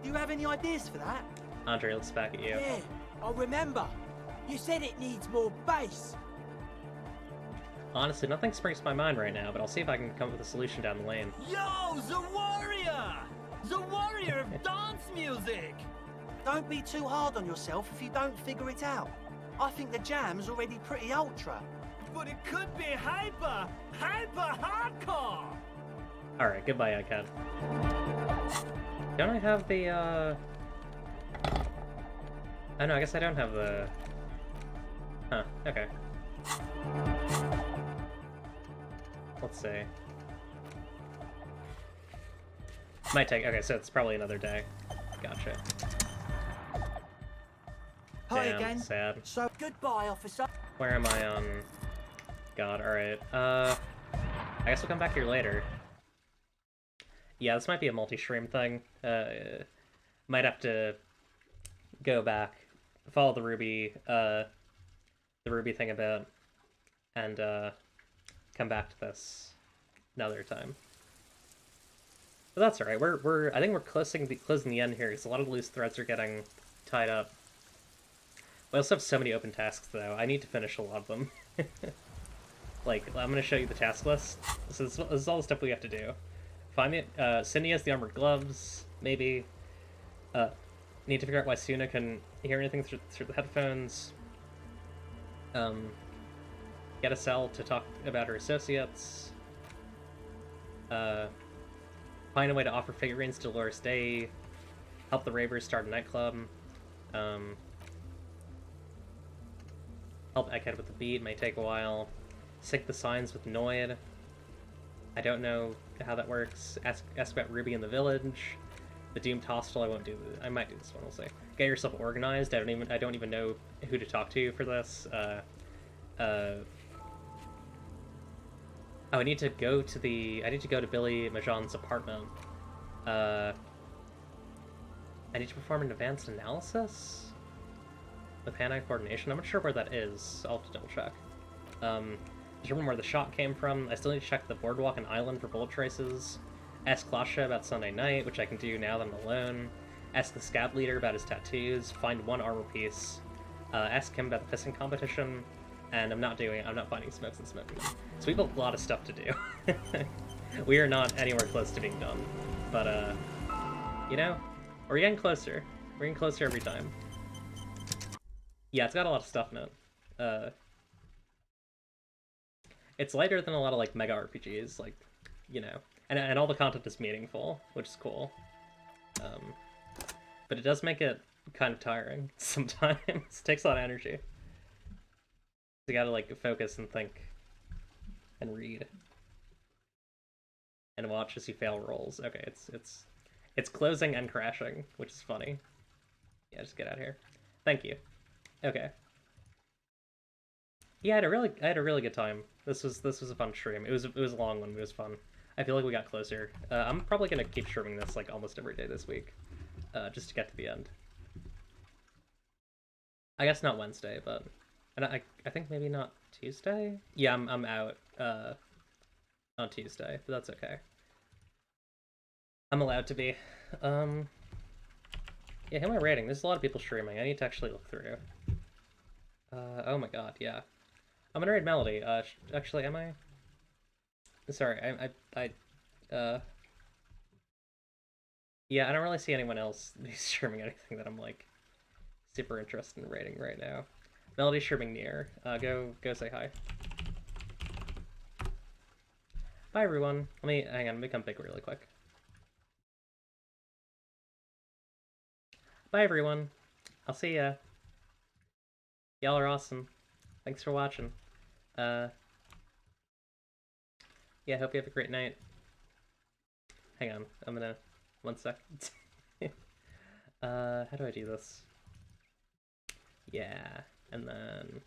Do you have any ideas for that? Andre looks back at you. Yeah, I remember. You said it needs more bass. Honestly, nothing springs to my mind right now, but I'll see if I can come up with a solution down the lane. Yo, the warrior! The warrior of dance music! Don't be too hard on yourself if you don't figure it out. I think the jam's already pretty ultra. But it could be hyper hardcore! Alright, goodbye, iCat. Don't I have the, Oh no, I guess I don't have the... Huh, okay. Let's see. Might take... Okay, so it's probably another day. Gotcha. Hi Damn, again. sad. So, goodbye, officer. Where am I on... God, alright. I guess we'll come back here later. Yeah, this might be a multi-stream thing. Might have to go back, follow the Ruby thing a bit, and come back to this another time. But that's alright. I think we're closing the end here because a lot of the loose threads are getting tied up. We also have so many open tasks though. I need to finish a lot of them. Like, I'm gonna show you the task list. So this is all the stuff we have to do. Find it. Cindy has the armored gloves. Maybe. Need to figure out why Suna can hear anything through the headphones. Get a cell to talk about her associates. Find a way to offer figurines to Dolores Day. Help the ravers start a nightclub. Help Egghead with the beat. May take a while. Sync the signs with Noid. I don't know how that works. Ask about Ruby in the village. The doomed hostel. I might do this one. We'll see. Get yourself organized. I don't even know who to talk to for this. I need to go to Billy Majan's apartment. I need to perform an advanced analysis with hand-eye coordination. I'm not sure where that is. I'll have to double check. Determine where the shot came from. I still need to check the boardwalk and island for bullet traces. Ask Klasha about Sunday night, which I can do now that I'm alone. Ask the scab leader about his tattoos. Find one armor piece. Ask him about the pissing competition. And I'm not finding smokes and smoking them. So we have a lot of stuff to do. We are not anywhere close to being done. But, you know, we're getting closer. We're getting closer every time. Yeah, it's got a lot of stuff in it. It's lighter than a lot of, like, mega RPGs, like, you know. And all the content is meaningful, which is cool. But it does make it kind of tiring sometimes. It takes a lot of energy. You gotta, like, focus and think. And read. And watch as you fail rolls. Okay, it's closing and crashing, which is funny. Yeah, just get out of here. Thank you. Okay. Yeah, I had a really good time. This was a fun stream. It was a long one, but it was fun. I feel like we got closer. I'm probably gonna keep streaming this like almost every day this week, just to get to the end. I guess not Wednesday, but and I think maybe not Tuesday. Yeah, I'm out on Tuesday, but that's okay. I'm allowed to be. Yeah, who am I rating? There's a lot of people streaming. I need to actually look through. Oh my god, yeah. I'm gonna raid Melody. Actually, am I? Sorry, yeah, I don't really see anyone else who's streaming anything that I'm, like, super interested in rating right now. Melody's streaming near. Go say hi. Bye, everyone. Hang on, let me become big really quick. Bye, everyone. I'll see ya. Y'all are awesome. Thanks for watching. Yeah, hope you have a great night. Hang on, I'm gonna... One sec. How do I do this? Yeah, and then...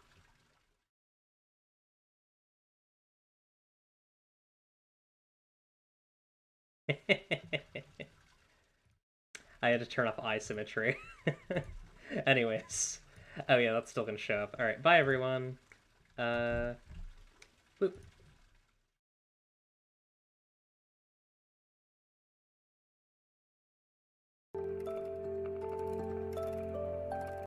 I had to turn off eye symmetry. Anyways. Oh yeah, that's still gonna show up. Alright, bye everyone. Boop.